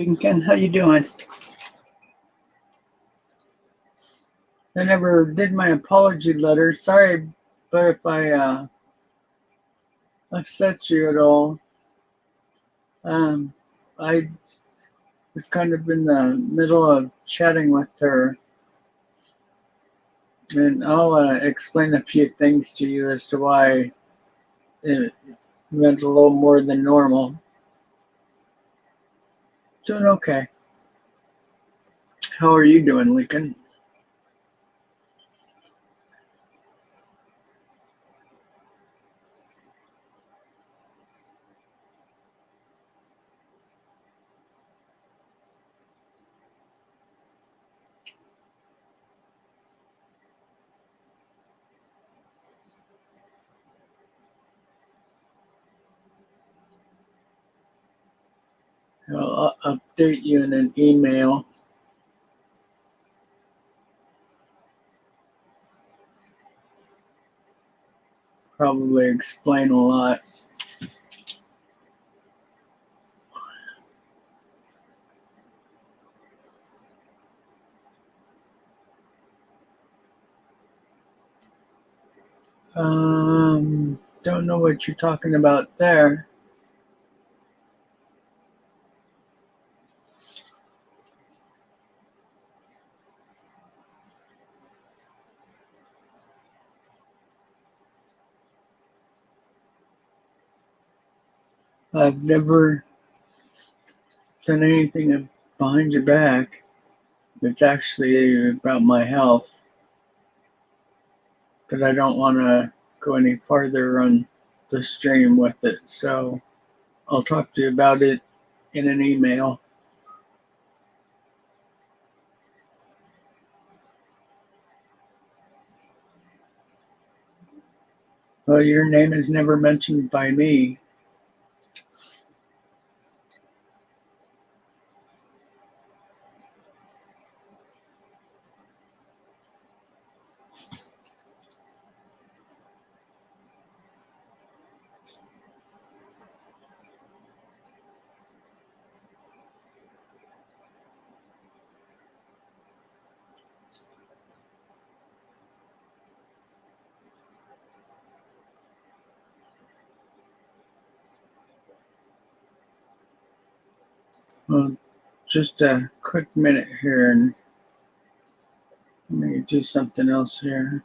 Lincoln, how you doing? I never did my apology letter. Sorry, but if I upset you at all, I was kind of in the middle of chatting with her, and I'll explain a few things to you as to why it went a little more than normal. Doing okay. How are you doing, Lincoln? I'll update you in an email. Probably explain a lot. Don't know what you're talking about there. I've never done anything behind your back. It's actually about my health, but I don't want to go any farther on the stream with it. So I'll talk to you about it in an email. Well, your name is never mentioned by me. Well, just a quick minute here, and let me do something else here.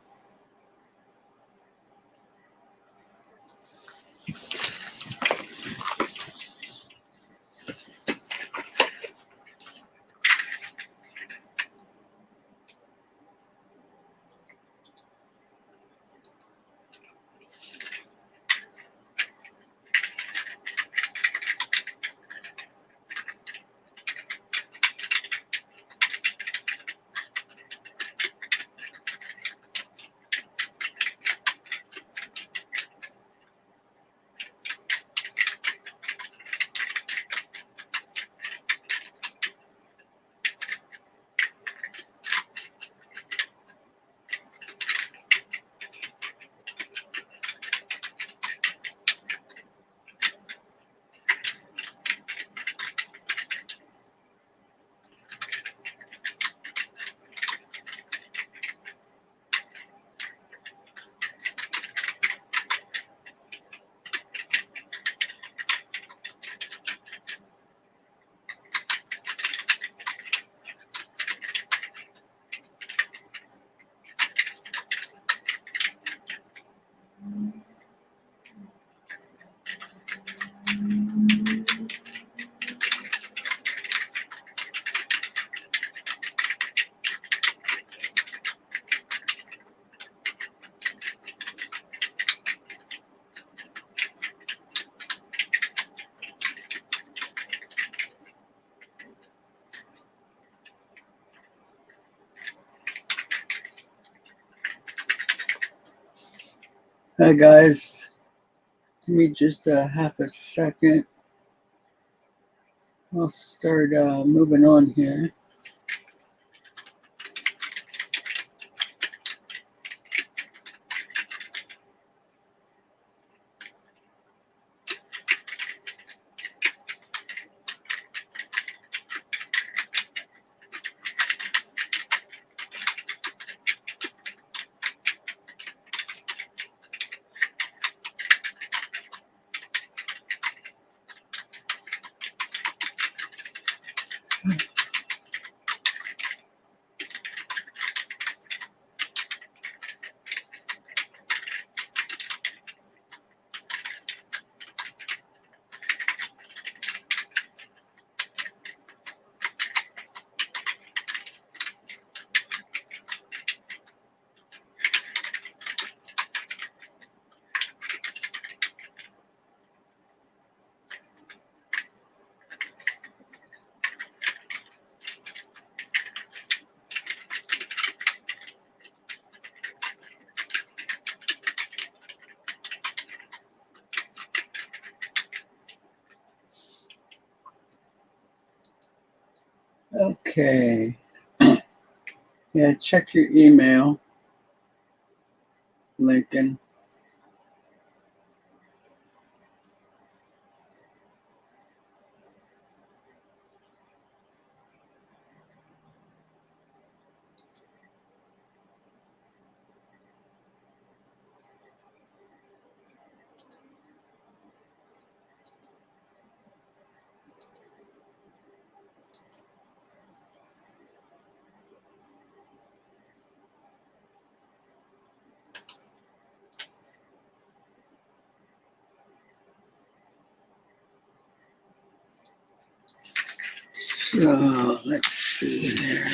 Hi, guys. Give me just a half a second. I'll start moving on here. Okay. Yeah, check your email, Lincoln. So let's see here.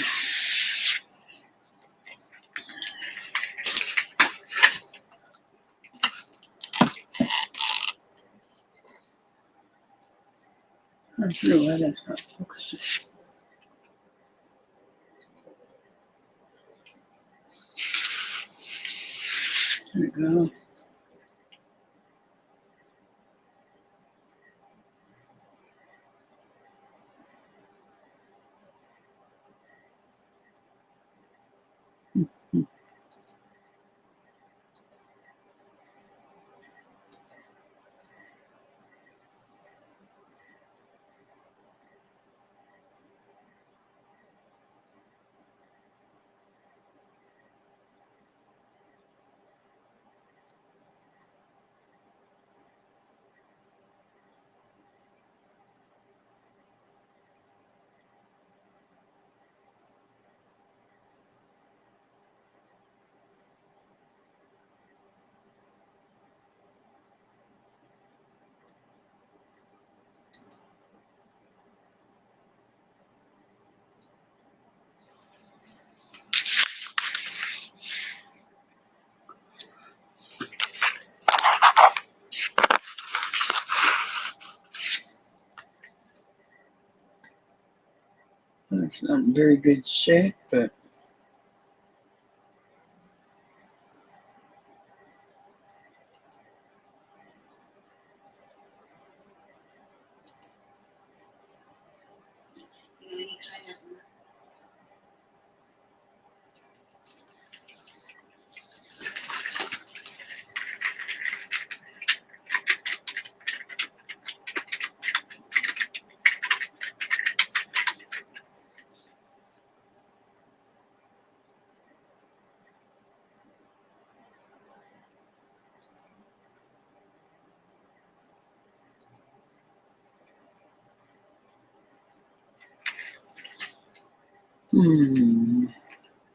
I don't know why that's not focusing. There we go. It's not in very good shape, but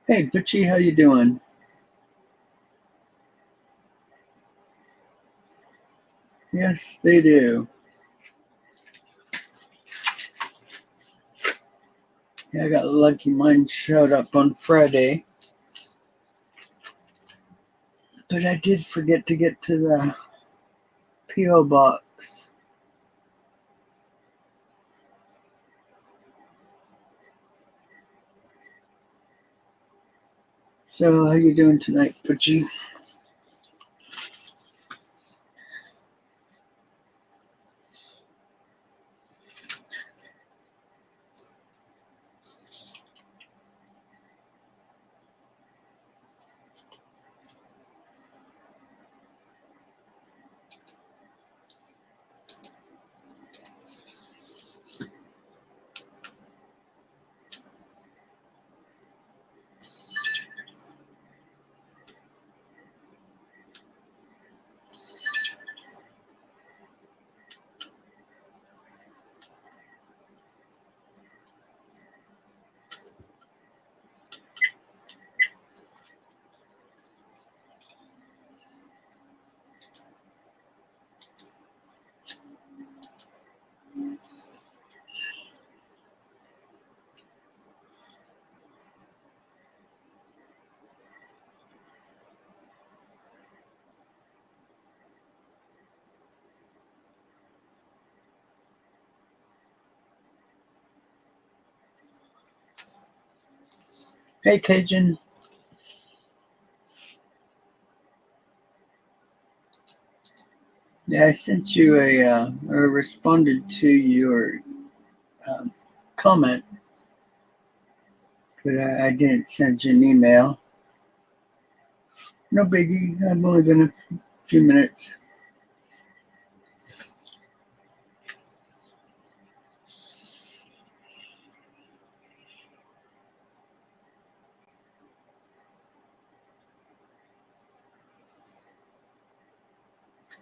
Hey, Butchie, how you doing? Yes, they do. Yeah, I got lucky. Mine showed up on Friday, but I did forget to get to the P.O. box. So, how you doing tonight, Butchie? Hey, Cajun. Yeah, I sent you or responded to your um, comment but I didn't send you an email. No biggie. I'm only gonna a few minutes.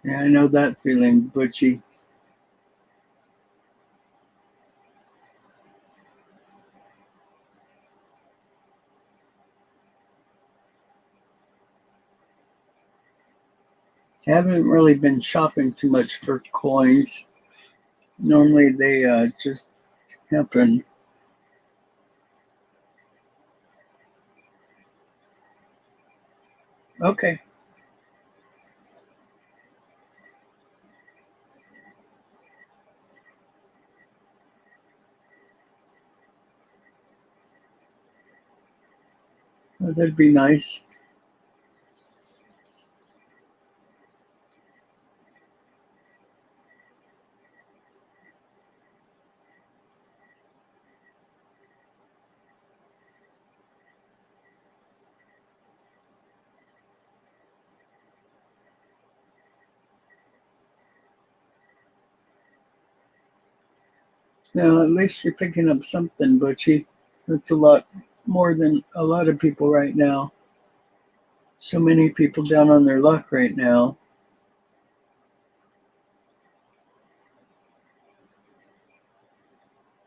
Yeah, I know that feeling, Butchie. I haven't really been shopping too much for coins. Normally they just happen. Okay. Well, that'd be nice. Now, at least you're picking up something, Butchie. That's a lot more than a lot of people right now. So many people down on their luck right now.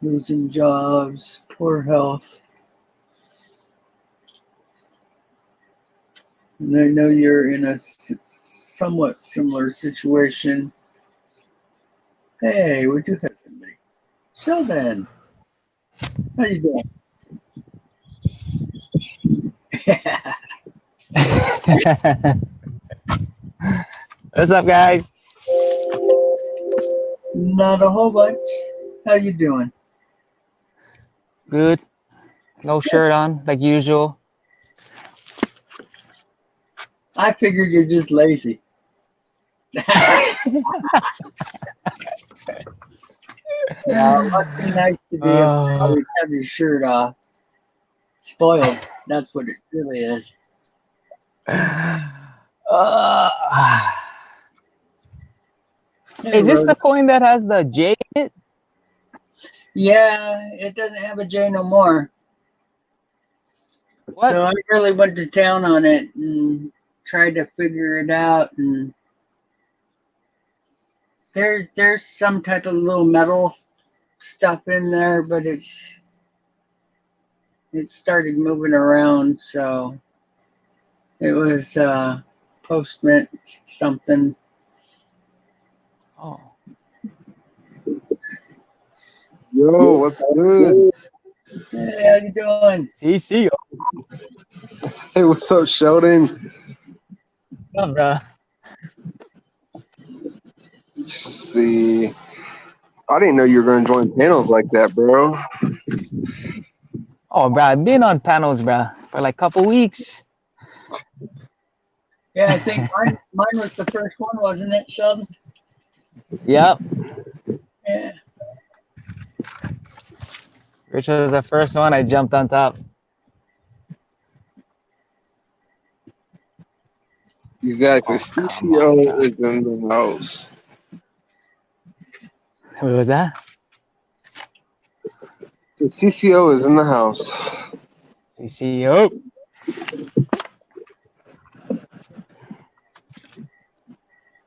Losing jobs, poor health. And I know you're in a somewhat similar situation. Hey, we do have somebody. Sheldon, how you doing? What's up, guys? Not a whole bunch. How you doing? Good. No shirt on, like usual. I figured you're just lazy. Yeah, it must be nice to be able to Uh, always have your shirt off. Spoiled. That's what it really is. uh, Hey, is this Rhoda. the coin that has the J in it? Yeah, it doesn't have a J no more. What? So I really went to town on it and tried to figure it out. And there's some type of little metal stuff in there, but it started moving around. So it was postment something. Oh, Yo, what's good? Hey, how you doing? CC. Hey, what's up, Sheldon? Oh, bro. See, I didn't know you were going to join panels like that, bro. Oh, bro. I've been on panels, bro, for like a couple weeks. Yeah, I think mine was the first one, wasn't it, Sheldon? Yep. Yeah. Which was the first one I jumped on top. Exactly. Oh, come on, CCO bro. is in the house. What was that? The CCO is in the house. CCO.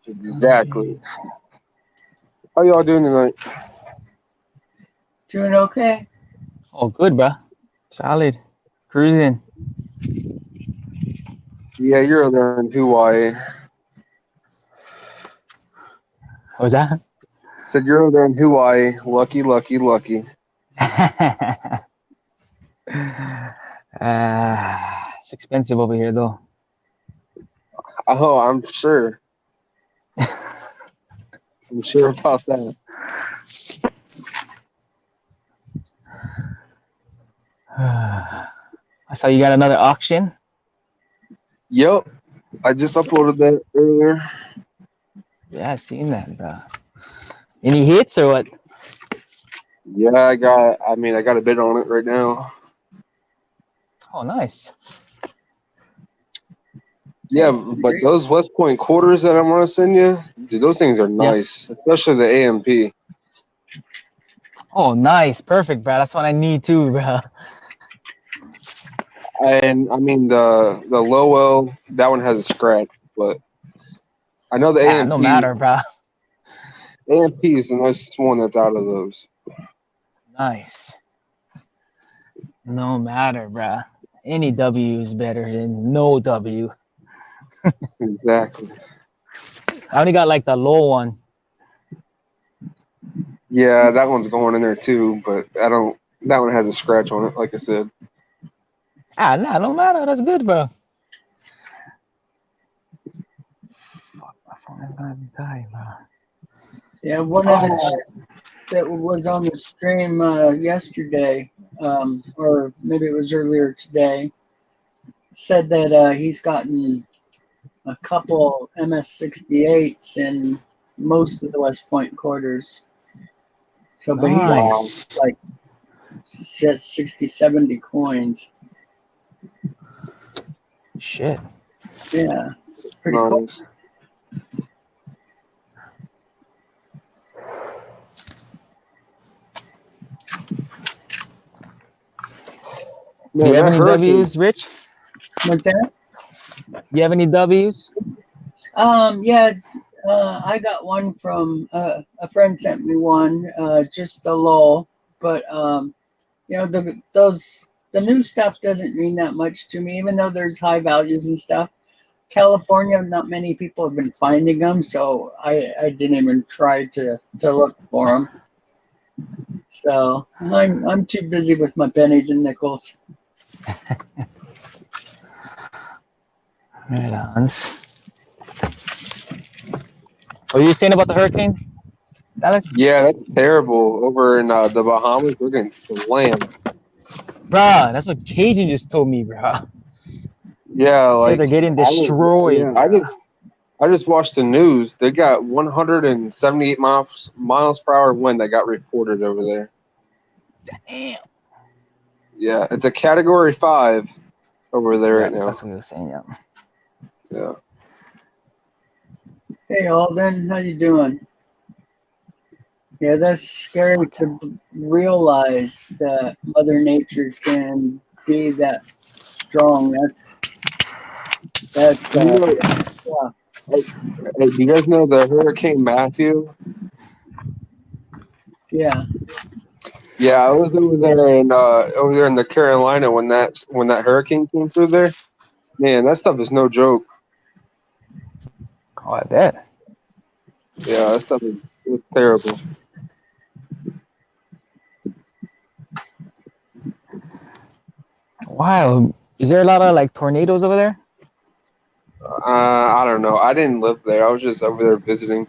Exactly. How y'all doing tonight? Doing okay? Oh, good, bro. Solid. Cruising. Yeah, you're there in Hawaii. What was that? Said you're over there in Hawaii. Lucky, lucky, lucky. It's expensive over here, though. Oh, I'm sure. I'm sure about that. I saw you got another auction. Yep. I just uploaded that earlier. Yeah, I seen that, bro. Any hits or what? Yeah, I got a bid on it right now. Oh, nice. Yeah, but those West Point quarters that I want to send you, dude, those things are nice, especially the AMP. Oh, nice. Perfect, bro. That's what I need too, bro. And I mean the Lowell, that one has a scratch, but I know the AMP. No matter, bro. AMP is the nicest one that's out of those. Nice. No matter, bro. Any W is better than no W. Exactly. I only got like the low one. Yeah, that one's going in there too, but I don't. That one has a scratch on it, like I said. Nah, no matter. That's good, bro. Fuck, my phone is gonna die, bro. Yeah, one of the guys that was on the stream yesterday, or maybe it was earlier today, said that he's gotten a couple MS-68s in most of the West Point quarters. So, but he's Nice. like 60, 70 coins. Shit. Yeah, pretty cool. Nice. Do you Man, have that any hurricane. W's, Rich? What's that? You have any W's? Yeah, I got one from a friend sent me one, just the lull, but you know, the new stuff doesn't mean that much to me, even though there's high values and stuff. California, not many people have been finding them, so I didn't even try to look for them. So I'm too busy with my pennies and nickels. Right on. What were you saying about the hurricane, Dallas? Yeah, that's terrible. Over in the Bahamas, we're getting slammed. Bruh, that's what Cajun just told me, bruh. Yeah, Say like they're getting destroyed. yeah, I just watched the news. They got 178 miles per hour wind that got reported over there. Damn. Yeah, it's a Category 5 over there right now. That's what we were saying, yeah. Yeah. Hey Alden, how you doing? Yeah, that's scary to realize that Mother Nature can be that strong. That's You know, yeah. hey, do you guys know the Hurricane Matthew? Yeah. Yeah, I was over there in the Carolina when that hurricane came through there. Man, that stuff is no joke. Oh, I bet. Yeah, that stuff is terrible. Wow. Is there a lot of like tornadoes over there? I don't know. I didn't live there. I was just over there visiting.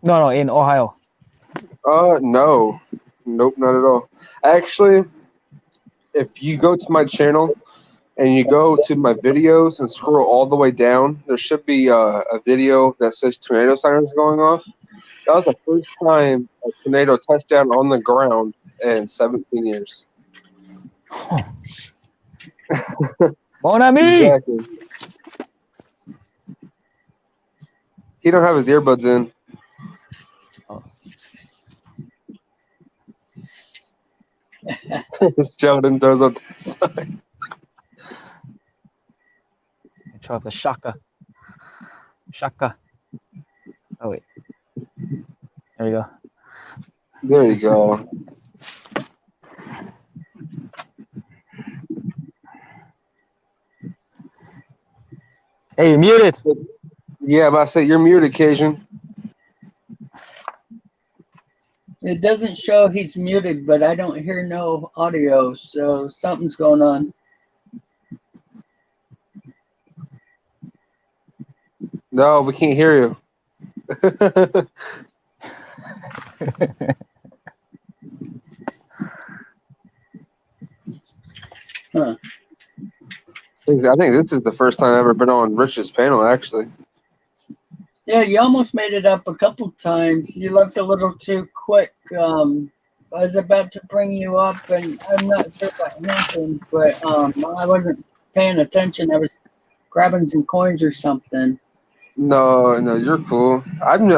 No, in Ohio. No. Nope, not at all. Actually, if you go to my channel and you go to my videos and scroll all the way down, there should be a video that says tornado sirens going off. That was the first time a tornado touched down on the ground in 17 years. Oh. Mon ami! Exactly. He don't have his earbuds in. Sheldon throws up the sign. Try the shaka. Shaka. Oh wait. There you go. There you go. Hey, you're muted. Yeah, but I say you're muted, Cajun. It doesn't show he's muted, but I don't hear no audio, so something's going on. No, we can't hear you. Huh. I think this is the first time I've ever been on Rich's panel, actually. Yeah, you almost made it up a couple times. You left a little too quick I was about to bring you up, and I'm not sure what happened, but I wasn't paying attention. I was grabbing some coins or something. No, you're cool. I'm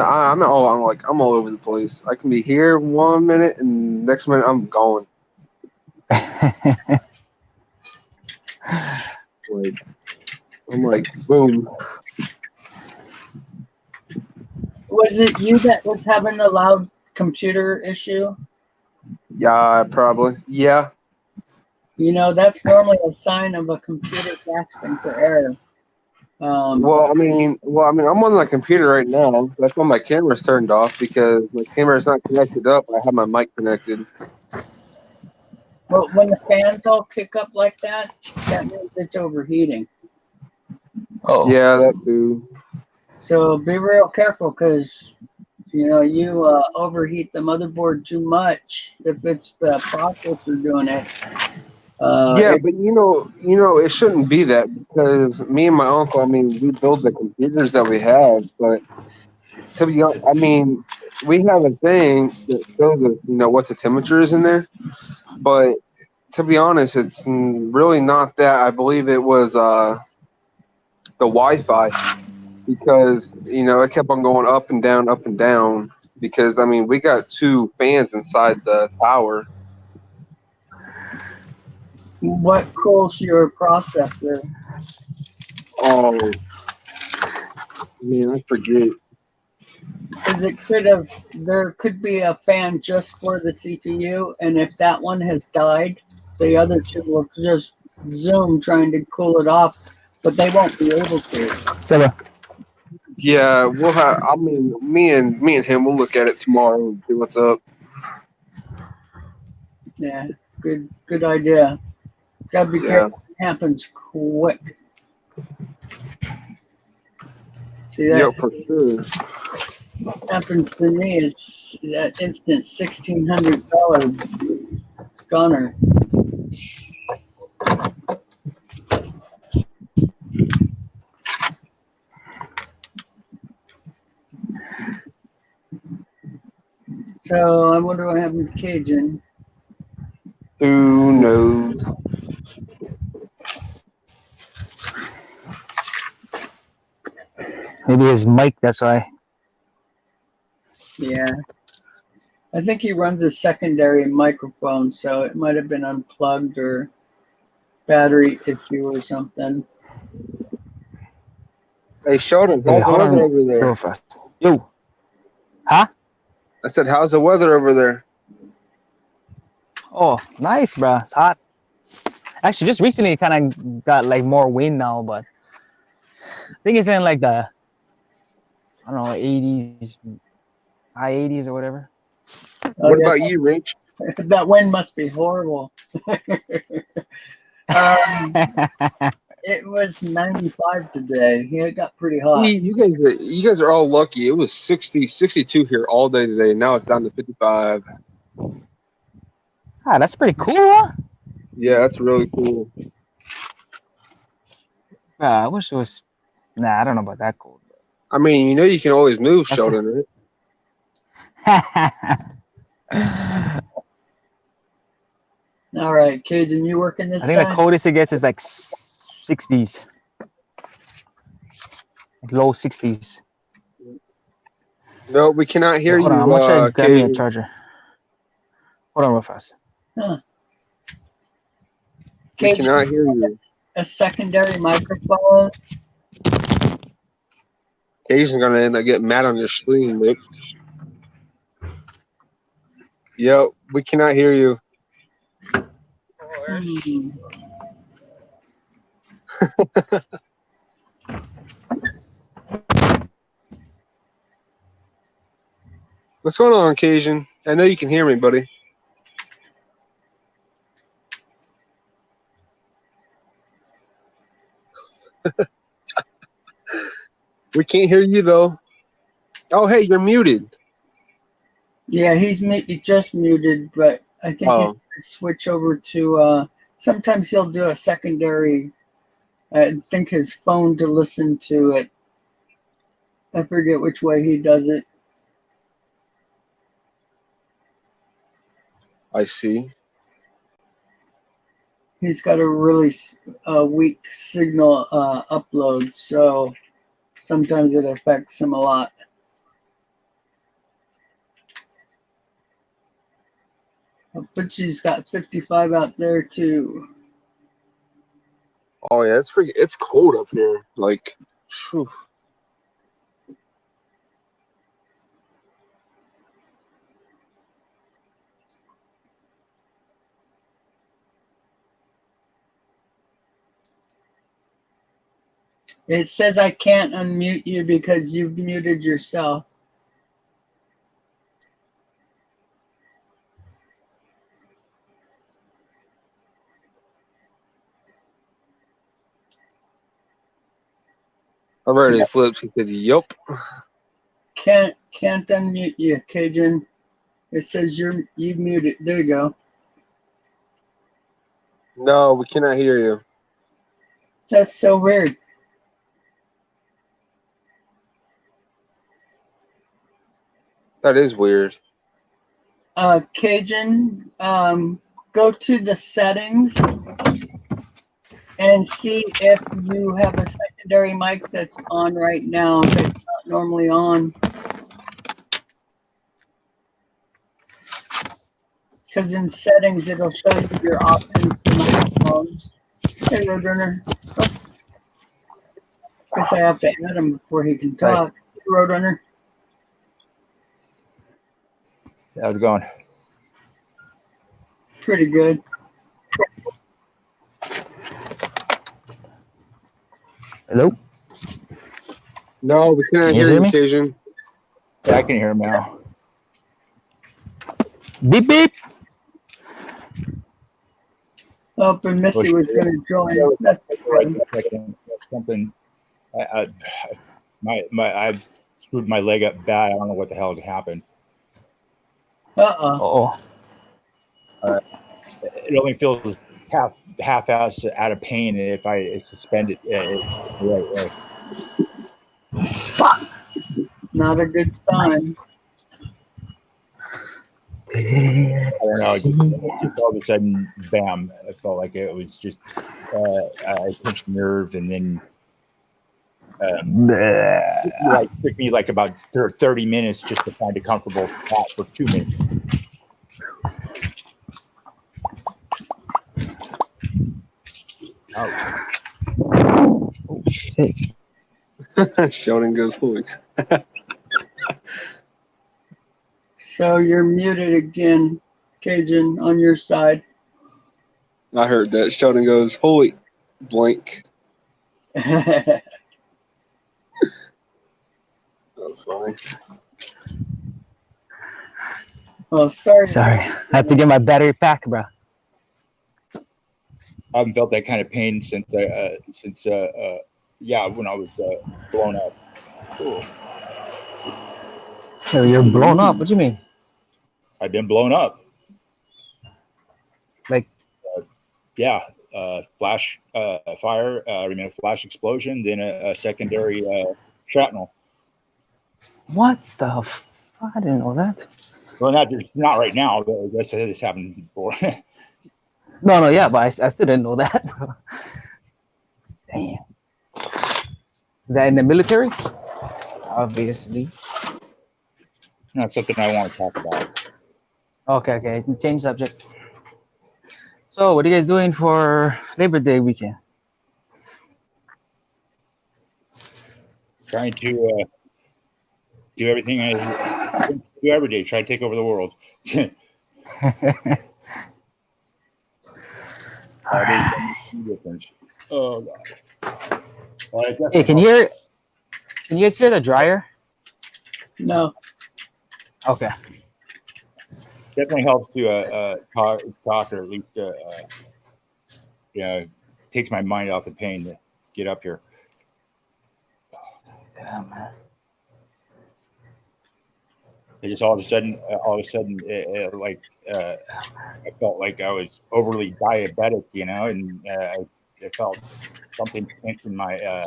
all over the place. I can be here 1 minute and next minute I'm gone. Like I'm like boom. Was it you that was having the loud computer issue? Yeah, probably. Yeah. You know, that's normally a sign of a computer gasping for air. Well, I mean, I'm on the computer right now. That's why my camera's turned off because my camera's not connected up. I have my mic connected. Well, when the fans all kick up like that, that means it's overheating. Oh, Yeah, that too. So be real careful because, you know, you overheat the motherboard too much if it's the processor doing it. Yeah, but it shouldn't be that because me and my uncle, I mean, we build the computers that we have, but to be honest, I mean, we have a thing that shows us, what the temperature is in there, but to be honest, it's really not that. I believe it was the Wi-Fi because it kept on going up and down because I mean we got two fans inside the tower. What cools your processor? Oh man, I forget. Because there could be a fan just for the CPU, and if that one has died, the other two will just zoom trying to cool it off, but they won't be able to. so Yeah, we'll have. I mean, me and him, we'll look at it tomorrow and see what's up. Yeah, good idea. Gotta be careful. It happens quick. See that? Yep, for sure. Happens to me is that instant $1,600 gunner. So I wonder what happened to Cajun. Who knows? maybe his mic. That's why. Yeah. I think he runs a secondary microphone, so it might have been unplugged or battery issue or something. Hey, Sheldon, Hey, how's the hold weather on over there? real fast. Yo, huh? I said, how's the weather over there? Oh, nice, bro. It's hot. Actually, just recently, it kind of got like more wind now, but I think it's in like the, I don't know, 80s, high 80s or whatever. Oh, What yeah, about you, Rich? that wind must be horrible. It was 95 today. Yeah, it got pretty hot. You guys are all lucky. It was 60, 62 here all day today. Now it's down to 55. Ah, that's pretty cool, huh? Yeah, that's really cool. I wish it was. Nah, I don't know about that cool. I mean, you can always move, That's Sheldon, right? All right, Cajun, you working this I think the time? coldest it gets is like 60s, like low 60s. No, we cannot hear Hold on, you, I'm gonna try to grab me a Cajun. charger. Hold on real fast. Huh. We Cajun, cannot hear you. a secondary microphone. Cajun's gonna end up getting mad on your screen, Nick. Yep, we cannot hear you. Hmm. What's going on, Cajun? I know you can hear me, buddy. We can't hear you though. Oh, hey, you're muted. Yeah, he's just muted, but I think he's going to switch over to. Sometimes he'll do a secondary. I think his phone to listen to it. I forget which way he does it. I see. He's got a really weak signal upload, so sometimes it affects him a lot. But she's got 55 out there too. Oh yeah, it's cold up here. Like, phew. It says I can't unmute you because you've muted yourself. I read his lips. He said, "Yup." Can't unmute you, Cajun. It says you've muted. There you go. No, we cannot hear you. That's so weird. That is weird. Cajun, go to the settings and see if you have a secondary mic that's on right now that's not normally on. Because in settings, it'll show you your options for microphones. Hey, Roadrunner. Guess I have to add him before he can talk. Hey, Roadrunner. How's it going? Pretty good. Hello? No, we cannot Can you hear hear you, me? Cajun. Yeah, I can hear him now. Beep beep. Oh, and Missy was going to join. That's Right, fine. something. I screwed my leg up bad. I don't know what the hell happened. Uh-oh. It only feels half-ass out of pain if I suspend it the right way. Not a good sign. I don't know. Just all of a sudden, bam! I felt like it was just I pinched a nerve, and then it took me like about 30 minutes just to find a comfortable spot for 2 minutes. Oh shit. Sheldon goes, "Holy." So you're muted again, Cajun, on your side. I heard that. Sheldon goes, "Holy blank." That's funny. Oh, sorry. Sorry. I have to get my battery pack, bro. I haven't felt that kind of pain since when I was blown up. Cool. So you're blown up. What do you mean? I've been blown up. Like, flash fire, a flash explosion, then a secondary shrapnel. what the I didn't know that. Well, not right now. This happened before. No, yeah, but I still didn't know that. Damn. Is that in the military? Obviously. Not something I want to talk about. Okay. Change subject. So, what are you guys doing for Labor Day weekend? Trying to do everything I do every day. Try to take over the world. Oh God. Well, Hey, can you guys hear the dryer? No. Okay. Definitely helps to talk, or at least takes my mind off the pain to get up here. Yeah, man. It just all of a sudden, I felt like I was overly diabetic, and I felt something pinch in my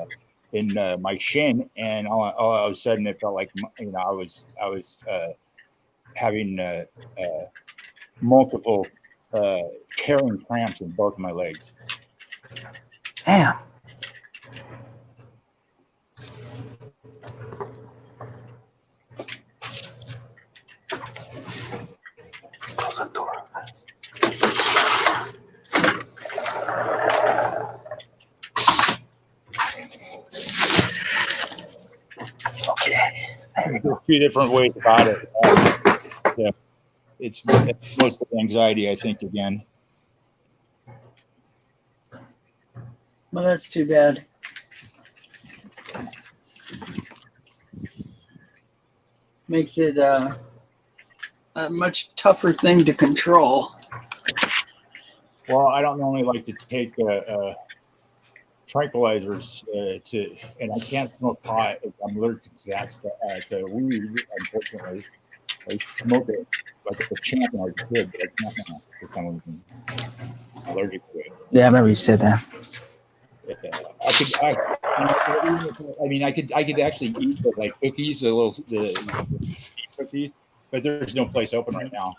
shin, and all of a sudden it felt like I was having multiple tearing cramps in both of my legs. Damn. Close the door. Okay. There's a few different ways about it. Yeah, it's mostly anxiety, I think, again. Well, that's too bad. Makes it a much tougher thing to control. Well, I don't normally like to take tranquilizers and I can't smoke pot. I'm allergic to that stuff. To weed, unfortunately. I smoke it like a champ when I was a kid, but I can't now for some reason. I'm allergic to it. Yeah, I remember you said that. I could actually eat the, like cookies, the cookies, but there's no place open right now.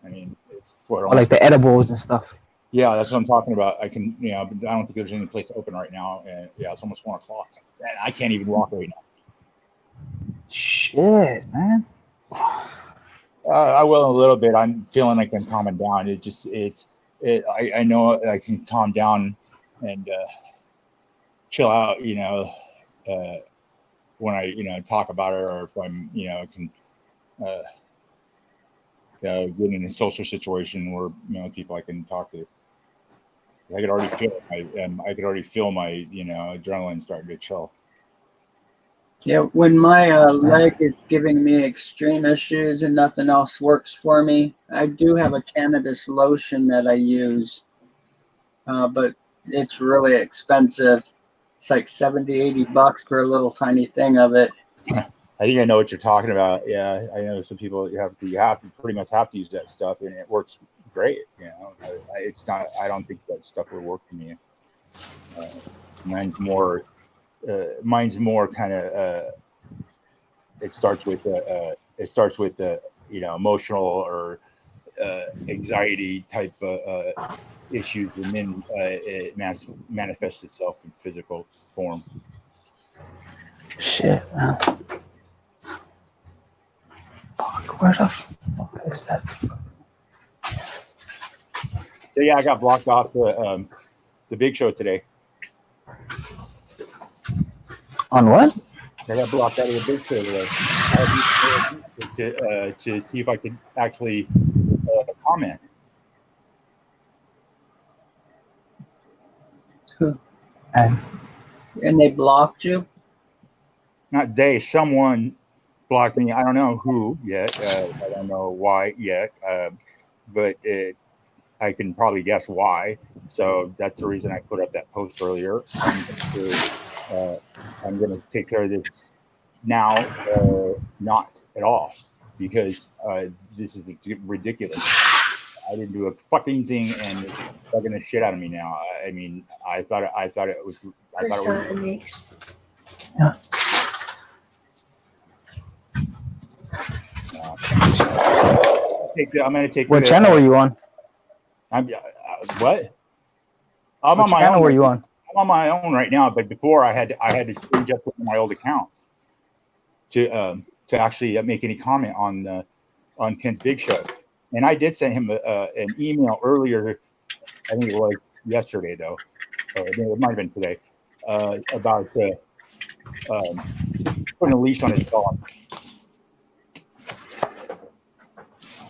I mean, it's Or like the edibles and stuff. yeah, that's what I'm talking about. I can, but I don't think there's any place open right now. And yeah, it's almost 1 o'clock. And I can't even walk right now. Shit, man. I will in a little bit. I'm feeling like I'm calming down. I know I can calm down and chill out, when I, talk about it, or if I'm, can get in a social situation where, people I can talk to. I could already feel my, adrenaline starting to chill. Yeah, when my leg is giving me extreme issues and nothing else works for me, I do have a cannabis lotion that I use, but it's really expensive. It's like $70-$80 for a little tiny thing of it. I think I know what you're talking about. Yeah, I know some people you pretty much have to use that stuff, and it works great. It's not. I don't think that stuff would work for me. Mine's more kind of. It starts with emotional or anxiety type issues, and then it manifests itself in physical form. Shit, man. Fuck, where the fuck is that? So yeah, I got blocked off the Big Show today. On what? I got blocked out of the Big Show today. To see if I could actually comment. And they blocked you? Not they, someone blocked me. I don't know who yet. I don't know why yet. But I can probably guess why. So that's the reason I put up that post earlier. I'm going to take care of this now, not at all, because this is ridiculous. I didn't do a fucking thing, and it's bugging the shit out of me now. I mean, I thought it was. yeah. I'm going to take. What channel were you on? What? I'm What on my channel own. were you on? I'm on my own right now, but before I had to change up with my old accounts to actually make any comment on Ken's Big Show. And I did send him an email earlier. I think it was yesterday, though. It might have been today, about putting a leash on his dog.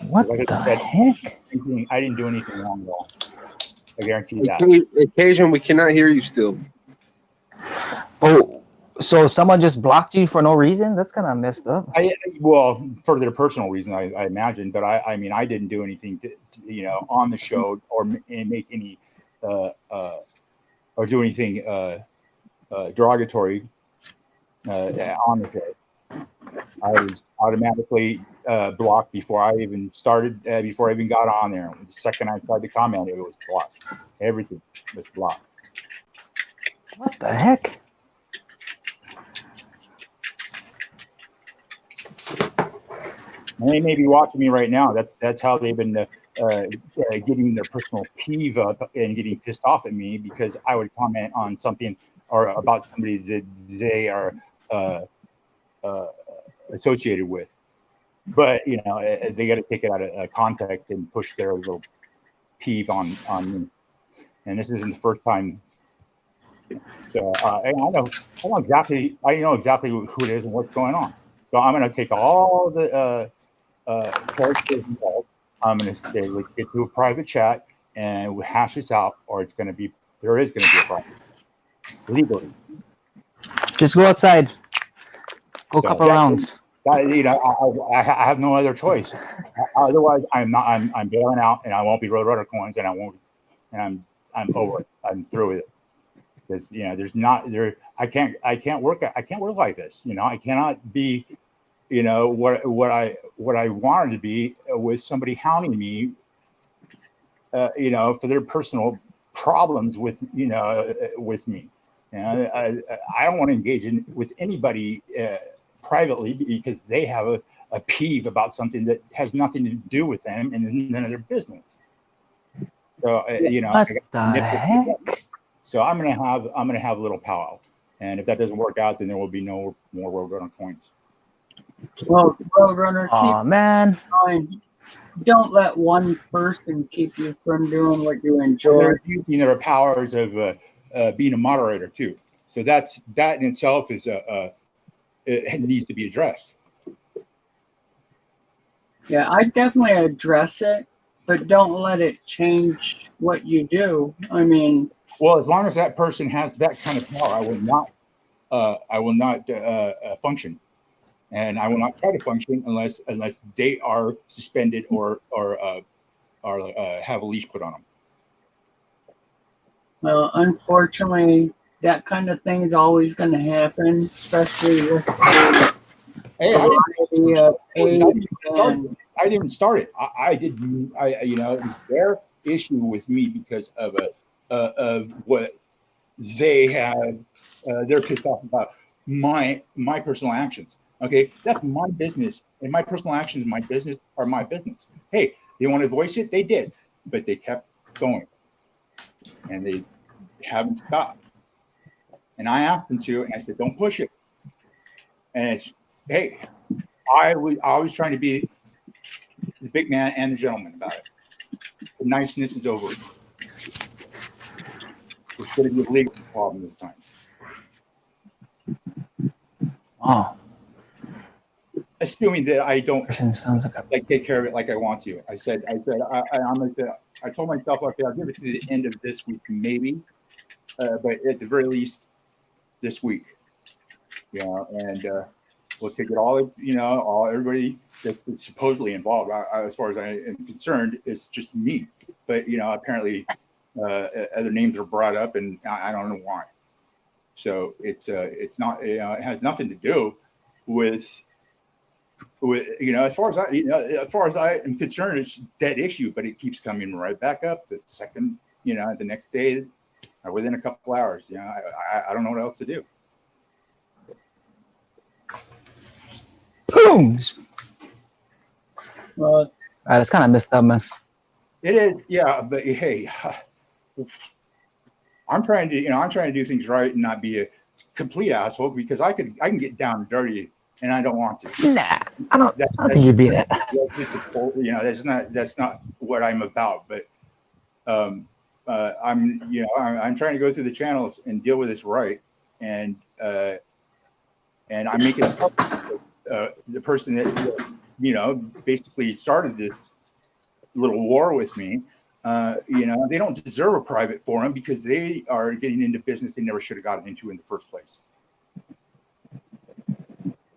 What Like the I said, heck? I didn't do anything wrong at all. I guarantee you that. Occasion, we cannot hear you still. Oh, so someone just blocked you for no reason? That's kind of messed up. Well, for their personal reason, I imagine. But I mean, I didn't do anything to on the show or make any or do anything derogatory on the show. I was automatically blocked before I even started, before I even got on there. The second I tried to comment, it was blocked. Everything was blocked. What the heck? And they may be watching me right now. That's how they've been getting their personal peeve up and getting pissed off at me because I would comment on something or about somebody that they are associated with. But you know, they got to take it out of context and push their little peeve on me. And this isn't the first time. So I know exactly who it is and what's going on. So I'm going to take all the characters involved. I'm going to say, let's get to a private chat and we'll hash this out, or there is going to be a problem legally. Just go outside. Go a So couple rounds. You know, I have no other choice. Otherwise, I'm bailing out, and I won't be Roadrunner coins, and I'm over it. I'm through with it. Because you know, I can't work like this. You know, I cannot be, you know, what I wanted to be with somebody hounding me, you know, for their personal problems with, you know, with me. You know, I don't want to engage with anybody privately because they have a peeve about something that has nothing to do with them and none of their business. So you know, What the heck? So I'm gonna have a little powwow, and if that doesn't work out, then there will be no more Roadrunner coins. Well, Roadrunner, Oh man. keep in mind, don't let one person keep you from doing what you enjoy. They're using their powers of being a moderator too. So that in itself is it needs to be addressed. Yeah, I definitely address it, but don't let it change what you do. I mean, Well, as long as that person has that kind of power, I will not function, and I will not try to function unless they are suspended or have a leash put on them. well, unfortunately, that kind of thing is always going to happen, especially with the Hey, variety of age and I didn't start it. I didn't. You know, their issue with me because of what they have. They're pissed off about my personal actions. Okay, that's my business, and my personal actions, my business, are my business. Hey, they want to voice it, they did, but they kept going, and they haven't stopped. And I asked them to, and I said, "Don't push it." And it's, hey, I was trying to be the big man and the gentleman about it. The niceness is over. It's going to be a legal problem this time. Oh, Assuming that I don't person sounds like take care of it like I want to. I told myself, okay, I'll give it to the end of this week, maybe, but at the very least, this week. You know, and we'll take it all. You know, everybody that's supposedly involved. As far as I am concerned, it's just me. But you know, apparently, other names are brought up, and I don't know why. So it's not. You know, it has nothing to do with you know, as far as I am concerned, it's a dead issue, but it keeps coming right back up the second, you know, the next day or within a couple hours. You know, I don't know what else to do. boom. well, It's kind of messed up, man. It is, yeah, but hey, I'm trying to do things right and not be a complete asshole because I can get down and dirty and I don't want to. Nah, I don't think you'd be that. You know, that's not what I'm about. But I'm trying to go through the channels and deal with this right, and I'm making it public. The person that you know basically started this little war with me. You know, they don't deserve a private forum because they are getting into business they never should have gotten into in the first place.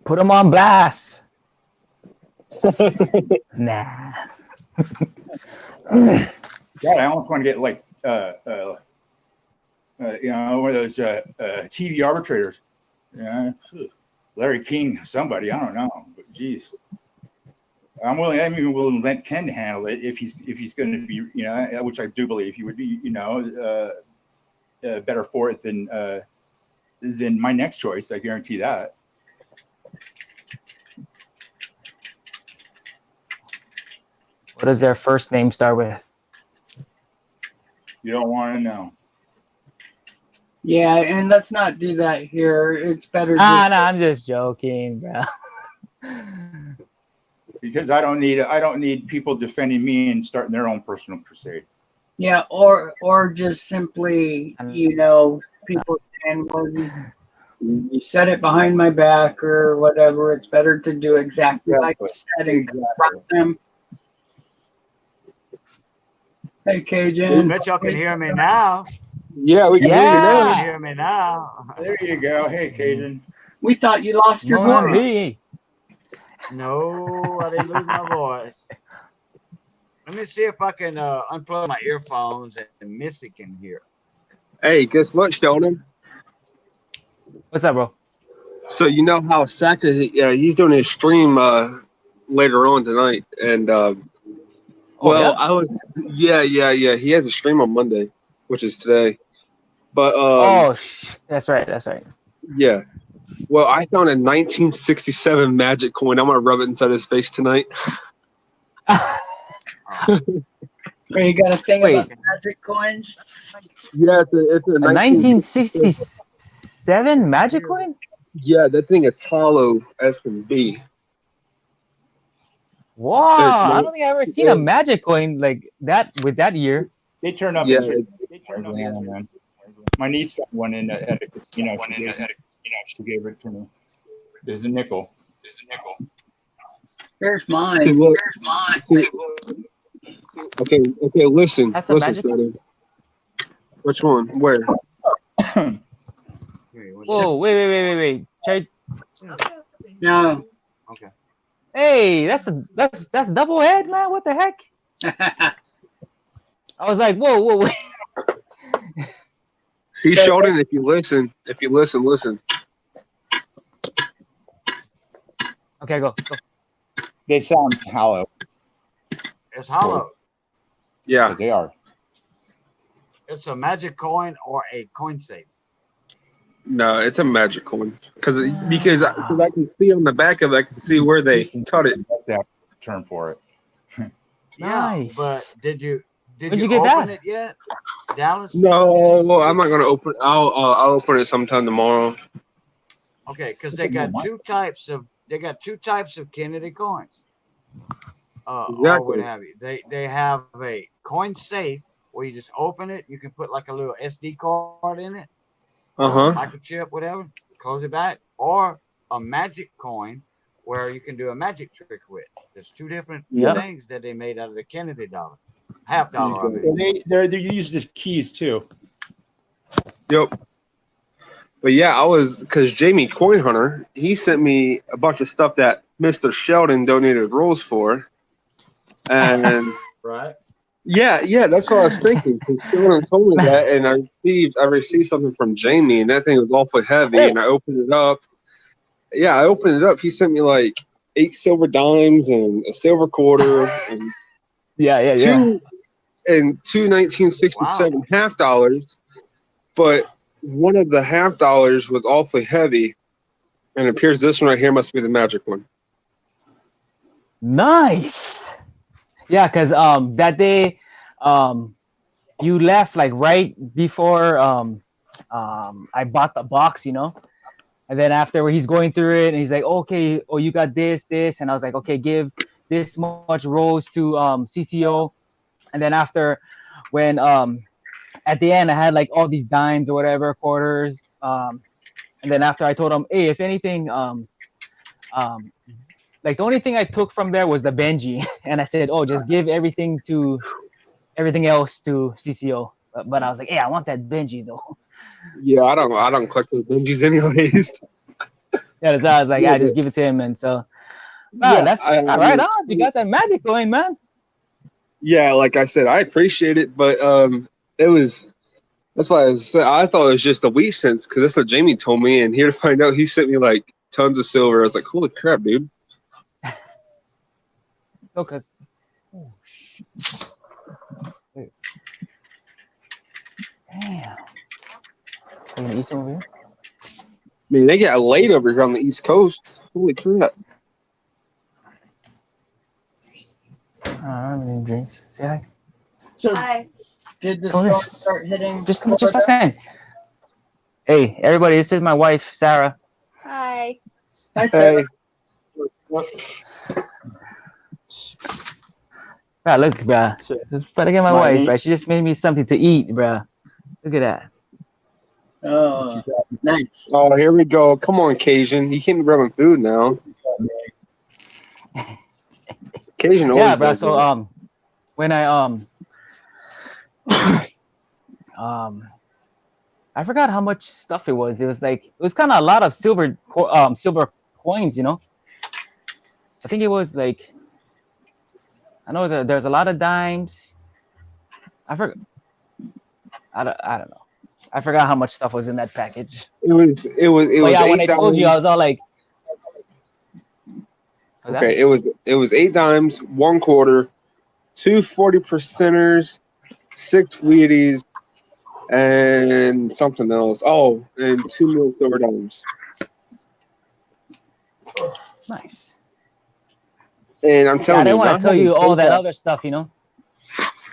Put them on blast. Nah. God, I almost want to get like you know, one of those TV arbitrators. Yeah, Larry King, somebody, I don't know, but geez. I'm even willing to let Ken handle it if he's going to be, you know, which I do believe he would be, you know, better for it than my next choice. I guarantee that. What does their first name start with? You don't want to know. Yeah, and let's not do that here. It's better. No, I'm just joking, bro. Because I don't need people defending me and starting their own personal crusade. Yeah, or just simply, people saying, well, you said it behind my back or whatever. It's better to do exactly like you said and confront them. Hey, Cajun. Bet y'all can hear me now. Yeah, we can hear you You now. can hear me now. There you go. Hey, Cajun. We thought you lost your No, voice. me. No, I didn't lose my voice. Let me see if I can unplug my earphones and Missy can hear. Hey, guess what, Sheldon? What's up, bro? So you know how Saka, he's doing his stream later on tonight, and yeah? I was, yeah. He has a stream on Monday, which is today. But that's right. yeah. Well, I found a 1967 magic coin. I'm gonna rub it inside his face tonight. You got a thing Wait. about magic coins? Yeah, it's a A 1967 magic coin? Yeah, that thing is hollow as can be. Wow, I don't think I've ever seen a magic coin like that with that year. They turn up. Yeah, They turn up. Man. My niece got one in at a casino. She gave it to me. There's a nickel. Here's mine. See, look, okay, listen. That's a listen, magic Sheldon. Which one? Where? Whoa, wait. Try. No. Okay. Hey, that's double head, man. What the heck? I was like, whoa, wait. See, Sheldon, if you listen, listen. Okay, go. They sound hollow. It's hollow. Yeah. They are. It's a magic coin or a coin safe. No, it's a magic coin because I can see on the back of it, I can see where they cut it. That's the term for it. Nice. But did you Where'd you get open that? it yet, Dallas? No, I'm not gonna open. I'll open it sometime tomorrow. Okay, because they got two types of Kennedy coins. Or Exactly. what have you. They have a coin safe where you just open it. You can put like a little SD card in it, microchip, whatever. Close it back, or a magic coin where you can do a magic trick with. There's two different things that they made out of the Kennedy dollar, half dollar. I mean. They use the keys too. Yep. But yeah, because Jamie Coin Hunter, he sent me a bunch of stuff that Mr. Sheldon donated rolls for. And Right. yeah, that's what I was thinking. Because Sheldon told me that, and I received something from Jamie, and that thing was awfully heavy, and I opened it up. Yeah, I opened it up. He sent me like 8 silver dimes and a silver quarter, and two 1967 half dollars, but one of the half dollars was awfully heavy, and it appears this one right here must be the magic one. Nice. Yeah, because that day you left like right before I bought the box, and then after where he's going through it and he's like, okay, you got this, and I was like, okay, give this much rolls to CCO, and then after when at the end I had like all these dimes or whatever, quarters, and then after I told him, hey, if anything, like the only thing I took from there was the Benji, and I said, oh, just give everything else to CCO. But I was like, hey, I want that Benji though. Yeah, I don't collect those Benjis anyways. Yeah, that's why I was like, just give it to him. And so, that's right on. You got that magic coin, man. Yeah, like I said, I appreciate it, but that's why I thought it was just a wheat cents, because that's what Jamie told me, and here to find out he sent me like tons of silver. I was like, holy crap, dude. No, because damn. Are you gonna eat some over here? I mean, they get laid over here on the East Coast. Holy crap. All don't have any drinks. Say hi. So Hi. did the Come here. storm start hitting? Just start Florida? saying. Hey, everybody, this is my wife, Sarah. Hi. Hi, Sarah. Hey. Bro, look, bruh. Let's try to get my Might wife, eat. bruh. She just made me something to eat, bruh. Look at that. Oh, nice. Oh, here we go. Come on, Cajun. You can't be grabbing food now. Cajun always Yeah, bruh. does So that. when I I forgot how much stuff it was. It was kind of a lot of silver coins, you know. I think it was like, I know there's a lot of dimes. I forgot. I don't know. I forgot how much stuff was in that package. It was But yeah, when eight I told you, I dimes. was all like, what's that? Okay, it was 8 dimes, 1 quarter, 2 40%ers, 6 Wheaties, and something else. Oh, and 2 more silver dimes. Nice. And I'm Yeah, I telling you, didn't want not to tell having you all that PayPal. other stuff, you know.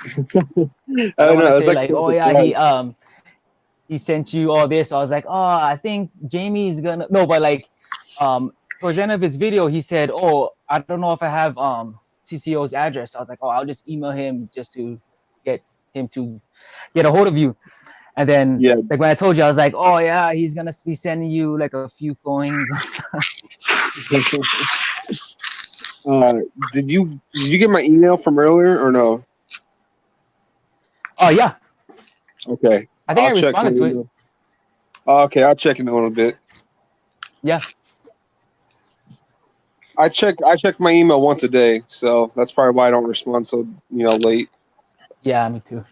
I I don't don't want know. to It was say like like, a oh yeah, surprise. he sent you all this. I was like, oh, I think Jamie's gonna no, but like towards the end of his video, he said, oh, I don't know if I have CCO's address. I was like, oh, I'll just email him just to get him to get a hold of you. And then Yeah. like when I told you, I was like, oh yeah, he's gonna be sending you like a few coins and stuff. Did you get my email from earlier or no? Oh yeah, Okay, I think I I'll check my responded to it. email. Okay, I'll check in a little bit. Yeah. I check my email once a day, so that's probably why I don't respond so late. Yeah, me too.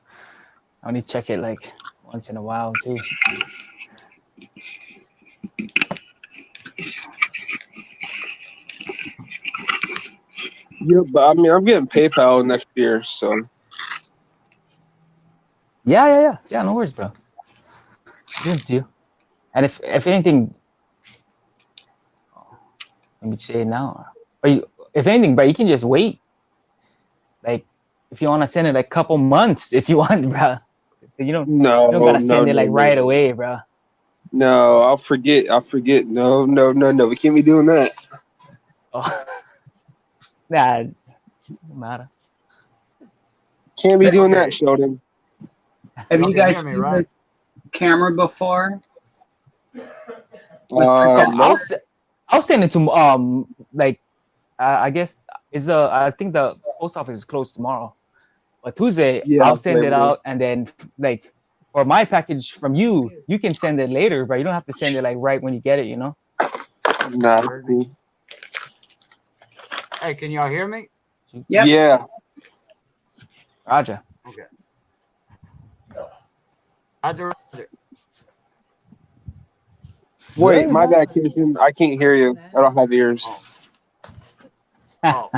I only check it like once in a while too. Yeah, but I mean, I'm getting PayPal next year, so Yeah. No worries, bro. Give it to you. And if anything, let me say it now. Or if anything, bro, you can just wait. Like, if you want to send it like a couple months, if you want, bro. You don't gotta send it like right away, bro. No, I'll forget. No. We can't be doing that. Oh, nah, no matter. Can't be doing Okay. that, Sheldon. Have you You guys hear me, seen right? this camera before? No. I'll send it to like I guess I think the post office is closed tomorrow, but Tuesday Yeah, I'll send it Labor Day. out, and then like for my package from you can send it later, but you don't have to send it like right when you get it, you know. Nah, that's cool. Hey, can y'all hear me? Yep. Yeah. Roger. Okay. Roger. Wait, my bad, Kirsten. I can't hear you. I don't have ears. Oh,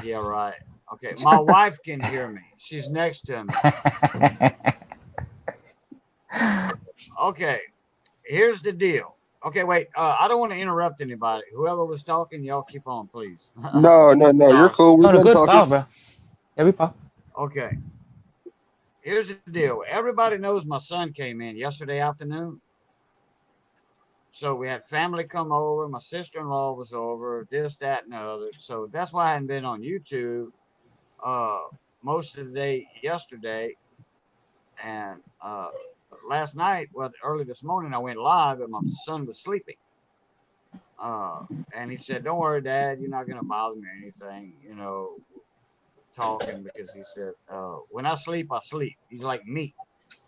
yeah, right. Okay, my wife can hear me. She's next to me. Okay, here's the deal. Okay, wait. I don't want to interrupt anybody. Whoever was talking, y'all keep on, please. No. You're cool. We're No, done good talking. pal, bro. Yeah, we pal. Okay. Here's the deal. Everybody knows my son came in yesterday afternoon. So we had family come over. My sister-in-law was over. This, that, and the other. So that's why I hadn't been on YouTube most of the day yesterday. And last night, well, early this morning, I went live, but my son was sleeping. And he said, "Don't worry, Dad. You're not gonna bother me or anything. Talking because he said, when I sleep, I sleep. He's like me.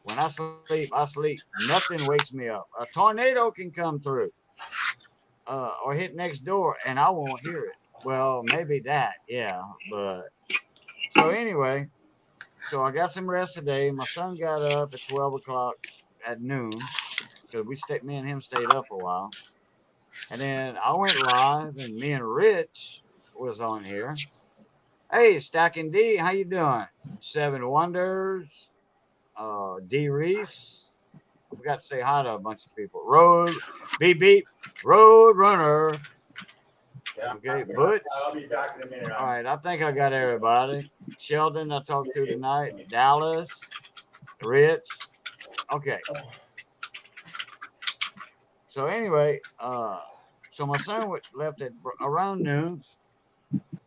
When I sleep, I sleep. Nothing wakes me up. A tornado can come through or hit next door, and I won't hear it. Well, maybe that, yeah. But so anyway, so I got some rest today. My son got up at 12 o'clock at noon because me and him stayed up a while. And then I went live, and me and Rich was on here. Hey, Stacking D, how you doing? Seven Wonders, D Reese. I forgot to say hi to a bunch of people. Road, beep beep, Road Runner. Okay, Butch. I'll be back in a minute. All right, I think I got everybody. Sheldon, I talked to tonight. Dallas, Rich. Okay. So anyway, so my son left at around noon.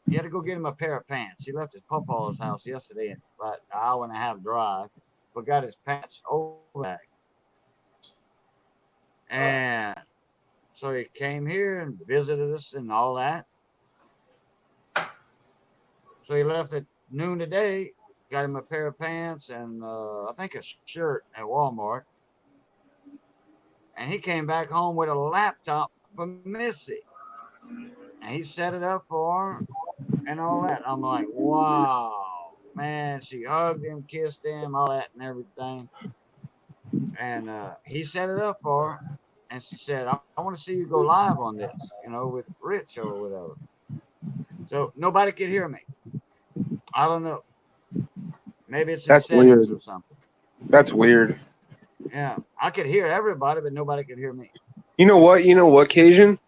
He had to go get him a pair of pants. He left his papa's house yesterday in about an hour and a half drive, but got his pants over back. And so he came here and visited us and all that. So he left at noon today, got him a pair of pants and I think a shirt at Walmart. And he came back home with a laptop for Missy. And he set it up for her and all that. I'm like, wow, man. She hugged him, kissed him, all that and everything. And he set it up for her. And she said, I want to see you go live on this, with Rich or whatever. So nobody could hear me. I don't know. Maybe it's That's weird or something. That's weird. Yeah, I could hear everybody, but nobody could hear me. You know what, Cajun?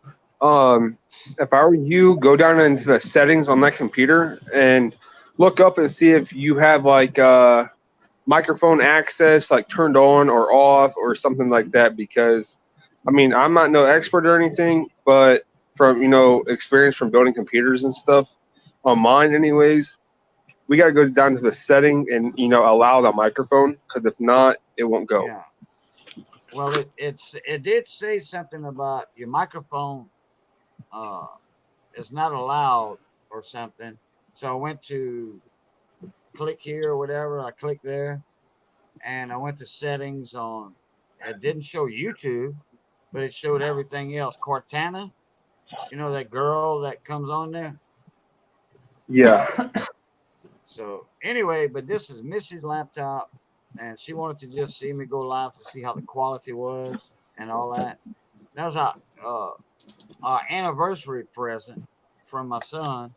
If I were you, go down into the settings on that computer and look up and see if you have like microphone access like turned on or off or something like that. Because, I mean, I'm not no expert or anything, but from experience from building computers and stuff, on mine anyways, we got to go down to the setting and allow the microphone, because if not, it won't go. Yeah. Well, it did say something about your microphone is not allowed or something. So I went to click here or whatever. I clicked there, and I went to settings on. It didn't show YouTube, but it showed everything else. Cortana, that girl that comes on there. Yeah. So anyway, but this is Missy's laptop, and she wanted to just see me go live to see how the quality was and all that. That was our anniversary present from my son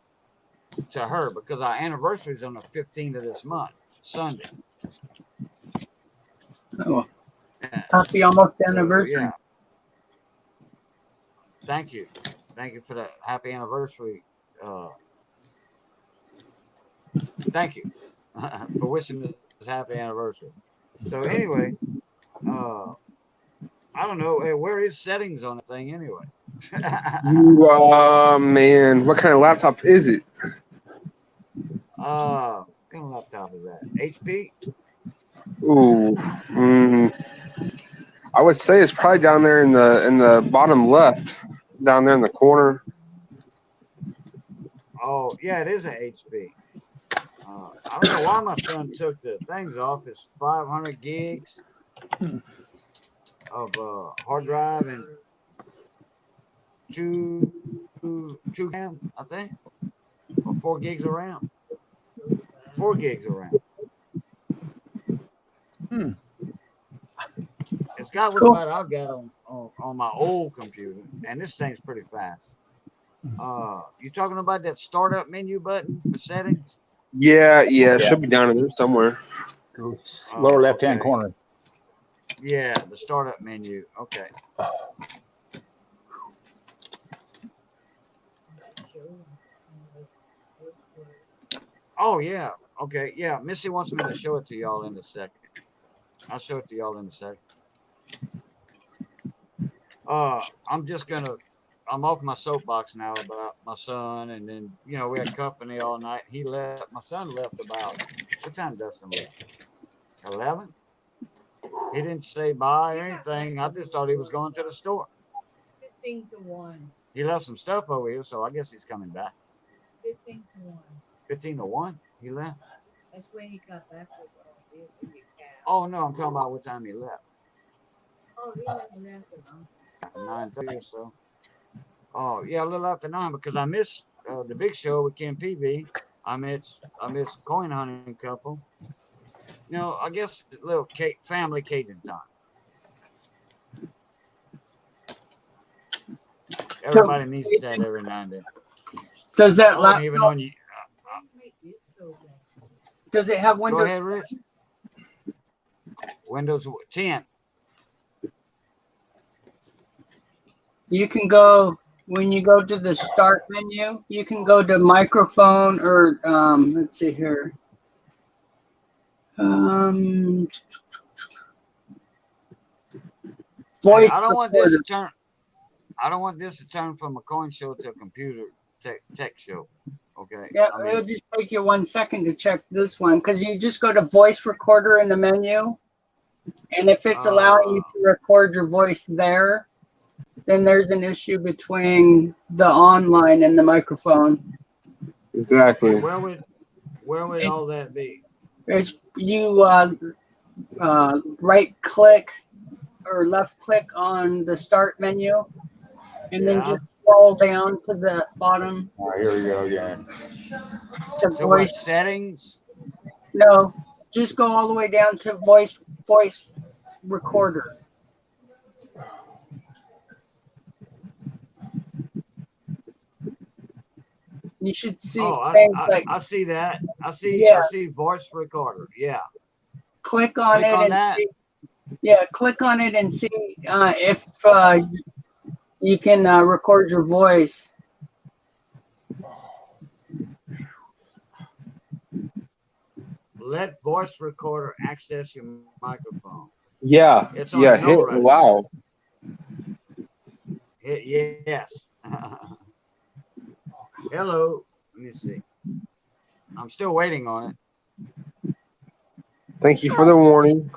to her, because our anniversary is on the 15th of this month, Sunday. Oh, happy almost anniversary. Yeah. Thank you for that happy anniversary. Thank you for wishing this happy anniversary. So anyway, I don't know. Hey, where is settings on the thing anyway? Man, what kind of laptop is it? What kind of laptop is that? HP? Ooh, I would say it's probably down there in the bottom left, down there in the corner. Oh, yeah, it is an HP. I don't know why my son took the things off. It's 500 gigs of hard drive and two RAM, I think, or 4 gigs of RAM. 4 gigs of RAM. It's got what I've got on my old computer, and this thing's pretty fast. You talking about that startup menu button for settings? Yeah, it should be down in there somewhere. Lower left-hand corner. Yeah, the startup menu. Okay. Oh, yeah. Okay. Yeah, Missy wants me to show it to y'all in a second. I'll show it to y'all in a second. I'm off my soapbox now about my son, and then we had company all night. My son left about, what time Dustin left? 11? He didn't say bye or anything. I just thought he was going to the store. 15 to 1. He left some stuff over here, so I guess he's coming back. 15 to 1. 15 to 1? He left? That's when he got back with Oh, no, I'm talking about what time he left. Oh, he left at 9:30 or so. Oh, yeah, a little after 9, because I missed the big show with Ken PV. I missed Coin Hunting Couple. I guess a little family Cajun time. Everybody needs that every now and then. Does that Even on you. Does it have Go Windows? ahead, Rich. Windows 10. You can go when you go to the start menu, you can go to microphone or let's see here. Voice I don't want recorder. this to turn. I don't want this to turn from a coin show to a computer tech show. Okay. Yeah, I mean, it'll just take you 1 second to check this one because you just go to voice recorder in the menu. And if it's allowing you to record your voice there, then there's an issue between the online and the microphone. Exactly. where would all that be? It's you right click or left click on the start menu, and then Yeah. just scroll down to the bottom All right, here we go again. to So what voice. settings? No, just go all the way down to voice recorder. You should see Oh, things like I see that. I see. Yeah. I see voice recorder. Yeah. click on Click it on and that. see, yeah, click on it and see if you can record your voice. Let voice recorder access your microphone. Yeah. It's on Yeah. no Hit right wow. Hit yes. Hello. Let me see. I'm still waiting on it. Thank you for the warning.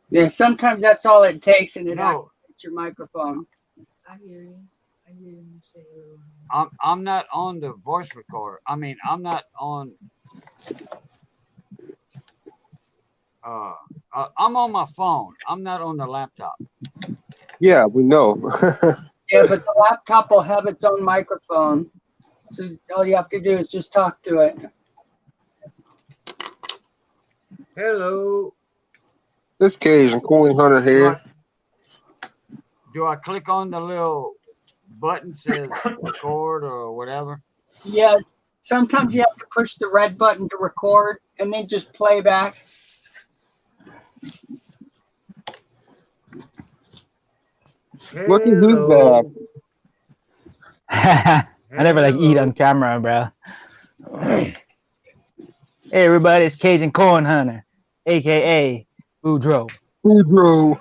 Yeah, sometimes that's all it takes, and it No, activates your microphone. I hear you. I hear you say hello. I'm not on the voice recorder. I mean, I'm not on. I'm on my phone. I'm not on the laptop. Yeah, we know. Yeah, but the laptop will have its own microphone, so all you have to do is just talk to it. Hello. This Cajun Coin Hunter here. Do I click on the little button says record or whatever? Yeah, sometimes you have to push the red button to record, and then just play back. Look at who's back. I never like eat on camera, bro. Hey everybody, it's Cajun Corn Hunter, aka Boudreaux. Boudreaux.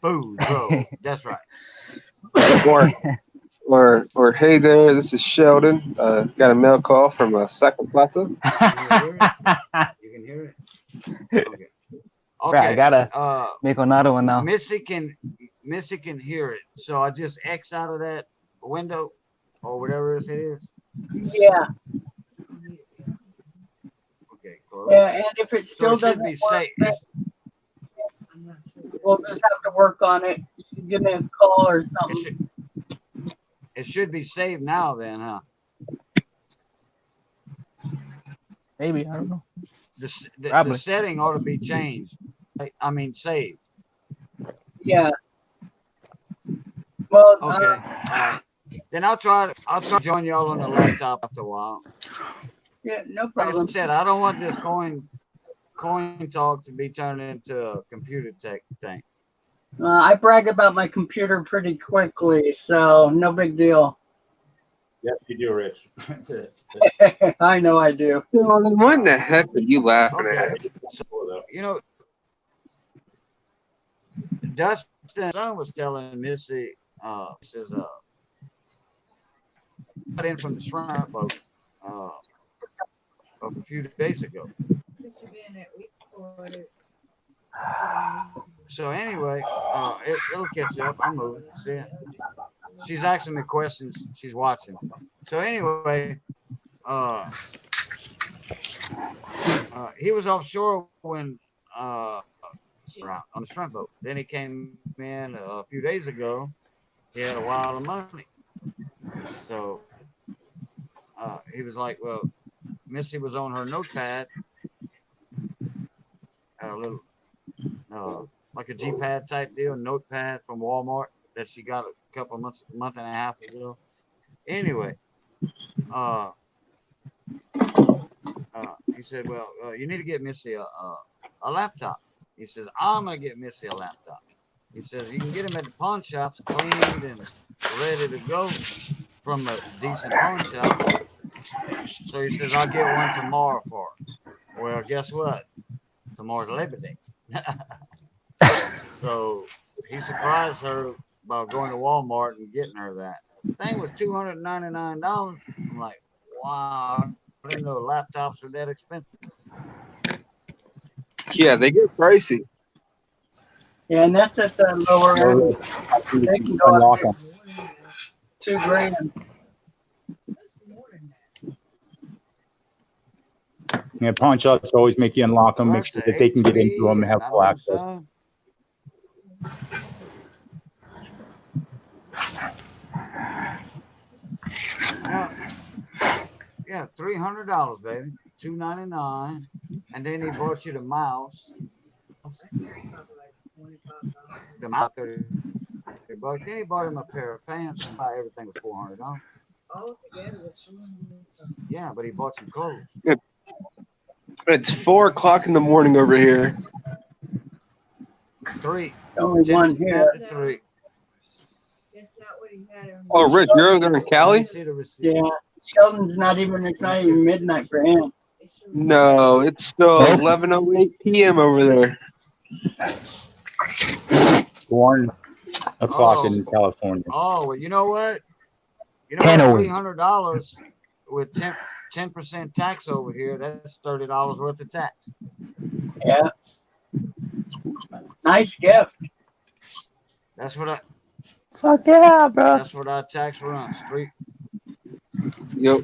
Boudreaux. That's right. Or hey there, this is Sheldon. Got a mail call from Second Plaza. You can hear it. Okay. Right, I gotta make another one now. Missy can hear it. So I just X out of that window or whatever it is. Yeah. Okay, close. Yeah, and if it So still it should doesn't be work, safe. I'm not sure. we'll just have to work on it. You can give me a call or something. It should be saved now then, huh? Maybe, I don't know. The setting ought to be changed. I mean saved. Yeah. Well, Okay. Then I'll try to join y'all on the laptop after a while. yeah, no Like problem. I said, I don't want this coin talk to be turned into a computer tech thing. I brag about my computer pretty quickly, so no big deal. Yes, you do, Rich. I know I do. What in the heck are you laughing Okay. at? So, you know, Dustin's son was telling Missy, says, got in from the shrimp boat a few days ago. Since you've been that week for it. So anyway, it'll catch up. I'm moving. See it? She's asking me questions. She's watching. So anyway, he was offshore when on the shrimp boat. Then he came in a few days ago. He had a wad of money. So he was like, well, Missy was on her notepad, a little like a G-pad type deal, notepad from Walmart that she got a month and a half ago. Anyway, he said, well, you need to get Missy a laptop. He says, I'm going to get Missy a laptop. He says you can get them at the pawn shops cleaned and ready to go from a decent pawn shop. So he says, I'll get one tomorrow for her. Well, guess what? Tomorrow's Labor Day. So he surprised her by going to Walmart and getting her that. The thing was $299. I'm like, wow, I didn't know laptops were that expensive. Yeah, they get pricey. Yeah, and that's at the lower end. They can go Unlock up them. to $2,000. Yeah, pawn shops always make you unlock them, make sure that they can get into them and have full access. Yeah, $300, baby. $299, and then he bought you the mouse. The mouse, $30. Then he bought him a pair of pants and buy everything with $400. Yeah, but he bought some clothes. It's 4 o'clock in the morning over here. 3. Only one here. 3. Oh, Rich, you're over there in Cali? Yeah, Sheldon's not even. It's not even midnight for him. No, it's still 11:08 p.m. over there. 1 o'clock in California. Oh, well, you know what? You know, $300 with 10% tax over here. That's $30 worth of tax. Yeah. Nice gift. That's what I. Fuck yeah, bro. That's what our tax runs. Yep.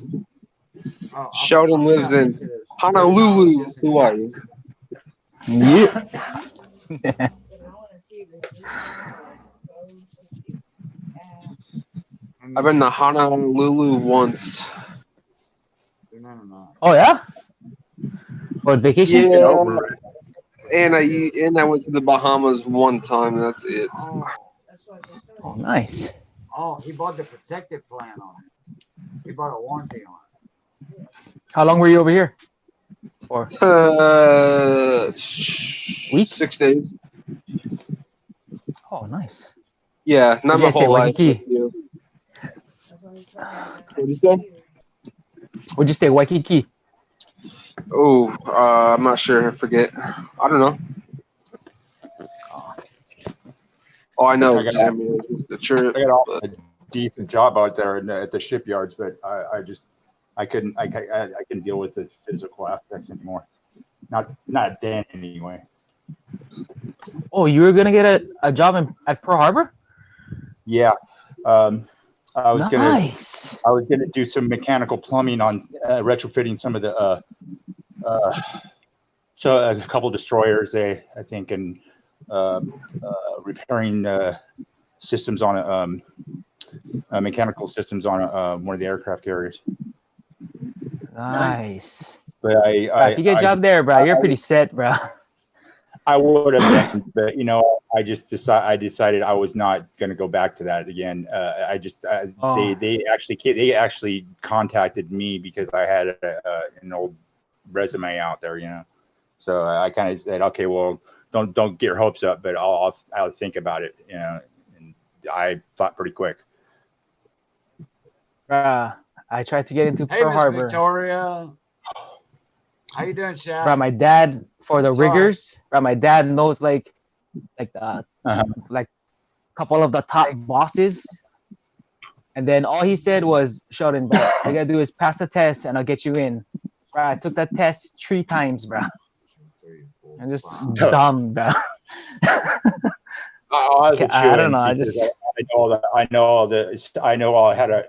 Oh, Sheldon lives in Honolulu, Hawaii. Yeah. I've been to Honolulu once. Oh yeah. What, vacation? Yeah. And I went to the Bahamas one time. That's it. Oh, nice. Oh, he bought the protective plan on it. He bought a warranty on it. How long were you over here? For? Week? 6 days. Oh, nice. Yeah, not my whole life. Waikiki? What'd you say? What'd you say, Waikiki? Oh, I'm not sure. I forget. I don't know. Oh, I know. I got a decent job out there at the shipyards, but I couldn't deal with the physical aspects anymore. Not then anyway. Oh, you were gonna get a job at Pearl Harbor? Yeah. I was nice. gonna do some mechanical plumbing on retrofitting some of the so a couple destroyers I think, and repairing systems on mechanical systems on one of the aircraft carriers. Nice. But if you get a job there, bro, you're pretty set, bro. I would have been, but I decided I was not going to go back to that again. They actually contacted me because I had an old resume out there, So I kind of said, okay, well, don't get your hopes up, but I'll think about it, And I thought pretty quick. I tried to get into Pearl Harbor. Victoria. How you doing, Shaq? Bro, my dad for the riggers. Bro, my dad knows like a couple of the top bosses. And then all he said was, Sheldon, bro, all you gotta do is pass the test and I'll get you in. Bro, I took that test 3 times, bro. I'm just dumb, bro. I don't know. I know how to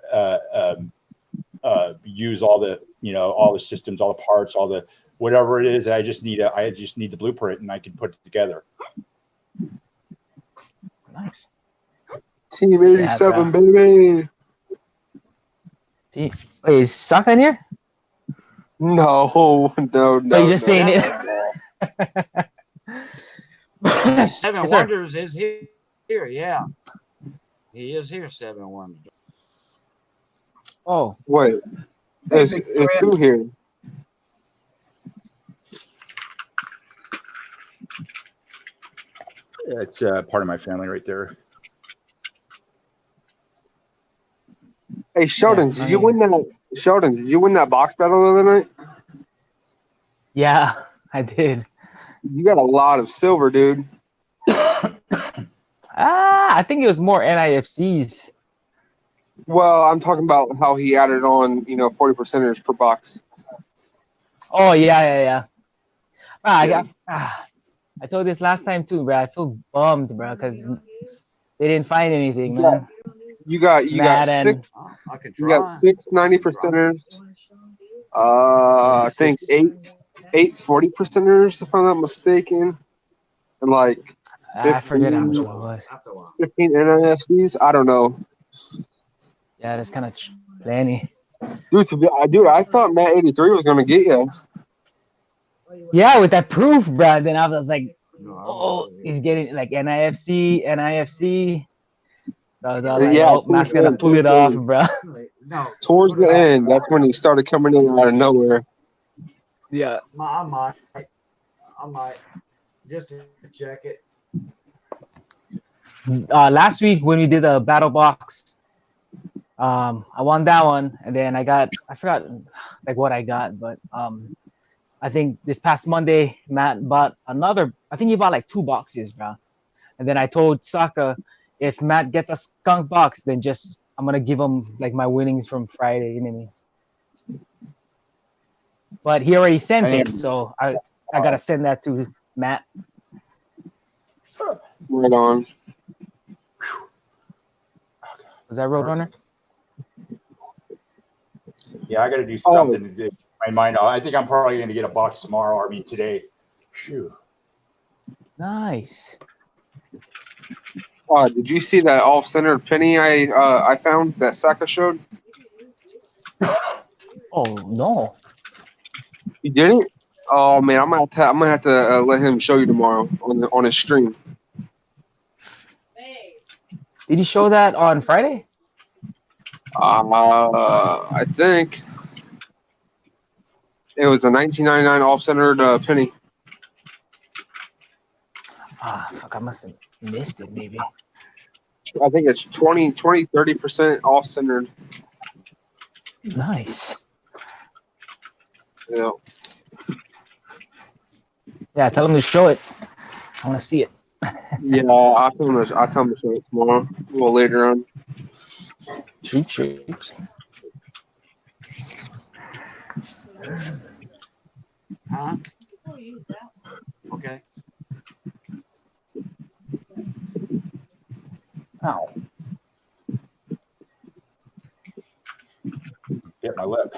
use all the all the systems, all the parts, all the whatever it is. I just need the blueprint and I can put it together. Nice. Team 87, baby. Wait, is Saka in here? No. Oh, you're just saying it. Seven Yes, Wonders is here. Yeah, he is here. 7 Wonders. Oh, wait. Is who here? It's part of my family right there. Hey Sheldon, Yeah, did you win that? Sheldon, did you win that box battle the other night? Yeah, I did. You got a lot of silver, dude. I think it was more NIFCs. Well, I'm talking about how he added on, 40%ers per box. Oh yeah. I told this last time too, bro. I feel bummed, bro, because they didn't find anything, man. You got Mad six. and I can You got try. 6 90%ers. I think eight 40%ers, if I'm not mistaken, and like I forget how much it 15, was. 15 NIFCs. I don't know, Yeah, that's kind of plenty. dude. I thought Matt 83 was gonna get you. Yeah, with that proof, bro. Then I was like, No, oh, he's getting like NIFC. So I was all like, Yeah, oh, Matt's gonna pull it off, bro. no. Towards the end, that's when he started coming in out of nowhere. Yeah. I might just to check it. Last week when we did a battle box, I won that one, and then I forgot like what I got, but I think this past Monday Matt bought another. I think he bought like 2 boxes, bro. And then I told Saka, if Matt gets a skunk box, then I'm gonna give him like my winnings from Friday, you know what I mean? But he already sent it, so I gotta send that to Matt. Right on. Was that Roadrunner? Yeah, I got to do something to get my mind out. I think I'm probably going to get a box tomorrow. I mean, today. Shoo. Nice. Did you see that off-centered penny I found that Saka showed? Oh no. You didn't? Oh man, I'm gonna have to let him show you tomorrow on his stream. Did he show that on Friday? I think it was a 1999 off-centered penny. Fuck, I must have missed it maybe. I think it's 30% off-centered. Nice. Yeah. Yeah, tell him to show it. I want to see it. Yeah, I'll tell him to show it tomorrow. A little later on. Shoot. Huh? Okay. Ow. Hit my lip.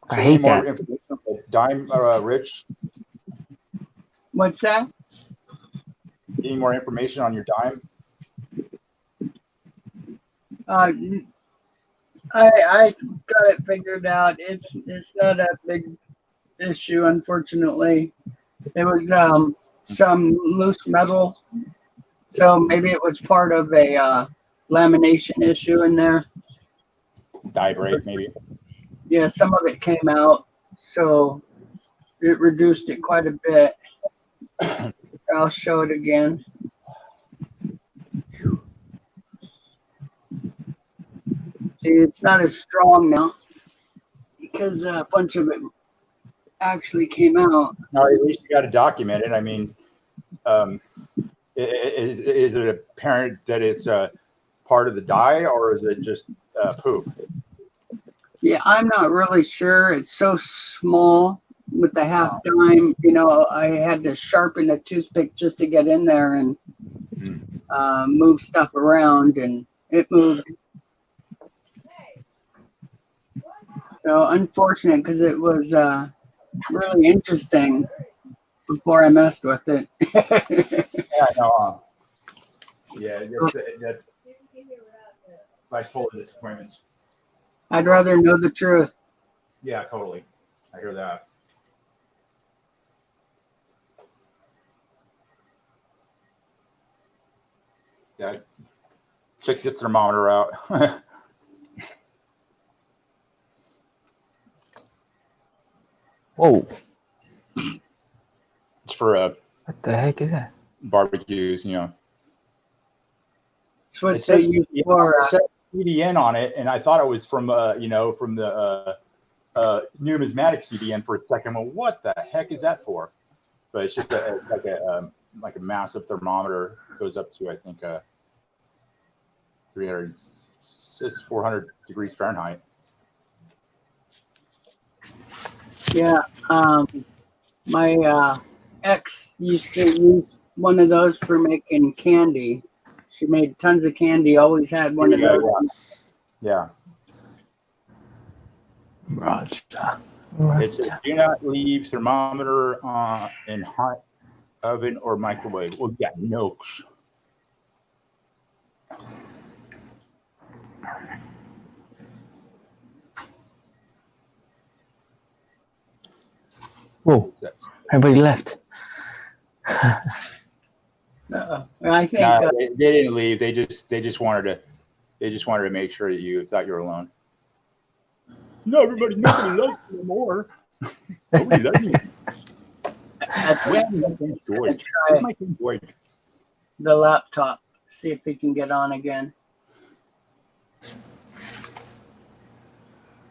I hate more that. information on the dime, Rich? What's that? Any more information on your dime? I got it figured out. It's not a big issue, unfortunately. It was some loose metal, so maybe it was part of a lamination issue in there. Die break, maybe. Yeah, some of it came out, so it reduced it quite a bit. I'll show it again. See, it's not as strong now because a bunch of it actually came out. No, at least you got to document it. I mean, is it apparent that it's part of the die, or is it just poop? Yeah, I'm not really sure. It's so small with the half dime. I had to sharpen a toothpick just to get in there and move stuff around, and it moved. So unfortunate because it was really interesting before I messed with it. Yeah, no. Yeah, that's life's full of disappointments. I'd rather know the truth. Yeah, totally. I hear that. Yeah, check this thermometer out. Whoa. It's for What the heck is that? barbecues, you know. That's what It they says, use yeah, for. it says CDN on it, and I thought it was from you know, from the numismatic CDN for a second. Well, what the heck is that for? But it's just like a massive thermometer. It goes up to, I think, 400 degrees Fahrenheit. Yeah. My ex used to use one of those for making candy. She made tons of candy. Always had one of Yeah, those. yeah. Roger. It says, do not leave thermometer in hot oven or microwave. Well, yeah, no. Whoa. Everybody left. I think No, they didn't leave. They just wanted to make sure that you thought you were alone. No, nobody loves me anymore. Nobody loves me. try the laptop. See if he can get on again.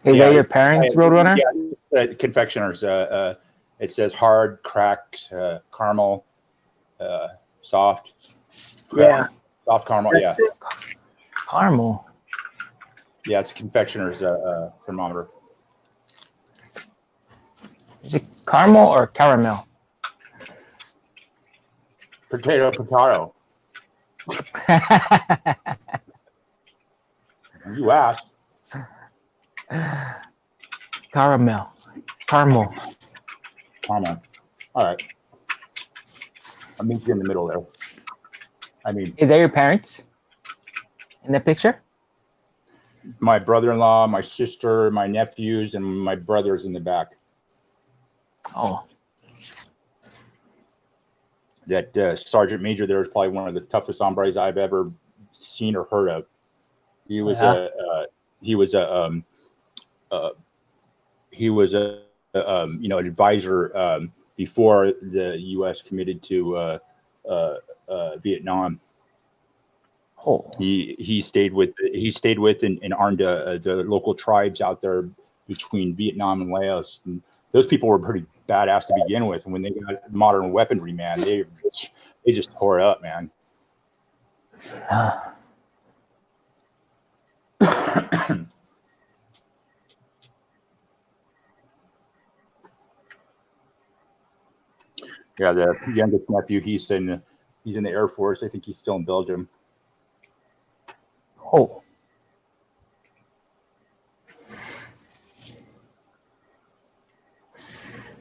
Is that your parents, Roadrunner? Yeah, confectioners. It says hard, cracked, caramel, soft. Yeah. Soft caramel. Yeah. Caramel. Yeah, it's a confectioner's thermometer. Is it caramel or caramel? Potato. You asked. Caramel. All right. I'll meet you in the middle there. I mean, is that your parents in the picture? My brother-in-law, my sister, my nephews, and my brother's in the back. Oh. That sergeant major there is probably one of the toughest hombres I've ever seen or heard of. He was an advisor before the U.S. committed to Vietnam. Oh. He stayed with and armed the local tribes out there between Vietnam and Laos. And those people were pretty badass to begin with. And when they got modern weaponry, man, they just tore it up, man. Yeah, the youngest nephew, he's in the Air Force. I think he's still in Belgium. Oh.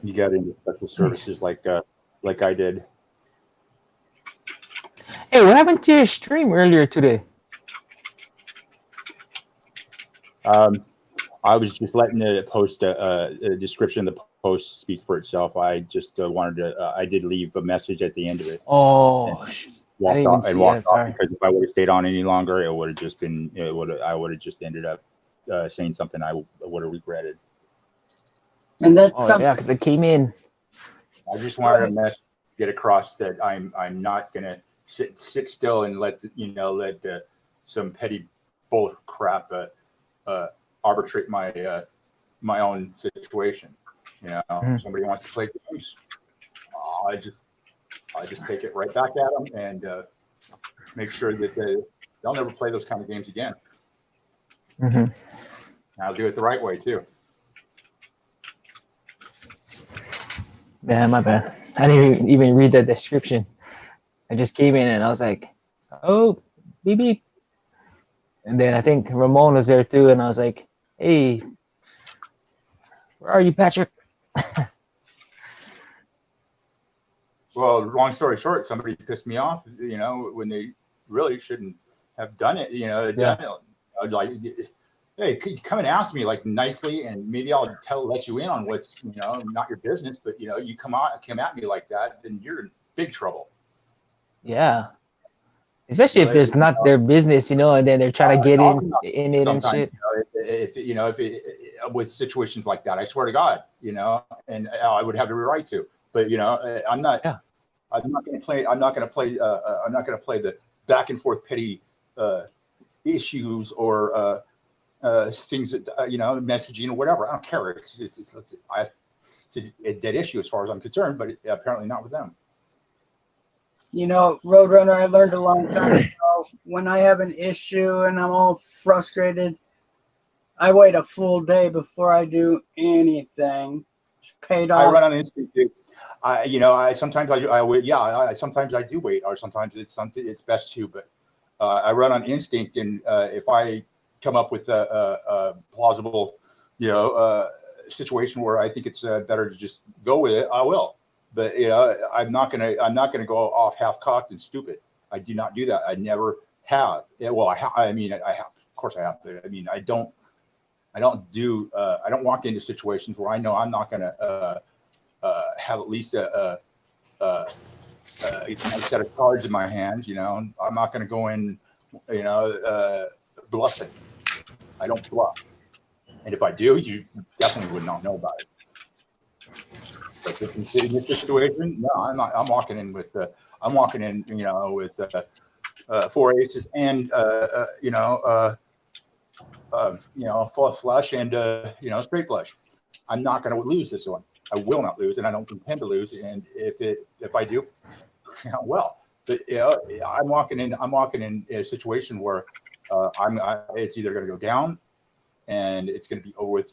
You got into special services like I did. Hey, what happened to your stream earlier today? I was just letting the post a description of the post speak for itself. I just wanted to. I did leave a message at the end of it. Oh, walked off because if I would have stayed on any longer, it would have just been. I would have just ended up saying something I would have regretted. And that's yeah, because it came in. I just wanted to get across that I'm not gonna sit still and let some petty bull crap arbitrate my own situation. Somebody wants to play games, I just take it right back at them and make sure that they'll never play those kind of games again. Mm-hmm. I'll do it the right way too. Yeah, my bad. I didn't even read the description. I just came in and I was like, oh, beep beep. And then I think Ramon was there too, and I was like, hey, where are you, Patrick? Well, long story short, somebody pissed me off, when they really shouldn't have done it, like, hey, could you come and ask me like nicely, and maybe I'll let you in on what's, not your business, but you come at me like that, then you're in big trouble. Yeah. Especially if there's not their business, and then they're trying to get in it and shit. with situations like that. I swear to God, you know, and I would have every right to. But you know, I'm not. Yeah. I'm not going to play. I'm not going to play. I'm not going to play the back and forth petty issues or things that you know, messaging or whatever. I don't care. It's a dead issue as far as I'm concerned, but apparently not with them. You know, Roadrunner, I learned a long time ago, when I have an issue and I'm all frustrated, I wait a full day before I do anything. It's paid off. I run on instinct, dude. You know, sometimes I wait. Yeah, sometimes I do wait, or sometimes it's something. It's best to, but I run on instinct, and if I come up with a plausible, you know, situation where I think it's better to just go with it, I will. But you know, I'm not gonna go off half-cocked and stupid. I do not do that. I never have. Yeah, well, I mean, I have. Of course, I have. But I mean, I don't walk into situations where I know I'm not gonna have at least a set of cards in my hands. You know, I'm not gonna go in, you know, bluffing. I don't bluff. And if I do, you definitely would not know about it. But in this situation, no, I'm not. I'm walking in with, you know, with 4 aces and you know, full flush and you know, straight flush. I'm not going to lose this one. I will not lose, and I don't intend to lose. And if I do, well, but you know, I'm walking in a situation where it's either going to go down, and it's going to be over with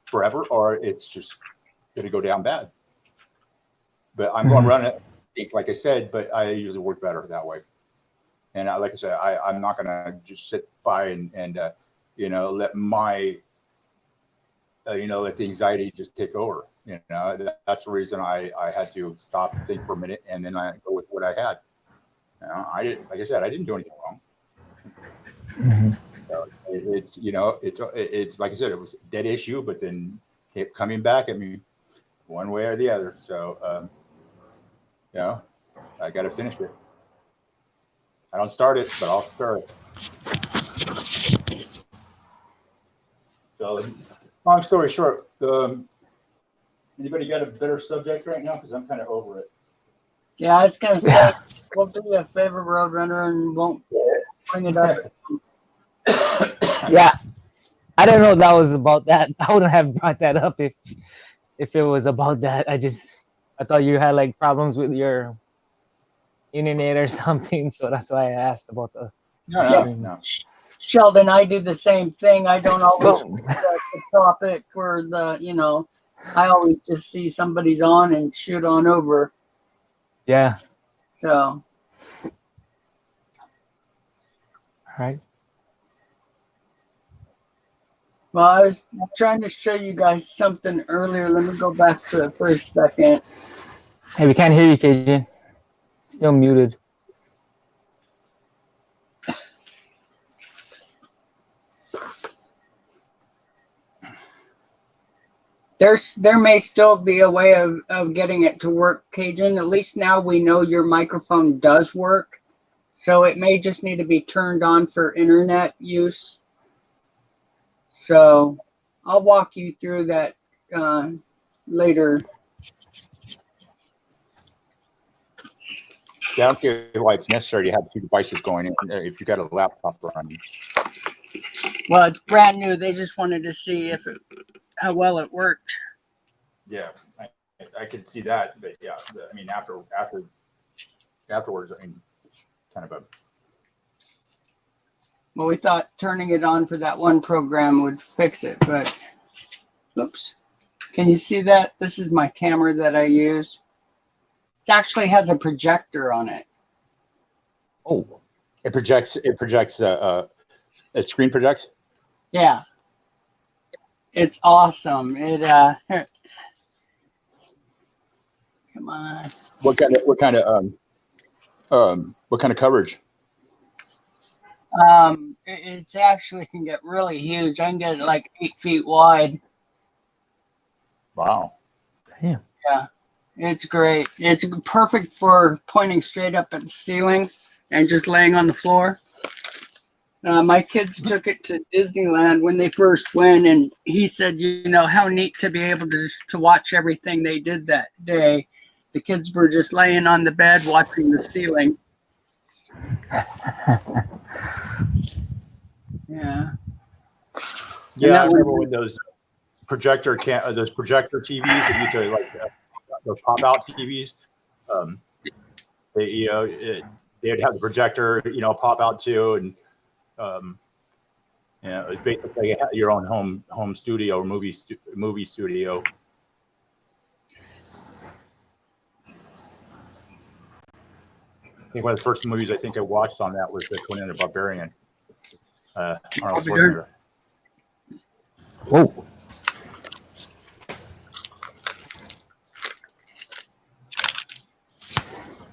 forever, or it's just going to go down bad. But I'm going to run it, like I said, but I usually work better that way. And like I said, I'm not going to just sit by and you know, let my, you know, let the anxiety just take over. You know, that's the reason I had to stop and think for a minute, and then I go with what I had. You know, like I said, I didn't do anything wrong. Mm-hmm. So it's, you know, it's like I said, it was a dead issue, but then kept coming back at me one way or the other. So, you know, I got to finish it. I don't start it, but I'll start it. So, long story short, anybody got a better subject right now? Because I'm kind of over it. Yeah, I was gonna say, we'll do you a favor, Roadrunner, and won't bring it up. Yeah, I didn't know that was about that. I wouldn't have brought that up if it was about that. I thought you had like problems with your internet or something, so that's why I asked about the. No. Sheldon, I do the same thing. I don't always the topic or the, you know, I always just see somebody's on and shoot on over. Yeah. So. All right. Well, I was trying to show you guys something earlier. Let me go back to it for a second. Hey, we can't hear you, Cajun. Still muted. There may still be a way of getting it to work, Cajun. At least now we know your microphone does work. So it may just need to be turned on for internet use. So I'll walk you through that later. Yeah, I don't care why it's necessary to have two devices going in if you got a laptop running. Well, it's brand new. They just wanted to see how well it worked. Yeah, I could see that, but yeah, I mean afterwards, I mean, kind of a. Well, we thought turning it on for that one program would fix it, but oops. Can you see that? This is my camera that I use. It actually has a projector on it. Oh, it projects. It screen projects. Yeah, it's awesome. It come on. What kind of coverage? It's actually can get really huge. I can get it like 8 feet wide. Wow. Damn. Yeah, it's great. It's perfect for pointing straight up at the ceiling and just laying on the floor. My kids took it to Disneyland when they first went, and he said, you know, how neat to be able to watch everything they did that day. The kids were just laying on the bed watching the ceiling. Yeah. Yeah, I remember when those projector TVs that used to like those pop out TVs. They'd have the projector, pop out too, and it's basically your own home studio or movie studio. I think one of the first movies I watched on that was the Conan the Barbarian. Arnold Schwarzenegger. Whoa.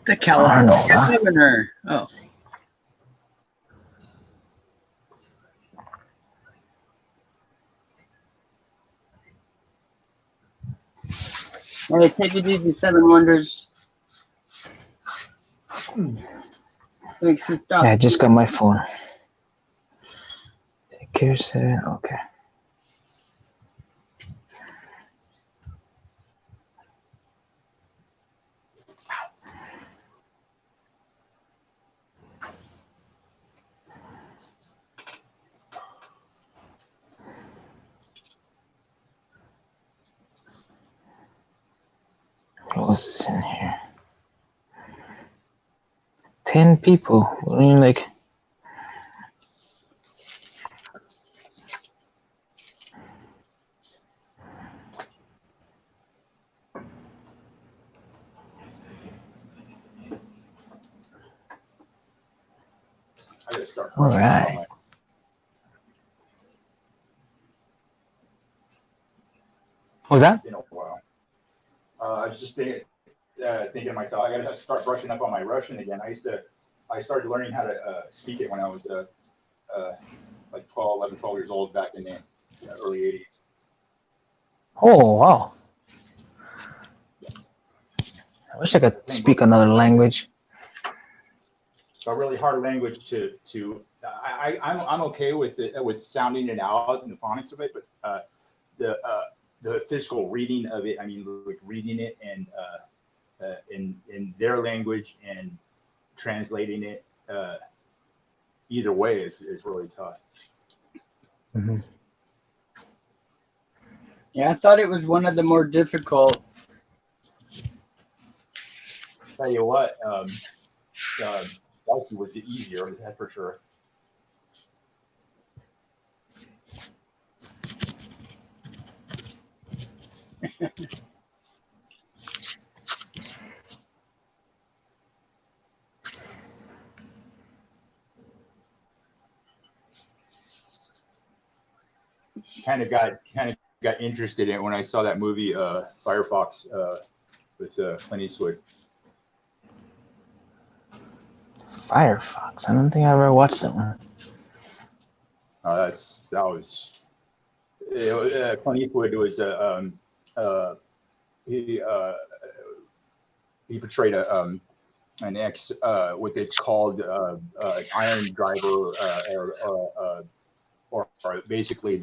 The California Governor. Oh. All right, take it easy, Seven Wonders. Thanks for stopping. Yeah, I just got my phone. Take care, Seven. Okay. What else is in here? 10 people. I mean, like. All right. What was that? I was just thinking to myself, I got to start brushing up on my Russian again. I started learning how to speak it when I was like 12 years old back in the early 80s. Oh, wow. I wish I could speak another language. It's a really hard language I'm okay with it, with sounding it out and the phonics of it, but the physical reading of it, I mean, like reading it and in their language and translating it either way is really tough. Mm-hmm. Yeah, I thought it was one of the more difficult. Tell you what, Selkie was easier, that's for sure. Kind of got interested in it when I saw that movie Firefox with Clint Eastwood. Firefox. I don't think I ever watched that one. Clint Eastwood was he portrayed an ex what they called iron driver or basically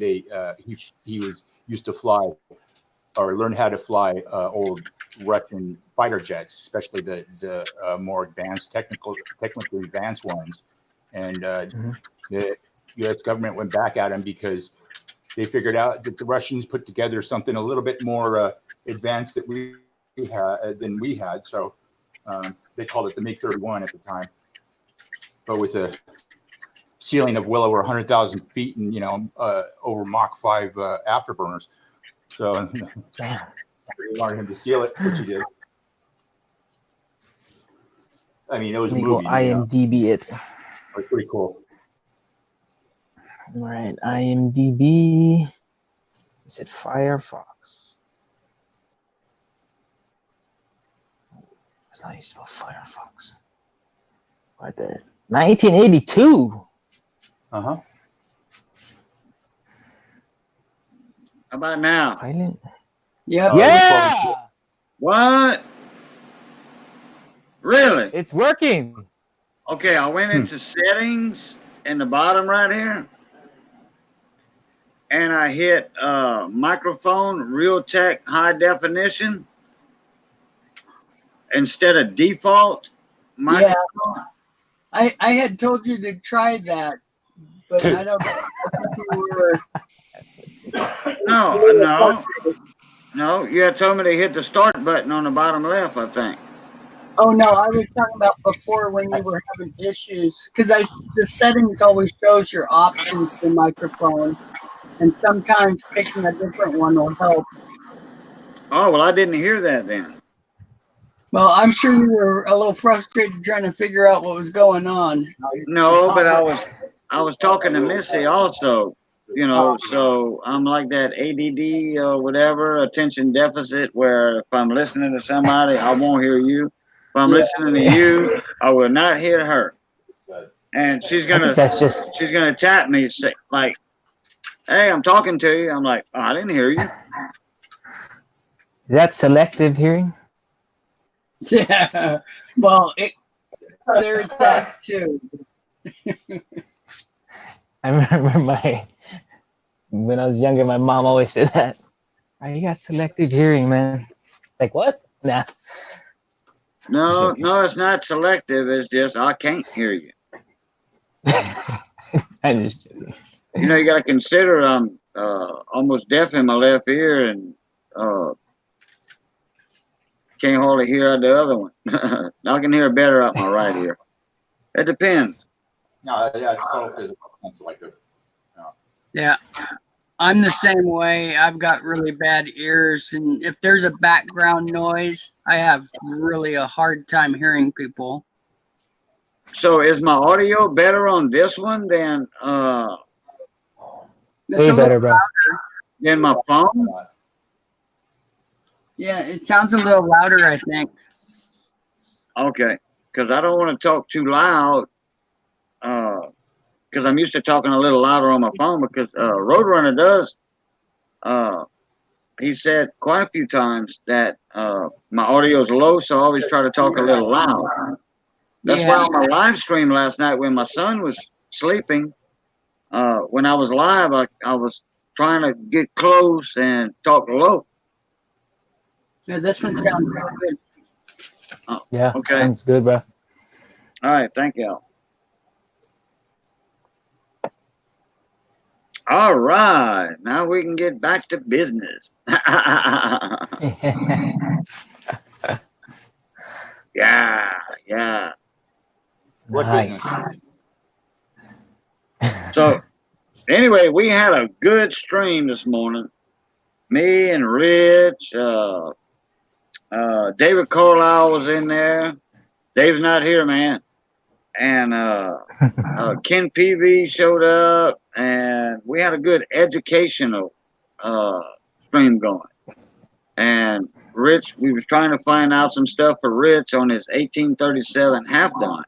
he was used to fly or learn how to fly old Russian fighter jets, especially the more advanced technically advanced ones, and the U.S. government went back at him because they figured out that the Russians put together something a little bit more advanced than we had. So they called it the MiG-31 at the time, but with a ceiling of well over 100,000 feet and over Mach 5 afterburners. So they wanted him to steal it, which he did. I mean, it was a movie. IMDb it. It was pretty cool. All right, IMDb. Is it Firefox? That's not how you spell Firefox. Right there. 1982. Uh-huh. How about now? Pilot? Yep. Yeah. What? Really? It's working. Okay, I went into settings in the bottom right here, and I hit microphone Realtek high definition instead of default microphone. Yeah, I had told you to try that, but I don't. I think you were. No. You had told me to hit the start button on the bottom left, I think. Oh no, I was talking about before when you were having issues because the settings always shows your options for microphone, and sometimes picking a different one will help. Oh well, I didn't hear that then. Well, I'm sure you were a little frustrated trying to figure out what was going on. No, but I was talking to Missy also. You know, so I'm like that ADD or whatever, attention deficit, where if I'm listening to somebody, I won't hear you. If I'm listening to you, I will not hear her. And she's gonna tap me, say like, "Hey, I'm talking to you." I'm like, "Oh, I didn't hear you." That's selective hearing. Yeah. Well, there's that too. I remember when I was younger, my mom always said that. Oh, you got selective hearing, man. Like what? Nah. No, it's not selective. It's just I can't hear you. I'm just joking. You know, you got to consider I'm almost deaf in my left ear and can't hardly hear out the other one. I can hear better out my right ear. It depends. No, yeah, it's so physical. It's like a, Yeah. I'm the same way. I've got really bad ears, and if there's a background noise, I have really a hard time hearing people. So is my audio better on this one than Way better, bro. than my phone? Yeah, it sounds a little louder, I think. Okay, because I don't want to talk too loud. Because I'm used to talking a little louder on my phone. Because Roadrunner does. He said quite a few times that my audio is low, so I always try to talk a little loud. That's why on my live stream last night when my son was sleeping, when I was live, I was trying to get close and talk low. Yeah, this one sounds really good. Yeah, okay. Sounds good, bro. All right, thank you. All right, now we can get back to business. Yeah. what Nice. business? So, anyway, we had a good stream this morning. Me and Rich, David Carlisle was in there. Dave's not here, man. And Ken Peavy showed up, and we had a good educational stream going. And Rich, we was trying to find out some stuff for Rich on his 1837 half dime.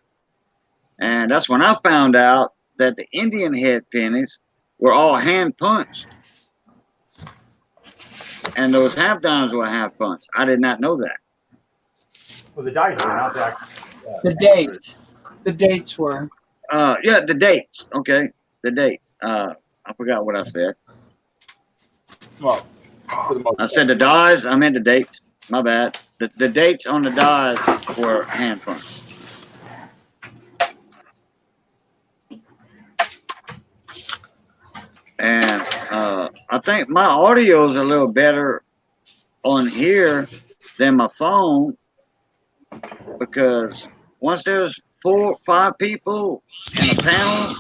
And that's when I found out that the Indian head pennies were all hand punched. And those half dimes were half punched. I did not know that. Well, the dice were not that. The dates. The dates were. Yeah, the dates. Okay, the dates. I forgot what I said. Well, for the most I said the dies. I meant the dates. My bad. The dates on the dies were hand punched. And I think my audio is a little better on here than my phone because once there's 4 or 5 people in a panel,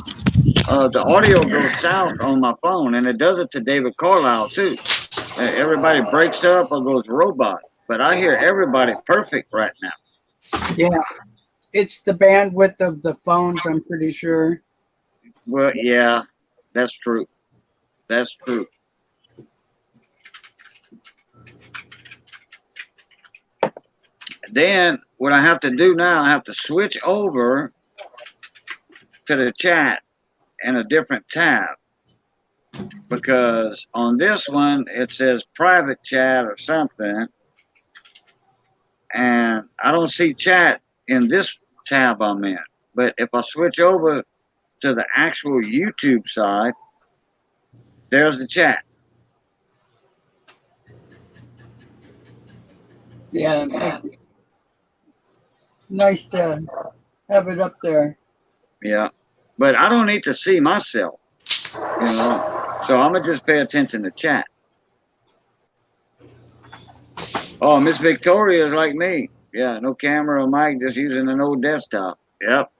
the audio goes south on my phone, and it does it to David Carlisle too. Everybody breaks up or goes robot, but I hear everybody perfect right now. Yeah, it's the bandwidth of the phones, I'm pretty sure. Well, yeah, that's true. That's true. Then what I have to do now, I have to switch over to the chat in a different tab because on this one it says private chat or something, and I don't see chat in this tab I'm in. But if I switch over to the actual YouTube side, there's the chat. Yeah. Nice to have it up there. Yeah. But I don't need to see myself, you know. So I'm gonna just pay attention to chat. Oh, Miss Victoria is like me. Yeah, no camera or mic, just using an old desktop. Yep.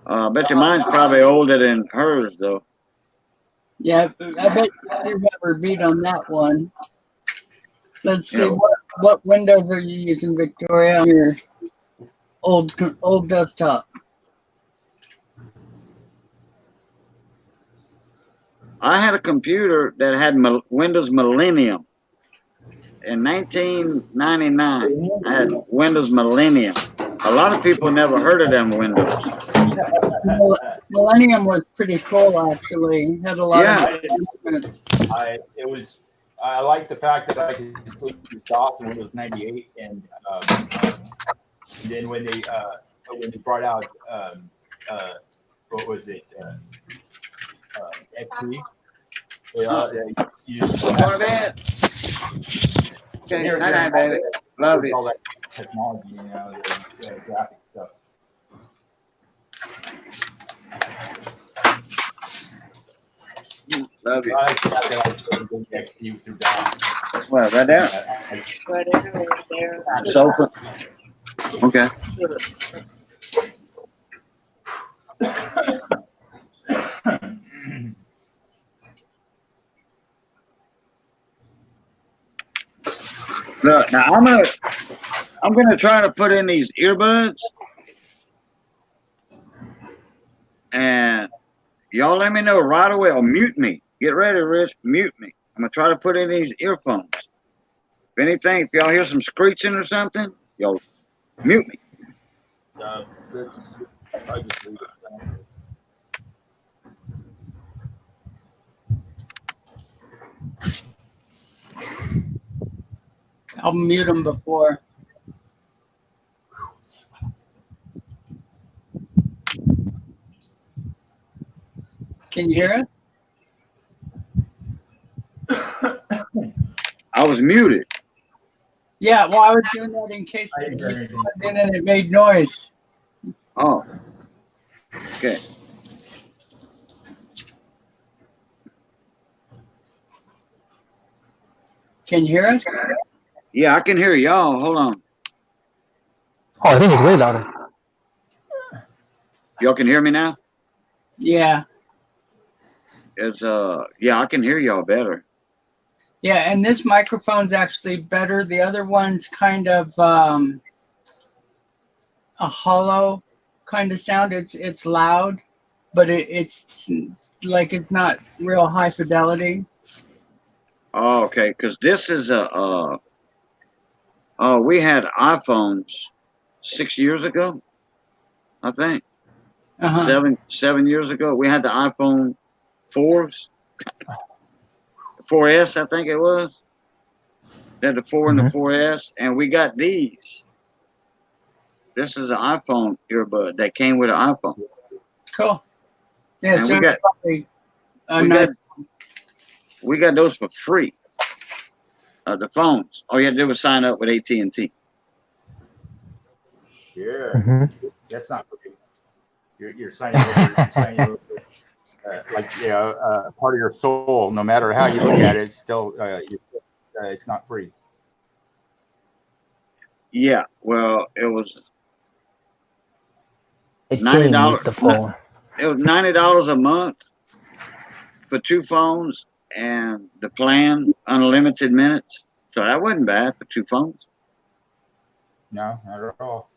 I bet you mine's probably older than hers, though. Yeah, I bet you do have her beat on that one. Let's see, Yeah. what Windows are you using, Victoria, on your old desktop? I had a computer that had Windows Millennium. In 1999, I had Windows Millennium. A lot of people never heard of them Windows. Millennium was pretty cool, actually. Had a lot of improvements. I like the fact that I could still use DOS in Windows 98, and then when they brought out what was it, XP, they used Go to bed. Okay, night night, baby. Love you. all that technology, you know, the graphic stuff. Love you. I like the fact that I was doing XP through DOS. Well, right there. Whatever is there. Sofa. Okay. Look, now I'm gonna try to put in these earbuds, and y'all let me know right away or mute me. Get ready, Rich. Mute me. I'm gonna try to put in these earphones. If anything, if y'all hear some screeching or something, y'all mute me. I just leave it. I'll mute them before. Can you hear it? I was muted. Yeah, well, I was doing that in case it made noise. Oh. Okay. Can you hear us? Yeah, I can hear y'all. Hold on. Oh, I think it's way louder. Y'all can hear me now? Yeah. It's yeah, I can hear y'all better. Yeah, and this microphone's actually better. The other one's kind of a hollow kind of sound. It's loud, but it's like it's not real high fidelity. Oh, okay, because this is we had iPhones 6 years ago, I think. Uh-huh. 7 years ago. We had the iPhone 4s. 4S, I think it was. They had the 4 and the 4S, and we got these. This is an iPhone earbud that came with an iPhone. Cool. Yeah, and so we got those for free. The phones. All you had to do was sign up with AT&T. Sure. That's not free. You're signing over, like, you know, part of your soul. No matter how you look at it, it's still it's not free. Yeah, well, it was $90 the phone. It was $90 a month for 2 phones and the plan unlimited minutes. So that wasn't bad for 2 phones. No, not at all.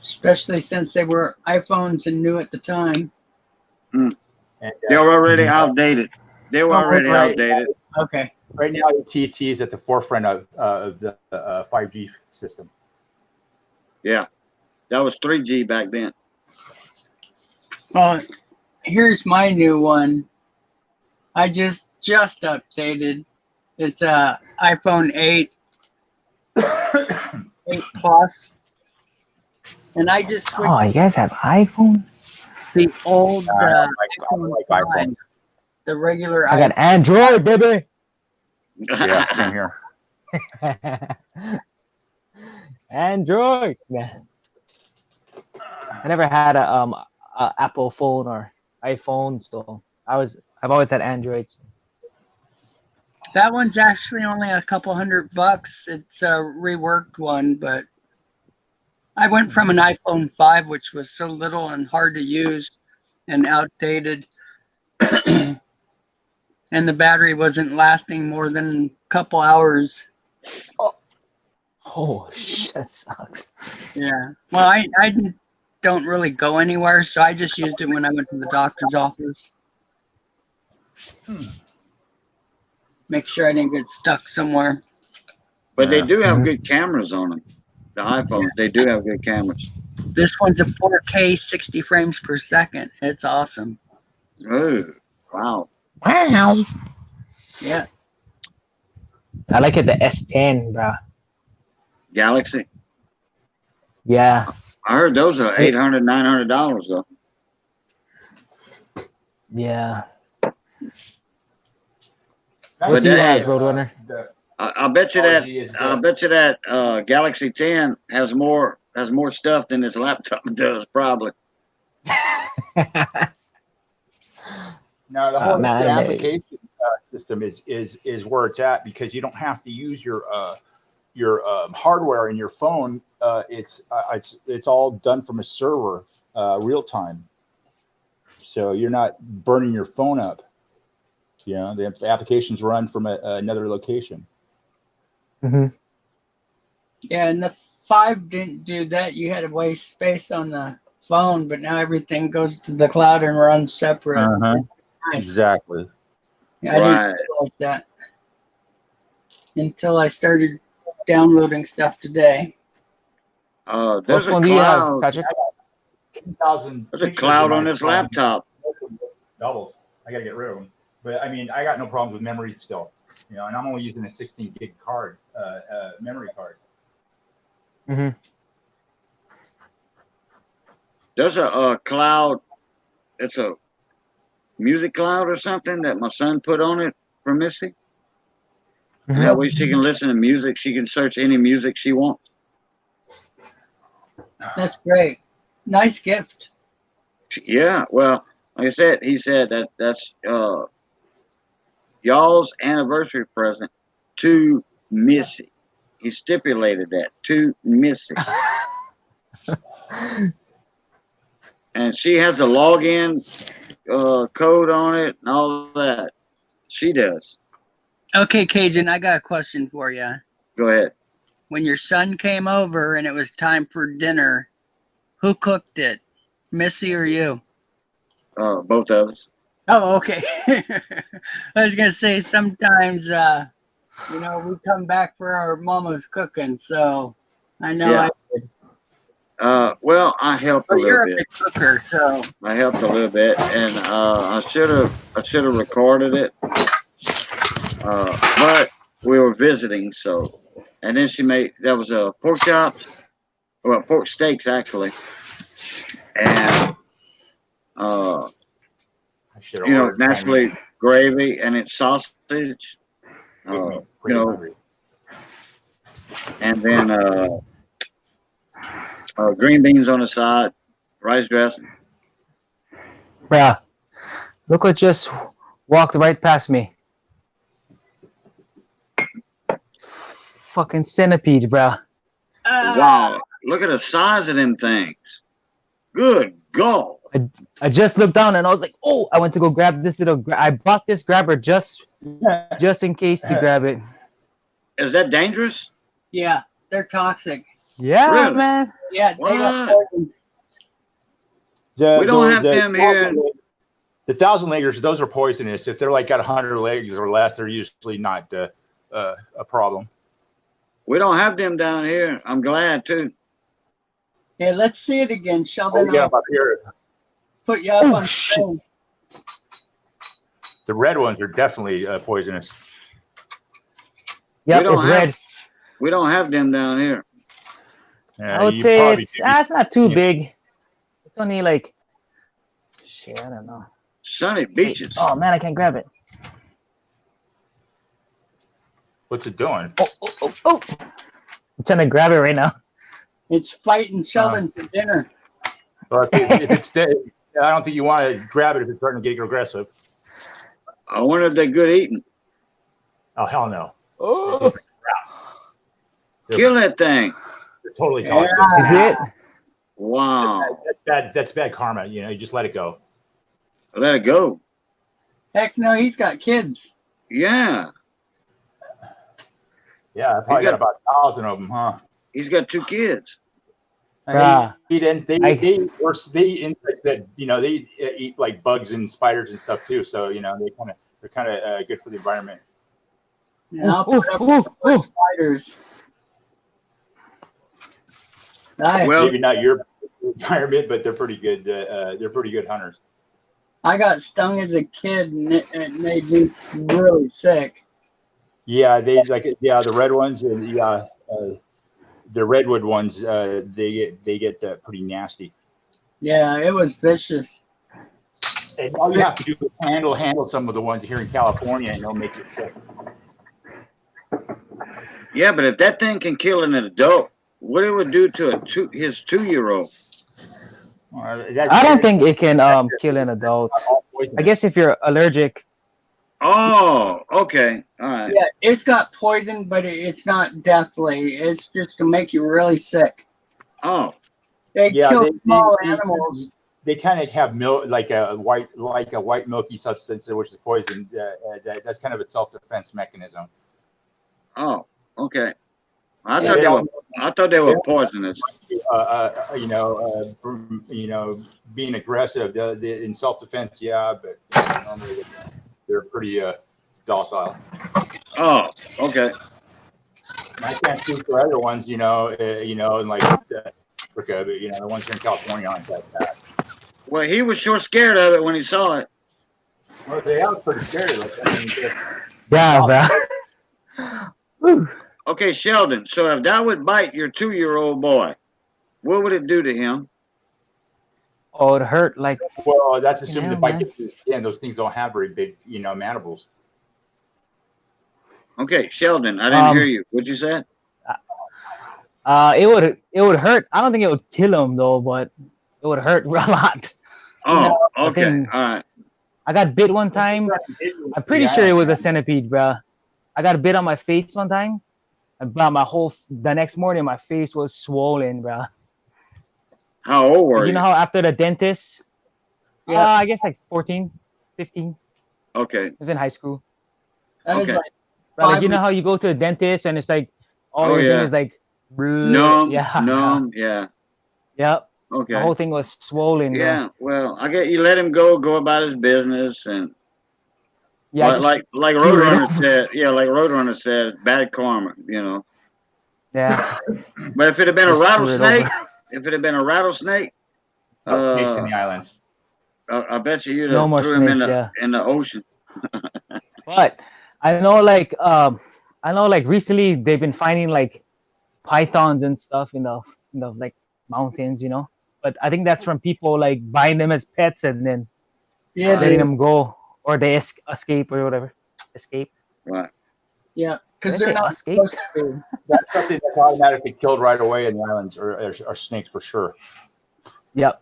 Especially since they were iPhones and new at the time. And, they were already outdated. They were already outdated. Okay. Right now, AT&T is at the forefront of the 5G system. Yeah, that was 3G back then. Well, here's my new one. I just updated. It's a iPhone 8 Plus. And I just switched Oh, you guys have iPhone? the old I iPhone like 5, iPhone. the regular I got iPhone. Android, baby. Yeah, same here. Android. Yeah. I never had a Apple phone or iPhone, so I've always had Androids. That one's actually only a couple $100. It's a reworked one, but I went from an iPhone 5, which was so little and hard to use and outdated, and the battery wasn't lasting more than a couple hours. Oh shit, that sucks. Yeah. Well, I don't really go anywhere, so I just used it when I went to the doctor's office. Make sure I didn't get stuck somewhere. But they Yeah. do have good cameras on them. The iPhones, they do have good cameras. This one's a 4K 60 frames per second. It's awesome. Oh, wow. Wow. Yeah. I like it, the S10, bro. Galaxy. Yeah. I heard those are $800, $900 though. Yeah. But What do you that- have, Roadrunner? I bet you that Galaxy 10 has more stuff than this laptop does, probably. No, the whole man, the application system is where it's at, because you don't have to use your hardware in your phone. It's all done from a server, real time. So you're not burning your phone up. You know, the applications run from another location. Mm-hmm. Yeah, and the 5 didn't do that. You had to waste space on the phone, but now everything goes to the cloud and runs separate. Uh-huh. Nice. Exactly. Yeah, I didn't realize that until I started downloading stuff today. There's What a phone do you have, cloud. Patrick? 2,000 There's a pictures cloud in my on this phone. laptop. Doubles. I gotta get rid of them. But I mean, I got no problems with memory still. You know, and I'm only using a 16 gig card, memory card. Mm-hmm. There's a cloud. It's a music cloud or something that my son put on it for Missy. Mhm. That way she can listen to music. She can search any music she wants. That's great. Nice gift. Yeah, well, like I said, he said that's y'all's anniversary present to Missy. He stipulated that to Missy. And she has a login code on it and all that. She does. Okay, Cajun, I got a question for you. Go ahead. When your son came over and it was time for dinner, who cooked it? Missy or you? Both of us. Oh, okay. I was gonna say sometimes we come back for our mama's cooking, so I know Yeah. Well, I helped a But you're little a bit. big cooker, so I helped a little bit, and I should have recorded it, but we were visiting, so. And then there was a pork chops, well, pork steaks actually, and naturally gravy, and it's sausage, and then green beans on the side, rice dressing. Bruh, look what just walked right past me. Fucking centipede, bruh. Wow, look at the size of them things. Good God. I just looked down and I was like, oh, I went to go grab this I bought this grabber just in case to grab it. Is that dangerous? yeah, they're toxic. Yeah, Really? man. Yeah, they have What? poison. We don't have them here. The 1,000 leggers, those are poisonous. If they're like got 100 legs or less, they're usually not a problem. We don't have them down here. I'm glad too. Hey, let's see it again, Sheldon. Oh, yeah, I'll up here. put you up Oh, on the shit. screen. The red ones are definitely poisonous. Yep, don't it's have- red. We don't have them down here. I would you say probably it's do. it's not too Yeah. big. It's only like shit. I don't know. Sunny Wait, beaches. oh man, I can't grab it. What's it doing? Oh! I'm trying to grab it right now. It's fighting Sheldon for dinner. Well, if it's dead, I don't think you want to grab it if it's starting to get aggressive. I wonder if they're good eating. Oh hell no! Oh, Kill that thing. They're totally Yeah. toxic. is it? Wow. That's bad. That's bad karma. You know, you just let it go. Let it go. Heck no, he's got kids. Yeah. Yeah, I probably You got got- about 1,000 of them, huh? He's got 2 kids. Bruh. They eat insects that they eat like bugs and spiders and stuff too. So they're kind of good for the environment. Yeah, I'll Ooh, put up ooh, with ooh. spiders. Nice. Well- Maybe not your environment, but they're pretty good. They're pretty good hunters. I got stung as a kid and it made me really sick. Yeah, the red ones and the redwood ones. They get pretty nasty. Yeah, it was vicious. And all you have to do is handle some of the ones here in California, and they'll make you sick. Yeah, but if that thing can kill an adult, what it would do to his 2-year-old? I don't think it can kill an adult. I guess if you're allergic. Oh, okay. All right. Yeah, it's got poison, but it's not deathly. It's just to make you really sick. Oh, They Yeah, kill they- small they- animals. They kind of have milk, like a white milky substance, which is poison. That's kind of a self-defense mechanism. oh, okay. I Yeah, thought they they were poisonous. From being aggressive, in self-defense, yeah, but normally they're pretty docile. Oh, okay. I can't speak for other ones, in like Africa, but the ones here in California aren't that bad. Well, he was sure scared of it when he saw it. Well, they are pretty scary. Yeah, bro. Woo. Okay, Sheldon. So if that would bite your 2-year-old boy, what would it do to him? Oh, it hurt like. Well, that's assuming Yeah, the bite man. gets to the skin. Those things don't have very big, mandibles. Okay, Sheldon. I didn't Um, hear you. What'd you say? It would hurt. I don't think it would kill him though, but it would hurt a lot. Oh, I okay. think- All right. I got bit one time. I'm pretty sure it was a centipede, bro. I got bit on my face one time. And bro, the next morning my face was swollen, bro. How old were You you? know how after the dentist, Yeah. I guess like 14, 15. Okay. I was in high school. That was Okay. like Bro, like, 5 you know how you go to a dentist and it's like all Oh, your yeah. thing is like Numb. Yeah. Numb. Yeah. Yep. Okay. The whole thing was swollen. Bro. Yeah. Well, I get you. Let him go about his business, and Yeah. I like just- like threw it Roadrunner over. said. Yeah, like Roadrunner said, bad karma. Yeah. But if it had been a Just threw it rattlesnake, over. if it had been a rattlesnake, No snakes in the islands. I bet you'd No have more threw him in snakes, the in the ocean. But I know like recently they've been finding like pythons and stuff in the like mountains, But I think that's from people like buying them as pets and then yeah, letting them go or they escape or whatever. Escape. Right. yeah, because Did I they're say not escape? supposed to. That's something that's automatically killed right away in the islands, or snakes for sure. Yep.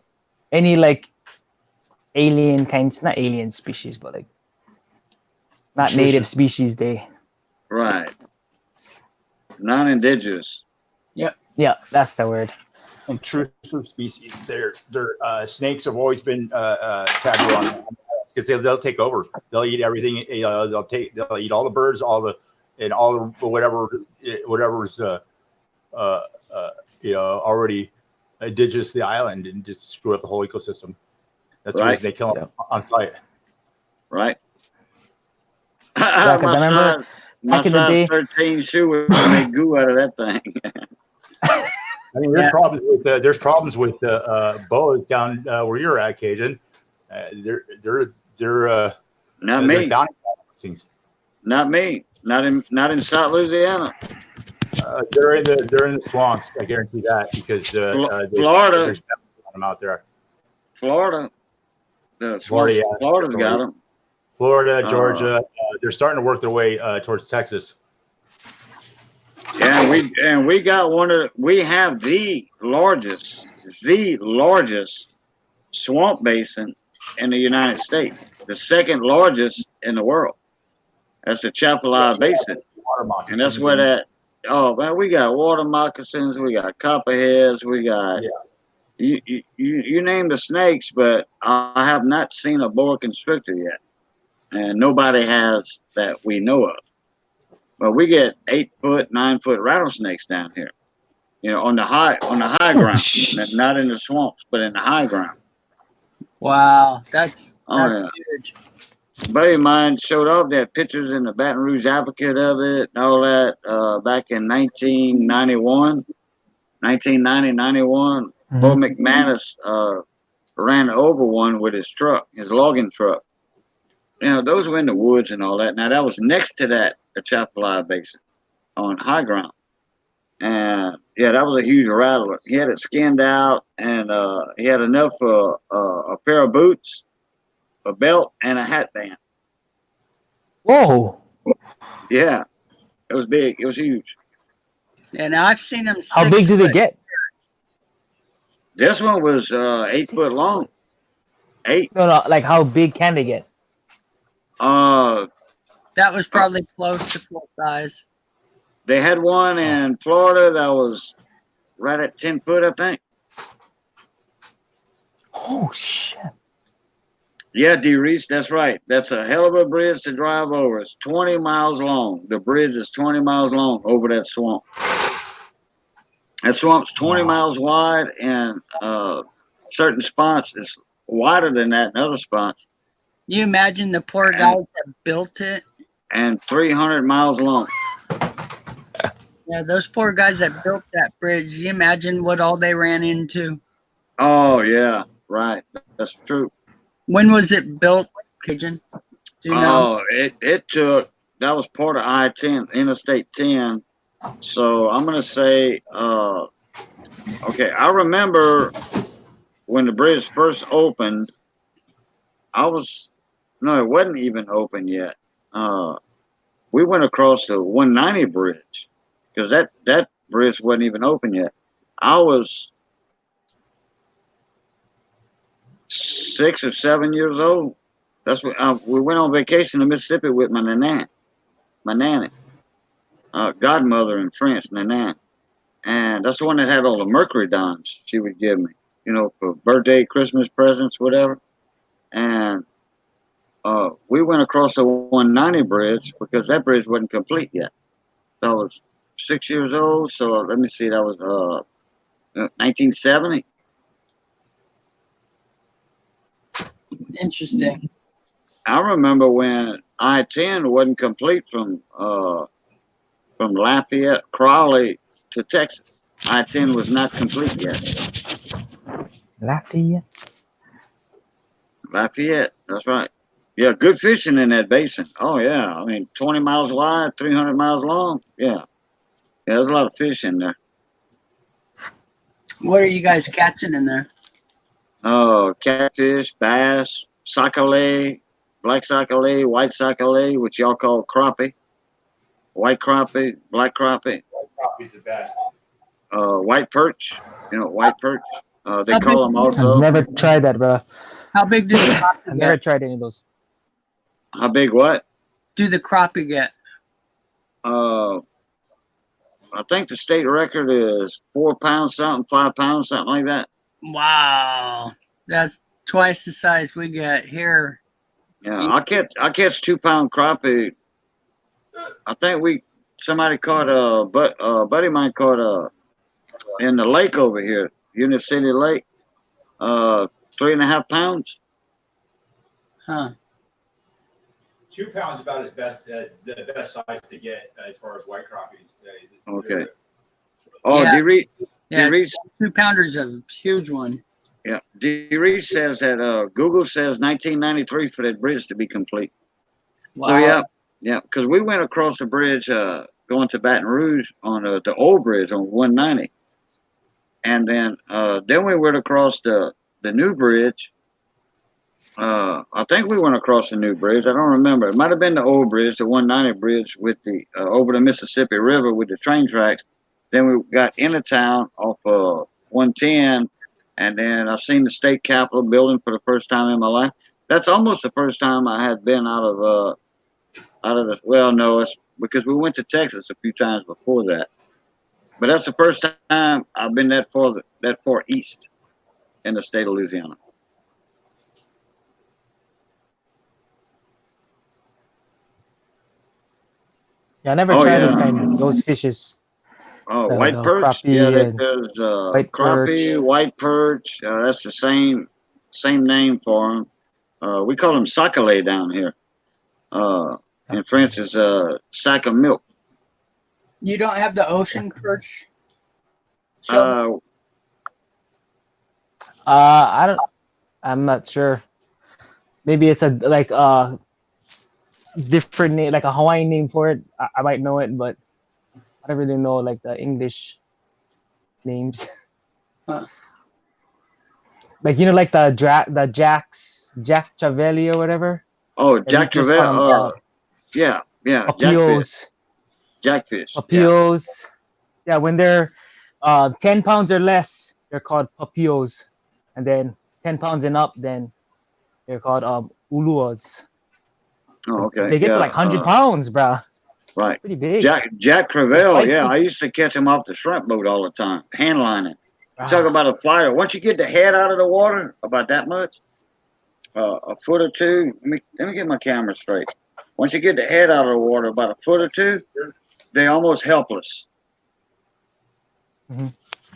Any like alien kinds, not alien species, but like not Intrusive. native species. Right. Non-indigenous. Yeah, that's the word. Intrusive species. Their snakes have always been taboo on them because they'll take over. They'll eat everything. They'll eat all the birds, whatever's already indigenous to the island, and just screw up the whole ecosystem. That's the Right. reason they kill them on site. Right. 'cause I remember my back in the size day- 13 shoe would make goo out of that thing. I mean, there's problems with boas down where you're at, Cajun. They're Not they're me. bounty things. Not me. Not in South Louisiana. They're in the swamps. I guarantee that because Florida, there's them out there. Florida, Florida, yeah. Florida's got them. Florida, Georgia, they're starting to work their way towards Texas. Yeah, we got we have the largest swamp basin in the United States, the second largest in the world. That's the Chapala Basin, and that's where that. Oh man, we got water moccasins, we got copperheads, we got you name the snakes, but I have not seen a boa constrictor yet, and nobody has that we know of. But we get 8-foot, 9-foot rattlesnakes down here, you know, on the high ground, not in the swamps, but in the high ground. Wow, that's yeah. huge. A buddy of mine showed off that pictures in the Baton Rouge Advocate of it and all that back in 1990, 91. Bo McManus ran over one with his truck, his logging truck. You know, those were in the woods and all that. Now, that was next to that Atchafalaya Basin on high ground. And, yeah, that was a huge rattler. He had it skinned out, and he had enough for a pair of boots, a belt, and a hat band. Whoa. Yeah, it was big. It was huge. And I've seen them. How big did they get? This one was 8 foot long. 8. No, like how big can they get? That was probably close to full size. They had one in Florida that was right at 10 foot, I think. Oh shit. Yeah, D. Reese, that's right. That's a hell of a bridge to drive over. It's 20 miles long. The bridge is 20 miles long over that swamp. That swamp's 20 miles wide, and certain spots is wider than that in other spots. You imagine the poor guys that built it? And 300 miles long. Yeah, those poor guys that built that bridge, you imagine what all they ran into? Oh, yeah, right. That's true. When was it built, Cajun? Do you know? It took, that was part of I-10, Interstate 10. So I'm going to say, okay, I remember when the bridge first opened, no, it wasn't even open yet. We went across the 190 bridge because that bridge wasn't even open yet. I was 6 or 7 years old. That's what we went on vacation to Mississippi with my nanny, godmother in France, Nanan. And that's the one that had all the mercury dimes she would give me, you know, for birthday, Christmas presents, whatever. And we went across the 190 bridge because that bridge wasn't complete yet. So I was 6 years old. So let me see, that was 1970. Interesting. I remember when I-10 wasn't complete from Lafayette, Crowley to Texas. I-10 was not complete yet. Lafayette, that's right. Yeah, good fishing in that basin. Oh, yeah. I mean, 20 miles wide, 300 miles long. Yeah. Yeah, there's a lot of fish in there. What are you guys catching in there? Oh, catfish, bass, sac-a-lait, black sac-a-lait, white sac-a-lait, which y'all call crappie. White crappie, black crappie. White crappie's the best. White perch, you know, white perch. They call them also. I've never tried that, bro. How big do the crappie I've never get? tried any of those. How big what? Do the crappie get? I think the state record is 4 pounds something, 5 pounds, something like that. Wow. That's twice the size we get here. Yeah, I catch 2 pound crappie. I think somebody caught a buddy of mine caught in the lake over here, Unit City Lake, 3.5 pounds. Huh. 2 pounds about as best the best size to get as far as white crappies. Okay. Oh, Yeah. D. Reese, 2 pounders a huge one. yeah. D. Reese says that Google says 1993 for that bridge to be complete. Wow. So yeah, because we went across the bridge going to Baton Rouge on the old bridge on 190, and then we went across the new bridge. I think we went across the new bridge. I don't remember. It might have been the old bridge, the 190 bridge with the over the Mississippi River with the train tracks. Then we got into town off 110, and then I seen the state capitol building for the first time in my life. That's almost the first time I had been out of the. Well, no, it's because we went to Texas a few times before that, but that's the first time I've been that far east in the state of Louisiana. Yeah, I never tried those fishes. Oh, white perch. Crappie, Yeah, and there's white crappie, perch. white perch. That's the same name for them. We call them sac-a-lait down here. In French, is sack of milk. You don't have the ocean perch? I don't. I'm not sure. Maybe it's a different name, like a Hawaiian name for it. I might know it, but I don't really know like the English names. Huh. Like like the Jack Trevally or whatever. Oh, Jack Trevally. Yeah. Papios. Jackfish. Papios. Yeah, when they're 10 pounds or less, they're called papios, and then 10 pounds and up, then they're called uluas. Oh, okay. They get to like 100 pounds, bro. Right. Pretty big. Jack Crevalle, yeah. I used to catch him off the shrimp boat all the time, hand lining. Talk about a fighter. Once you get the head out of the water, about that much, a foot or two. Let me get my camera straight. Once you get the head out of the water, about a foot or two, they're almost helpless. Mm-hmm.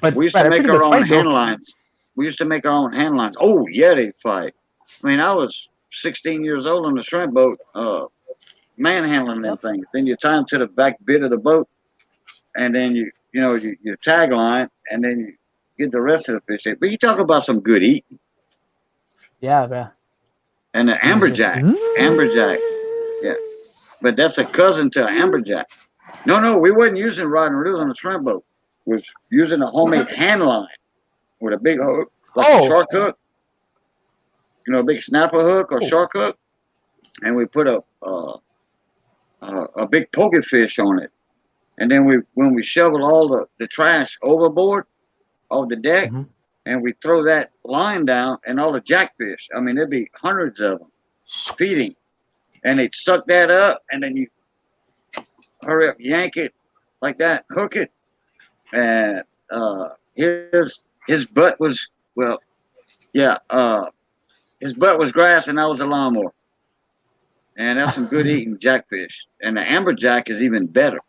But we used to make our own hand lines. We used to make our own hand lines. Oh, yeah, they fight. I mean, I was 16 years old on the shrimp boat, manhandling them things. Then you tie them to the back bit of the boat, and then you tag line, and then you get the rest of the fish. But you talk about some good eating. Yeah, bro. And the amberjack. Yeah. But that's a cousin to an amberjack. No, we wasn't using rod and reel on the shrimp boat. We was using a homemade hand line with a big hook, like a shark hook. A big snapper hook or shark hook. And we put a big poker fish on it. And then when we shovel all the trash overboard off the deck, and we throw that line down and all the jackfish, I mean, there'd be hundreds of them feeding. And they'd suck that up, and then you hurry up, yank it like that, hook it. And his butt was, his butt was grass and that was a lawnmower. And that's some good eating jackfish. And the amberjack is even better.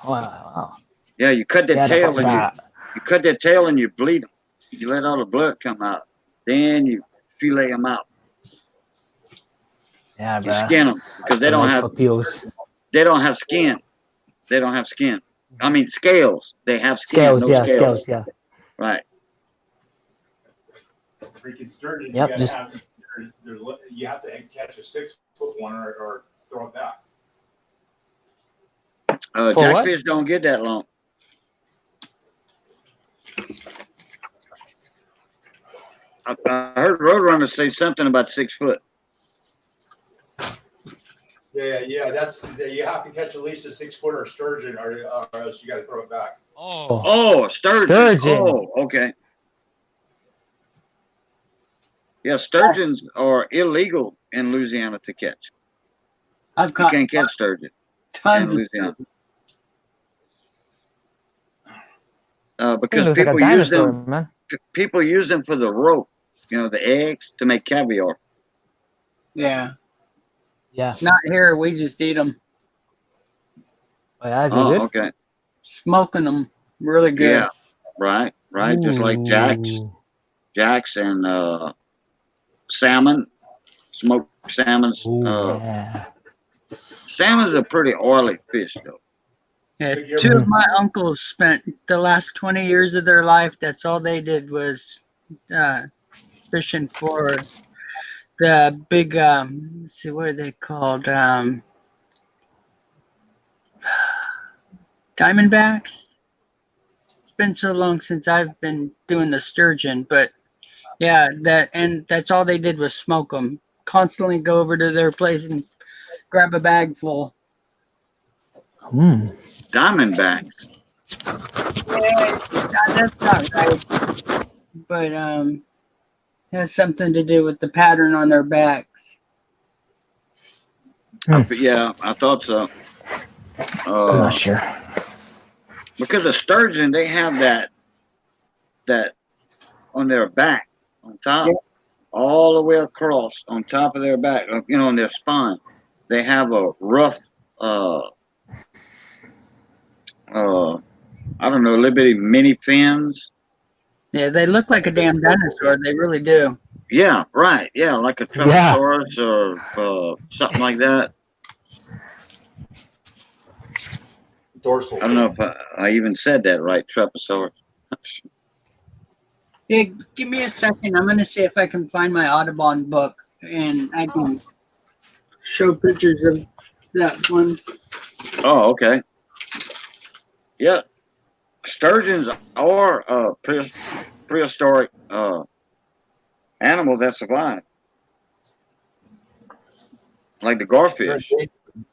Wow. Yeah, you cut that tail and you cut that tail and you bleed them. You let all the blood come out. Then you fillet them out. Yeah, you skin them because they don't have papios. They don't have skin. They don't have skin. I mean scales. They have skin. Scales, yeah. Right. Freaking sturgeon. Yep, you have to catch a 6-foot one or throw it back. Jackfish don't get that long. I heard Roadrunner say something about 6 foot. Yeah. You have to catch at least a 6-footer sturgeon, or else you got to throw it back. Oh, sturgeon. Oh, okay. Yeah, sturgeons are illegal in Louisiana to catch. You can't catch sturgeon in Louisiana. Because people use them for the rope, the eggs to make caviar. Yeah. Yeah. Not here. We just eat them. Oh, yeah, is it good? Okay. Smoking them, really good. Yeah. Right. Ooh. Just like jacks and salmon, smoked salmons. Salmon's a pretty oily fish, though. Yeah, 2 of my uncles spent the last 20 years of their life. That's all they did was fishing for the big. Let's see, what are they called? Diamondbacks. It's been so long since I've been doing the sturgeon, but yeah, that's all they did was smoke them. Constantly go over to their place and grab a bag full. Diamondbacks. Yeah, that's not right. But it has something to do with the pattern on their backs. Yeah, I thought so. I'm not sure. Because the sturgeon, they have that on their back, on top, all the way across, on top of their back, on their spine. They have a rough, I don't know, little bitty mini fins. Yeah, they look like a damn dinosaur. They really do. Yeah, right. Yeah, like a Trapezosaurus or something like that. Dorsal. I don't know if I even said that right, Trapezosaurus. Yeah, give me a second. I'm going to see if I can find my Audubon book and I can show pictures of that one. Oh, okay. Yeah. Sturgeons are prehistoric animals that survive. Like the garfish.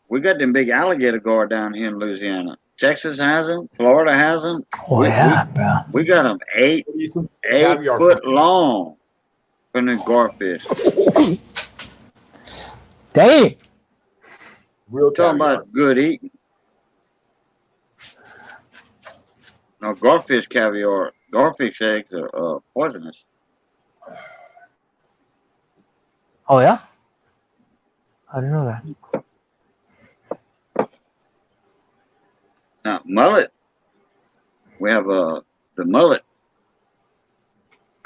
We got them big alligator gar down here in Louisiana. Texas has them. Florida has them. Oh, yeah, bro. We got them 8 foot long from the garfish. Dang. Real Talking about good eating. No, garfish caviar, garfish eggs are poisonous. Oh, yeah? I didn't know that. Now, mullet. We have the mullet.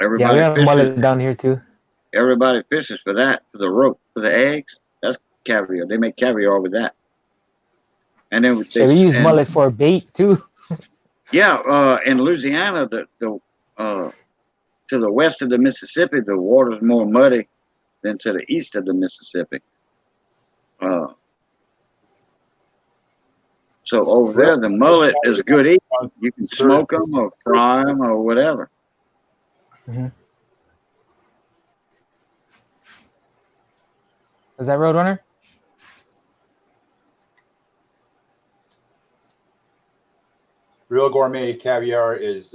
Everybody Yeah, we have fishes. mullet down here too. Everybody fishes for that, for the rope, for the eggs. That's caviar. They make caviar with that. And then So we use mullet for bait too. Yeah, in Louisiana, to the west of the Mississippi, the water's more muddy than to the east of the Mississippi. So over there, the mullet is good eating. You can smoke them or fry them or whatever. Mm-hmm. Is that Roadrunner? Real gourmet caviar is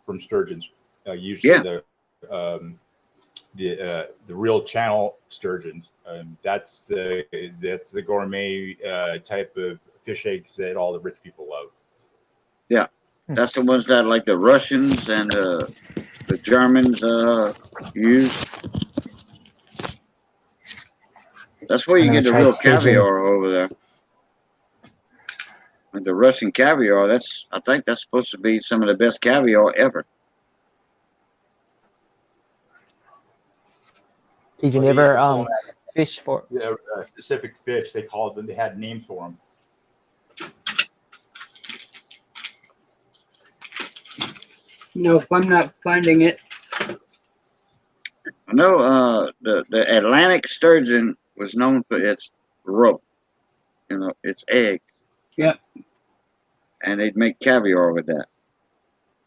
from sturgeons. Usually the real channel sturgeons. That's the gourmet type of fish eggs that all the rich people love. Yeah, that's the ones that like the Russians and the Germans use. That's where you get the real caviar over there. And the Russian caviar, I think that's supposed to be some of the best caviar ever. Did you never fish for specific fish? They called them. They had names for them. No, if I'm not finding it. I know the Atlantic sturgeon was known for its rope, its eggs. Yep. And they'd make caviar with that.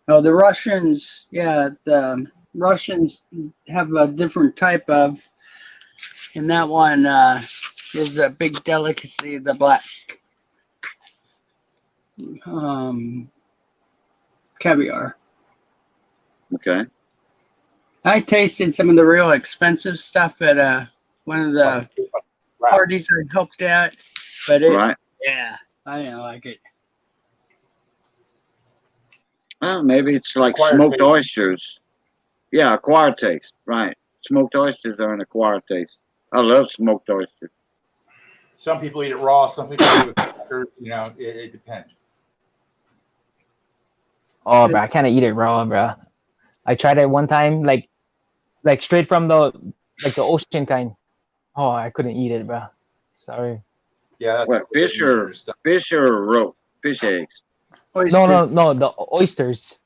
Oh, the Russians, the Russians have a different type of, and that one is a big delicacy, the black caviar. Okay. I tasted some of the real expensive stuff at one of the parties I helped at, but yeah, I didn't like it. Well, maybe it's like smoked oysters. Yeah, acquired taste. Right. Smoked oysters are an acquired taste. I love smoked oysters. Some people eat it raw. Some people eat it with crackers. It depends. Oh, bro, I can't eat it raw, bro. I tried it one time, like straight from the ocean kind. Oh, I couldn't eat it, bro. Sorry. Yeah. What, fish or rope? Fish eggs? Oyster. No, the oysters.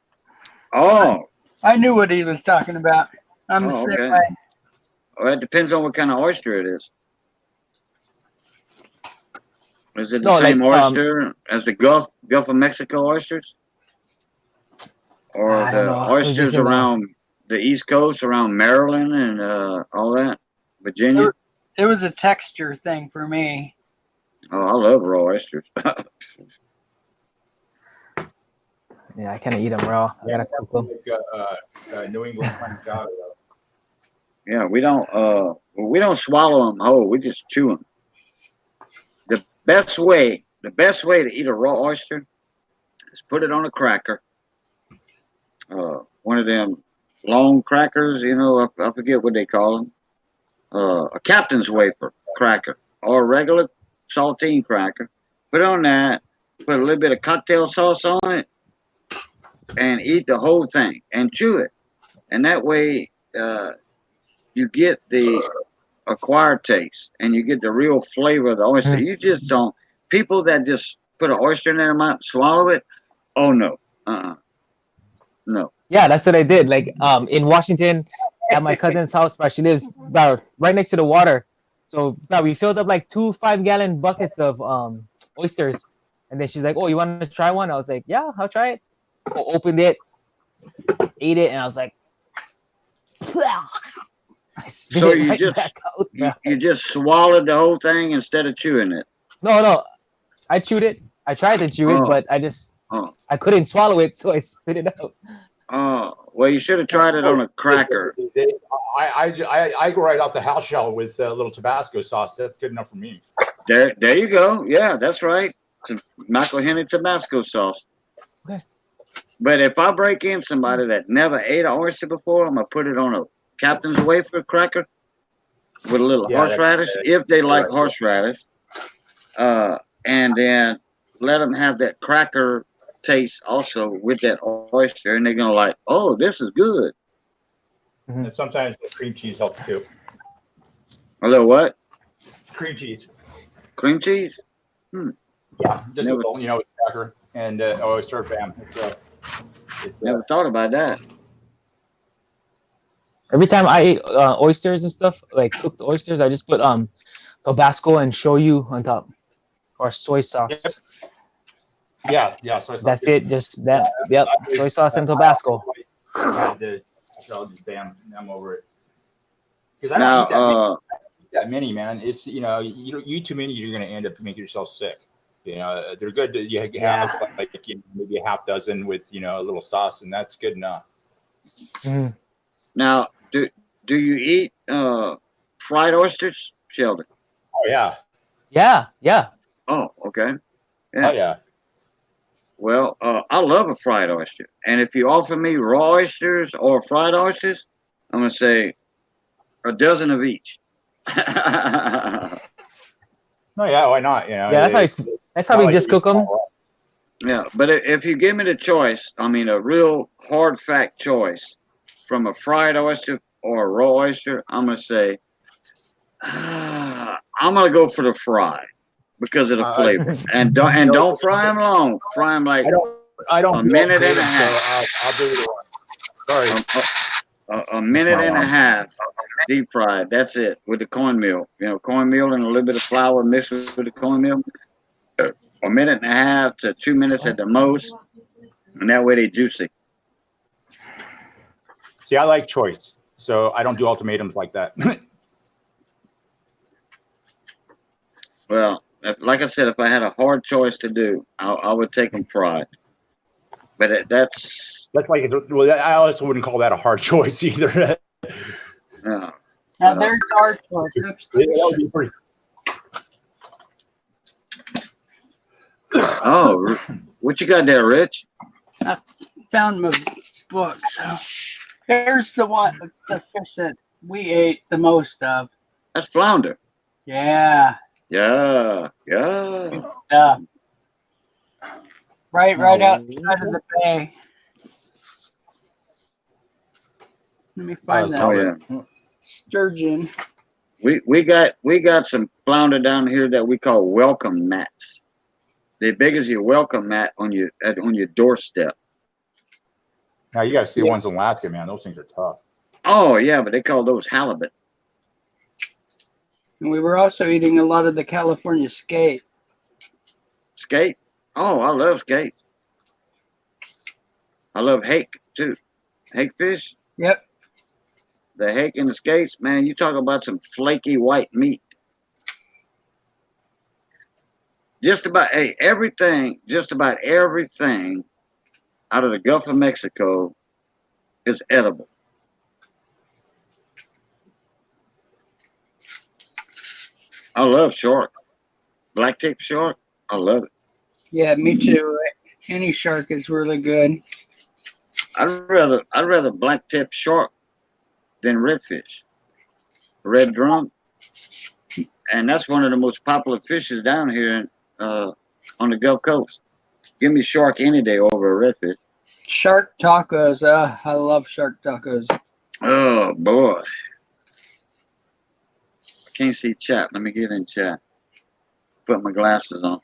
Oh. I knew what he was talking about. I'm the same way. Well, it depends on what kind of oyster it is. Is it the No, same like, oyster as the Gulf of Mexico oysters, or I don't the know. It was just oysters in the. around the East Coast, around Maryland and all that, Virginia? It was a texture thing for me. Oh, I love raw oysters. Yeah, I can't eat them raw. I gotta cook them. New England clam chowder. Yeah, we don't swallow them whole. We just chew them. The best way to eat a raw oyster is put it on a cracker. One of them long crackers, I forget what they call them. A captain's wafer cracker or a regular saltine cracker. Put on that. Put a little bit of cocktail sauce on it, and eat the whole thing and chew it. And that way, you get the acquired taste and you get the real flavor of the oyster. You just don't. People that just put an oyster in their mouth and swallow it, oh no, no. Yeah, that's what I did. Like in Washington, at my cousin's house, but she lives about right next to the water. So we filled up like 2 5-gallon buckets of oysters, and then she's like, "Oh, you want to try one?" I was like, "Yeah, I'll try it." Opened it, ate it, and I was like, I spit So it you right just back out. you just swallowed the whole thing instead of chewing it. No, I chewed it. I tried to chew it, but I couldn't swallow it, so I spit it out. Oh, well, you should have tried it on a cracker. I go right off the house shell with a little Tabasco sauce. That's good enough for me. There you go. Yeah, that's right. Some McElhenney Tabasco sauce. Okay. But if I break in somebody that never ate an oyster before, I'm gonna put it on a captain's wafer cracker with a little horseradish, if they like horseradish, and then let them have that cracker taste also with that oyster, and they're gonna like, oh, this is good. And sometimes the cream cheese helps too. A little what? Cream cheese. Cream cheese? Yeah, just a little, with cracker and oyster, bam. Never thought about that. Every time I eat oysters and stuff, like cooked oysters, I just put Tabasco and shoyu on top, or soy sauce. Yep. Yeah, soy sauce. That's it. Just that. Yep. Soy sauce and Tabasco. I'll just bam, I'm over it. Because I don't eat that many, man. It's you eat too many, you're gonna end up making yourself sick. They're good. You have maybe a half dozen with a little sauce, and that's good enough. Mm. Now, do you eat fried oysters, Sheldon? Oh yeah. Yeah. Oh, okay. Yeah. Oh yeah. Well, I love a fried oyster, and if you offer me raw oysters or fried oysters, I'm gonna say a dozen of each. No, yeah, why not? Yeah, that's how we just cook them. Yeah, but if you give me the choice, I mean a real hard fact choice from a fried oyster or a raw oyster, I'm gonna say I'm gonna go for the fry because of the flavor. And don't fry them long. Fry them like I don't a minute and a half. So I'll do it. Sorry. A minute and a half deep fried. That's it with the cornmeal. Cornmeal and a little bit of flour mixed with the cornmeal. A minute and a half to 2 minutes at the most, and that way they're juicy. See, I like choice, so I don't do ultimatums like that. Well, like I said, if I had a hard choice to do, I would take them fried. But that's like I also wouldn't call that a hard choice either. No. Now there's our choice. That would be pretty. Oh, what you got there, Rich? I found my book. So here's the fish that we ate the most of. That's flounder. Yeah. Yeah. Good stuff. Right outside of the bay. Let me find that. Oh yeah. Sturgeon. We got some flounder down here that we call welcome mats. They're big as your welcome mat on your doorstep. Now you got to see ones in Alaska, man. Those things are tough. Oh yeah, but they call those halibut. And we were also eating a lot of the California skate. Skate. Oh, I love skate. I love hake too. Hake fish. Yep. The hake and the skates, man. You talk about some flaky white meat. Just about everything. Just about everything out of the Gulf of Mexico is edible. I love shark. Blacktip shark. I love it. Yeah, me too. Any shark is really good. I'd rather blacktip shark than redfish. Red drum. And that's one of the most popular fishes down here on the Gulf Coast. Give me shark any day over a redfish. Shark tacos. I love shark tacos. Oh boy. I can't see chat. Let me get in chat. Put my glasses on.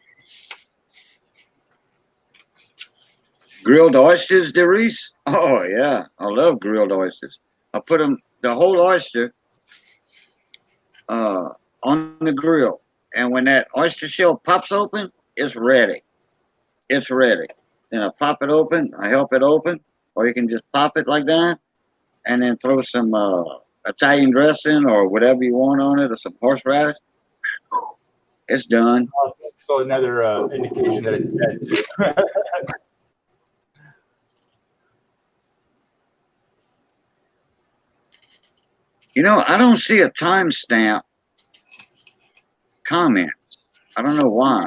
Grilled oysters, Derice? Oh yeah. I love grilled oysters. I put them, the whole oyster, on the grill. And when that oyster shell pops open, it's ready. It's ready. Then I pop it open, I help it open, or you can just pop it like that, and then throw some Italian dressing or whatever you want on it, or some horseradish. It's done. So another indication that it's dead too. You know, I don't see a timestamp comment. I don't know why.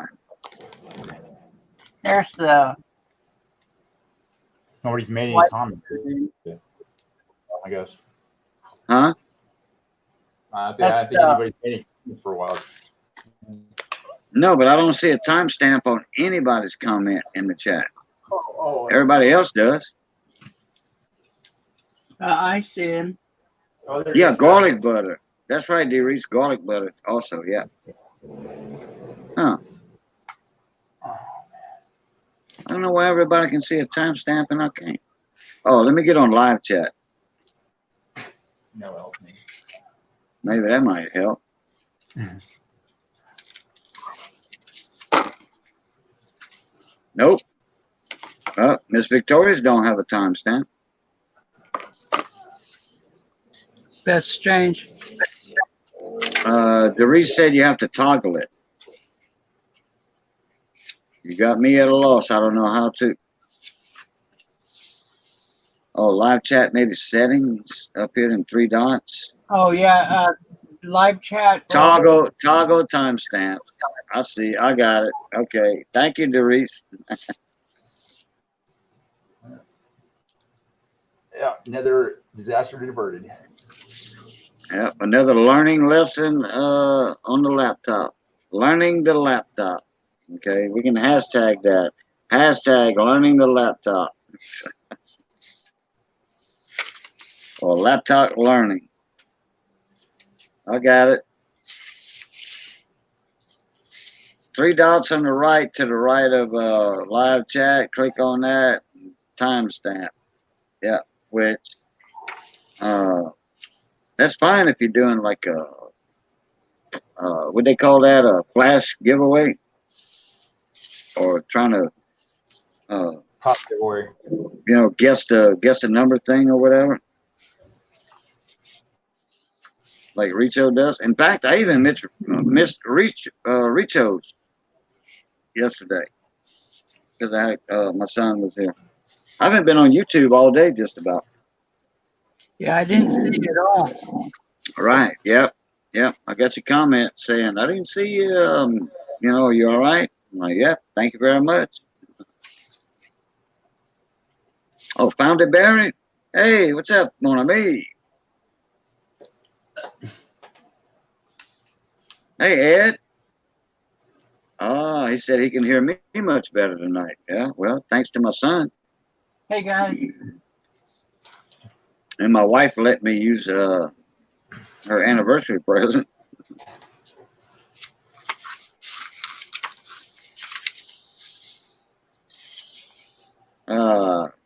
There's the Nobody's made any What? comments. I guess. Huh? I That's think anybody's made any comments for a while. No, but I don't see a timestamp on anybody's comment in the chat. Everybody else does. I see him. Oh, there it Yeah, is. garlic butter. That's right, Derice. Garlic butter also, yeah. Huh. I don't know why everybody can see a timestamp and I can't. Oh, let me get on live chat. No help me. Maybe that might help. Nope. Miss Victoria's don't have a timestamp. That's strange. Derice said you have to toggle it. You got me at a loss. I don't know how to. Oh, live chat, maybe settings up here in 3 dots. Oh yeah, live chat. Toggle timestamp. I see. I got it. Okay. Thank you, Derice. Yeah, another disaster diverted. Yep. Another learning lesson on the laptop. Learning the laptop. Okay. We can hashtag that. Hashtag learning the laptop. Or laptop learning. I got it. 3 dots on the right to the right of live chat. Click on that. Timestamp. Yeah, which that's fine if you're doing like a what they call that, a flash giveaway, or trying to Pop giveaway. guess the number thing or whatever, like Richo does. In fact, I even missed Richo's yesterday because I had, my son was here. I haven't been on YouTube all day, just about. Yeah, I didn't see it at all. Right. Yep. I got your comment saying I didn't see you. You all right? I'm like, yep. Thank you very much. Oh, found it, Barry. Hey, what's up, mon ami? Hey, Ed. Oh, he said he can hear me much better tonight. Yeah. Well, thanks to my son. Hey guys. And my wife let me use her anniversary present.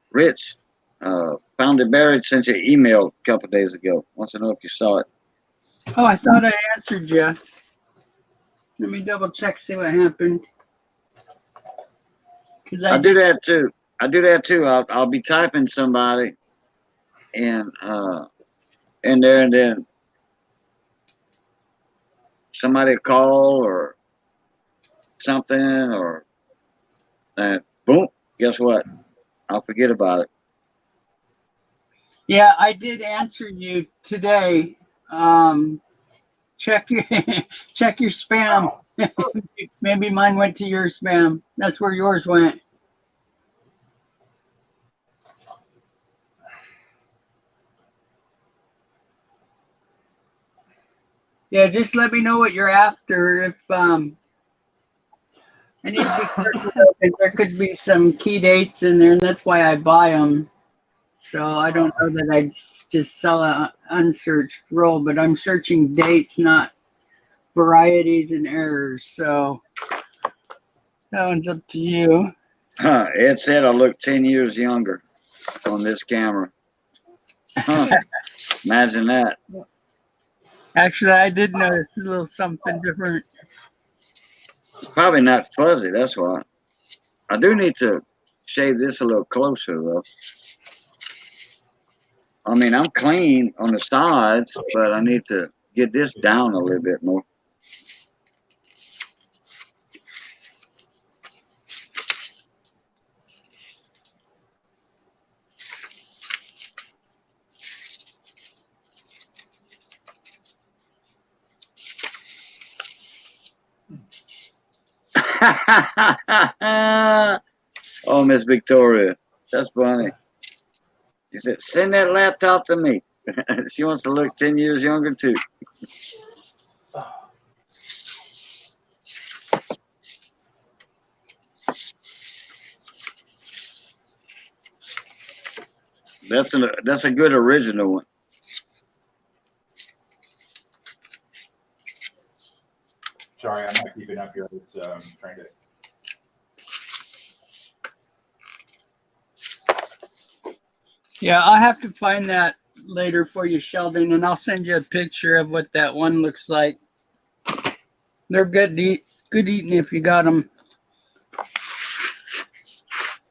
Rich, found it buried, sent you an email a couple days ago. Wants to know if you saw it. Oh, I thought I answered you. Let me double check, see what happened. Because I do that too. I'll be typing somebody and in there, and then somebody will call or something, or that boom, guess what? I'll forget about it. Yeah, I did answer you today. Check your check your spam. Maybe mine went to your spam. That's where yours went. Yeah, just let me know what you're after. If I need to be careful though, 'cause there could be some key dates in there, and that's why I buy them. So I don't know that I'd just sell a unsearched roll, but I'm searching dates, not varieties and errors. So that one's up to you. Ed said I look 10 years younger on this camera. Imagine that. Actually, I did notice a little something different. Probably not fuzzy, that's why. I do need to shave this a little closer, though. I mean, I'm clean on the sides, but I need to get this down a little bit more. Oh, Miss Victoria, that's funny. She said, "Send that laptop to me." She wants to look 10 years younger too. That's a good original one. Sorry, I'm not keeping up here. It's trying to. Yeah, I'll have to find that later for you, Sheldon, and I'll send you a picture of what that one looks like. They're good to eat, good eating if you got them.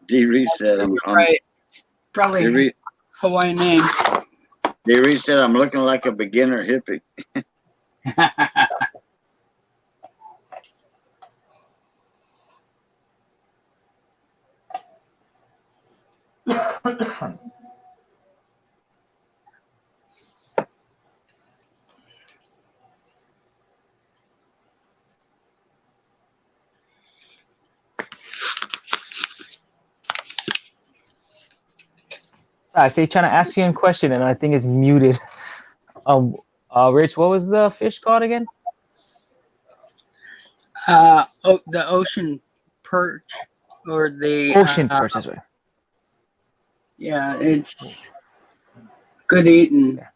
D. Reese said, Right. Probably Hawaiian name. D. Reese said, "I'm looking like a beginner hippie." I say trying to ask you a question, and I think it's muted. Rich, what was the fish called again? The ocean perch or the Ocean perch. That's right. Yeah, it's good eating. Yeah.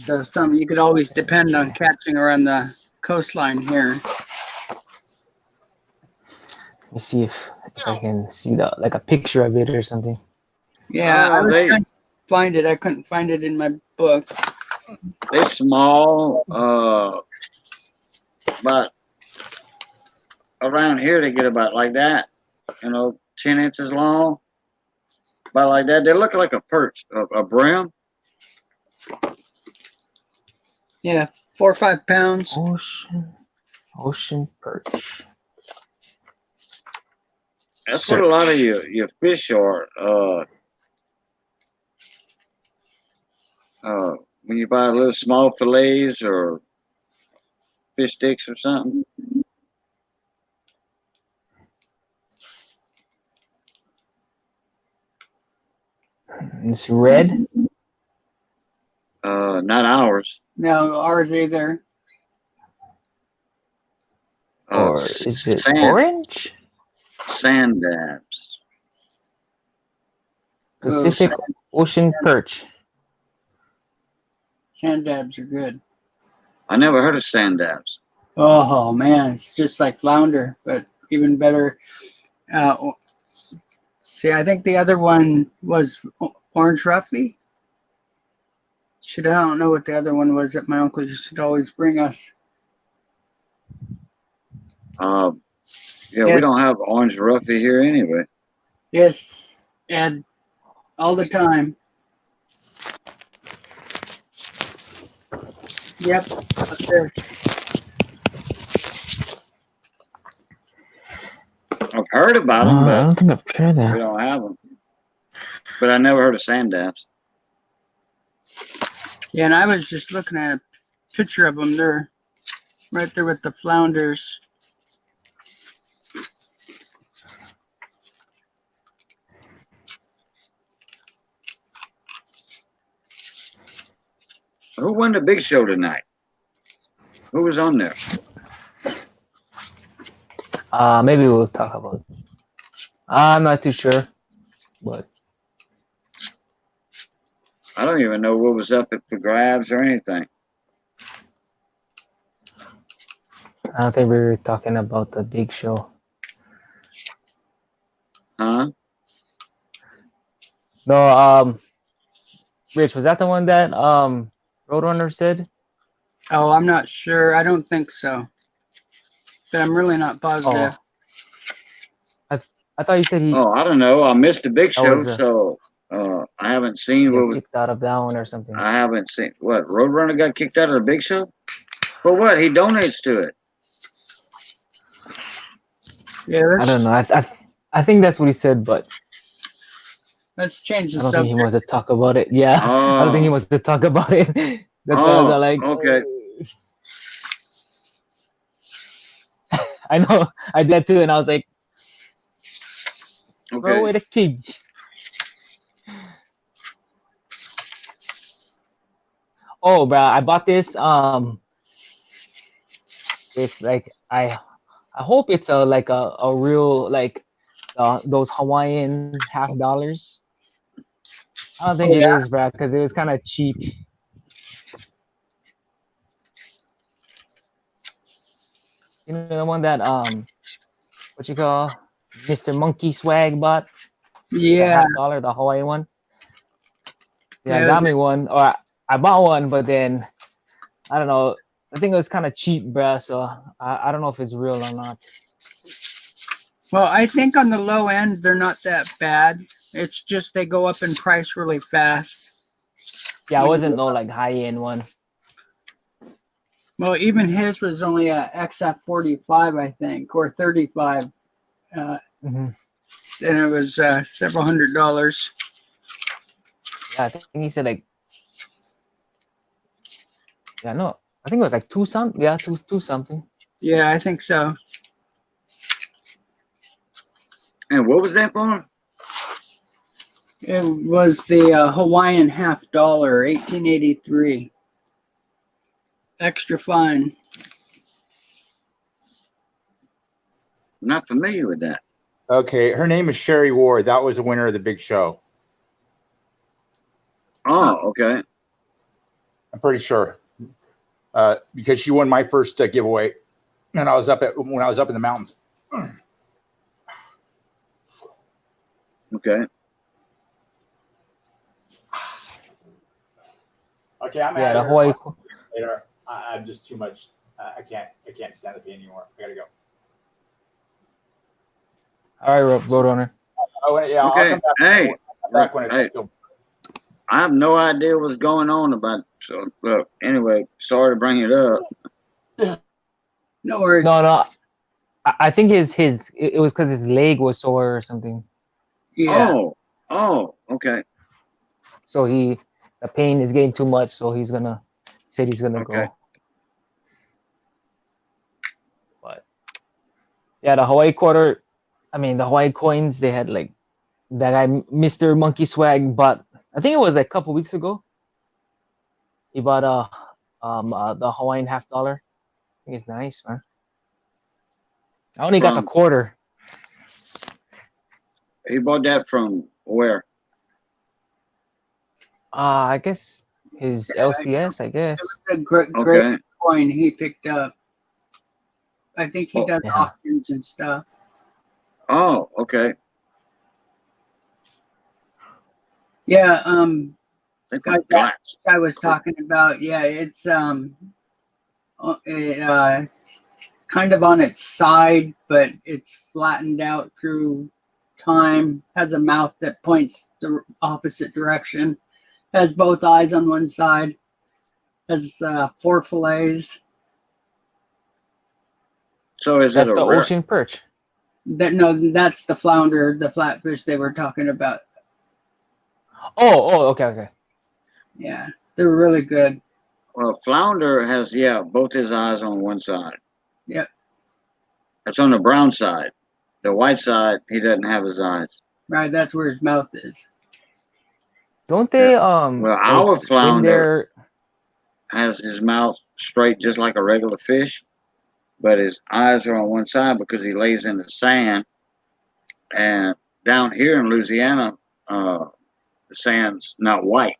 So something you could always depend on catching around the coastline here. Let me see if I can see like a picture of it or something. Yeah, I was trying to find it. I couldn't find it in my book. They're small, but around here they get about like that, 10 inches long, about like that. They look like a perch, a brim. Yeah, 4 or 5 pounds. Ocean perch. That's what a lot of your fish are. When you buy little small fillets or fish sticks or something. It's red. Not ours. No, ours either. Or is it orange? Sand dabs. Pacific Ocean perch. Sand dabs are good. I never heard of sand dabs. Oh man, it's just like flounder, but even better. See, I think the other one was orange roughy. I don't know what the other one was that my uncle used to always bring us. Yeah, Yeah. we don't have orange roughy here anyway. Yes, and all the time. Yep, up there. I've heard about them, I but don't think I've tried we that. don't have them. But I never heard of sand dabs. Yeah, and I was just looking at a picture of them. They're right there with the flounders. Who won the big show tonight? Who was on there? Maybe we'll talk about it. I'm not too sure, but I don't even know what was up for grabs or anything. I don't think we were talking about the big show. Huh? No, Rich, was that the one that Roadrunner said? Oh, I'm not sure. I don't think so. But I'm really not positive. I thought you said he Oh, I don't know. I missed the big That show, was a- so I haven't seen what got was. kicked out of that one or something. I haven't seen what Roadrunner got kicked out of the big show. For what? He donates to it. Yeah, I don't know. I think that's what he said, but let's change I the don't think he subject. wants to talk about it. Yeah, I don't think he Oh, wants to talk about it. That's why I was like, okay. I know, I did too, and I was like, throw Okay. away the key. Oh, bro, I bought this. It's like I hope it's a real like those Hawaiian $50. I don't think Oh, it yeah. is, bro, because it was kind of cheap. You know the one that what you call Mr. Monkey Swag bought? The Yeah. $50, the Hawaii one. Yeah, I Yeah, got me one, or I bought one, but then I don't know. I think it was kind of cheap, bruh. So I don't know if it's real or not. Well, I think on the low end, they're not that bad. It's just they go up in price really fast. Yeah, it wasn't no like high end one. Well, even his was only a XF45, I think, or 35. Mhm. And it was several $100s. Yeah, I think he said like, yeah, no, I think it was like two something. Yeah, two something. Yeah, I think so. And what was that for? It was the Hawaiian $50, 1883. Extra fine. I'm not familiar with that. Okay, her name is Sherry Ward. That was the winner of the big show. Oh, okay. I'm pretty sure, because she won my first giveaway, and I was when I was up in the mountains. Okay. Okay, I'm Yeah, out the of Hawaii. here later. I'm just too much. I can't stand the pain anymore. I gotta go. All right, Roadrunner. Yeah, I'll Okay. come back. Hey, I'll come back when hey. it's feel. I have no idea what's going on about. So look. Anyway, sorry to bring it up. No worries. No. I think it was because his leg was sore or something. Yeah. Oh, okay. So the pain is getting too much. So he said he's gonna Okay. go. But yeah, the Hawaii quarter. I mean, the Hawaii coins. They had like that guy, Mr. Monkey Swag, but I think it was like a couple weeks ago. He bought the Hawaiian $50. I think it's nice, man. I only got the From- quarter. He bought that from where? I guess his LCS. I guess. It was a great Okay. coin he picked up. I think he Oh, does yeah. auctions and stuff. Oh, okay. Yeah, They Guys, put glass. I was talking about, yeah, it's it kind of on its side, but it's flattened out through time. Has a mouth that points the opposite direction. Has both eyes on one side. Has 4 fillets. So is That's it a the rare? ocean perch. That's the flounder, the flatfish they were talking about. Oh, okay. Yeah, they're really good. Well, flounder has both his eyes on one side. Yep. That's on the brown side. The white side, he doesn't have his eyes. Right, that's where his mouth is. Don't they Well, like, our when flounder they're has his mouth straight, just like a regular fish, but his eyes are on one side because he lays in the sand. And down here in Louisiana, the sand's not white.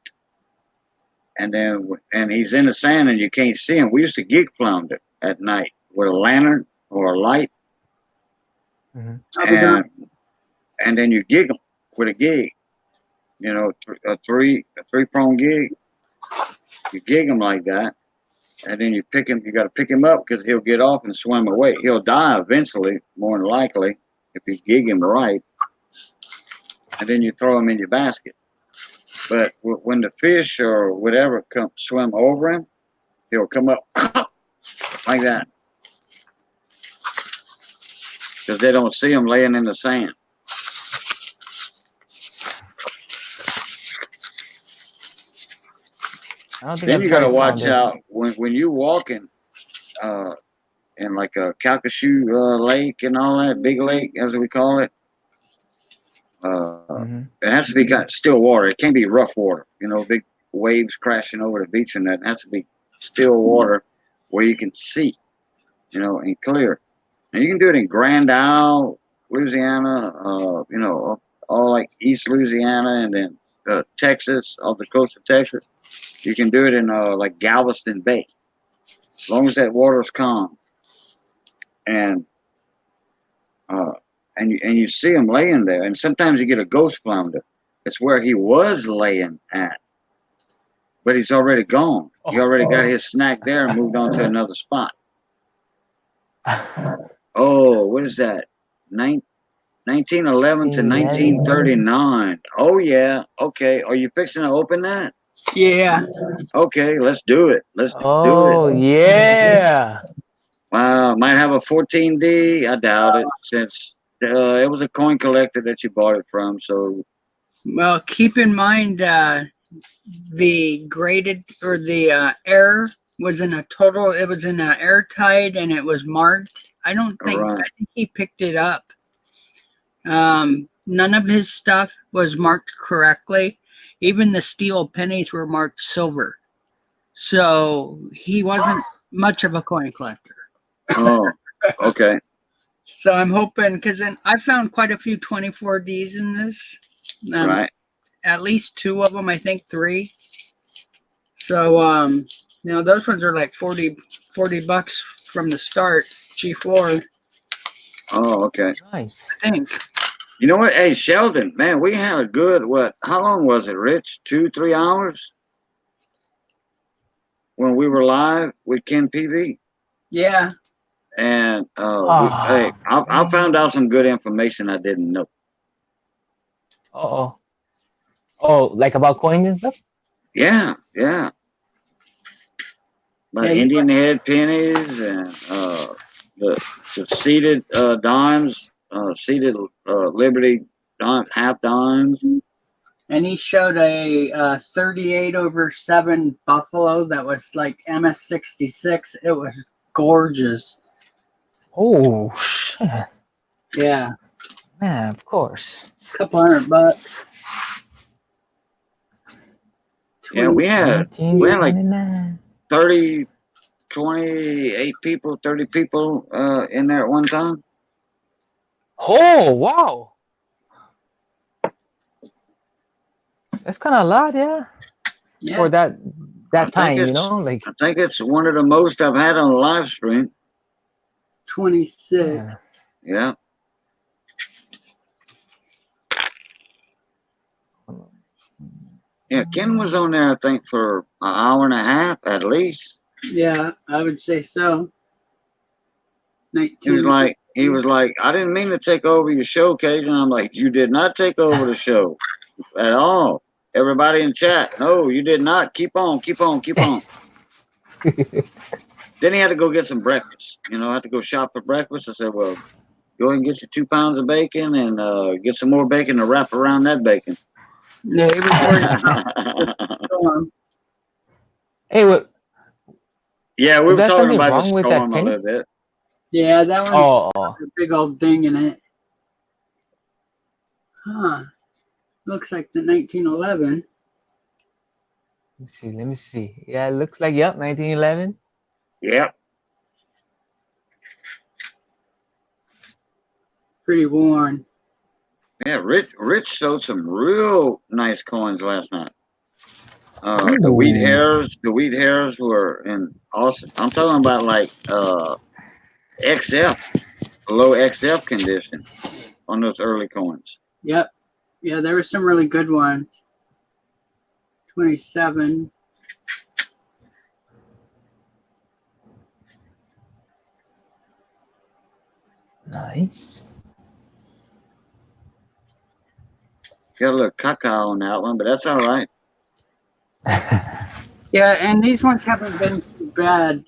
And he's in the sand and you can't see him. We used to gig flounder at night with a lantern or a light, and then you gig them with a gig. You know, a three-prong gig. You gig him like that, and then you pick him. You got to pick him up because he'll get off and swim away. He'll die eventually, more than likely, if you gig him right. And then you throw him in your basket. But when the fish or whatever come swim over him, he'll come up like that because they don't see him laying in the sand. I don't think Then I've you got to tried watch flounder. out when you walking in like a Calcasieu lake and all that, big lake as we call it. It has to be kind of still water. It can't be rough water. You know, big waves crashing over the beach and that. It has to be still water where you can see, you know, and clear. And you can do it in Grand Isle, Louisiana, you know, all like East Louisiana and then Texas, off the coast of Texas. You can do it in like Galveston Bay, as long as that water is calm. And you see him laying there, and sometimes you get a ghost flounder. It's where he was laying at, but he's already gone. He already got his snack there and moved on to another spot. Oh, what is that? 1911 to 1939. Oh yeah. Okay. Are you fixing to open that? Yeah. Okay, let's do it. Let's do it. Oh yeah. Wow, might have a 14D. I doubt it, since it was a coin collector that you bought it from. So, Well, keep in mind the graded or the air was in a total. It was in a airtight and it was marked. I think he picked it up. None of his stuff was marked correctly. Even the steel pennies were marked silver. So he wasn't much of a coin collector. Oh, okay. So I'm hoping, because then I found quite a few 24Ds in this. Right. At least 2 of them, I think 3. So, you know, those ones are like $40 from the start, G4. Oh, okay. Nice. I think. You know what? Hey, Sheldon, man, we had a good, how long was it, Rich? 2-3 hours? When we were live with Ken PV? Yeah. And I found out some good information I didn't know. Oh, like about coins and stuff? Yeah. Like Indian head pennies and the seated dimes, seated Liberty dimes, half dimes. And he showed a 38/7 Buffalo that was like MS66. It was gorgeous. Oh shit. Yeah. Man, of course. $200. Yeah, we had like 30, 28 people, 30 people in there at one time. Oh wow. That's kind of a lot, yeah. For that time, you know, like I think it's one of the most I've had on a live stream. 26. Yeah. Yeah, Ken was on there, I think, for an hour and a half at least. Yeah, I would say so. He was like, I didn't mean to take over your show, Cajun. I'm like, you did not take over the show at all. Everybody in chat, no, you did not. Keep on, keep on, keep on. Then he had to go get some breakfast. I had to go shop for breakfast. I said, well, go and get your 2 pounds of bacon and get some more bacon to wrap around that bacon. Yeah, he was working. Hey, what? Yeah, we were Is that talking something about wrong the with that storm a penny? little bit. Yeah, that one Oh, has a big old ding in it. Huh. Looks like the 1911. let me see. Yeah, it looks like, yep, 1911. Yep. Pretty worn. Yeah, Rich showed some real nice coins last night. The wheat hairs were in awesome. I'm talking about like XF, low XF condition on those early coins. Yep. Yeah, there were some really good ones. 27. Nice. Got a little cacao on that one, but that's all right. Yeah, and these ones haven't been too bad.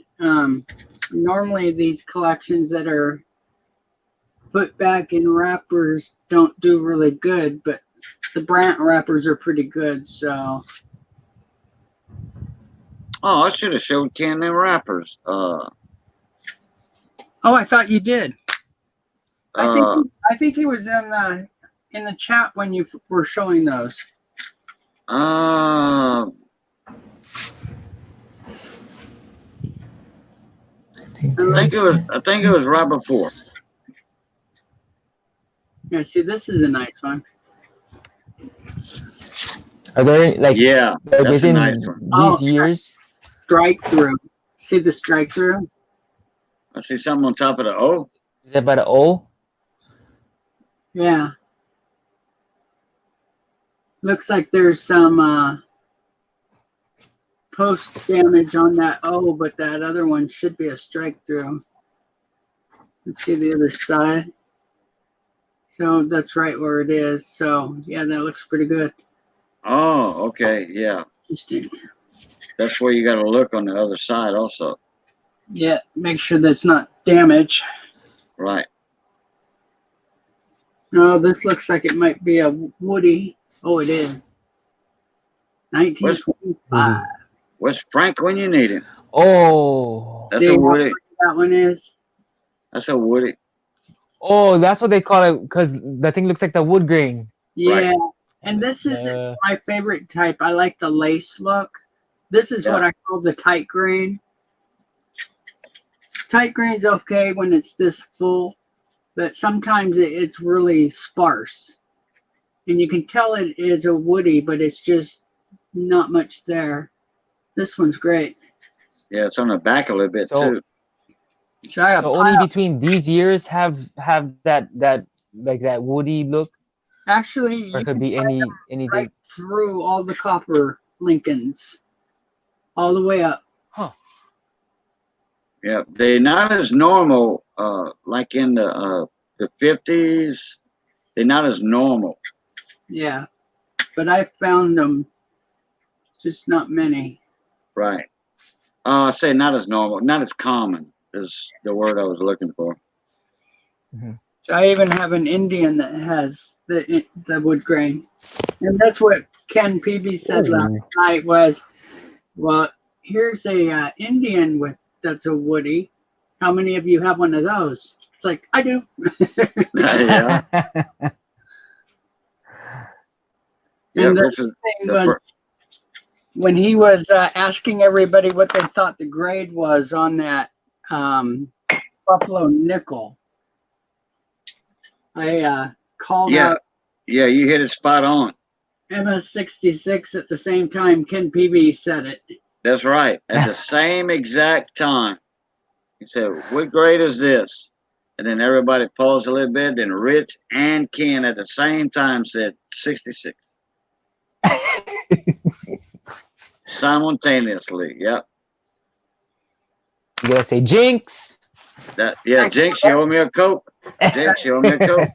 Normally these collections that are put back in wrappers don't do really good, but the Brandt wrappers are pretty good, so. Oh, I should have showed Ken them wrappers. Oh, I thought you did. I think he was in the chat when you were showing those. I think it was right before. Yeah, see, this is a nice one. Are there like that's within a nice one. these years? Strike through. See the strike through? I see something on top of the O. Is that by the O? Yeah. Looks like there's some post damage on that O, but that other one should be a strike through. Let's see the other side. So that's right where it is. So yeah, that looks pretty good. Oh, okay, yeah. Interesting. That's where you got to look on the other side also. Yeah, make sure that's not damage. Right. No, this looks like it might be a Woody. Oh, it is. 1925. Where's Frank when you need him? Oh. That's a Woody. That one is. That's a Woody. Oh, that's what they call it because the thing looks like the wood grain. Yeah, right. And this isn't my favorite type. I like the lace look. This is what I call the tight grain. Tight grain's okay when it's this full, but sometimes it's really sparse. And you can tell it is a Woody, but it's just not much there. This one's great. Yeah, it's on the back a little bit too. So only between these years have that like that woody look. Actually, or it could be anything right through all the copper Lincolns, all the way up. Huh. Yeah, they're not as normal like in the 50s. They're not as normal. Yeah, but I found them, just not many. Right. I say not as normal, not as common is the word I was looking for. Mm-hmm. So I even have an Indian that has the wood grain, and that's what Ken Peavy said last night was, well, here's a Indian that's a Woody. How many of you have one of those? It's like, I do. Yeah. And the thing was, when he was asking everybody what they thought the grade was on that Buffalo nickel, I called out. Yeah, you hit it spot on. MS-66 at the same time Ken Peavy said it. That's right. At the same exact time. He said, what grade is this? And then everybody paused a little bit. Then Rich and Ken at the same time said 66. Simultaneously, yep. You gotta say jinx. Yeah, Jinx, you owe me a Coke. Jinx, you owe me a Coke.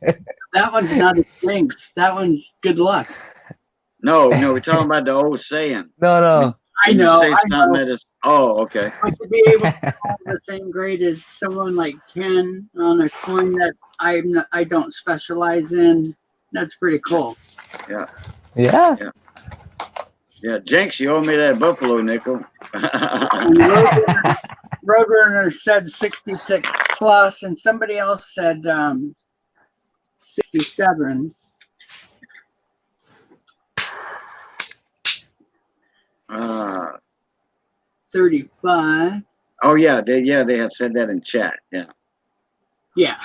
That one's not a jinx. That one's good luck. No, we're talking about the old saying. No. I When you know. say I something know. that is, oh, okay. But to be able to call the same grade as someone like Ken on a coin that I don't specialize in, that's pretty cool. Yeah. Yeah, Jinx, you owe me that buffalo nickel. And Roadrunner said 66 plus, and somebody else said 67. uh, 35. oh yeah, they have said that in chat. Yeah. Yeah.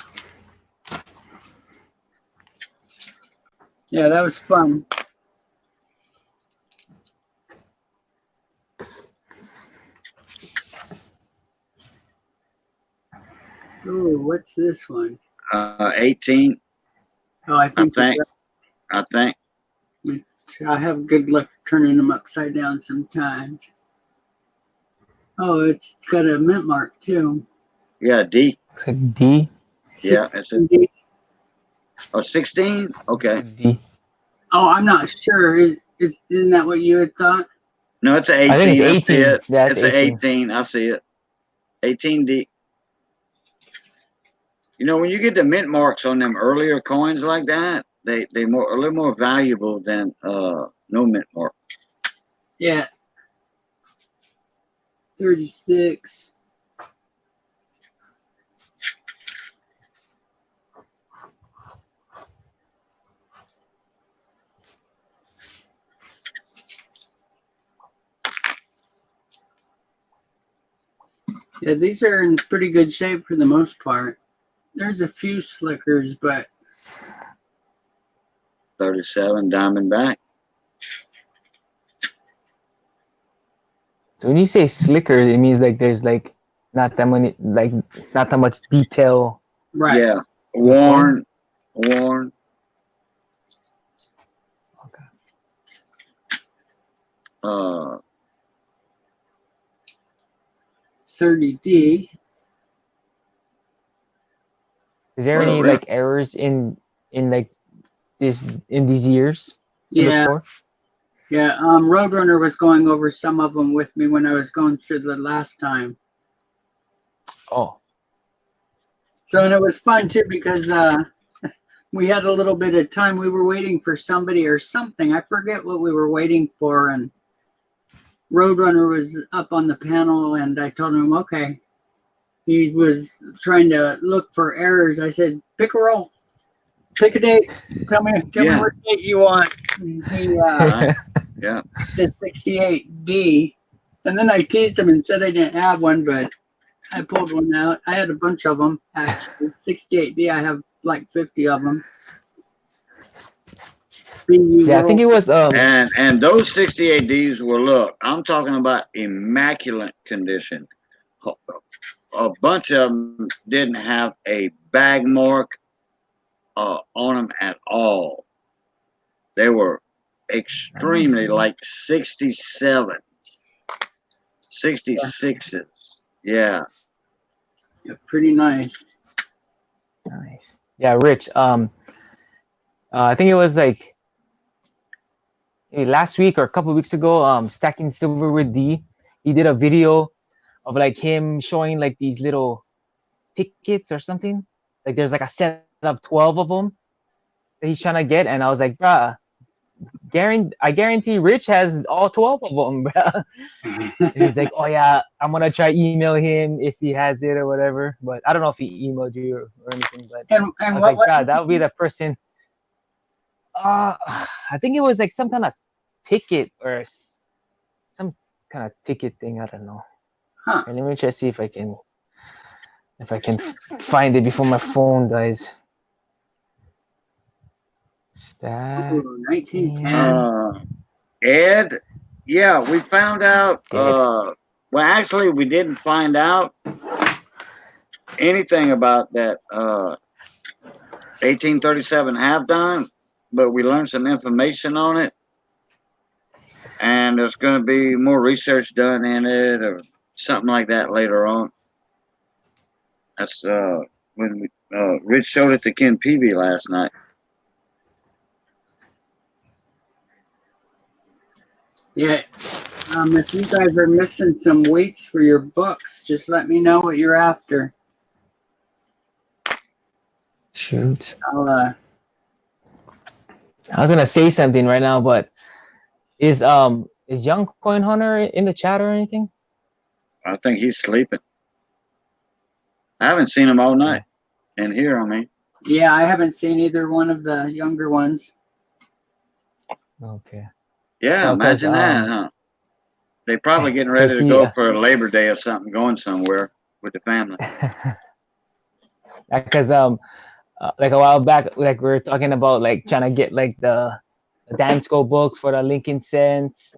Yeah, that was fun. Ooh, what's this one? 18. Oh, I think I think. I have good luck turning them upside down sometimes. Oh, it's got a mint mark too. Yeah, D. Looks like D. Yeah, it's a D. Oh, 16? Okay. D. Oh, I'm not sure. Isn't that what you had thought? No, it's an 18. I think it's 18. I see it. Yeah, it's an 18. I see it. 18D. You know, when you get the mint marks on them earlier coins like that, they a little more valuable than no mint mark. Yeah. 36. Yeah, these are in pretty good shape for the most part. There's a few slickers, but 37 Diamondback. So when you say slicker, it means like there's like not that much detail. right. Yeah. Worn. Okay. 30D. Is there any like errors in like in these years? Yeah. Yeah. Roadrunner was going over some of them with me when I was going through the last time. Oh. So, and it was fun too because we had a little bit of time. We were waiting for somebody or something. I forget what we were waiting for, and Roadrunner was up on the panel, and I told him, okay. He was trying to look for errors. I said, pick a roll. Pick a date. Tell me what date you want. And he did 68D. And then I teased him and said I didn't have one, but I pulled one out. I had a bunch of them, actually. 68D, I have like 50 of them. Yeah, I think it was and those 68Ds were, look, I'm talking about immaculate condition. A bunch of them didn't have a bag mark on them at all. They were extremely like 67s, 66s. Yeah. Pretty nice. Nice. Yeah, Rich. I think it was like maybe last week or a couple of weeks ago. Stacking Silver with D. He did a video of like him showing like these little tickets or something. Like there's like a set of 12 of them that he's trying to get, and I was like, bruh, I guarantee Rich has all 12 of them, bruh. And he's like, oh yeah, I'm gonna try email him if he has it or whatever. But I don't know if he emailed you or anything. But and I was like, bruh, that would be the person. I think it was like some kind of ticket or some kind of ticket thing. I don't know. Huh. And let me try to see if I can find it before my phone dies. Stack. 1910. Ed, yeah, we found out. Well, actually, we didn't find out anything about that 1837 half dime, but we learned some information on it, and there's going to be more research done in it or something like that later on. That's when Rich showed it to Ken Peavy last night. Yeah. If you guys are missing some weights for your books, just let me know what you're after. Shoot. I'll I was gonna say something right now, but is Young Coin Hunter in the chat or anything? I think he's sleeping. I haven't seen him all night. And here, I mean. Yeah, I haven't seen either one of the younger ones. Okay. Yeah, Well, 'cause, imagine that, huh? They probably getting ready 'cause to he, go for a Labor Day or something, going somewhere with the family. Because like a while back, like we were talking about like trying to get like the Dansko books for the Lincoln Cents.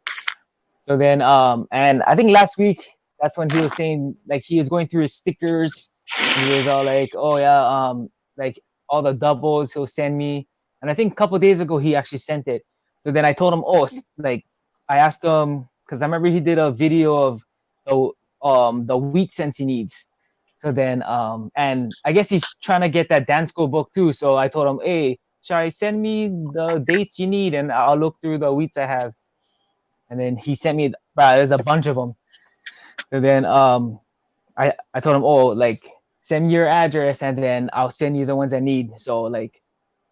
So then and I think last week that's when he was saying like he was going through his stickers. And he was all like, oh yeah, like all the doubles he'll send me. And I think a couple days ago he actually sent it. So then I told him, oh, like I asked him because I remember he did a video of the wheat cents he needs. So then and I guess he's trying to get that Dansko book too. So I told him, hey, Shari, send me the dates you need and I'll look through the wheats I have. And then he sent me, there's a bunch of them. So then I told him, oh, like send me your address and then I'll send you the ones I need. So like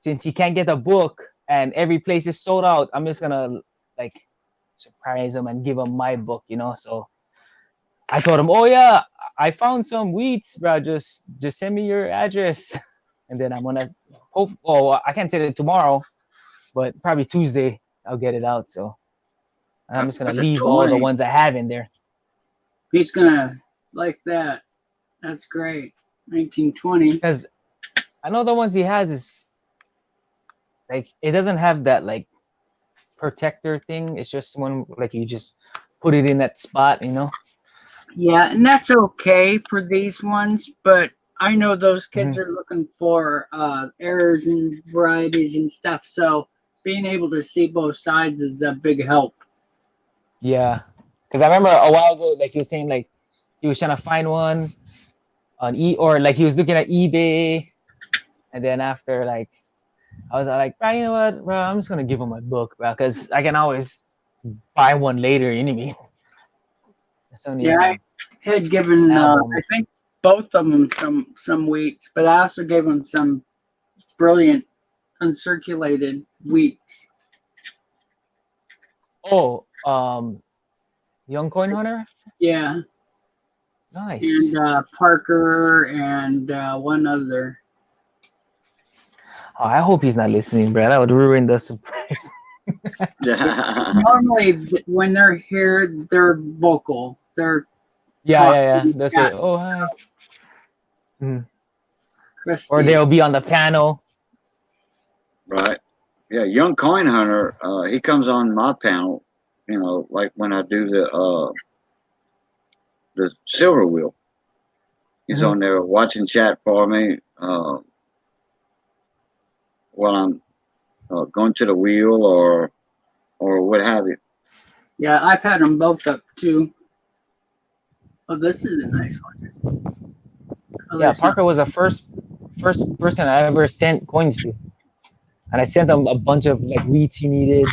since he can't get the book and every place is sold out, I'm just gonna like surprise him and give him my book, you know. So I told him, oh yeah, I found some wheats, bro. Just send me your address, and then I'm gonna hope. Oh, I can't say it tomorrow, but probably Tuesday I'll get it out. So I'm just gonna leave all the ones I have in there. He's gonna like that. That's great. 1920. Because I know the ones he has is like it doesn't have that like protector thing. It's just one like you just put it in that spot, you know. Yeah, and that's okay for these ones, but I know those kids are looking for errors and varieties and stuff. So being able to see both sides is a big help. Yeah, because I remember a while ago, like he was saying, like he was trying to find one on or like he was looking at eBay, and then after like I was like, bro, you know what, bro, I'm just gonna give him my book, bro, because I can always buy one later, you know what I mean? Yeah, I had given I think both of them some wheats, but I also gave them some brilliant uncirculated wheats. Oh, Young Coin Hunter? Yeah. Nice. And Parker and one other. Oh, I hope he's not listening, bro. That would ruin the surprise. Normally, when they're here, they're vocal. They're yeah. They'll say, "Oh hi," or they'll be on the panel. Right. Yeah, Young Coin Hunter. He comes on my panel. You know, like when I do the Silver Wheel. He's on there watching chat for me while I'm going to the wheel or what have you. Yeah, I've had them both up too. Oh, this is a nice one. Oh, yeah, Parker was the first person I ever sent coins to, and I sent him a bunch of like wheats he needed.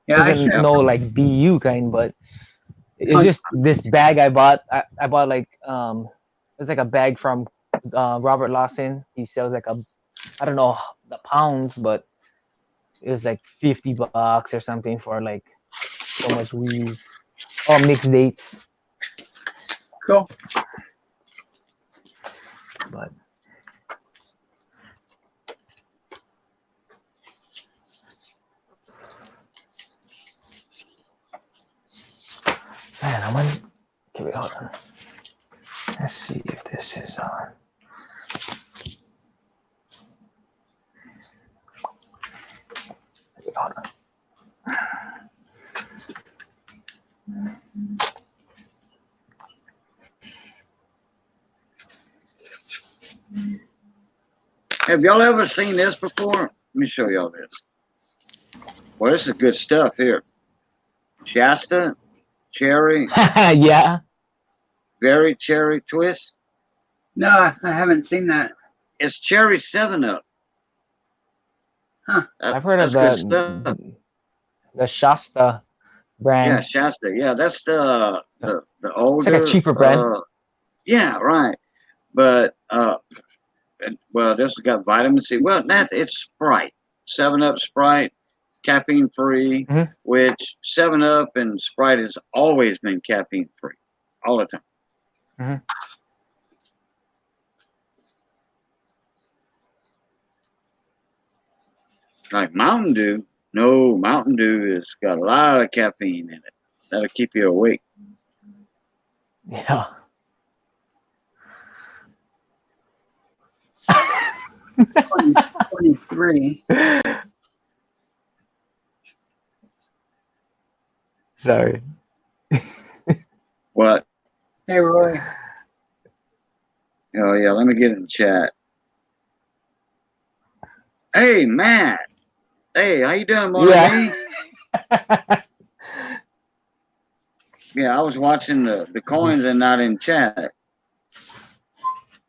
Yeah, it wasn't no like BU kind, but it's just this bag I bought. I bought like it's like a bag from Robert Lawson. He sells like I don't know the pounds, but it was like $50 or something for like so much wheeze. All mixed dates. Cool. But man, I'm on. Okay, wait, hold on. Let's see if this is on. Wait, hold on. Have y'all ever seen this before? Let me show y'all this. Well, this is good stuff here. Shasta, cherry. Yeah. Berry cherry twist. No, I haven't seen that. It's cherry 7-Up. Huh. I've heard of That's good stuff. the Shasta brand. Yeah, Shasta. Yeah, that's the older. It's like a cheaper brand. Yeah, right. But well, this has got vitamin C. Well, it's Sprite, 7-Up Sprite, caffeine free. Mhm. Which 7-Up and Sprite has always been caffeine free, all the time. Mhm. Like Mountain Dew. No, Mountain Dew has got a lot of caffeine in it. That'll keep you awake. Yeah. 23. Sorry. What? Hey, Roy. Oh yeah, let me get in the chat. Hey, Matt. Hey, how you doing, Mon ami? Yeah, I was watching the coins and not in chat.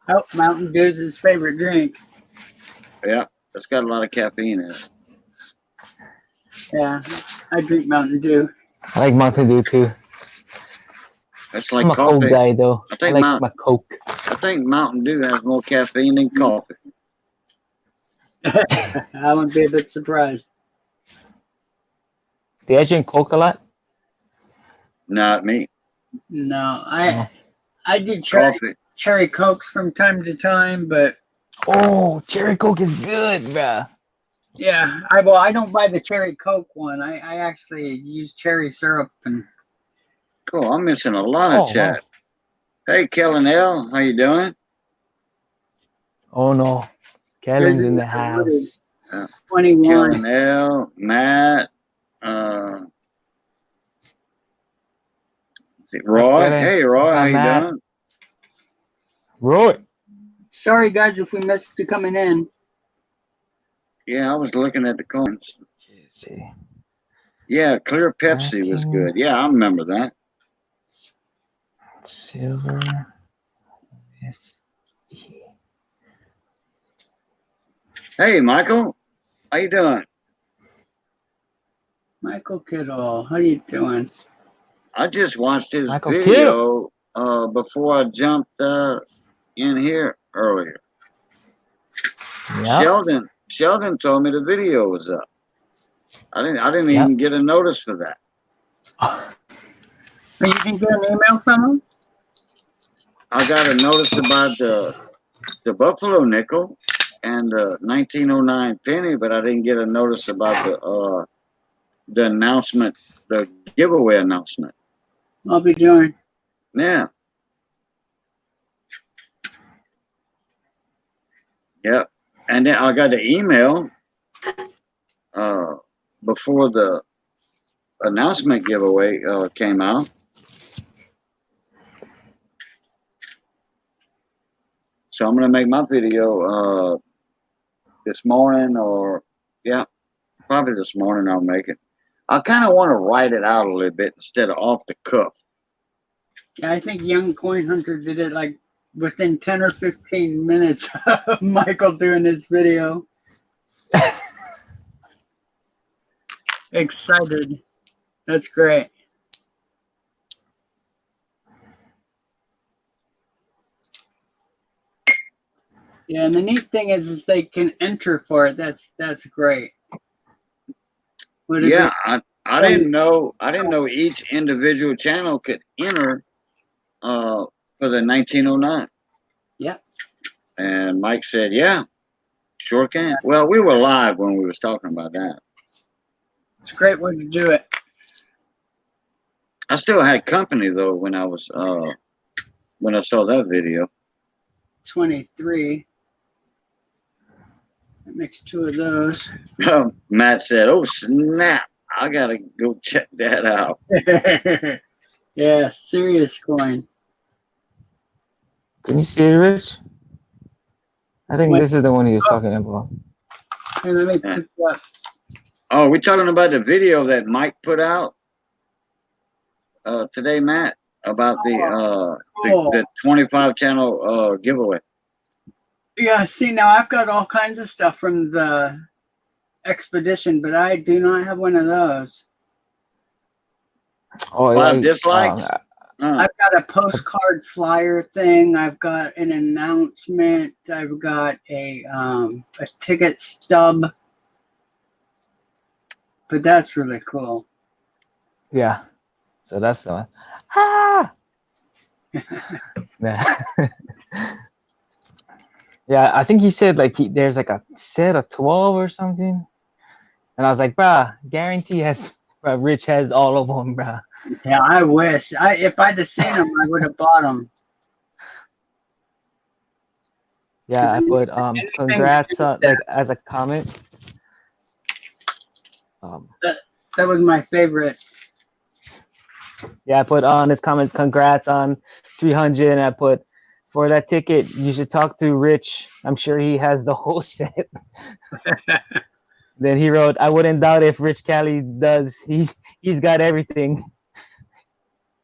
Oh, Mountain Dew's his favorite drink. Yeah, it's got a lot of caffeine in it. Yeah, I drink Mountain Dew. I like Mountain Dew too. It's like I'm a coffee. Coke guy though. I I think like my Coke. I think Mountain Dew has more caffeine than coffee. I would be a bit surprised. Do you guys drink Coke a lot? Not me. No, No. I did Coffee. cherry Cokes from time to time, but Oh, cherry Coke is good, bruh. yeah, I don't buy the cherry Coke one. I actually use cherry syrup and Cool. I'm missing a lot of Oh, chat. Hey, Kellen L, how you doing? Oh no. Kellen's in the house. 21. Kellen L, Matt, Roy. Kellen. Hey, Roy, What's up, how you Matt? doing? Roy. Sorry guys if we missed you coming in. Yeah, I was looking at the coins. Let's see. Yeah, Clear Pepsi was Cracking. good. Yeah, I remember that. Silver. Hey, Michael, how you doing? Michael Kittle, how you doing? I just watched his Michael video before I jumped in here earlier. Yeah. Sheldon told me the video was up. I didn't Yep. even get a notice for that. You didn't get an email from him? I got a notice about the Buffalo nickel and the 1909 penny, but I didn't get a notice about the announcement, the giveaway announcement. I'll be doing. Yeah. Yep. And then I got the email before the announcement giveaway came out. So I'm gonna make my video this morning, or yeah, probably this morning I'll make it. I kind of want to write it out a little bit instead of off the cuff. Yeah, I think Young Coin Hunter did it like within 10 or 15 minutes of Michael doing his video. Excited. That's great. Yeah, and the neat thing is they can enter for it. That's great. What is Yeah, it? I didn't know each individual channel could enter for the 1909. Yeah. And Mike said, yeah, sure can. Well, we were live when we was talking about that. It's a great way to do it. I still had company though when I was when I saw that video. 23. That makes 2 of those. Matt said, "Oh snap! I gotta go check that out." Yeah, serious coin. Can you see it, Rich? I think Wait. this is the one he was talking about. Hey, let me pick you up. Oh, we're talking about the video that Mike put out today, Matt. about cool. the 25 channel giveaway. Yeah, see, now I've got all kinds of stuff from the expedition, but I do not have one of those. Oh, 5 dislikes. I've got a postcard flyer thing. I've got an announcement. I've got a ticket stub. But that's really cool. yeah. So that's the one. Ah. Yeah. Yeah, I think he said like there's like a set of 12 or something, and I was like, bruh, guarantee Rich has all of them, bruh. Yeah, I wish. If I'd have seen them, I would have bought them. Yeah, I put congrats like as a comment. That was my favorite. Yeah, I put on his comments, congrats on 300, and I put, for that ticket, you should talk to Rich. I'm sure he has the whole set. Then he wrote, I wouldn't doubt if Rich Cali does. He's got everything.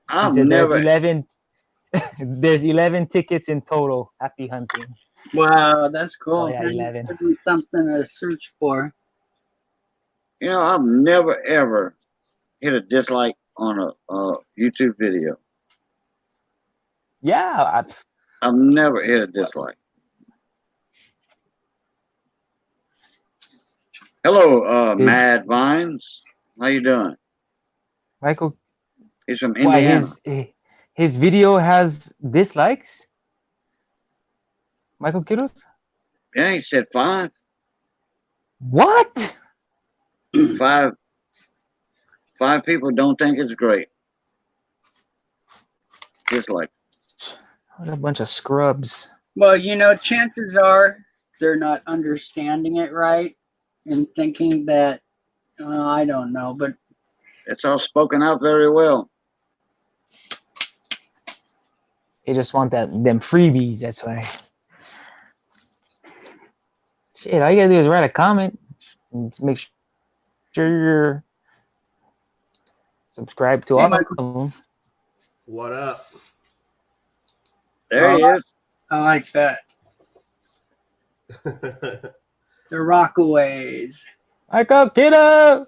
I've never. There's 11 tickets in total. Happy hunting. Wow, that's cool. Oh, yeah, 11. Give me something to search for. You know, I've never ever hit a dislike on a YouTube video. Yeah, I've never hit a dislike. Hello, Mad Vines. How you doing? Michael. He's from Indiana. Why his video has dislikes? Michael Kiddos? Yeah, he said 5. What? 5 people don't think it's great. Dislike. What a bunch of scrubs. Well, you know, chances are they're not understanding it right and thinking that, I don't know, but it's all spoken out very well. They just want them freebies, that's why. Shit, all you gotta do is write a comment and make sure you're subscribed to all of them. What up? There he is. I like that. The Rockaways. Michael Kiddo!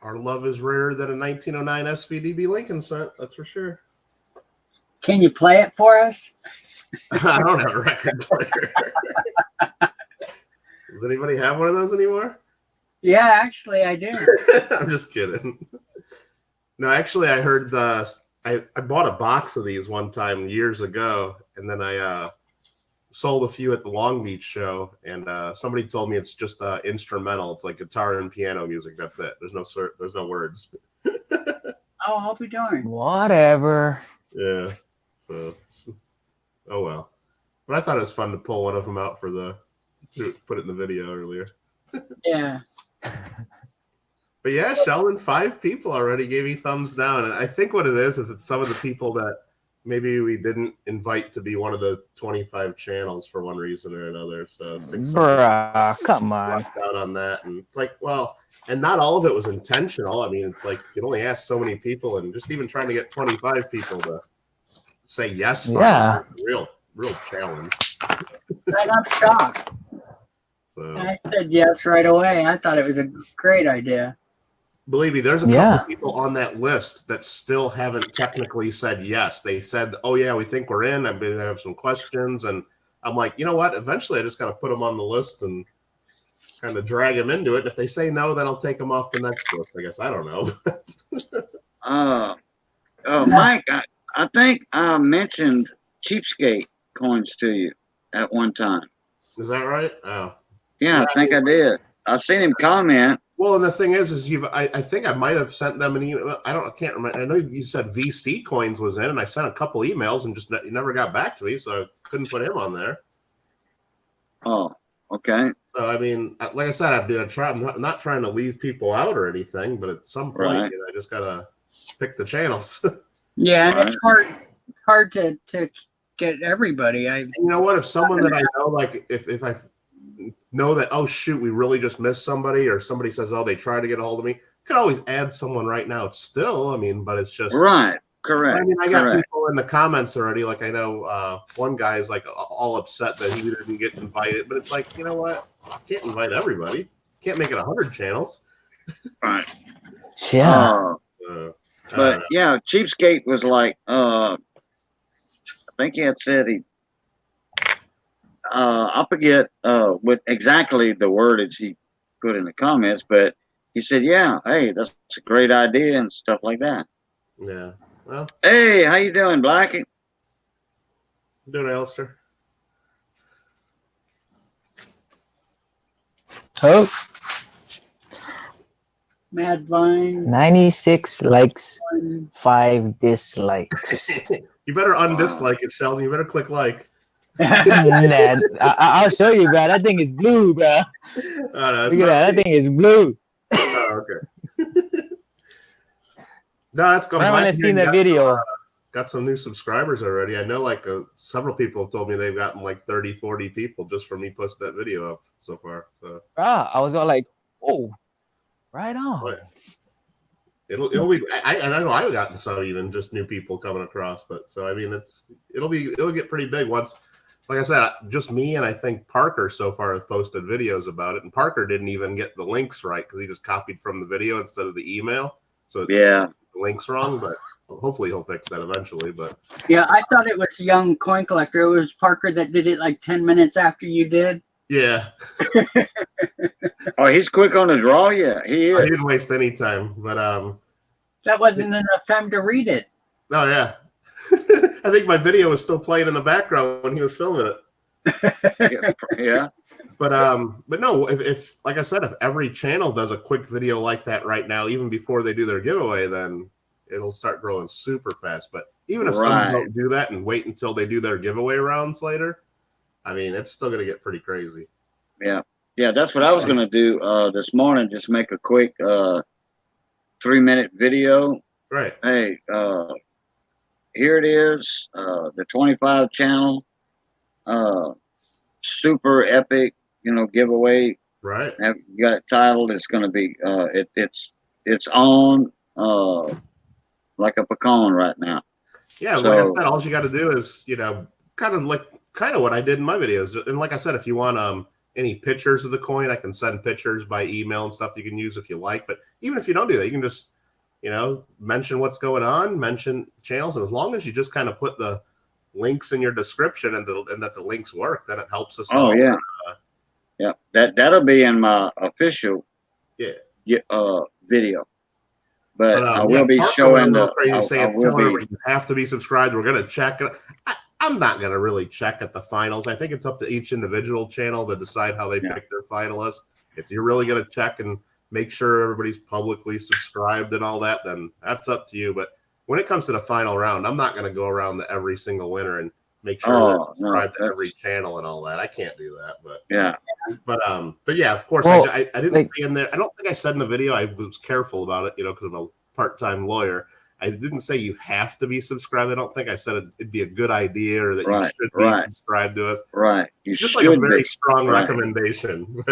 Our love is rarer than a 1909 SVDB Lincoln set, that's for sure. Can you play it for us? I don't have a record player. Does anybody have one of those anymore? Yeah, actually, I do. I'm just kidding. No, actually, I heard I bought a box of these one time years ago, and then I sold a few at the Long Beach show, and somebody told me it's just instrumental. It's like guitar and piano music. That's it. There's no words. Oh, I'll be darned. Whatever. Yeah. So, oh well. But I thought it was fun to pull one of them out put it in the video earlier. Yeah. But yeah, Sheldon, 5 people already gave me thumbs down. And I think what it is it's some of the people that maybe we didn't invite to be one of the 25 channels for one reason or another. So bruh, come on. Left out on that. And it's like, well, and not all of it was intentional. I mean, it's like you can only ask so many people, and just even trying to get 25 people to say yes. Yeah. Real challenge. And I'm shocked. So I said yes right away. I thought it was a great idea. Believe me, there's a couple people on that list that still haven't technically said yes. They said, oh, yeah, we think we're in. I'm going to have some questions. And I'm like, you know what? Eventually, I just got to put them on the list and kind of drag them into it. And if they say no, then I'll take them off the next list. I guess I don't know. Mike, I think I mentioned cheapskate coins to you at one time. Is that right? Oh. Yeah, I think I did. I seen him comment. Well, and the thing is I think I might have sent them an email. I can't remember. I know you said VC Coins was in, and I sent a couple emails and just you never got back to me, so I couldn't put him on there. Oh, okay. So I mean, like I said, I'm not trying to leave people out or anything, but at some point, I just gotta pick the channels. Yeah, and it's hard to get everybody. You know what? If someone that I know, like if I know that, oh shoot, we really just missed somebody, or somebody says, oh, they tried to get a hold of me, could always add someone right now still. I mean, but it's just right. Correct. I mean, I got correct. people in the comments already. Like, I know one guy is like all upset that he didn't get invited, but it's like, you know what? I can't invite everybody. Can't make it 100 channels. Right. Yeah. But yeah, Cheapskate was like, I think he had said I forget what exactly the wordage he put in the comments, but he said, yeah, hey, that's a great idea and stuff like that. Yeah. Well, hey, how you doing, Blackie? Doing Alistair. Oh, Mad Vine. 96 likes, 5 dislikes. You better undislike it, Sheldon. You better click like. Nah, I'll show you, bro. That thing is blue, bro. Oh, no, Look at that. That thing is blue. Oh, okay. No, that's good. When I seen the video. Got some new subscribers already. I know like several people have told me they've gotten like 30, 40 people just from me posting that video up so far. So I was all like, oh, right on. but it'll be I know I've gotten some even just new people coming across, but so I mean it'll get pretty big once. Like I said, just me and I think Parker so far have posted videos about it, and Parker didn't even get the links right because he just copied from the video instead of the email. So yeah, the link's wrong, but hopefully he'll fix that eventually. But yeah, I thought it was Young Coin Collector. It was Parker that did it like 10 minutes after you did. yeah. Oh, he's quick on the draw. Yeah, he is. I didn't waste any time, but that wasn't enough time to read it. Oh yeah. I think my video was still playing in the background when he was filming it. Yeah. But no, if like I said, if every channel does a quick video like that right now, even before they do their giveaway, then it'll start growing super fast. But even if some don't do that and wait until they do their giveaway rounds later, I mean, it's still going to get pretty crazy. Yeah. Yeah, that's what I was going to do this morning. Just make a quick 3-minute video. Right. Hey, here it is, the 25 channel, super epic, giveaway. Right. You got it titled. It's going to be, it's on like a pecan right now. Yeah, so, like I said, all you got to do is, kind of what I did in my videos. And like I said, if you want any pictures of the coin, I can send pictures by email and stuff you can use if you like. But even if you don't do that, you can just, mention what's going on, mention channels. And as long as you just kind of put the links in your description and that the links work, then it helps us all. Yeah. Yeah. That'll be in my official video. But I will be showing you have to be subscribed. We're going to check it. I'm not going to really check at the finals. I think it's up to each individual channel to decide how they pick their finalists. If you're really going to check and make sure everybody's publicly subscribed and all that, then that's up to you. But when it comes to the final round, I'm not going to go around to every single winner and make sure they're subscribed to every channel and all that. I can't do that. But yeah, of course, well, I didn't say in there. I don't think I said in the video. I was careful about it, because I'm a part-time lawyer. I didn't say you have to be subscribed. I don't think I said it'd be a good idea or that you should be subscribed to us. Right. Just like a very strong recommendation.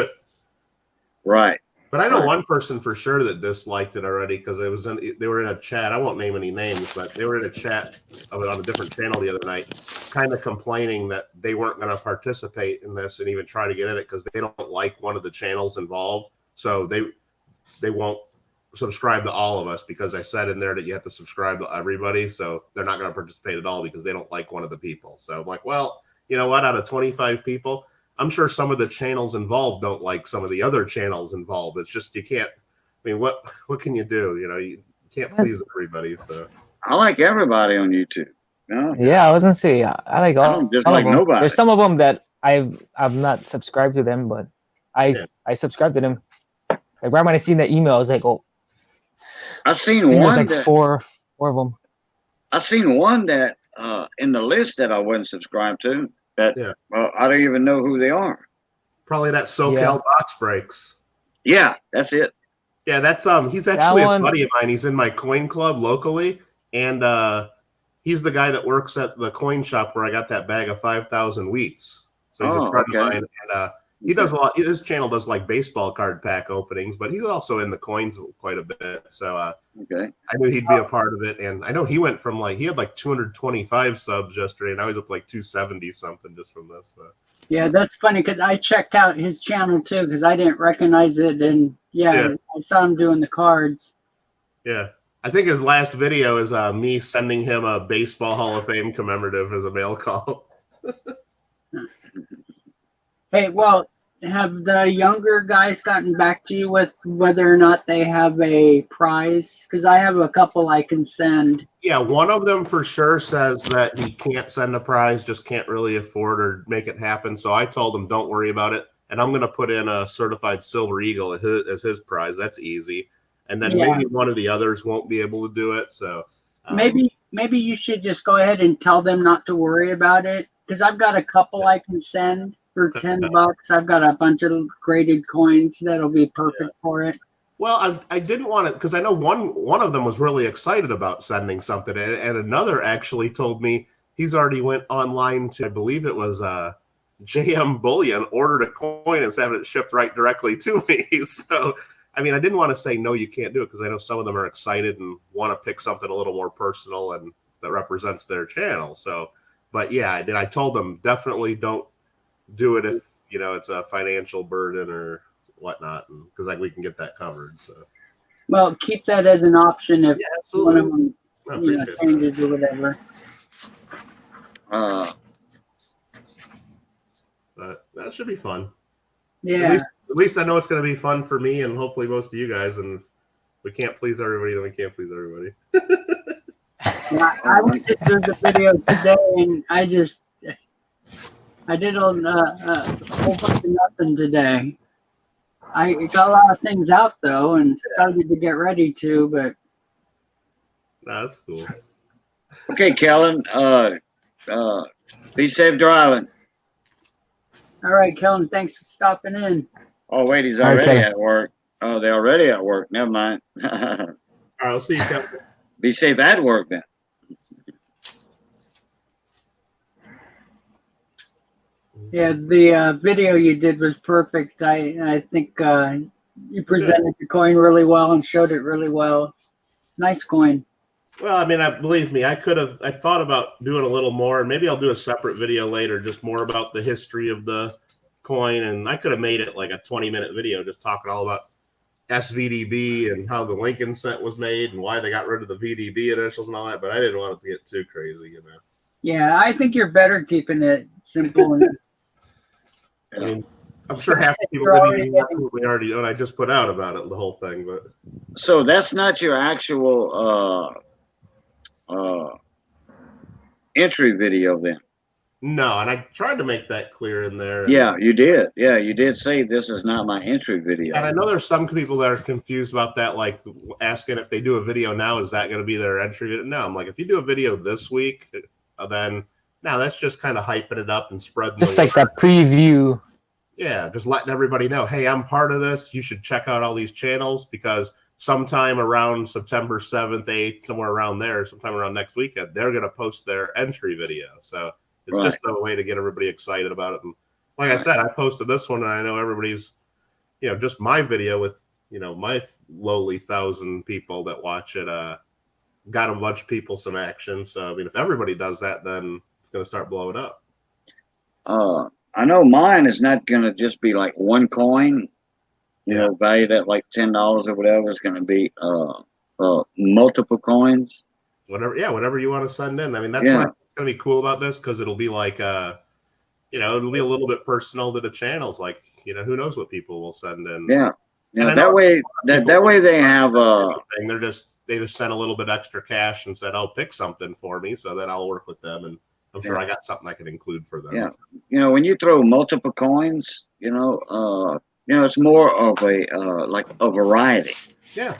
Right. But I know one person for sure that disliked it already because they were in a chat. I won't name any names, but they were in a chat of it on a different channel the other night, kind of complaining that they weren't going to participate in this and even try to get in it because they don't like one of the channels involved. So they won't subscribe to all of us because I said in there that you have to subscribe to everybody. So they're not going to participate at all because they don't like one of the people. So I'm like, well, you know what? Out of 25 people, I'm sure some of the channels involved don't like some of the other channels involved. It's just, you can't, I mean, what can you do? You can't please everybody. So I like everybody on YouTube. Yeah, I was gonna say I like all. Just all like of them. nobody. There's some of them that I've not subscribed to them, but I subscribed to them. Like right when I seen the email, I was like, oh. I seen one like that, four of them. I seen one that in the list that I wasn't subscribed to. That I don't even know who they are. Probably that SoCal Box Breaks. Yeah, that's it. Yeah, that's he's actually a buddy of mine. He's in my coin club locally, and he's the guy that works at the coin shop where I got that bag of 5,000 wheats. So he's a friend of mine, and He does a lot. His channel does like baseball card pack openings, but he's also in the coins quite a bit. So Okay. I knew he'd be a part of it, and I know he went from he had like 225 subs yesterday, and now he's up to like 270 something just from this. So. Yeah, that's funny because I checked out his channel too because I didn't recognize it, and I saw him doing the cards. Yeah, I think his last video is me sending him a Baseball Hall of Fame commemorative as a mail call. Hey, well, have the younger guys gotten back to you with whether or not they have a prize? Because I have a couple I can send. Yeah, one of them for sure says that he can't send a prize, just can't really afford or make it happen. So I told him, don't worry about it. And I'm going to put in a certified Silver Eagle as his prize. That's easy. And then maybe one of the others won't be able to do it. So maybe you should just go ahead and tell them not to worry about it. Because I've got a couple I can send for $10. I've got a bunch of graded coins that'll be perfect for it. Well, I didn't want it because I know one of them was really excited about sending something, and another actually told me he's already went online to, I believe it was JM Bullion, ordered a coin and is having it shipped right directly to me. So, I mean, I didn't want to say no, you can't do it because I know some of them are excited and want to pick something a little more personal and that represents their channel. So, but yeah, I told them definitely don't do it if it's a financial burden or whatnot, because we can get that covered. So, well, keep that as an option if one of them changes or whatever. But that should be fun. Yeah. At least I know it's going to be fun for me and hopefully most of you guys. And if we can't please everybody, then we can't please everybody. I went to do the video today, and I did a whole bunch of nothing today. I got a lot of things out though, and started to get ready to, but that's cool. Okay, Kellen. Be safe driving. All right, Kellen. Thanks for stopping in. Oh wait, he's already at work. Oh, they're already at work. Never mind. All right, I'll see you, Kellen. Be safe at work then. Yeah, the video you did was perfect. I think you presented the coin really well and showed it really well. Nice coin. Well, I mean, believe me, I thought about doing a little more, and maybe I'll do a separate video later, just more about the history of the coin. And I could have made it like a 20-minute video just talking all about SVDB and how the Lincoln cent was made and why they got rid of the VDB initials and all that, but I didn't want it to get too crazy, Yeah, I think you're better keeping it simple. I mean, I'm sure half the people didn't even know we already know, and I just put out about it, the whole thing. But so that's not your actual entry video then? No, and I tried to make that clear in there. Yeah, you did. Yeah, you did say this is not my entry video. And I know there's some people that are confused about that, like asking if they do a video now, is that going to be their entry video? No, I'm like, if you do a video this week, then now that's just kind of hyping it up and spreading. Just like that preview. Yeah, just letting everybody know, hey, I'm part of this. You should check out all these channels because sometime around September 7th, 8th, somewhere around there, sometime around next weekend, they're going to post their entry video. So it's just a way to get everybody excited about it. And like I said, I posted this one, and I know everybody's, just my video with, my lowly 1,000 people that watch it, got a bunch of people some action. So, I mean, if everybody does that, then it's going to start blowing up. I know mine is not going to just be like one coin, valued at like $10 or whatever. It's going to be multiple coins. Whatever you want to send in. I mean, that's what's going to be cool about this, because it'll be like, it'll be a little bit personal to the channels. Like, who knows what people will send in. Yeah. That way they have they just sent a little bit extra cash and said, "Oh, pick something for me," so then I'll work with them, and I'm sure I got something I can include for them. Yeah, when you throw multiple coins, it's more of a like a variety. Yeah,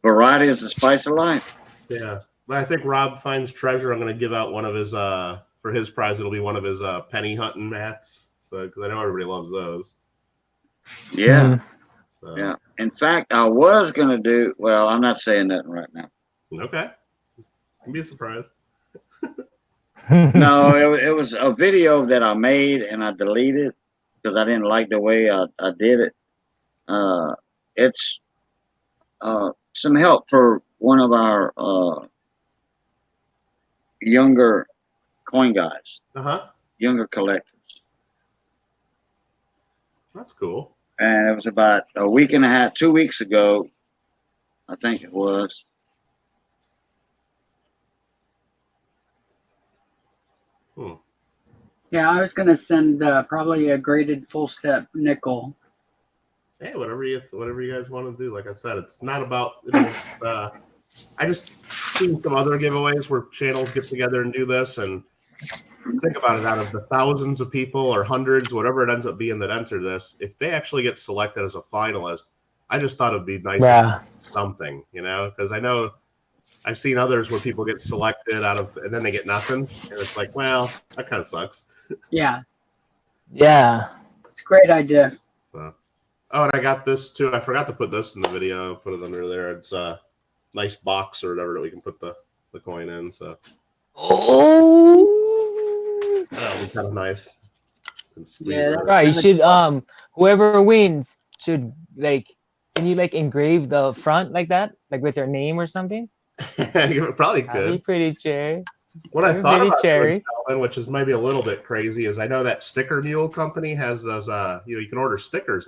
variety is the spice of life. Yeah, but I think Rob Finds Treasure, I'm going to give out one of his for his prize. It'll be one of his penny hunting mats. So because I know everybody loves those. Yeah. So. Yeah. In fact, I was going to do. Well, I'm not saying nothing right now. Okay. It can be a surprise. No, it was a video that I made and I deleted because I didn't like the way I did it. It's some help for one of our younger coin guys, younger collectors. That's cool. And it was about a week and a half, 2 weeks ago, I think it was. Yeah, I was gonna send probably a graded full step nickel. Hey, whatever you guys want to do. Like I said, it's not about. I just seen some other giveaways where channels get together and do this, and think about it. Out of the thousands of people or hundreds, whatever it ends up being that enter this, if they actually get selected as a finalist, I just thought it'd be nice to something, because I know I've seen others where people get selected and then they get nothing, and it's like, well, that kind of sucks. Yeah. Yeah. It's a great idea. So, oh, and I got this too. I forgot to put this in the video. I'll put it under there. It's a nice box or whatever that we can put the coin in. So, that'll be kind of nice. Yeah, right. You should whoever wins should can you engrave the front like that, with their name or something? You probably That'd could. be pretty cherry. What I thought about cherry, doing, which is maybe a little bit crazy, is I know that Sticker Mule company has those. You can order stickers,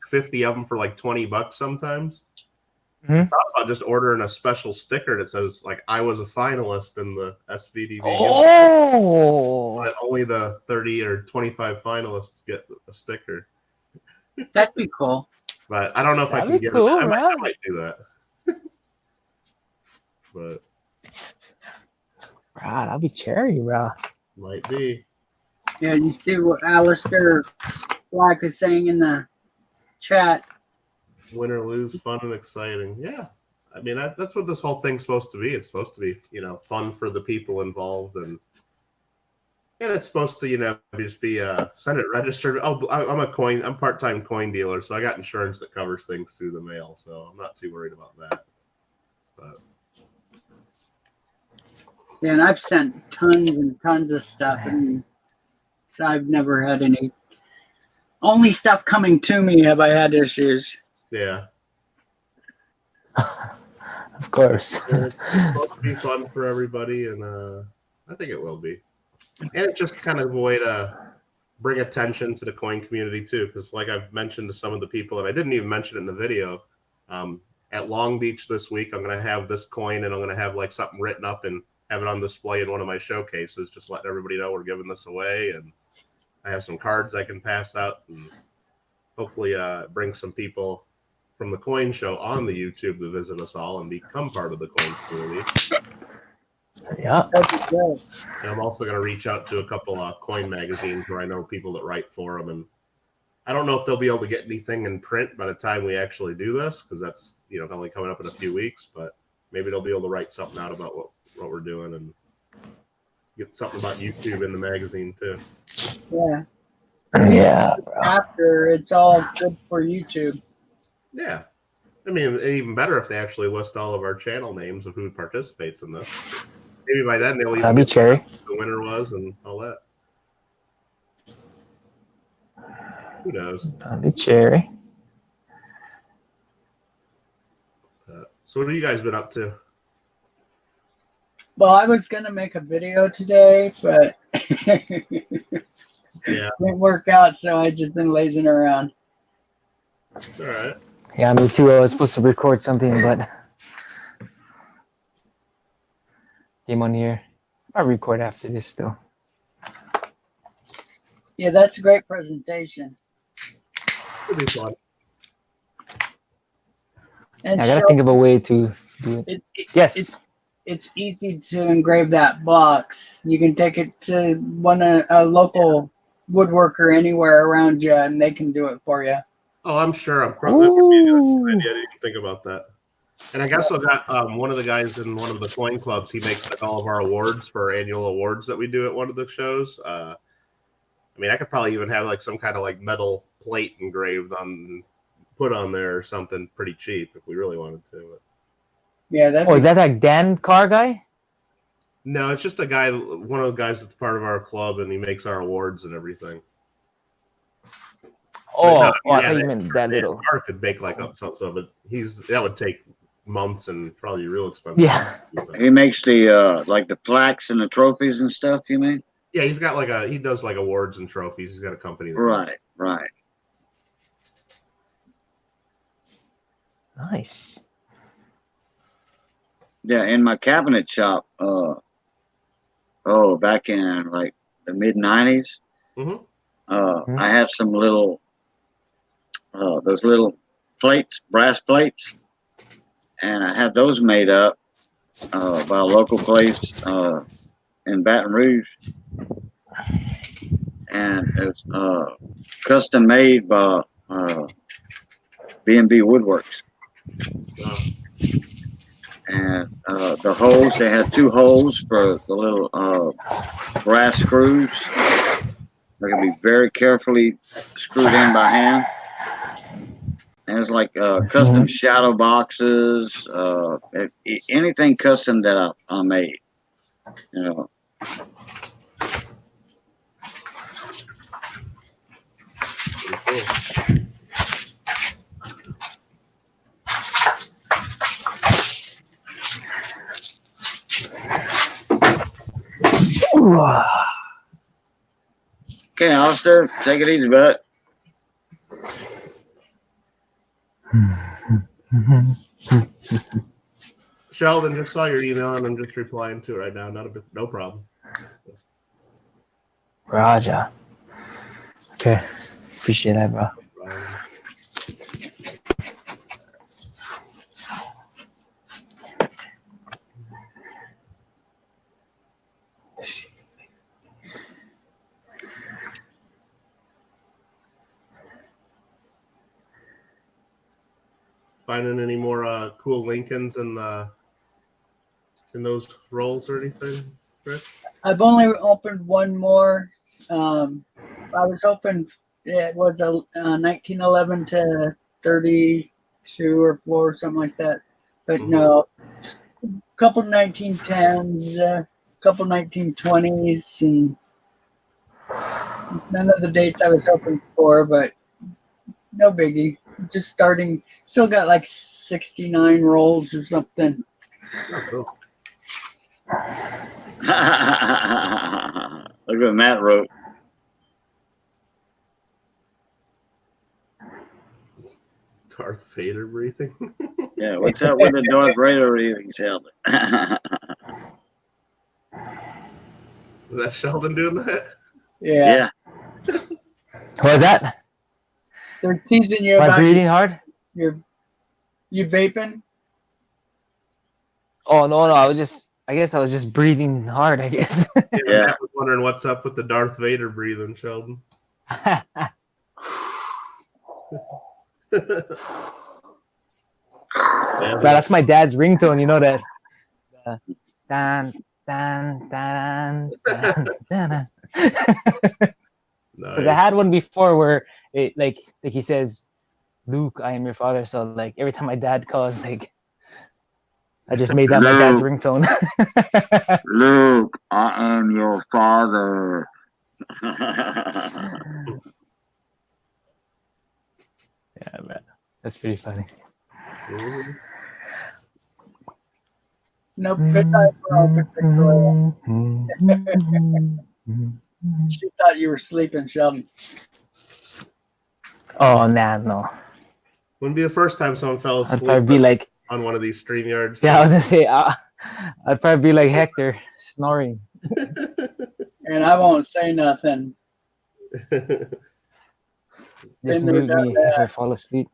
50 of them for $20 sometimes. I thought about just ordering a special sticker that says I was a finalist in the SVDB. But only the 30 or 25 finalists get a sticker. That'd be cool. But I don't know if I can get it. I might do that. But that'll be cherry, bro. Might be. Yeah, you see what Alistair Black is saying in the chat. Win or lose, fun and exciting. Yeah. I mean, that's what this whole thing's supposed to be. It's supposed to be, fun for the people involved, and it's supposed to, just be Senate registered. Oh, I'm part-time coin dealer, so I got insurance that covers things through the mail, so I'm not too worried about that. But yeah, and I've sent tons and tons of stuff, and I've never had any. Only stuff coming to me have I had issues. Yeah. Of course. It's supposed to be fun for everybody, and I think it will be. And it's just kind of a way to bring attention to the coin community too, because like I've mentioned to some of the people, and I didn't even mention it in the video, at Long Beach this week, I'm going to have this coin, and I'm going to have something written up and have it on display in one of my showcases, just letting everybody know we're giving this away. And I have some cards I can pass out, and hopefully bring some people from the coin show on the YouTube to visit us all and become part of the coin community. Yeah. And I'm also going to reach out to a couple coin magazines where I know people that write for them, and I don't know if they'll be able to get anything in print by the time we actually do this, because that's only coming up in a few weeks. But maybe they'll be able to write something out about what we're doing and get something about YouTube in the magazine too. Yeah. Yeah. After it's all good for YouTube. Yeah. I mean, even better if they actually list all of our channel names of who participates in this. Maybe by then they'll even be cherry. The winner was and all that. Who knows? That'd be cherry. So what have you guys been up to? Well, I was gonna make a video today, but Yeah. didn't work out, so I just been lazing around. All right. Yeah, me too. I was supposed to record something, but came on here. I'll record after this though. Yeah, that's a great presentation. It'll be fun. And I gotta show- think of a way to do it. Yes. It's easy to engrave that box. You can take it to a local woodworker anywhere around you, and they can do it for you. Oh, I'm sure. I'm probably that would be a good idea. I didn't even think about that. And I guess I got one of the guys in one of the coin clubs. He makes all of our awards for our annual awards that we do at one of the shows. I mean, I could probably even have some kind of metal plate engraved put on there or something pretty cheap if we really wanted to. Yeah, that. Oh, is that Dan Carr guy? No, it's just a guy, one of the guys that's part of our club, and he makes our awards and everything. Oh, no, I yeah, thought you meant that little. Mark could make like up something, but that would take months and probably real expensive. Yeah. He makes the like the plaques and the trophies and stuff. You mean? Yeah, he's got he does like awards and trophies. He's got a company. Right, right. Nice. Yeah, in my cabinet shop. Back in like the mid '90s. Mm-hmm. I had some little those little plates, brass plates, and I had those made up by a local place in Baton Rouge, and it was custom made by B&B Woodworks. And the holes, they had 2 holes for the little brass screws. They can be very carefully screwed in by hand. And it's like custom shadow boxes, anything custom that I made, you know. Okay, Alistair, take it easy, bud. Sheldon, just saw your email and I'm just replying to it right now. No problem. Raja. Okay. Appreciate that, bro. Finding any more cool Lincolns in those rolls or anything, Chris? I've only opened one more. I was hoping it was a 1911 to 32 or 4 or something like that, but no. A couple 1910s, a couple 1920s, and none of the dates I was hoping for, but no biggie. Just starting, still got like 69 rolls or something. Oh, cool. Look what Matt wrote. Darth Vader breathing. Yeah, what's up with the Darth Vader breathing, Sheldon? Is that Sheldon doing that? Yeah. What's that? They're teasing you Am I about breathing hard? you vaping. Oh no, I guess I was just breathing hard, I guess. Yeah. I was wondering what's up with the Darth Vader breathing, Sheldon. That's my dad's ringtone, you know that. Dan, dan, dan, dan, dan. Because I had one before where it like he says, "Luke, I am your father." So like every time my dad calls, like I just made that my dad's ringtone. Luke, I am your father. Yeah, man, that's pretty funny. Nope, good night for all, Victoria. She thought you were sleeping, Sheldon. Oh nah, no. Wouldn't be the first time someone fell I'd asleep probably be like, on one of these StreamYards. yeah, I was gonna say, I'd probably be like Hector, snoring. And I won't say nothing. Just mute me if I fall asleep.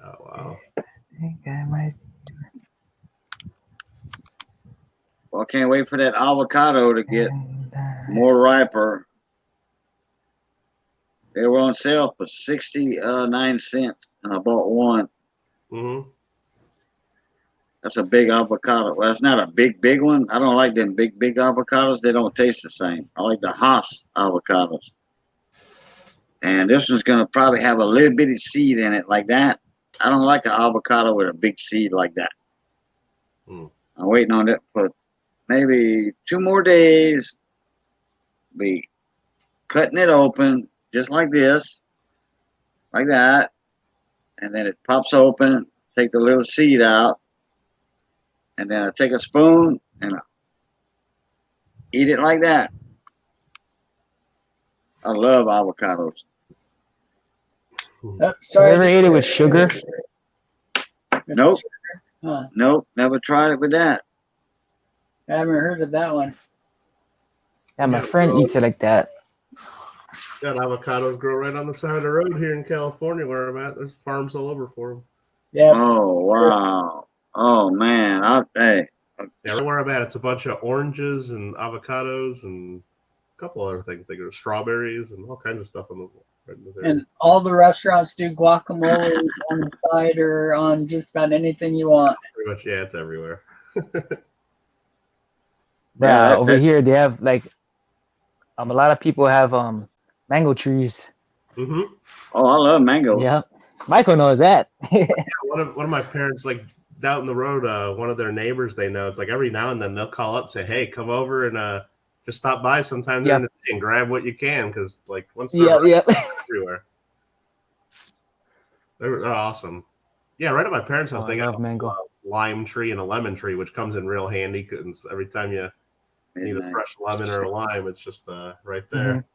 Oh wow. I think I might. Well, I can't wait for that avocado to get more riper. They were on sale for 69 cents, and I bought one. Mm-hmm. That's a big avocado. Well, it's not a big one. I don't like them big avocados. They don't taste the same. I like the Haas avocados. And this one's going to probably have a little bitty seed in it like that. I don't like an avocado with a big seed like that. I'm waiting on it for maybe 2 more days. Be cutting it open just like this, like that, and then it pops open. Take the little seed out, and then I take a spoon and I eat it like that. I love avocados. Oh, Have you ever ate it with sugar? Nope. Huh. Nope. Never tried it with that. I haven't heard of that one. Yeah, my friend eats it like that. Got avocados grow right on the side of the road here in California where I'm at. There's farms all over for them. Yeah. Oh wow. Oh man. Hey. Yeah, right where I'm at, it's a bunch of oranges and avocados and a couple other things. They go strawberries and all kinds of stuff on the right in this area. And all the restaurants do guacamole on the side or on just about anything you want. Pretty much, yeah, it's everywhere. Yeah, over here they have like a lot of people have mango trees. Mm-hmm. Oh, I love mango. Yeah, Michael knows that. Yeah, one of my parents, like down the road, one of their neighbors they know, it's like every now and then they'll call up, say, "Hey, come over and just stop by sometime during the day and grab what you can," because like once they're everywhere, they're awesome. Yeah, right at my parents' house, they got mango. a lime tree and a lemon tree, which comes in real handy because every time you need a fresh lemon or a lime, it's just right there.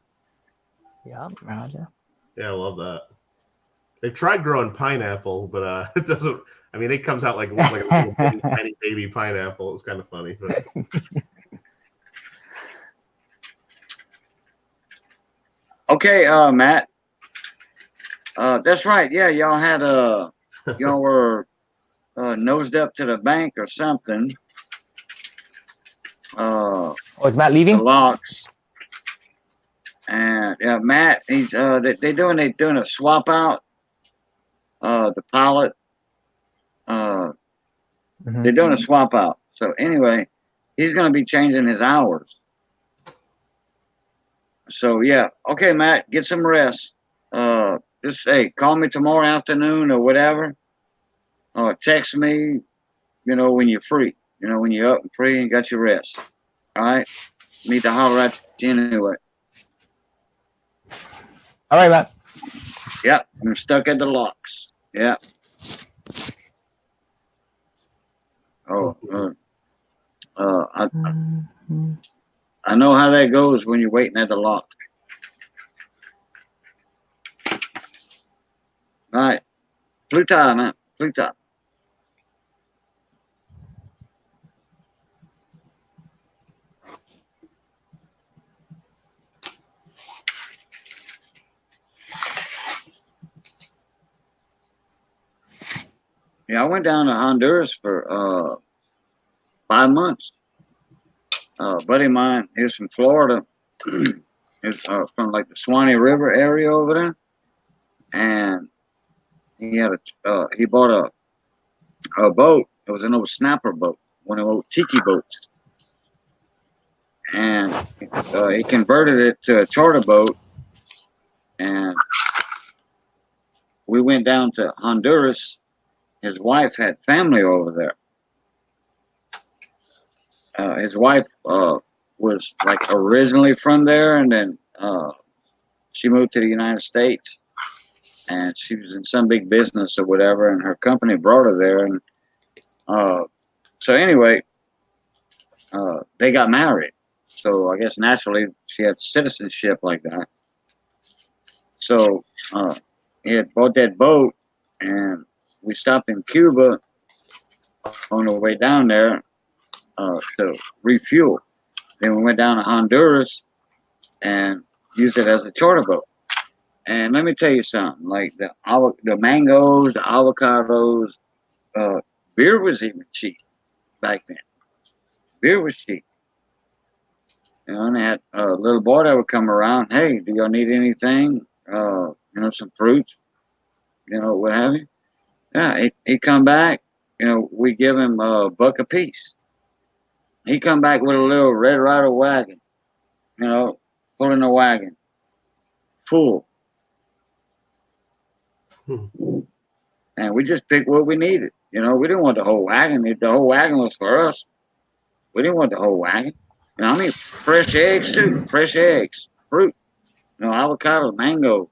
Yeah, Roger. Yeah, I love that. They've tried growing pineapple, but it doesn't. I mean, it comes out like a little tiny baby pineapple. It's kind of funny. But. Okay, Matt. That's right. Yeah, y'all had y'all were nosed up to the bank or something. Oh, is Matt leaving? The locks. And yeah, Matt, he's they doing a swap out. The pilot. They're doing a swap out. So anyway, he's gonna be changing his hours. So yeah, okay, Matt, get some rest. Just call me tomorrow afternoon or whatever. Or text me, when you're free. When you're up and free and got your rest. All right? Need to holler at you anyway. All right, Matt. Yep, I'm stuck at the locks. Yeah. Oh, I know how that goes when you're waiting at the lock. All right. Pluton, man. Pluton. Yeah, I went down to Honduras for 5 months. A buddy of mine, he's from Florida. He's from like the Swanee River area over there, and he had he bought a boat. It was an old snapper boat, one of those tiki boats, and he converted it to a charter boat, and we went down to Honduras. His wife had family over there. His wife was like originally from there, and then she moved to the United States, and she was in some big business or whatever, and her company brought her there, and so anyway, they got married. So I guess naturally she had citizenship like that. So he had bought that boat, and we stopped in Cuba on the way down there to refuel. Then we went down to Honduras and used it as a charter boat. And let me tell you something, like the mangoes, the avocados, beer was even cheap back then. Beer was cheap. And they had a little boy that would come around, hey, do y'all need anything? Some fruits, what have you. Yeah, he'd come back, we give him $1 a piece. He come back with a little Red Ryder wagon, pulling a wagon full. And we just picked what we needed. You know, we didn't want the whole wagon. If the whole wagon was for us, we didn't want the whole wagon. You know, I mean, fresh eggs too. Fresh eggs, fruit. You know, avocado, mango.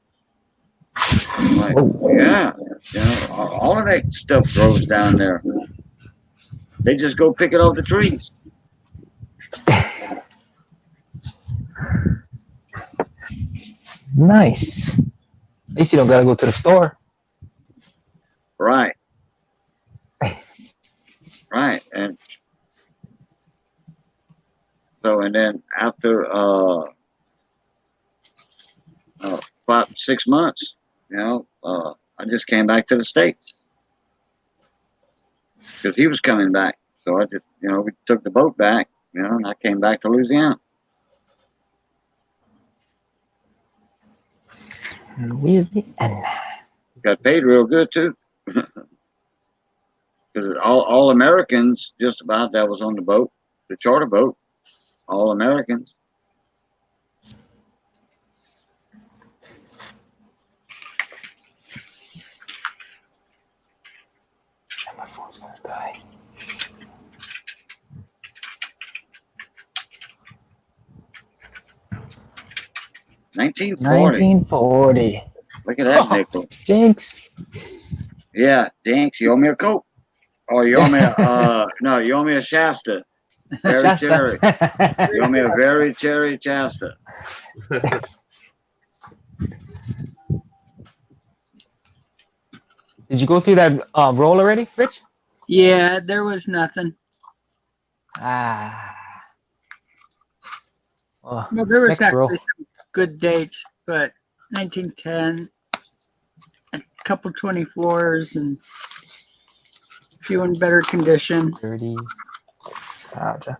Like, yeah, you know, all of that stuff grows down there. They just go pick it off the trees. Nice. At least you don't gotta go to the store. Right. Right. And so, and then after about 6 months, you know, I just came back to the States because he was coming back. So I just, you know, we took the boat back, you know, and I came back to Louisiana. Louisiana. Got paid real good too. Because all Americans, just about, that was on the boat, the charter boat, all Americans. My phone's gonna die. $19.40. $19.40. Look at that nickel. Jinx. Yeah, Jinx, you owe me a Coke. Or you owe me a, no, you owe me a Shasta. Very Shasta. cherry. You owe me a very cherry Shasta. Did you go through that roll already, Rich? Yeah, there was nothing. Ah. Well, No, there was next roll. actually some good dates, but 1910, a couple 24s, and a few in better condition. 30s. Gotcha.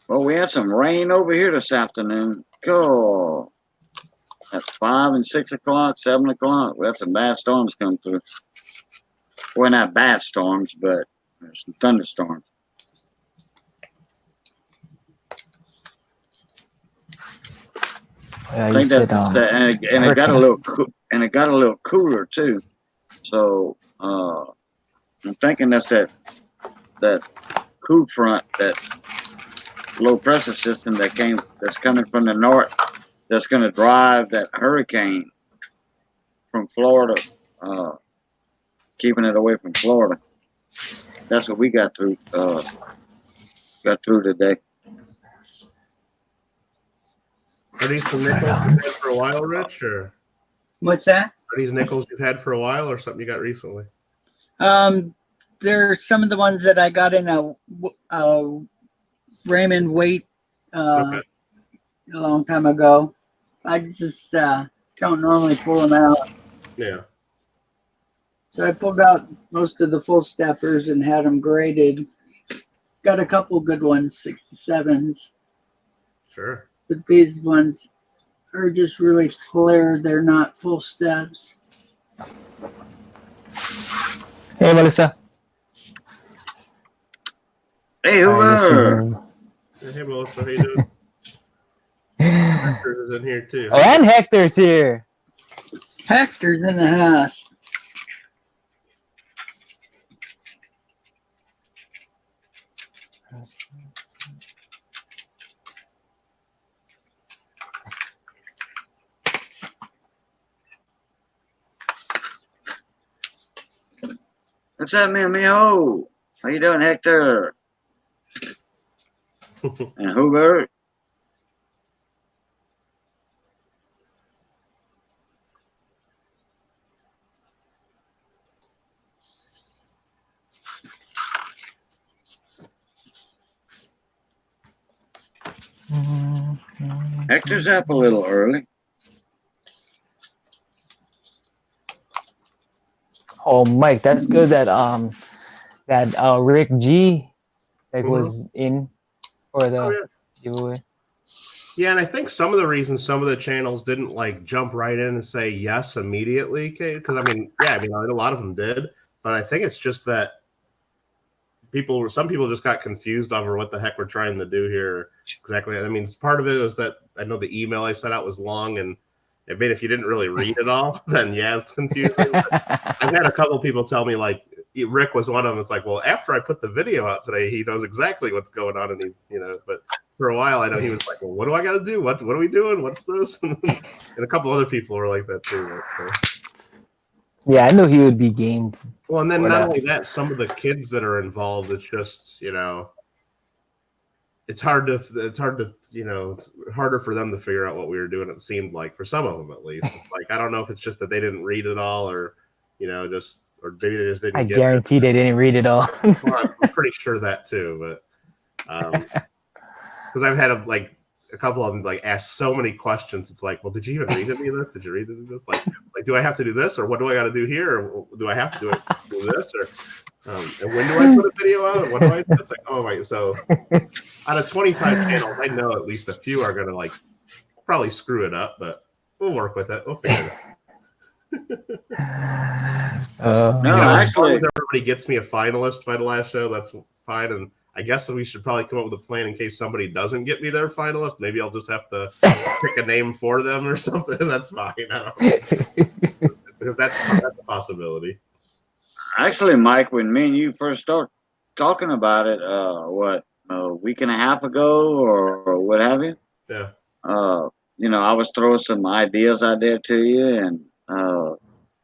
Well, we had some rain over here this afternoon. Go. At 5 and 6 o'clock, 7 o'clock. We had some bad storms come through. Well, not bad storms, but there's some thunderstorms. Yeah, I you think said, and it got a little it got a little cooler too. So I'm thinking that's that cool front, that low pressure system that's coming from the north, that's going to drive that hurricane from Florida, keeping it away from Florida. That's what we got through today. Are these some nickels you've had for a while, Rich? Or What's that? are these nickels you've had for a while, or something you got recently? They're some of the ones that I got in a Raymond Waite Okay. a long time ago. I just don't normally pull them out. Yeah. So I pulled out most of the full steppers and had them graded. Got a couple good ones, 67s. Sure. But these ones are just really flared. They're not full steps. Hey, Melissa. Hey, Hoover. Hey, Melissa, how you doing? Hector is in here too. Oh, and Hector's here. Hector's in the house. What's up, mijo? How you doing, Hector? And Hubert? Hector's up a little early. Oh, Mike, that's good that Rick G was in for the giveaway. Yeah, and I think some of the reasons some of the channels didn't like jump right in and say yes immediately, because I mean, a lot of them did, but I think it's just that some people just got confused over what the heck we're trying to do here exactly. I mean, part of it was that I know the email I sent out was long, and I mean, if you didn't really read it all, then yeah, it's confusing. I've had a couple people tell me, like Rick was one of them. It's like, well, after I put the video out today, he knows exactly what's going on, and he's, but for a while I know he was like, well, what do I got to do? What are we doing? What's this? And a couple other people were like that too. Yeah, I knew he would be game. Well, and then not only that, some of the kids that are involved, it's just, it's harder for them to figure out what we were doing. It seemed like, for some of them at least. It's like, I don't know if it's just that they didn't read it all, or or maybe they just didn't. I guarantee they didn't read it all. Well, I'm pretty sure that too, but because I've had a couple of them ask so many questions. It's like, well, did you even read any of this? Did you read any of this? Like, do I have to do this, or what do I got to do here, or do I have to do this, or and when do I put a video out, or what do I? It's like, oh my! So out of 25 channels, I know at least a few are gonna probably screw it up, but we'll work with it. We'll figure it out. No, actually, if everybody gets me a finalist by the last show, that's fine. And I guess we should probably come up with a plan in case somebody doesn't get me their finalist. Maybe I'll just have to pick a name for them or something. That's fine. I don't know. Because that's a possibility. Actually, Mike, when me and you first started talking about it, a week and a half ago or what have you? Yeah. I was throwing some ideas out there to you, and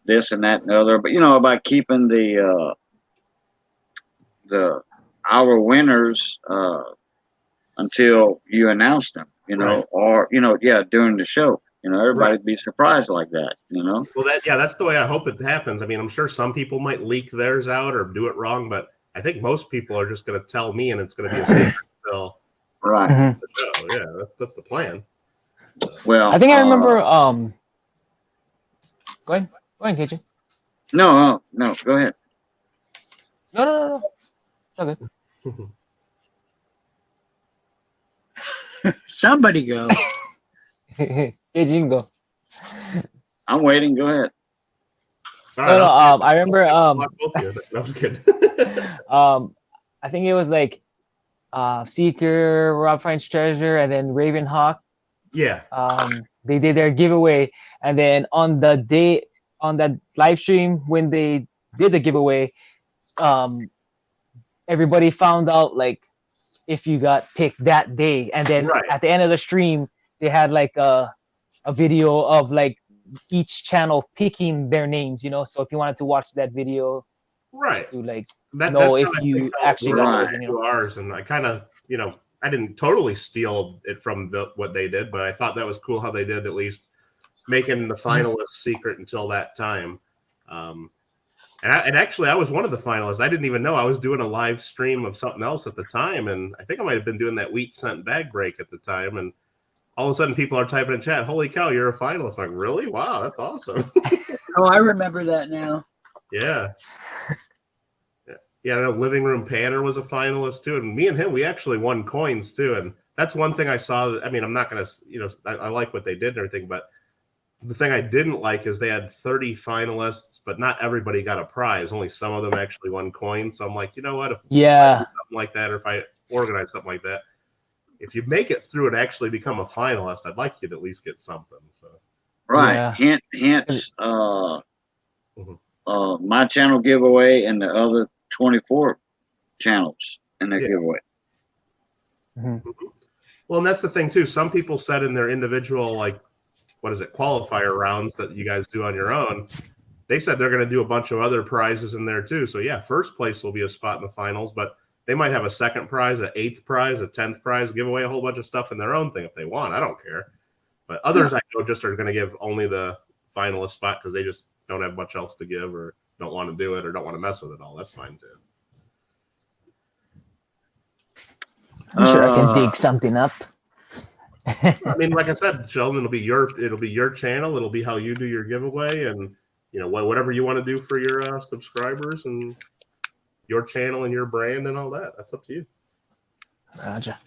this and that and the other, but about keeping our winners until you announce them, right. or during the show, everybody'd right. be surprised like that, Well, that's the way I hope it happens. I mean, I'm sure some people might leak theirs out or do it wrong, but I think most people are just going to tell me, and it's going to be a secret until right. The show. Yeah, that's the plan. Well, I think I remember. Go ahead, KJ. No, go ahead. No. It's all good. Somebody go. KJ, you can go. I'm waiting. Go ahead. I remember. I'm just kidding. I think it was Seeker, Rob finds treasure, and then Ravenhawk. Yeah. They did their giveaway, and then on that live stream when they did the giveaway, everybody found out if you got picked that day, and then right. at the end of the stream they had a video of each channel picking their names, so if you wanted to watch that video, right, to know if you actually got chosen, ours. And I kind of I didn't totally steal it from what they did, but I thought that was cool how they did, at least making the finalists secret until that time. And actually, I was one of the finalists. I didn't even know. I was doing a live stream of something else at the time, and I think I might have been doing that wheat cent bag break at the time. And all of a sudden, people are typing in chat, "Holy cow, you're a finalist!" I'm like, really? Wow, that's awesome. Oh, I remember that now. Yeah. Yeah, I know Living Room Panner was a finalist too, and me and him, we actually won coins too. And that's one thing I saw. I mean, I'm not gonna, I like what they did and everything, but the thing I didn't like is they had 30 finalists, but not everybody got a prize. Only some of them actually won coins. So I'm like, you know what? If I do something like that, or if I organize something like that, if you make it through and actually become a finalist, I'd like you to at least get something. So right, yeah. Hence, my channel giveaway and the other 24 channels in their giveaway. Mm-hmm. Well, and that's the thing too. Some people said in their individual qualifier rounds that you guys do on your own, they said they're going to do a bunch of other prizes in there too. So yeah, first place will be a spot in the finals, but they might have a second prize, an 8th prize, a 10th prize, give away a whole bunch of stuff in their own thing if they want. I don't care. But others I know just are going to give only the finalist spot because they just don't have much else to give, or don't want to do it, or don't want to mess with it all. That's fine too. I'm sure I can dig something up. I mean, like I said, Sheldon, it'll be your channel. It'll be how you do your giveaway, and whatever you want to do for your subscribers and your channel and your brand and all that. That's up to you. Gotcha.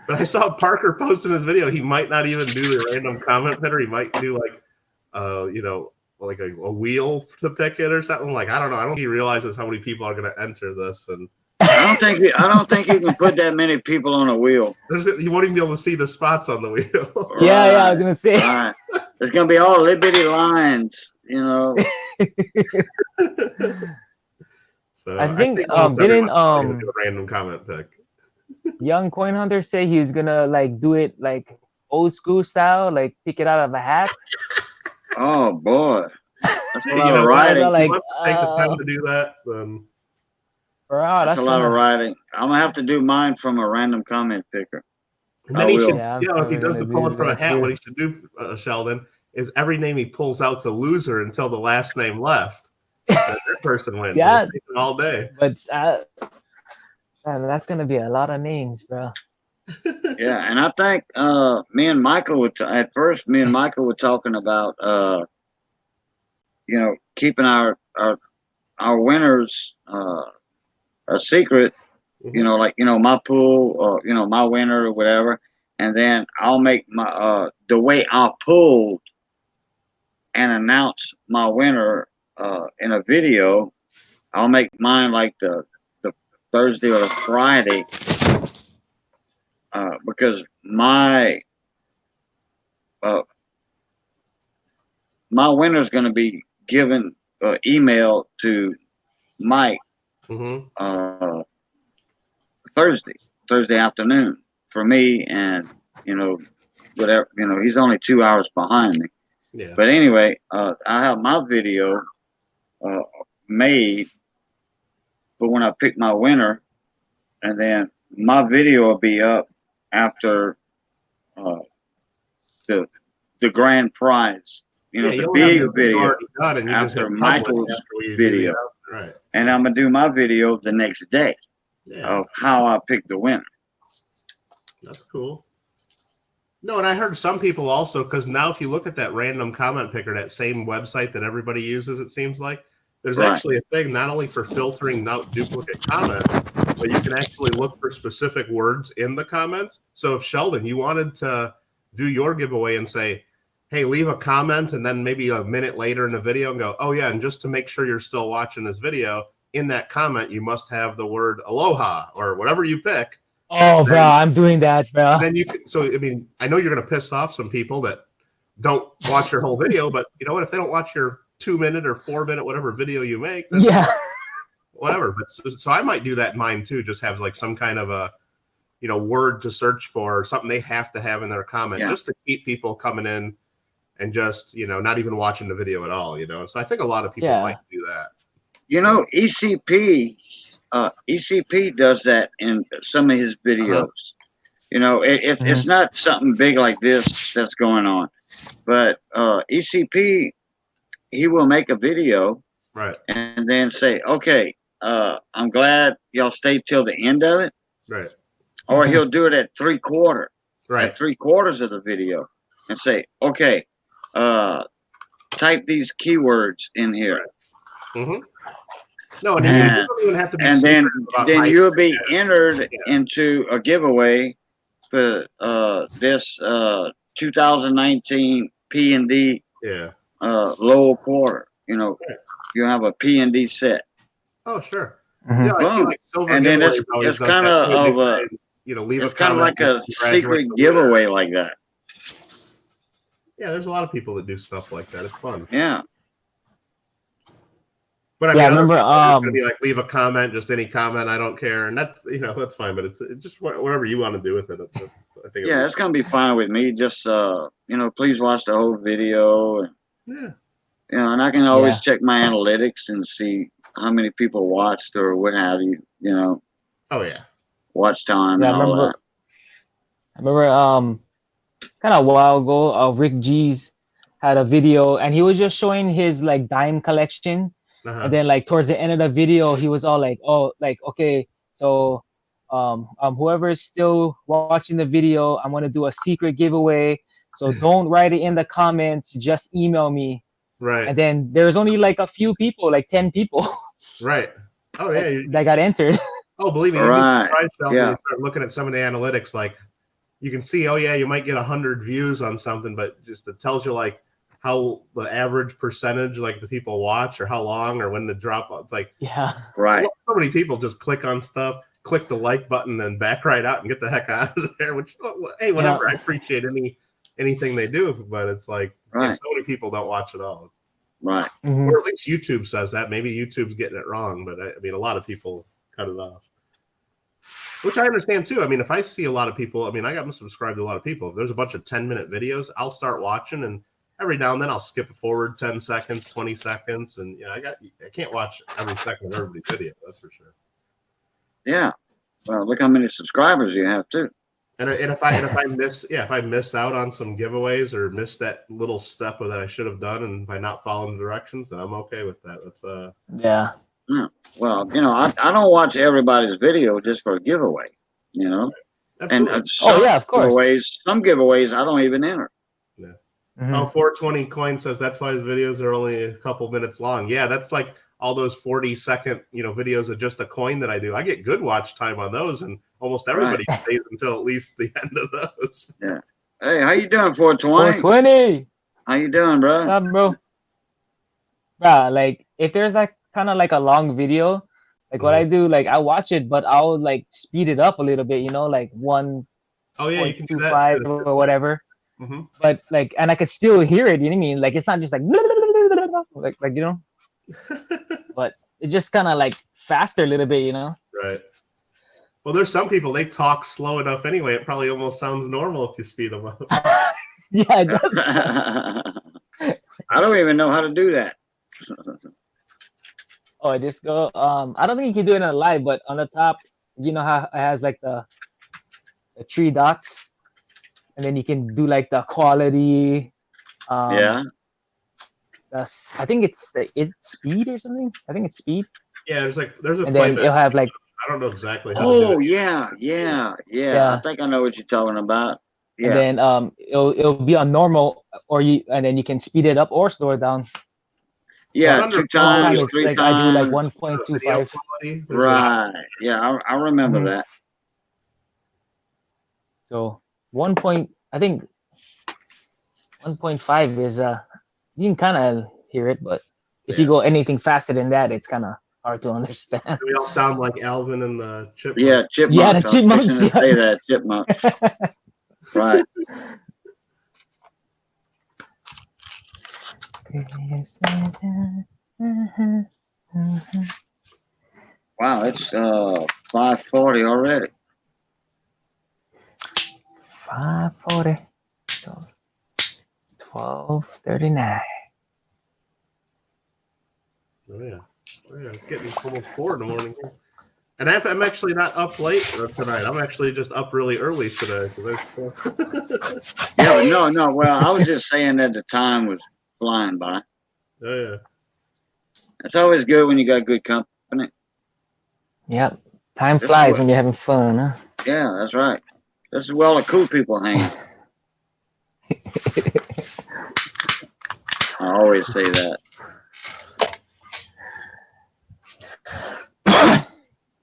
But I saw Parker post in his video. He might not even do the random comment picker. He might do a wheel to pick it or something. I don't know. I don't think he realizes how many people are going to enter this. And I don't think you can put that many people on a wheel. You won't even be able to see the spots on the wheel. Yeah, I was gonna say. Right. There's gonna be all little bitty lines, you know. So I think almost didn't everyone's gonna do a random comment pick. Young Coin Hunter say he's gonna like do it like old school style, like pick it out of a hat? Oh boy, that's a Yeah, lot of I writing. was like, If you want to take the time to do that, then bro, That's a lot of writing. I'm gonna have to do mine from a random comment picker. and then he should, Yeah, I'm if he probably does the gonna pulling do from a that hat, too. what he should do, Sheldon, is every name he pulls out's a loser until the last name left. That person wins. Yeah. It'll take him all day. But man, that's gonna be a lot of names, bro. Yeah, and I think me and Michael were talking about keeping our winners a secret. My pool or my winner or whatever, and then I'll make my the way I pulled and announce my winner in a video. I'll make mine like the Thursday or the Friday, because my winner is going to be given email to Mike Thursday afternoon for me, and whatever, he's only 2 hours behind me. Yeah. But anyway, I have my video made for when I pick my winner, and then my video will be up after the grand prize. The big video after Michael's video. Right. And I'm gonna do my video the next day of how I picked the winner. That's cool. No, and I heard some people also, because now if you look at that random comment picker, that same website that everybody uses, it seems like, there's actually a thing not only for filtering out duplicate comments, but you can actually look for specific words in the comments. So if Sheldon, you wanted to do your giveaway and say, hey, leave a comment, and then maybe a minute later in the video and go, oh yeah, and just to make sure you're still watching this video, in that comment, you must have the word aloha or whatever you pick. Oh, bro, I'm doing that, bro. And then you can, so I mean, I know you're going to piss off some people that don't watch your whole video, but you know what? If they don't watch your 2-minute or 4-minute whatever video you make, then whatever. But so I might do that in mine too. Just have like some kind of a word to search for, or something they have to have in their comment, just to keep people coming in and just not even watching the video at all. So I think a lot of people might do that. ECP does that in some of his videos. It's not something big like this that's going on, but ECP, he will make a video, right, and then say, okay, I'm glad y'all stayed till the end of it, right, or he'll do it at 3/4, right, at 3/4 of the video, and say, okay, type these keywords in here. Right. No, and you don't even have to be. And then you'll be entered into a giveaway for this 2019 P&D lower quarter. You have a P&D set. Oh, sure. Yeah, I feel like silver and then it's kind of a leave it's kind of like a secret giveaway like that. Yeah, there's a lot of people that do stuff like that. It's fun. Yeah. But I mean, I remember it's gonna be like leave a comment, just any comment, I don't care, and that's that's fine. But it's just whatever you want to do with it. I think. Yeah, it's gonna be fine with me. Just please watch the whole video. And, and I can always check my analytics and see how many people watched or what have you. Oh yeah. Watch time. Yeah, and all that. I remember kind of a while ago, Rick G's had a video, and he was just showing his like dime collection. And then like towards the end of the video, he was all like, oh, like, okay, so whoever is still watching the video, I'm going to do a secret giveaway. So don't write it in the comments, just email me. Right. And then there's only like a few people, like 10 people. Right. Oh yeah. That got entered. Oh, believe me, right. When you start looking at some of the analytics, like you can see, oh yeah, you might get 100 views on something, but just it tells you like how the average percentage, like the people watch, or how long, or when the drop. It's like, right. So many people just click on stuff, click the like button and back right out and get the heck out of there. Which, hey, whatever. I appreciate anything they do, but it's like so many people don't watch it all. Right. Or at least YouTube says that. Maybe YouTube's getting it wrong, but I mean, a lot of people cut it off. Which I understand too. I mean, if I see a lot of people, I mean, I got subscribed to a lot of people. If there's a bunch of 10-minute videos, I'll start watching, and every now and then I'll skip forward 10 seconds, 20 seconds, and I can't watch every second of everybody's video. That's for sure. Yeah. Well, look how many subscribers you have too. And if I miss out on some giveaways or miss that little step that I should have done, and by not following the directions, then I'm okay with that. That's Yeah. Well, I don't watch everybody's video just for a giveaway, Absolutely. And of course. Some giveaways I don't even enter. Yeah. 420 Coin says that's why his videos are only a couple minutes long. Yeah, that's like all those 40-second videos of just a coin that I do. I get good watch time on those, and almost everybody stays until at least the end of those. Yeah. Hey, how you doing, 420? 420. How you doing, bro? What's up, bro? Bro, like if there's like kind of like a long video, like what I do, like I watch it, but I'll like speed it up a little bit, like 1. Oh yeah, you can do that or whatever. But like, and I could still hear it. You know what I mean? Like it's not just like but it just kind of like faster a little bit, Right. Well, there's some people, they talk slow enough anyway. It probably almost sounds normal if you speed them up. Yeah, it does. I don't even know how to do that. Oh, just go. I don't think you can do it on live, but on the top, how it has like the 3 dots, and then you can do like the quality. Yeah. I think it's speed or something. I think it's speed. Yeah, there's a. And then it'll have like. I don't know exactly how to do it. Yeah. I think I know what you're talking about. Yeah. And then it'll be on normal, and then you can speed it up or slow it down. Yeah, 2 times, 3 times. I do like 1.25. Right. Yeah, I remember that. So I think 1.5 is you can kind of hear it, but if you go anything faster than that, it's kind of hard to understand. We all sound like Alvin and the Chipmunks. Yeah, Chipmunks. Yeah, the Chipmunks. Say that, Chipmunks. Right. Wow, it's 5:40 already. 5:40. So 12:39. Oh yeah, it's getting almost 4 in the morning. And I'm actually not up late tonight. I'm actually just up really early today. Yeah, no. Well, I was just saying that the time was flying by. Oh yeah. It's always good when you got good company. Yep. Time flies when you're having fun, huh? Yeah, that's right. This is where all the cool people hang. I always say that.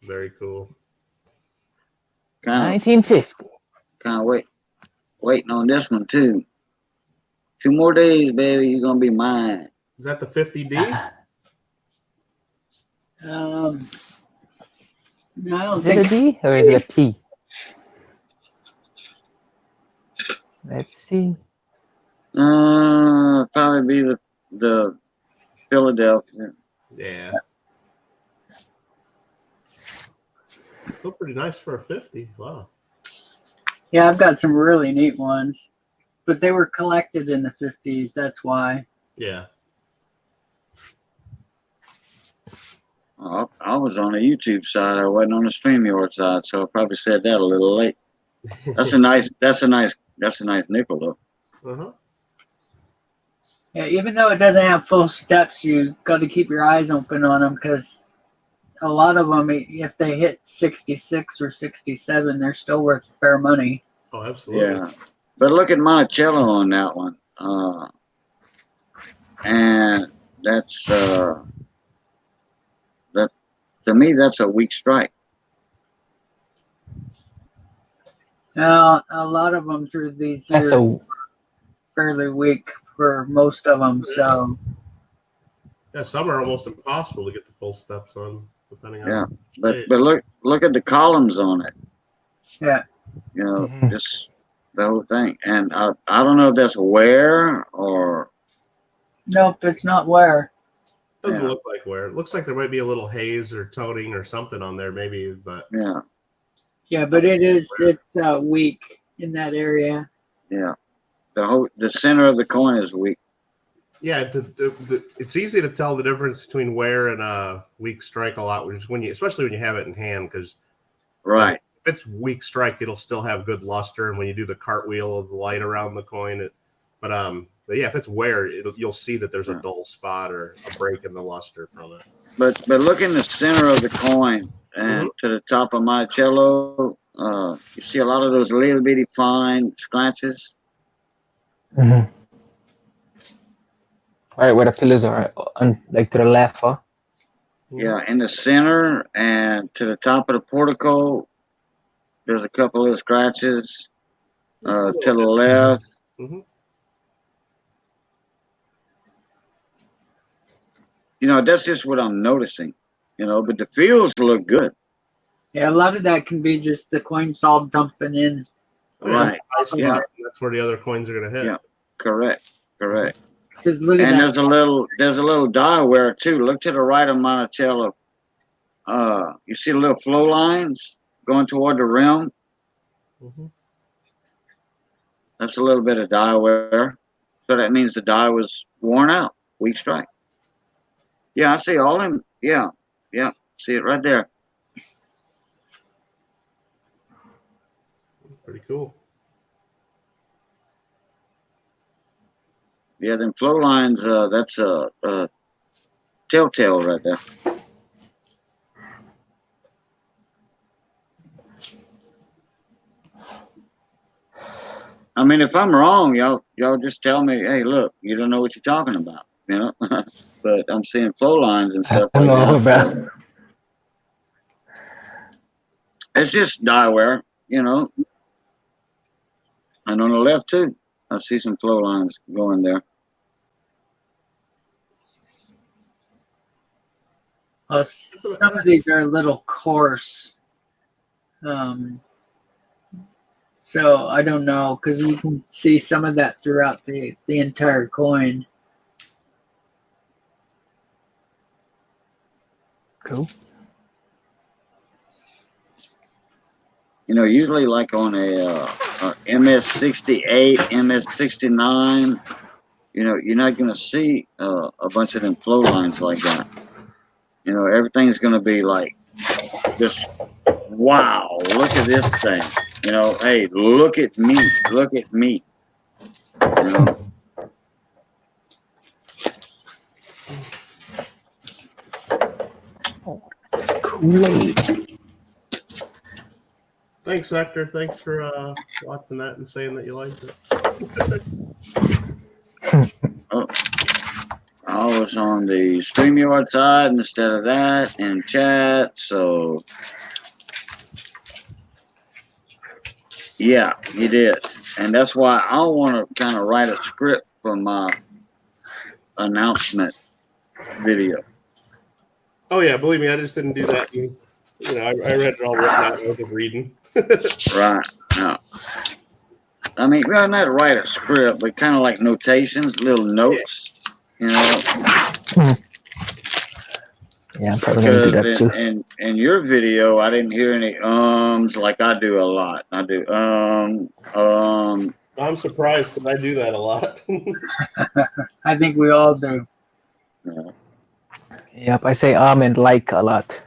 Very cool. 1950. Kind of waiting on this one too. 2 more days, baby. You're gonna be mine. Is that the 50D? No, I don't Is think. it a D or is it a P? Let's see. Probably be the Philadelphia. Yeah. Still pretty nice for a 50. Wow. Yeah, I've got some really neat ones, but they were collected in the 50s. That's why. Yeah. I was on the YouTube side. I wasn't on the StreamYard side, so I probably said that a little late. That's a nice nickel though. Uh-huh. Yeah, even though it doesn't have full steps, you got to keep your eyes open on them because a lot of them, if they hit 66 or 67, they're still worth fair money. Oh, absolutely. Yeah, but look at Monticello on that one, and that's that to me that's a weak strike. Now, a lot of them through these That's are fairly weak for most of them. So yeah, some are almost impossible to get the full steps on. depending Yeah, on. but look at the columns on it. Yeah. You know, Mhm. just the whole thing. And I don't know if that's wear or Nope, it's not wear. Doesn't Yeah. look like wear. It looks like there might be a little haze or toning or something on there, maybe. But yeah, Yeah, but it's weak in that area. yeah. The center of the coin is weak. yeah, it's easy to tell the difference between wear and weak strike a lot, which is especially when you have it in hand, because Right. if it's weak strike, it'll still have good luster, and when you do the cartwheel of the light around the coin, but yeah, if it's wear, you'll see that there's a dull spot or a break in the luster from it. But look in the center of the coin and to the top of my cello, you see a lot of those little bitty fine scratches. Mhm. Right where the pillars are, on, like to the left, huh? Yeah, in the center and to the top of the portico, there's a couple of scratches. To the left. Mhm. You know, that's just what I'm noticing. You know, but the fields look good. Yeah, a lot of that can be just the coin salt dumping in. Right. Yeah. That's where the other coins are going to hit. Yeah. Correct. Because look at And that. there's a little die wear too. Look to the right of Monticello. You see the little flow lines going toward the rim. Mhm. That's a little bit of die wear. So that means the die was worn out. Weak strike. Yeah, I see all them. Yeah. See it right there. Pretty cool. Yeah, them flow lines. That's a telltale right there. I mean, if I'm wrong, y'all just tell me, hey, look, you don't know what you're talking about, you know. But I'm seeing flow lines and stuff like No, that. bro. It's just die wear, you know. And on the left too, I see some flow lines going there. Some of these are a little coarse. So I don't know, because you can see some of that throughout the entire coin. Cool. You know, usually like on a MS68, MS69, you know, you're not going to see a bunch of them flow lines like that. You know, everything's going to be like just, wow, look at this thing. You know, hey, look at me. You know. Cool. Thanks, Hector. Thanks for watching that and saying that you liked it. Oh, I was on the StreamYard side instead of that in chat, so yeah, you did. And that's why I want to kind of write a script for my announcement video. Oh yeah, believe me, I just didn't do that. You know, I read it all written out. I was reading. Right. No. I mean, well, not write a script, but kind of like notations, little notes, you know. Yeah, I'm probably gonna do that too. In your video, I didn't hear any ums like I do a lot. I do I'm surprised because I do that a lot. I think we all do. Yeah. Yep, I say and like a lot.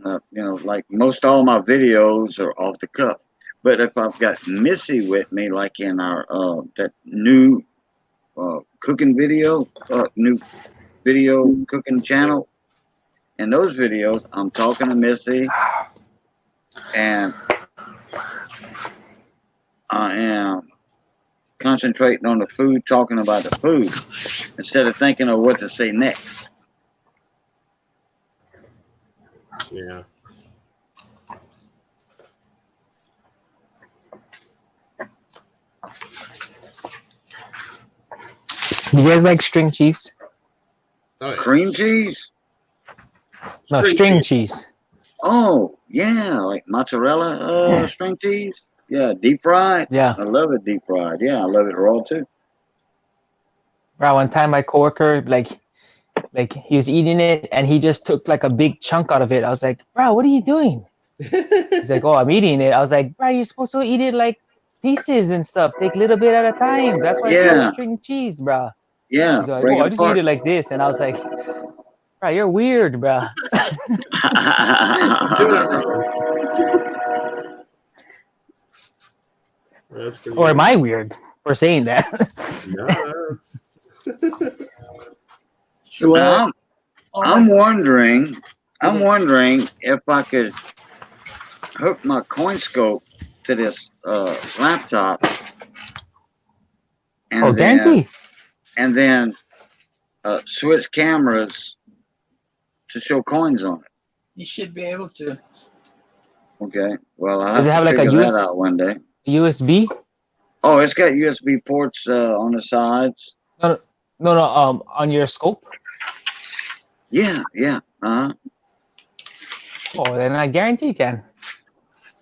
You know, like most all my videos are off the cuff. But if I've got Missy with me, like in our that new cooking video, new video cooking channel, in those videos, I'm talking to Missy, and I am concentrating on the food, talking about the food, instead of thinking of what to say next. Yeah. Do you guys like string cheese? Oh, yeah. Cream cheese? No, string cheese. Oh, yeah, like mozzarella string cheese. Yeah, deep fried. Yeah. I love it deep fried. Yeah, I love it raw too. Bro, one time my coworker, like he was eating it and he just took like a big chunk out of it. I was like, bro, what are you doing? He's like, oh, I'm eating it. I was like, bro, you're supposed to eat it like pieces and stuff. Take a little bit at a time. That's why it's called string cheese, bro. Yeah. He's like, oh, I just eat it like this. And I was like, bro, you're weird, bro. Or am I weird for saying that? No, that's... So I'm wondering if I could hook my CoinScope to this laptop, and then switch cameras to show coins on it. You should be able to. Okay. Well, I'll Does it have like a that out one day. USB? Oh, it's got USB ports on the sides. No, on your scope. Yeah. Oh, then I guarantee you can.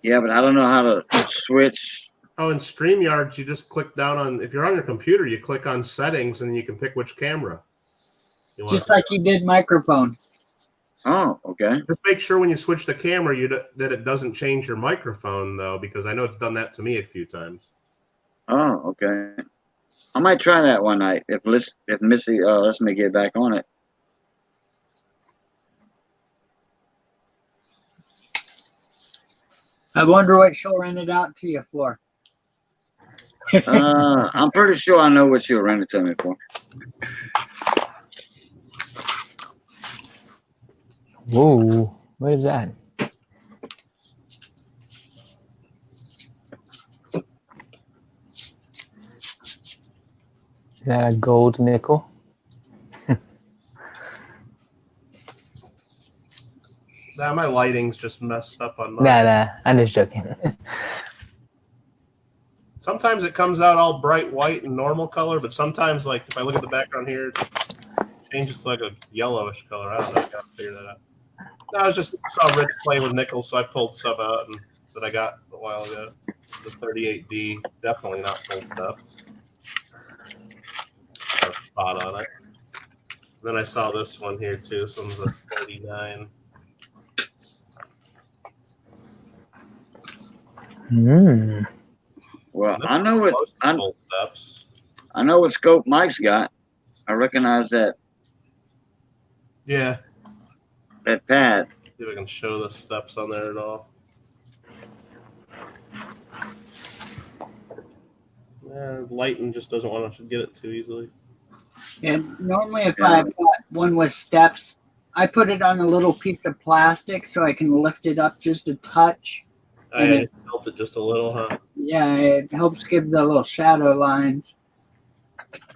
Yeah, but I don't know how to switch. Oh, in StreamYards, you just click down on, if you're on your computer, you click on settings and you can pick which camera you want. Just like you did microphone. Oh, okay. Just make sure when you switch the camera that it doesn't change your microphone, though, because I know it's done that to me a few times. Oh, okay. I might try that one night if Missy lets me get back on it. I wonder what she'll rent it out to you for. I'm pretty sure I know what she'll rent it to me for. Whoa, what is that? Is that a gold nickel? Nah, my lighting's just messed up on mine. Nah, I'm just joking. Sometimes it comes out all bright white and normal color, but sometimes, like, if I look at the background here, it changes to like a yellowish color. I don't know. I gotta figure that out. No, I saw Rich play with nickels, so I pulled some out that I got a while ago. The 38D, definitely not full steps. A spot on it. Then I saw this one here too. This one's a 39. Well, I know what scope Mike's got. I recognize that. Yeah. That pad. See if I can show the steps on there at all. Yeah, lighting just doesn't want to get it too easily. And normally if I've got one with steps, I put it on a little piece of plastic so I can lift it up just a touch. I tilt it just a little, huh? Yeah, it helps give the little shadow lines.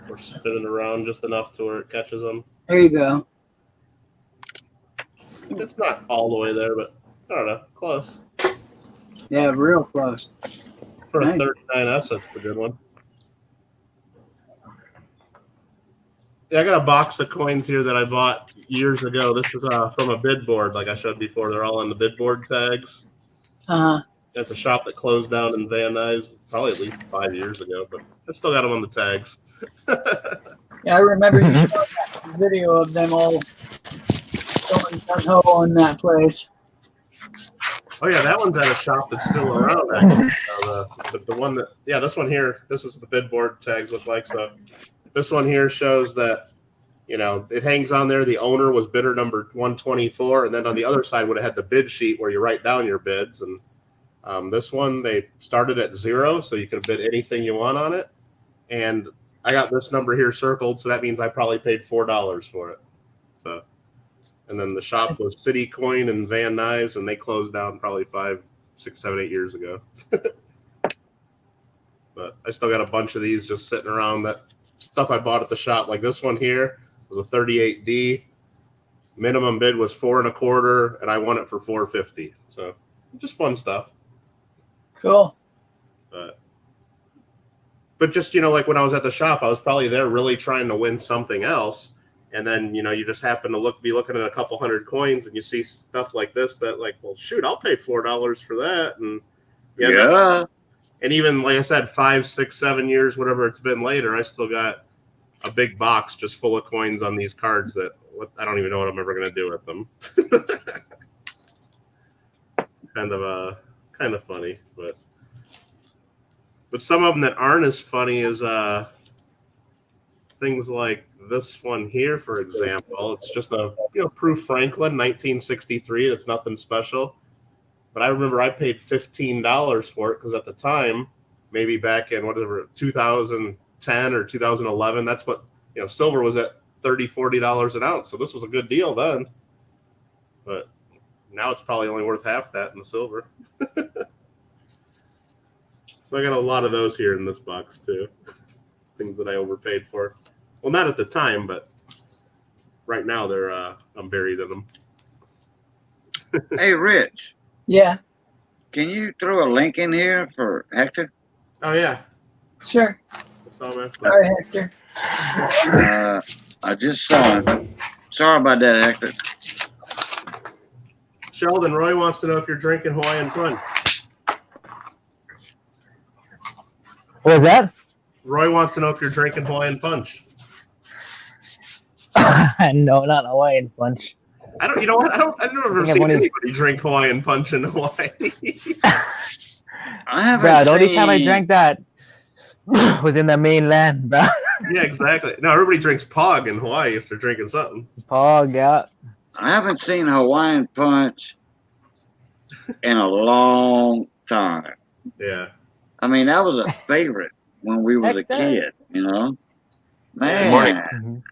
We're spinning around just enough to where it catches them. There you go. It's not all the way there, but I don't know, close. Yeah, real close. For a 39S, that's a good one. Yeah, I got a box of coins here that I bought years ago. This is from a bid board, like I showed before. They're all on the bid board tags. It's a shop that closed down in Van Nuys probably at least 5 years ago, but I still got them on the tags. Yeah, I remember you showed that video of them all going gung-ho on that place. Oh yeah, that one's at a shop that's still around actually. The one that, yeah, this one here, this is what the bid board tags look like. So this one here shows that, you know, it hangs on there. The owner was bidder number 124, and then on the other side would have had the bid sheet where you write down your bids. And this one, they started at 0, so you could bid anything you want on it. And I got this number here circled, so that means I probably paid $4 for it. So, and then the shop was City Coin and Van Nuys, and they closed down probably 5, 6, 7, 8 years ago. But I still got a bunch of these just sitting around, that stuff I bought at the shop. Like this one here was a 38D. Minimum bid was 4 1/4, and I won it for $4.50. So just fun stuff. Cool. But just, you know, like when I was at the shop, I was probably there really trying to win something else. And then, you know, you just happen to be looking at a couple hundred coins and you see stuff like this that like, well, shoot, I'll pay $4 for that. And Yeah. and even like I said, 5, 6, 7 years, whatever it's been later, I still got a big box just full of coins on these cards that I don't even know what I'm ever going to do with them. It's kind of funny, but some of them that aren't as funny as things like this one here, for example. It's just a Proof Franklin 1963. That's nothing special. But I remember I paid $15 for it because at the time, maybe back in whatever 2010 or 2011, that's what silver was at $30, $40 an ounce. So this was a good deal then. But now it's probably only worth half that in the silver. So I got a lot of those here in this box too. Things that I overpaid for. Well, not at the time, but right now they're I'm buried in them. Hey, Rich. Yeah, Can you throw a link in here for Hector? Oh yeah, sure. that's all messed All up. right, Hector. I just saw him. Sorry about that, Hector. Sheldon, Roy wants to know if you're drinking Hawaiian Punch. What was that? Roy wants to know if you're drinking Hawaiian Punch. No, not Hawaiian Punch. I don't. You know what? I've never think seen everyone is- anybody drink Hawaiian Punch in Hawaii. I haven't Bro, the only time I seen- drank that was in the mainland, bro. Yeah, exactly. No, everybody drinks Pog in Hawaii if they're drinking something. Pog, yeah. I haven't seen Hawaiian Punch in a long time. Yeah. I mean, that was a favorite when we was a Hector. kid, Man. Morning. Mhm.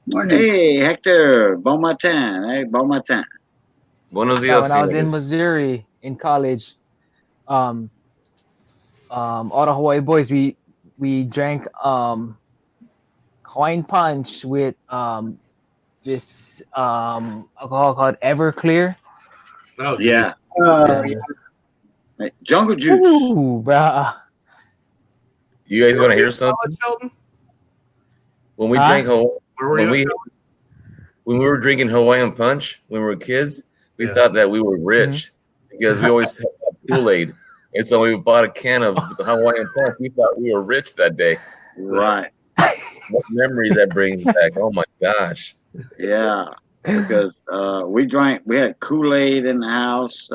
Morning. Hey, Hector, bon matin. Hey, bon matin. Buenos Yeah, dias, when I was in señores. Missouri in college, all the Hawaii boys, we drank Hawaiian Punch with this alcohol called Everclear. Oh, Yeah. Yeah. Hey, Jungle Juice. Ooh, bro. You guys want to hear College, something? Sheldon? When we Huh? drank Where were when you? we were drinking Hawaiian Punch when we were kids, we Yeah. thought that we were rich because we always had Kool-Aid. And so we bought a can of Hawaiian Punch. We thought we were rich that day. Right. What memories that brings back. Oh my gosh. Yeah. Because we had Kool-Aid in the house.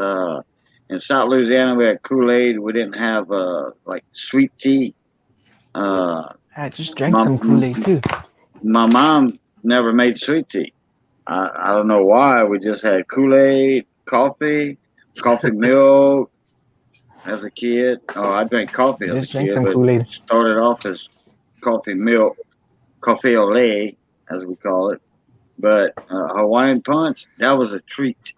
In South Louisiana, we had Kool-Aid. We didn't have like sweet tea. I just drank Mom- some Kool-Aid too. My mom never made sweet tea. I don't know why. We just had Kool-Aid, coffee milk as a kid. Oh, I drank coffee as Just a drank kid, some but Kool-Aid. started off as coffee milk, coffee au lait, as we call it. But Hawaiian Punch, that was a treat.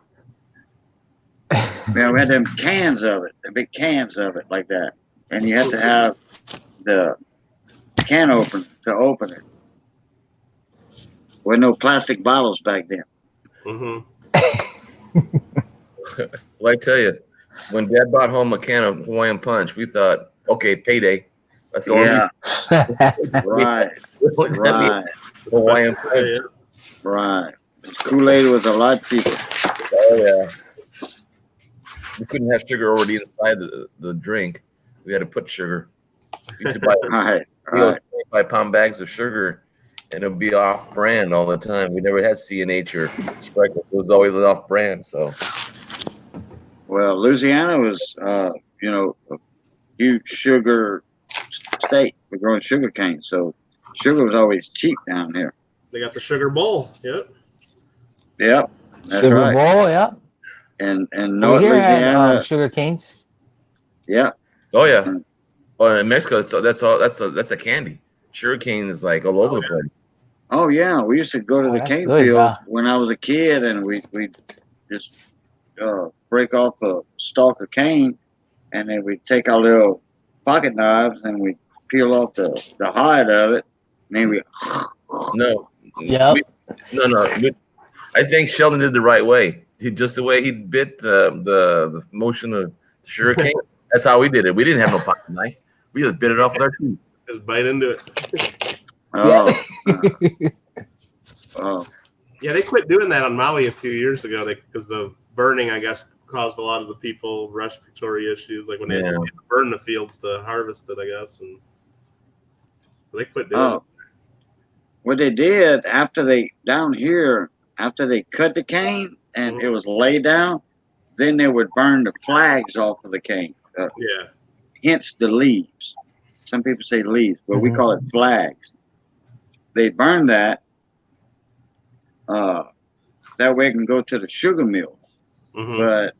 Man, we had them cans of it, the big cans of it like that. And you had to have the can open to open it. With no plastic bottles back then. Mm-hmm. Well, I tell you, when Dad brought home a can of Hawaiian Punch, we thought, okay, payday. That's the only Yeah, right, reason right, Hawaiian Punch. right. Kool-Aid was a lot cheaper. Oh yeah. We couldn't have sugar already inside the drink. We had to put sugar. We used to buy Right, we always right. 25-pound bags of sugar, and it would be off brand all the time. We never had C&H or Sprite. It was always off brand. So Well, Louisiana was, a huge sugar state. We're growing sugar cane, so sugar was always cheap down here. They got the Sugar Bowl. Yep. Yep, that's Sugar right. Bowl, yeah. And We North here had Louisiana, sugar canes. yeah, oh yeah. Oh, in Mexico, that's a candy. Sugar cane is like all over the place. oh yeah, we used to go to Oh, the that's cane good, field yeah. when I was a kid, and we just break off a stalk of cane, and then we take our little pocket knives and we peel off the hide of it, and then we No. Yep. No. I think Sheldon did the right way. Just the way he bit the motion of the sugar cane. That's how we did it. We didn't have no pocket knife. We just bit it off with our teeth. Just bite into it. oh Yeah, they quit doing that on Maui a few years ago because the burning, I guess, caused a lot of the people respiratory issues, like when they had to burn the fields to harvest it, I guess, and so they quit doing it. What they did after they cut the cane and it was laid down, then they would burn the flags off of the cane. Hence the leaves. Some people say leaves, but we call it flags. They burn that. That way it can go to the sugar mills. But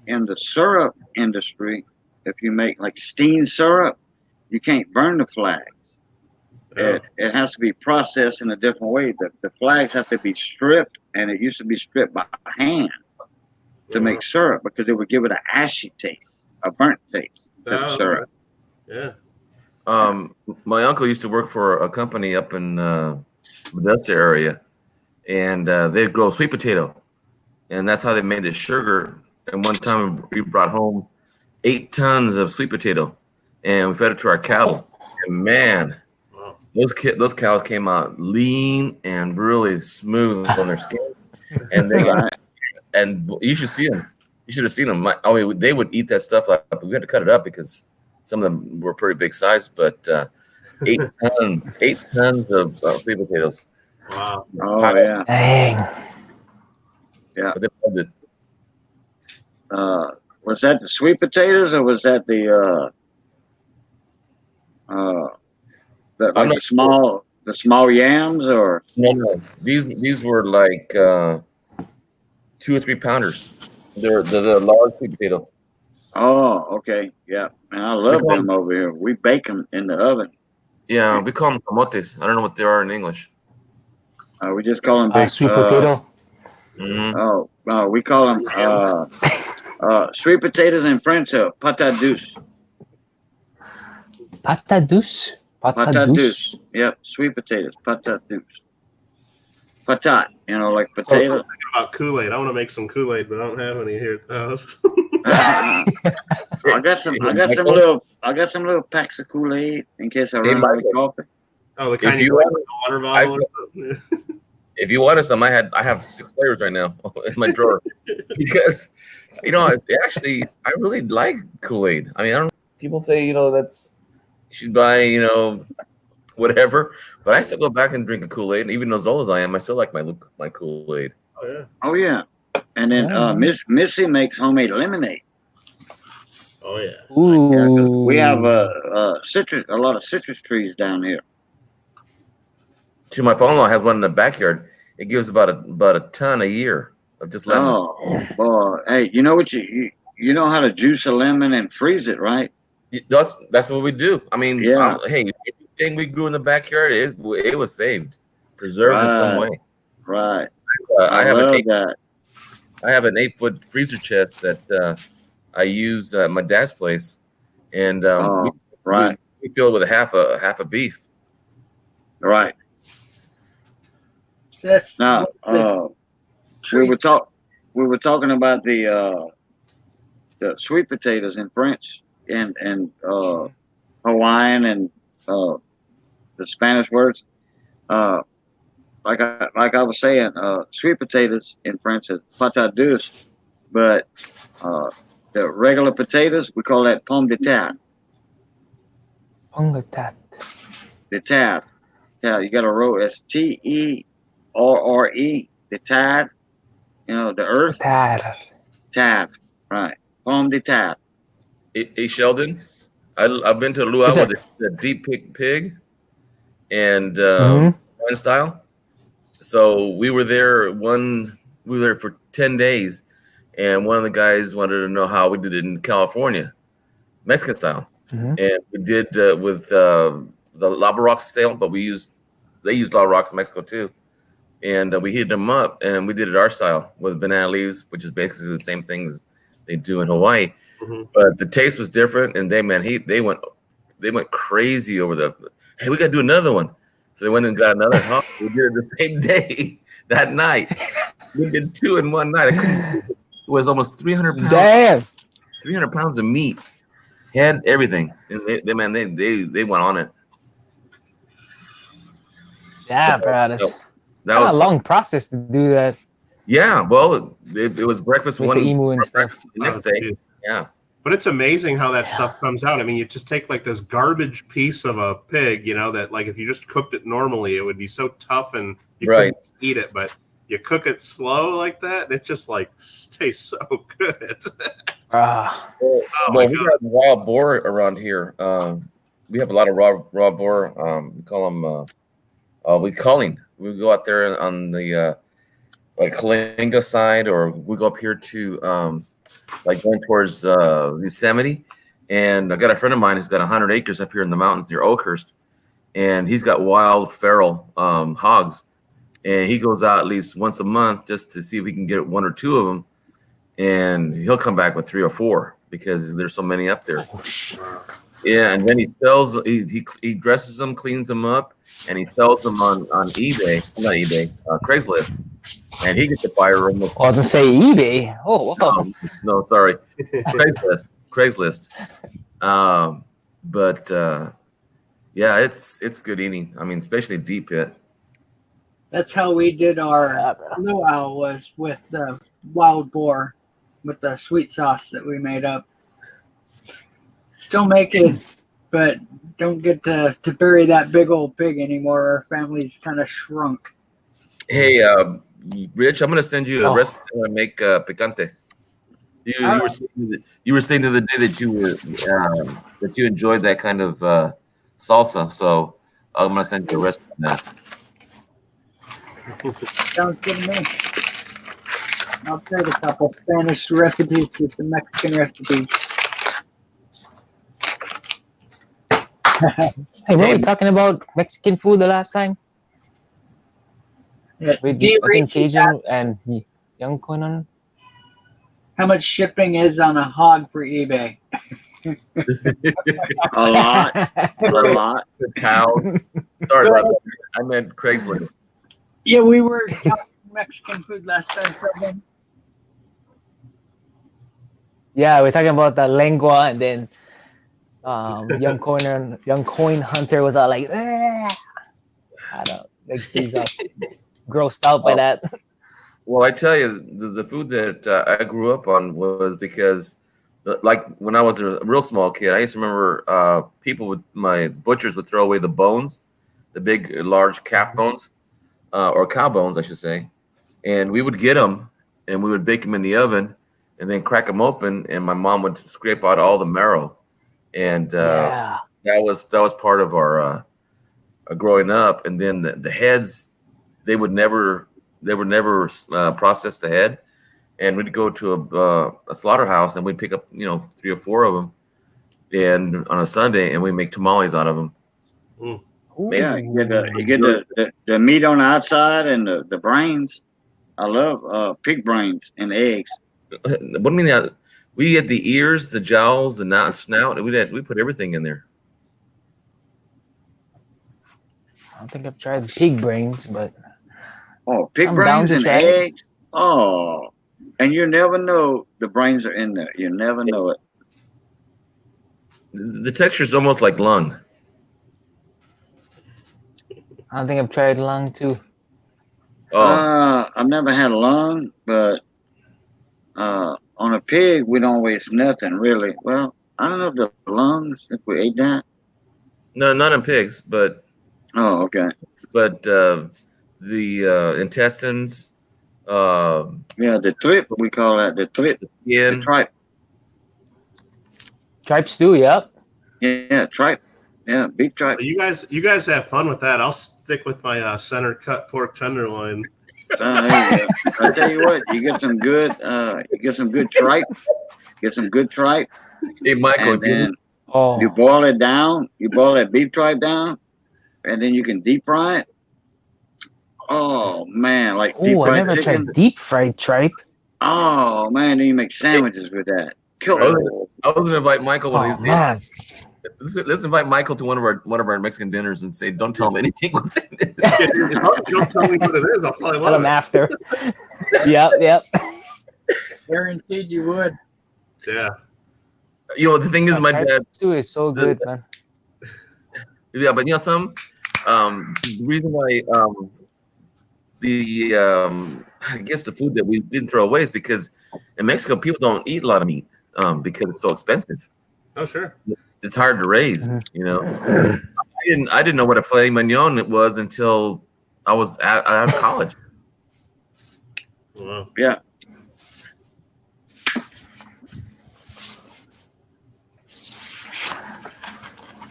in the syrup industry, if you make like steamed syrup, you can't burn the flags. It has to be processed in a different way. The flags have to be stripped, and it used to be stripped by hand to make syrup because it would give it an ashy taste, a burnt taste to the syrup. Yeah. My uncle used to work for a company up in Modesto area, and they grow sweet potato, and that's how they made the sugar. And one time we brought home 8 tons of sweet potato, and we fed it to our cattle. And man, those cows came out lean and really smooth on their skin, and and you should see them. You should have seen them. I mean, they would eat that stuff. Like, we had to cut it up because some of them were pretty big size. But 8 tons of sweet potatoes. Wow! Oh yeah. Dang. Yeah. But they loved it. Was that the sweet potatoes or was that the small yams or? No. These were like 2 or 3 pounders. They're the large sweet potato. Oh, okay. Yeah. Man, I love them over here. We bake them in the oven. Yeah, we call them camotes. I don't know what they are in English. We just call them big Sweet potato. We call them sweet potatoes in French, patate douce. Patate douce. Patate douce. Yep, sweet potatoes, patate douce. Patate, like potato. I'm thinking about Kool-Aid. I want to make some Kool-Aid, but I don't have any here at the house. I got some little packs of Kool-Aid in case I run out of coffee. Oh, the kind you like in the water bottle. If you want some, I have 6 flavors right now in my drawer because actually I really like Kool-Aid. I mean, I don't. People say that's you should buy whatever, but I still go back and drink a Kool-Aid. And even as old as I am, I still like my Kool-Aid. Oh yeah, and then Missy makes homemade lemonade. Oh yeah. Ooh. We have a lot of citrus trees down here. See, my father-in-law has one in the backyard. It gives about a ton a year of just lemons. Oh boy! Hey, you know what you know how to juice a lemon and freeze it, right? That's what we do. I mean, yeah. Hey, anything we grew in the backyard, it was saved, preserved in some way. Right. I have an 8-foot freezer chest that I use at my dad's place, and we fill it with half a beef. Right. Now, we were talking about the sweet potatoes in French and Hawaiian and the Spanish words. Like I was saying, sweet potatoes in French is patate douce, but the regular potatoes we call that pomme de terre. Pomme de terre. De terre. Yeah, you got to roll. It's TERRE. The tad, the earth. Tad, right. Pomme de terre. Hey, Sheldon, I've been to a luau with the deep pig and one style. So we were there for 10 days, and one of the guys wanted to know how we did it in California, Mexican style, and we did with the lava rocks sale, but they used lava rocks in Mexico too. And we heated them up, and we did it our style with banana leaves, which is basically the same thing as they do in Hawaii. But the taste was different, and they went crazy over hey, we got to do another one. So they went and got another hop. We did it the same day, that night. We did 2 in one night. It was almost 300 pounds. Damn. 300 pounds of meat. Had everything. And they went on it. Yeah, bro. That Kind was of a long process to do that Yeah, well, it was breakfast with one the emu and stuff. breakfast the next day. Dude. Yeah. But it's amazing how that stuff comes out. I mean, you just take like this garbage piece of a pig, you know, that like if you just cooked it normally, it would be so tough and you Right. couldn't eat it. But you cook it slow like that, and it just like tastes so good. Ah, Well, my we got wild boar around here. We have a lot of raw boar. We call them we culling. We go out there on the like Kalinga side, or we go up here to like going towards Yosemite. And I got a friend of mine who's got 100 acres up here in the mountains near Oakhurst, and he's got wild feral hogs, and he goes out at least once a month just to see if he can get one or two of them, and he'll come back with 3 or 4 because there's so many up there. Yeah, and then he sells. He dresses them, cleans them up, and he sells them on eBay. Not eBay, Craigslist, and he gets a buyer almost. I was gonna say eBay. Oh, wow. No, sorry, Craigslist. But yeah, it's good eating. I mean, especially deep pit. That's how we did our luau, was with the wild boar, with the sweet sauce that we made up. Still make it, but don't get to bury that big old pig anymore. Our family's kind of shrunk. Hey, Rich, I'm gonna send you a recipe to make picante. You were saying the other day that you enjoyed that kind of salsa, so I'm gonna send you a recipe on that. Sounds good to me. I'll trade a couple Spanish recipes with some Mexican recipes. Hey, were we talking about Mexican food the last time? Yeah. We did, I think Cajun and Young Conan. How much shipping is on a hog for eBay? A lot. A lot. Pound. Sorry about that. I meant Craigslist. Yeah, we were talking Mexican food last time. Kevin. Yeah, we're talking about the lengua, and then Young Coin Hunter was all like, I don't like he's grossed out by that. Well, I tell you, the food that I grew up on was because, like, when I was a real small kid, I used to remember my butchers would throw away the bones, the big, large calf bones, or cow bones, I should say, and we would get them and we would bake them in the oven and then crack them open, and my mom would scrape out all the marrow, and that was part of our growing up. And then the heads, they would never process the head, and we'd go to a slaughterhouse and we'd pick up 3 or 4 of them, and on a Sunday, and we make tamales out of them. Yeah, you get the meat on the outside and the brains. I love pig brains and eggs. What do you mean? We get the ears, the jowls, the snout, and we put everything in there. I don't think I've tried pig brains, but pig I'm brains down and to try it. eggs. Oh, and you never know the brains are in there. You never know it. The texture is almost like lung. I don't think I've tried lung too. I've never had a lung, but on a pig we don't waste nothing really. Well, I don't know if the lungs, if we ate that. No, not in pigs, but okay. But the intestines, the trip, we call that the trip. The tripe. Tripe stew, yep. Yeah, tripe. Yeah, beef tripe. You guys have fun with that. I'll stick with my center cut pork tenderloin. There you go. I tell you what, you get some good tripe. Get some good tripe. Hey, Michael, and then you boil it down. You boil that beef tripe down, and then you can deep fry it. Oh man, like deep I fried never chicken. tried deep fried tripe. Oh man, then you make sandwiches with that. I was gonna invite Michael one of these man. days. Let's invite Michael to one of our Mexican dinners and say, "Don't tell him anything." Don't tell me what it is. I'll probably Tell love him it. after. Yep. Guaranteed you would. Yeah. The thing is, my tripe dad stew is so good, man. Yeah, but the reason why I guess the food that we didn't throw away is because in Mexico people don't eat a lot of meat because it's so expensive. Oh, sure. It's hard to raise, you know. I didn't know what a filet mignon it was until I was out of college. Wow. Yeah.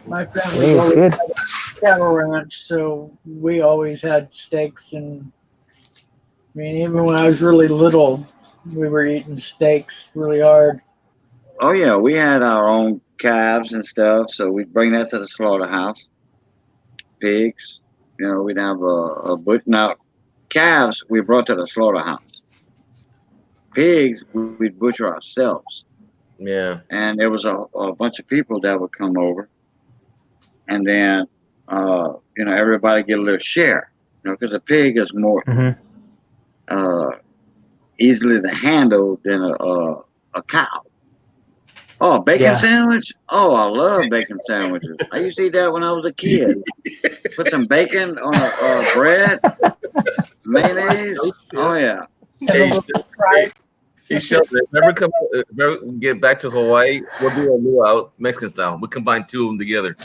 My family Hey, it's always good. had a cattle ranch, so we always had steaks. And I mean, even when I was really little, we were eating steaks really hard. Oh yeah, we had our own calves and stuff, so we'd bring that to the slaughterhouse. Pigs, you know, we'd have a but now calves we brought to the slaughterhouse. Pigs we'd butcher ourselves, Yeah. and there was a bunch of people that would come over, and then you know, everybody get a little share, you know, because a pig is more easily to handle than a cow. Oh, bacon Yeah. sandwich? Oh, I love bacon sandwiches. I used to eat that when I was a kid. Put some bacon on a bread, mayonnaise. Oh yeah. Hey, Sheldon, ever get back to Hawaii, we'll do a luau Mexican style. We'll combine two of them together.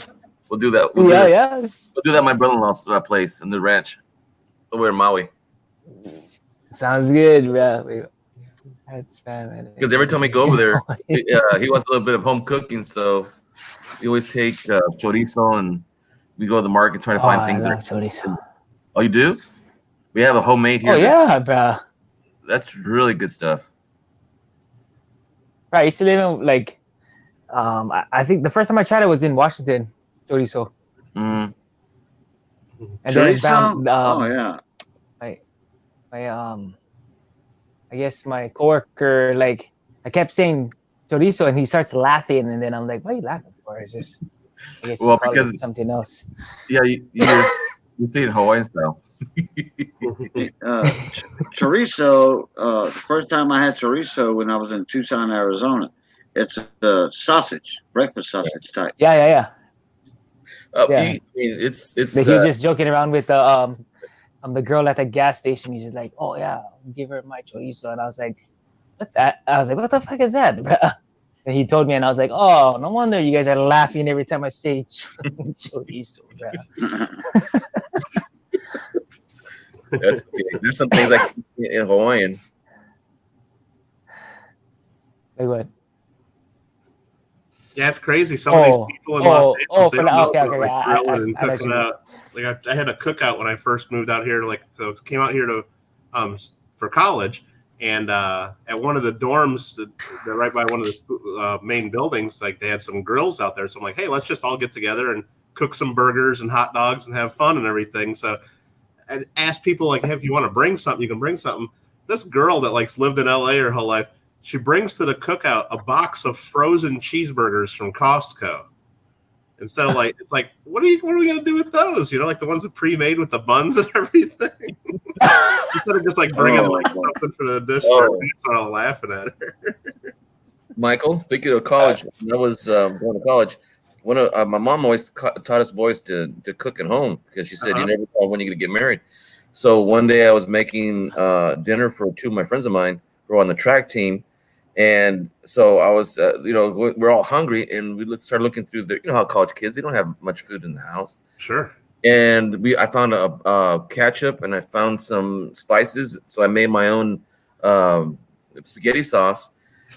We'll do that. We'll do that at my brother-in-law's place in the ranch over in Maui. Sounds good, bro. That's fine. Because every time we go over there, he wants a little bit of home cooking, so we always take chorizo and we go to the market trying to find things. I love chorizo. Oh, you do? We have a homemade here. Oh yeah, bro. That's really good stuff. Right, I used to live in like, I think the first time I tried it was in Washington, chorizo. Mm. And then Chorizo? found, Oh yeah. I guess my coworker, like, I kept saying chorizo, and he starts laughing, and then I'm like, "What are you laughing for?" It's just, I guess Well, you call because it something else. Yeah, you see it Hawaiian style. Chorizo. The first time I had chorizo when I was in Tucson, Arizona. It's the sausage, breakfast sausage type. Yeah. Yeah. It's he's just joking around with the girl at the gas station. He's just like, "Oh yeah, give her my chorizo," and I was like, "What that?" I was like, "What the fuck is that, bro?" And he told me, and I was like, "Oh, no wonder you guys are laughing every time I say chorizo, bro." That's okay. There's some things like in Hawaiian. Like what? Yeah, it's crazy. Some of these people in Los Angeles, they don't know about, like, grilling and cooking out. Like I had a cookout when I first moved out here. Came out here to for college, and at one of the dorms, right by one of the main buildings, like they had some grills out there. So I'm like, hey, let's just all get together and cook some burgers and hot dogs and have fun and everything. So I asked people, like, hey, if you want to bring something, you can bring something. This girl that lived in LA her whole life, she brings to the cookout a box of frozen cheeseburgers from Costco. Instead of it's like, what are we gonna do with those? You know, like the ones that pre-made with the buns and everything. Instead of just bringing something for the dish. Oh. That's what I'm laughing at her. Michael, speaking of college, when I was going to college, one of my mom always taught us boys to cook at home because she said you never know when you're gonna get married. So one day I was making dinner for two of my friends of mine who were on the track team. And so I was, we're all hungry, and we started looking through how college kids, they don't have much food in the house. Sure. And I found a ketchup, and I found some spices. So I made my own spaghetti sauce.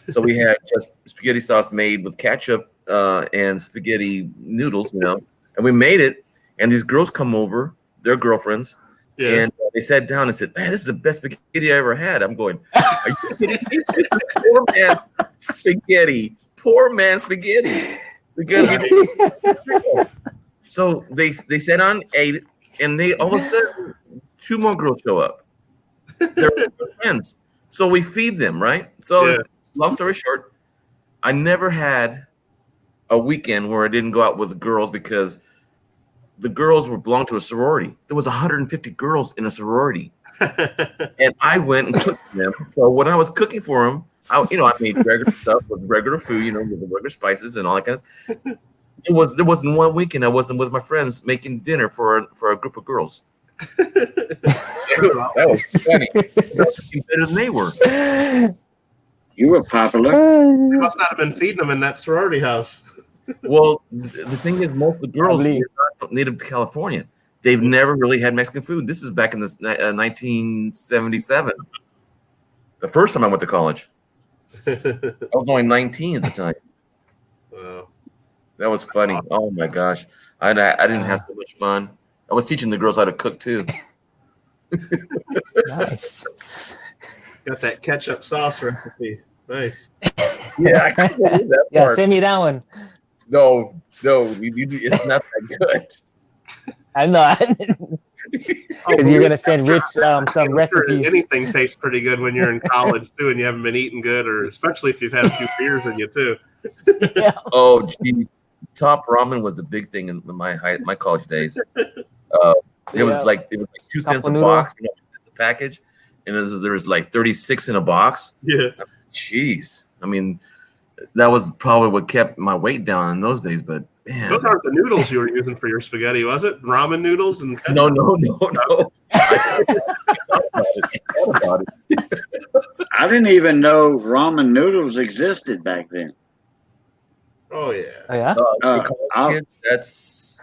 So we had just spaghetti sauce made with ketchup and spaghetti noodles, and we made it. And these girls come over, their girlfriends, and they sat down and said, "Man, this is the best spaghetti I ever had." I'm going, "Are you kidding me? This is poor man spaghetti, poor man spaghetti." Because so they sat down, ate, and they all of a sudden two more girls show up. They're friends, so we feed them, right? So long story short, I never had a weekend where I didn't go out with the girls because the girls belonged to a sorority. There was 150 girls in a sorority, and I went and cooked for them. So when I was cooking for them, I made regular stuff with regular food, with the regular spices and all that kind of stuff. There wasn't one weekend I wasn't with my friends making dinner for a group of girls. That was funny. That was even better than they were. You were popular. They must not have been feeding them in that sorority house. Well, the thing is, most of the girls Probably. were not from native to California. They've never really had Mexican food. This is back in this 1977. The first time I went to college. I was only 19 at the time. Wow. That was funny. Oh my gosh. I didn't have so much fun. I was teaching the girls how to cook too. Nice. Got that ketchup sauce recipe. Nice. Yeah, I couldn't believe that Yeah, part. send me that one. No, it's not that good. I'm not. Because you're gonna send Rich some I'm sure recipes. anything tastes pretty good when you're in college too, and you haven't been eating good, or especially if you've had a few beers in you too. Yeah. Oh, geez. Top ramen was a big thing in my college days. It was Yeah. like 2 cents a Couple noodle. box, the package, and there was like 36 in a box. Yeah. Jeez, I mean, that was probably what kept my weight down in those days. But man, Those aren't the noodles you were using for your spaghetti, was it? Ramen noodles and no. I thought about it. I didn't even know ramen noodles existed back then. Oh yeah. Oh yeah. Uh, For I'll- college kids, that's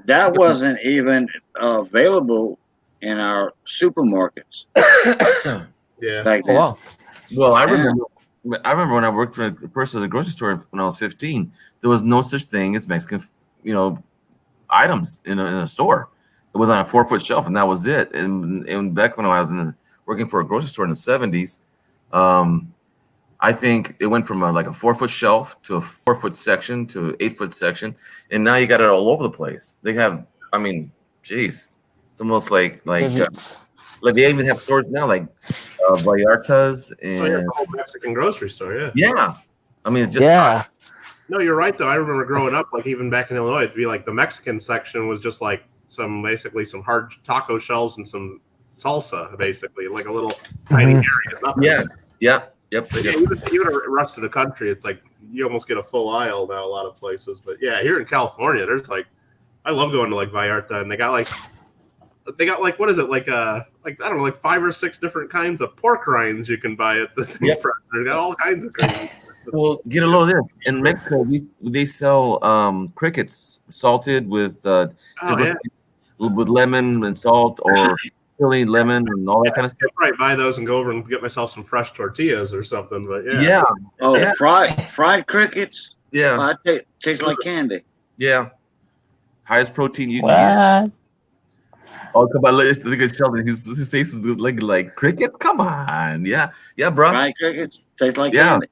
that wasn't even available in our supermarkets Yeah. back Oh then. wow. well. I Yeah. remember. I remember when I worked for first at the grocery store when I was 15. There was no such thing as Mexican, items in a store. It was on a 4-foot shelf, and that was it. And back when I was working for a grocery store in the 70s, I think it went from a 4-foot shelf to a 4-foot section to an 8-foot section, and now you got it all over the place. They have, I mean, geez, it's almost like they even have stores now like Vallarta's Oh, yeah, and the whole Mexican grocery store, yeah. yeah. I mean, it's just Yeah. No, you're right though. I remember growing up, like even back in Illinois, it'd be like the Mexican section was just like basically some hard taco shells and some salsa, basically, like a little tiny area. Nothing. Yep. But yeah, even the rest of the country, it's like you almost get a full aisle now a lot of places. But yeah, here in California, there's I love going to like Vallarta, and they got like what is it like I don't know, like 5 or 6 different kinds of pork rinds you can buy at the thing. Yep. They got all kinds of crazy. Well, get a load of this. In Mexico, they sell crickets salted with Oh yeah, with lemon and salt or chili, lemon, and all that kind of stuff. I'd probably buy those and go over and get myself some fresh tortillas or something. But yeah, Yeah, Oh, Yeah. fried crickets. yeah, Tastes like candy. yeah. Highest protein you can get. What? Oh, come on, look at Sheldon. His face is like crickets. Come on, yeah, bro. Fried crickets taste like Yeah. candy.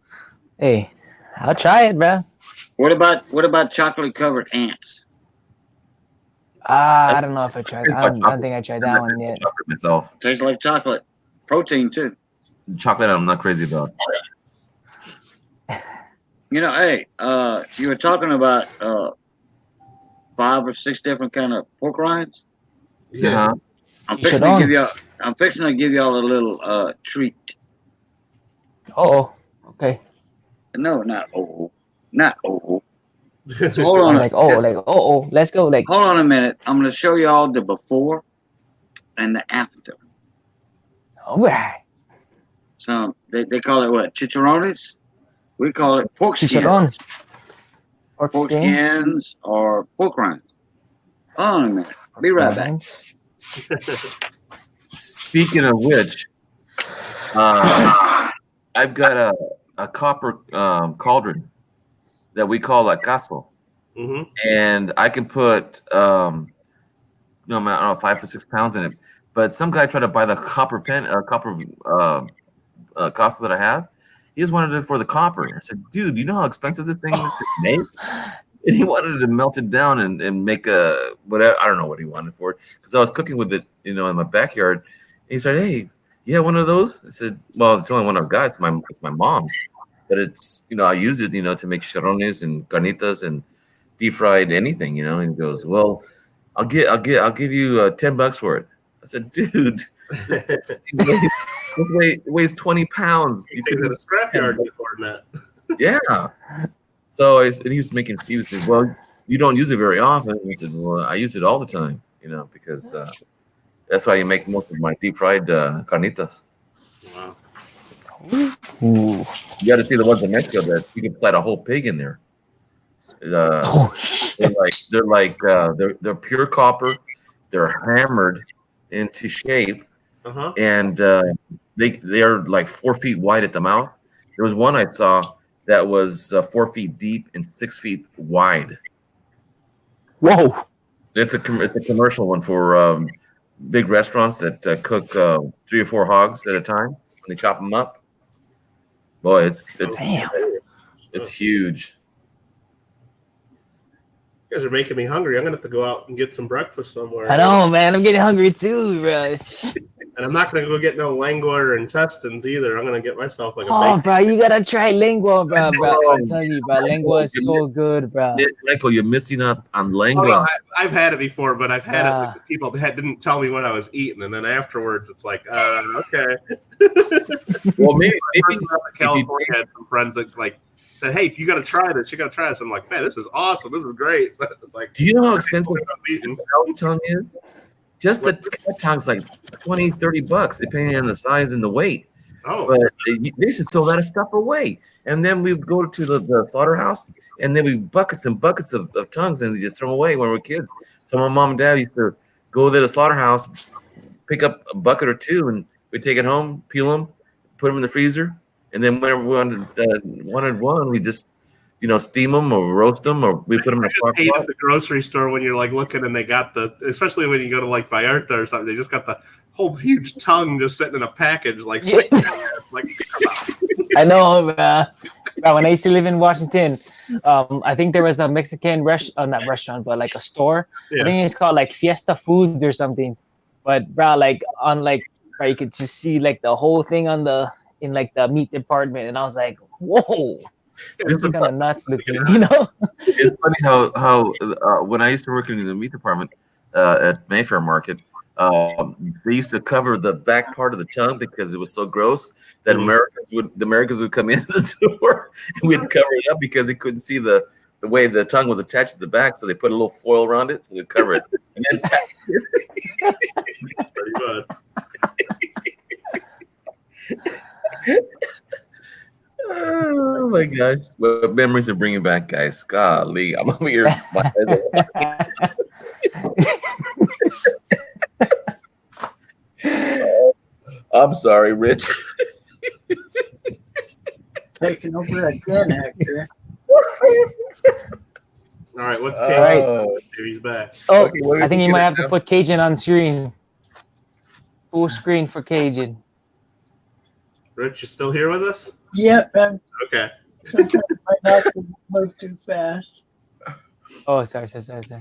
Hey, I'll try it, bro. What about chocolate covered ants? I don't know if I tried. I don't think I tried that one yet. Chocolate myself. Tastes like chocolate. Protein too. Chocolate, I'm not crazy about. You know, hey, you were talking about 5 or 6 different kind of pork rinds. yeah. Uh-huh. I'm You fixing should to on. give y'all. I'm fixing to give y'all a little treat. Oh, okay. No, not oh, not oh. So hold on. Let's go. Like, Hold on a minute. I'm going to show y'all the before and the after. all right. So they call it what? Chicharrones? We call it pork skins. Chicharron. Pork Pork skin. skins or pork rinds. Hold on a minute. Be right back. Speaking of which, I've got a copper cauldron that we call a caso, Mm-hmm. and I can put I don't know, 5 or 6 pounds in it. But some guy tried to buy the copper caso that I have. He just wanted it for the copper. I said, dude, you know how expensive this thing is to make? And he wanted to melt it down and make a whatever. I don't know what he wanted for it, because I was cooking with it, in my backyard. And he said, "Hey, you have one of those?" I said, "Well, it's only one I've got. It's my mom's, but it's I use it to make chicharrones and carnitas and deep fried anything, And he goes, "Well, I'll give you $10 for it." I said, "Dude, this thing weighs 20 pounds. You take it to the scrapyard for that. Yeah." So he said, "Well, you don't use it very often." He said, "Well, I use it all the time, because That's why you make most of my deep fried carnitas. Wow. Ooh. You got to see the ones in Mexico that you can slide a whole pig in there. Oh shit. They're pure copper. They're hammered into shape, and they are like 4 feet wide at the mouth. There was one I saw that was 4 feet deep and 6 feet wide. Whoa. It's a commercial one for big restaurants that cook 3 or 4 hogs at a time when they chop them up. Boy, it's huge. You guys are making me hungry. I'm gonna have to go out and get some breakfast somewhere. I know, man. I'm getting hungry too, bro. And I'm not gonna go get no lengua or intestines either. I'm gonna get myself like a Oh, bacon. bro, you gotta try lengua, bro. I'm telling you, bro. Lengua is so good, bro. Michael, you're missing out on lengua. Oh, no, I've had it before, but I've had it with people that didn't tell me what I was eating, and then afterwards, it's like, okay. Well, maybe California had some friends that like said, "Hey, you got to try this. You got to try this." I'm like, "Man, this is awesome. This is great." But it's like, do you know how expensive cow tongue is? Just the cow tongue's like $20-$30, depending on the size and the weight. Oh, but they should throw that stuff away. And then we would go to the slaughterhouse, and then we buckets and buckets of tongues, and they just throw them away when we were kids. So my mom and dad used to go to the slaughterhouse, pick up a bucket or two, and we'd take it home, peel them, put them in the freezer, and then whenever we wanted one, we just steam them or roast them, or we put them in a crock hate pot. at the grocery store when you're like looking and they got especially when you go to like Vallarta or something, they just got the whole huge tongue just sitting in a package, like, I know, when I used to live in Washington, I think there was a Mexican not restaurant, but like a store. Yeah. I think it's called like Fiesta Foods or something. But bro, you could just see like the whole thing in the meat department, and I was like, whoa. This is kind of nuts looking, It's funny how when I used to work in the meat department at Mayfair Market, they used to cover the back part of the tongue because it was so gross that the Americans would come in the door and we'd cover it up because they couldn't see the way the tongue was attached to the back, so they put a little foil around it so they cover it and then pack it. Pretty much. Oh my gosh! What memories are bringing back, guys? Golly, I'm over here. I'm sorry, Rich. Taking over again, Hector. All right, what's All Cajun? right. He's back. Oh, I think you might have to put Cajun on screen. Full screen for Cajun. Rich, you still here with us? Yep. Okay. Sometimes my mouth will move too fast. Oh, sorry. Okay,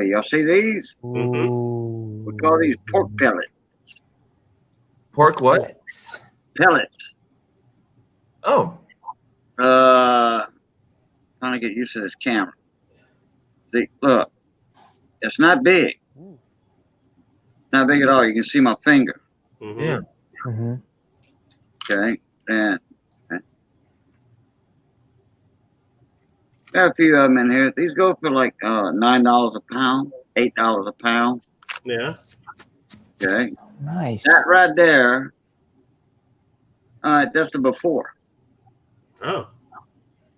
y'all see these? Ooh. We call these pork pellets. Pork what? Pellets. Oh. Trying to get used to this camera. See, look, it's not big. Not big at all. You can see my finger. Yeah. Mm-hmm. Okay, and got a few of them in here. These go for like $9 a pound, $8 a pound. Yeah. Okay. Nice. That right there. All right, that's the before. Oh.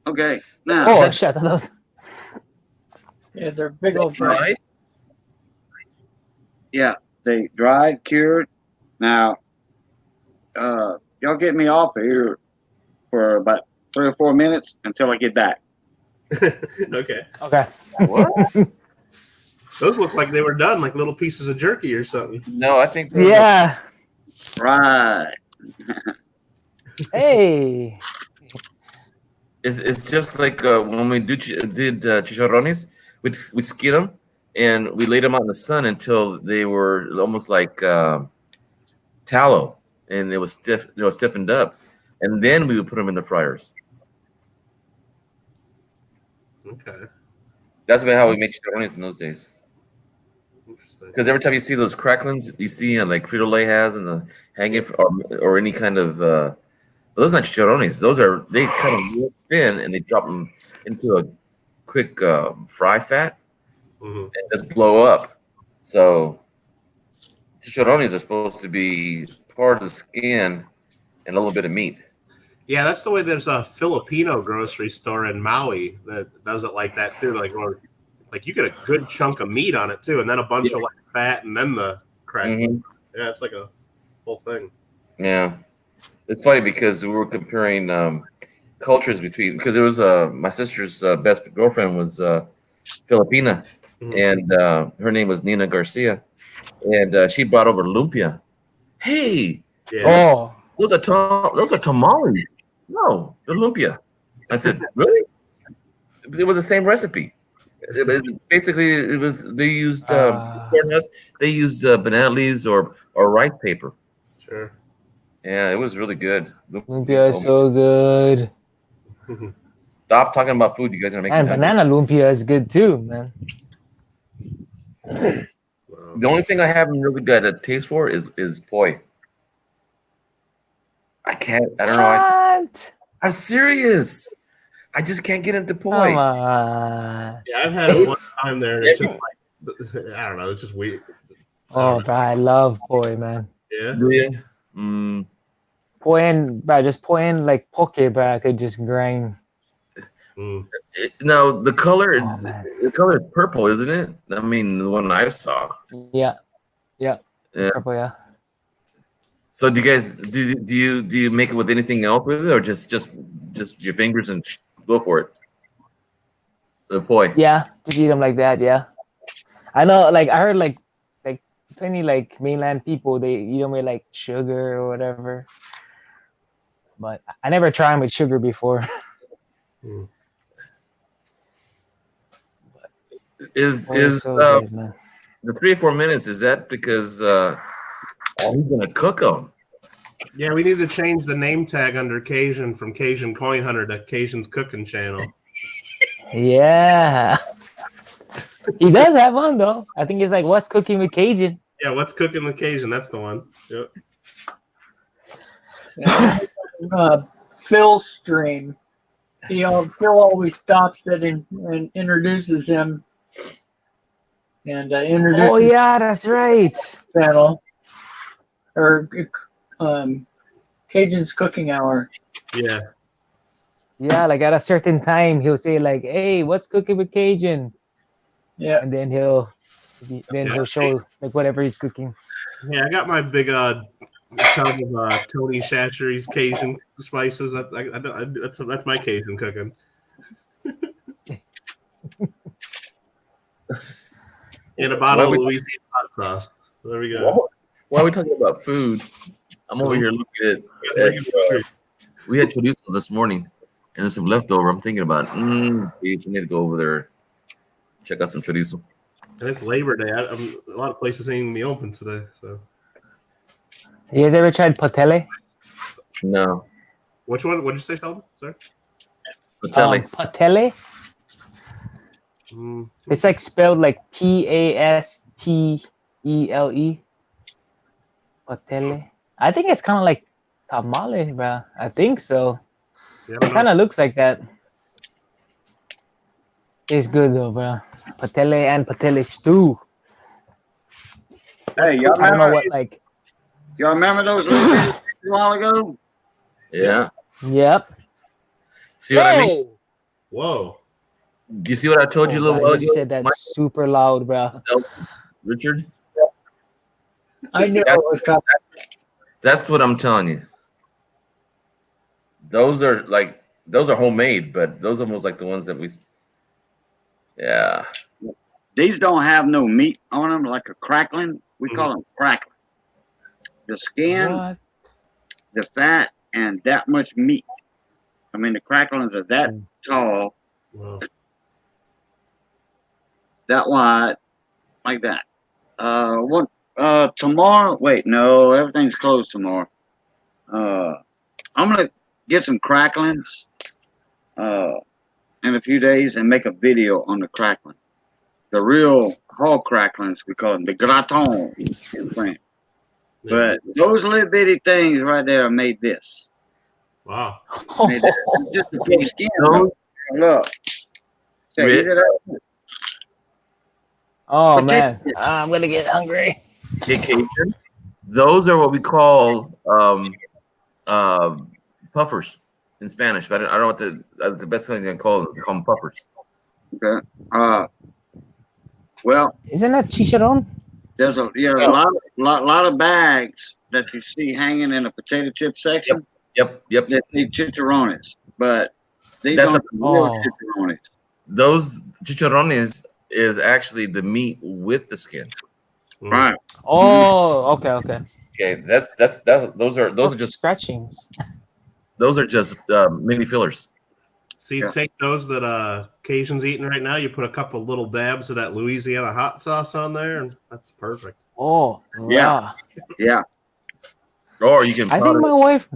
Okay. Now. Oh shit! Those. Yeah, they're big old Right. Yeah, they dried, cured. Now, y'all get me off of here for about 3 or 4 minutes until I get back. Okay. Okay. What? Those look like they were done, like little pieces of jerky or something. No, I think. Yeah. Right. Hey. It's just like when we did chicharrones, we skin them and we laid them out in the sun until they were almost like tallow, and it was stiffened up, and then we would put them in the fryers. Okay. That's about how we made chicharrones in those days. Interesting. Because every time you see those cracklings you see like Frito-Lay has and the hanging or any kind of those are not chicharrones. They cut them real thin and they drop them into a quick fry fat and just blow up. So chicharrones are supposed to be part of the skin and a little bit of meat. Yeah, that's the way. There's a Filipino grocery store in Maui that does it like that too. Like you get a good chunk of meat on it too, and then a bunch of like fat, and then the crack. Mhm. Yeah, it's like a whole thing. Yeah, it's funny because we were comparing cultures between, because it was my sister's best girlfriend was Filipina, and her name was Nina Garcia, and she brought over lumpia. Hey, Oh, those are tamales. No, they're lumpia. I said, really? It was the same recipe. Basically, it was they used corn husks, they used banana leaves or rice paper. Sure. Yeah, it was really good. lumpia is so good. Stop talking about food. You guys are making And me hungry. banana lumpia is good too, man. The only thing I haven't really got a taste for is poi. I don't know. What? I'm serious. I just can't get into poi. Come on. Yeah, I've had it one time there, and it's just like I don't know. It's just weird. Oh, bro, I love poi, man. Yeah. Do you? Poi and bro, just poi and like poke, bro. I could just grind. Now the color is purple, isn't it? I mean, the one I saw. Yeah. Yeah. Purple, yeah. So do you guys do you make it with anything else with it, or just your fingers and go for it? The poi. Yeah, just eat them like that. Yeah, I know. Like I heard, like plenty like mainland people, they eat them with like sugar or whatever. But I never tried them with sugar before. Is so good, man. the 3 or 4 minutes? Is that because he's gonna cook them? Yeah, we need to change the name tag under Cajun from Cajun Coin Hunter to Cajun's Cooking Channel. Yeah, he does have one though. I think it's like What's Cooking with Cajun. Yeah, What's Cooking with Cajun? That's the one. Yep. Phil stream. Phil always stops it and introduces him. And introduces. Oh yeah, that's right. Channel or Cajun's Cooking Hour. Yeah. Yeah, like at a certain time, he'll say like, "Hey, what's cooking with Cajun?" Yeah, and then he'll show like whatever he's cooking. Yeah, I got my big tub of Tony Chachere's Cajun spices. That's my Cajun cooking. And a bottle of Louisiana hot sauce. There we go. Why are we talking about food? I'm over here looking at we had chorizo this morning, and there's some leftover. I'm thinking about, we need to go over there, check out some chorizo. And it's Labor Day. A lot of places ain't even be open today. So, You guys ever tried patelle? No. Which one? What did you say, Sheldon? Sorry. Patelle. Patelle. It's like spelled like Pastele. Patelle. I think it's kind of like tamale, bro. I think so. Yeah, it kind of looks like that. It's good though, bro. Patelle and patelle stew. Hey, y'all I don't know remember, what like. y'all remember those little videos a while ago? Yeah. Yep. See what I mean? Whoa. Do you see what I told you a little bro, while you ago? said that super loud, bro. Richard? I knew it was coming. That's what I'm telling you. Those are homemade, but those are almost like the ones that we. Yeah. These don't have no meat on them, like a crackling. We call them crackling. The skin, What? the fat, and that much meat. I mean, the cracklings are that tall, Wow. that wide, like that. Tomorrow? Wait, no, everything's closed tomorrow. I'm gonna get some cracklings in a few days and make a video on the crackling. The real hog cracklings, we call them the gratin in France. But those little bitty things right there made this. Wow. Made that. Just a full skin. Look. Check it out. Oh man, I'm gonna get hungry. Hey, Cajun, those are what we call puffers in Spanish. But I don't know what the best thing I can call them. We call them puffers. Okay. Well, Isn't that chicharron? there's a lot of bags that you see hanging in the potato chip section. Yep. That need chicharrones, but these That's aren't real chicharrones. Those chicharrones is actually the meat with the skin. Right. Oh, okay. Okay, those are just scratchings. Those are just mini fillers. So you take those that Cajun's eating right now, you put a couple little dabs of that Louisiana hot sauce on there, and that's perfect. Oh, yeah. Or you can. I think my wife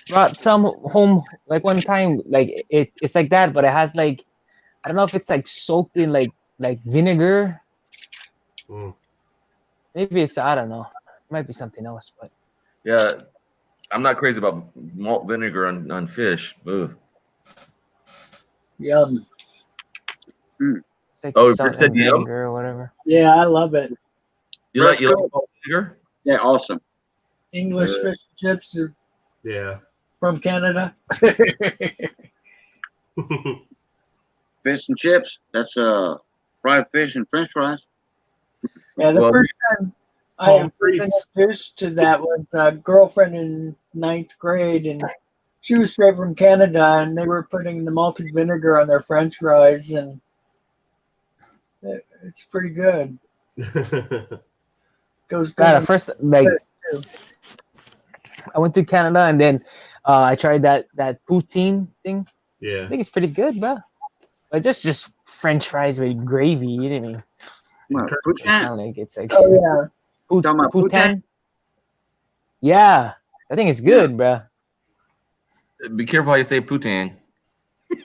brought some home like one time. Like it's like that, but it has like, I don't know if it's like soaked in like vinegar. Maybe it's, I don't know. It might be something else, but yeah, I'm not crazy about malt vinegar on fish. Ugh. Yum. It's like Oh, salt you said and yum? vinegar or whatever. Yeah, I love it. You like malt vinegar? Yeah, awesome. English fish and chips are from Canada. Fish and chips. That's fried fish and French fries. Yeah, the first time I was introduced to that was a girlfriend in 9th grade, and she was straight from Canada, and they were putting the malted vinegar on their French fries, and it's pretty good. Goes good. Yeah, first like I went to Canada and then I tried that poutine thing. Yeah, I think it's pretty good, bro. But just French fries with gravy. You know what I mean? Like it's like poutine. Yeah, I think it's good, bro. Be careful how you say poutine.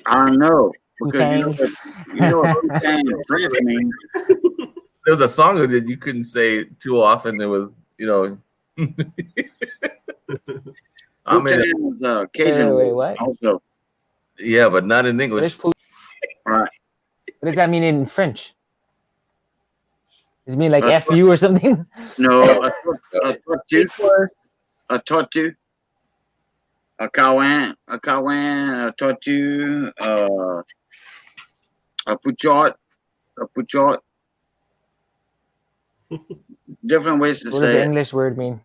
I don't know. Because you know what poutine in French means. There was a song that you couldn't say too often. It was, Poutine is Cajun. Wait, what? Also. Yeah, but not in English. Right. What does that mean in French? Does it mean like F you or something? No, a tortue, a kawan, a tortue, a pouchot. Different ways to What does say the it. English word mean?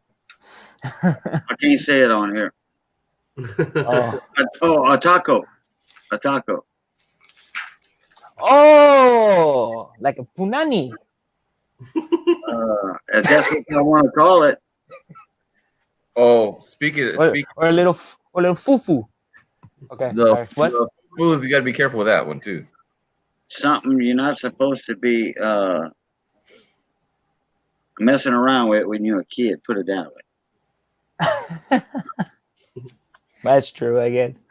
I can't say it on here. A taco. A taco. Oh, like a punani. If that's what I want to call it. Oh, or a little fufu. Okay, sorry. What? The foods, you got to be careful with that one too. Something you're not supposed to be messing around with when you're a kid. Put it that way. That's true, I guess.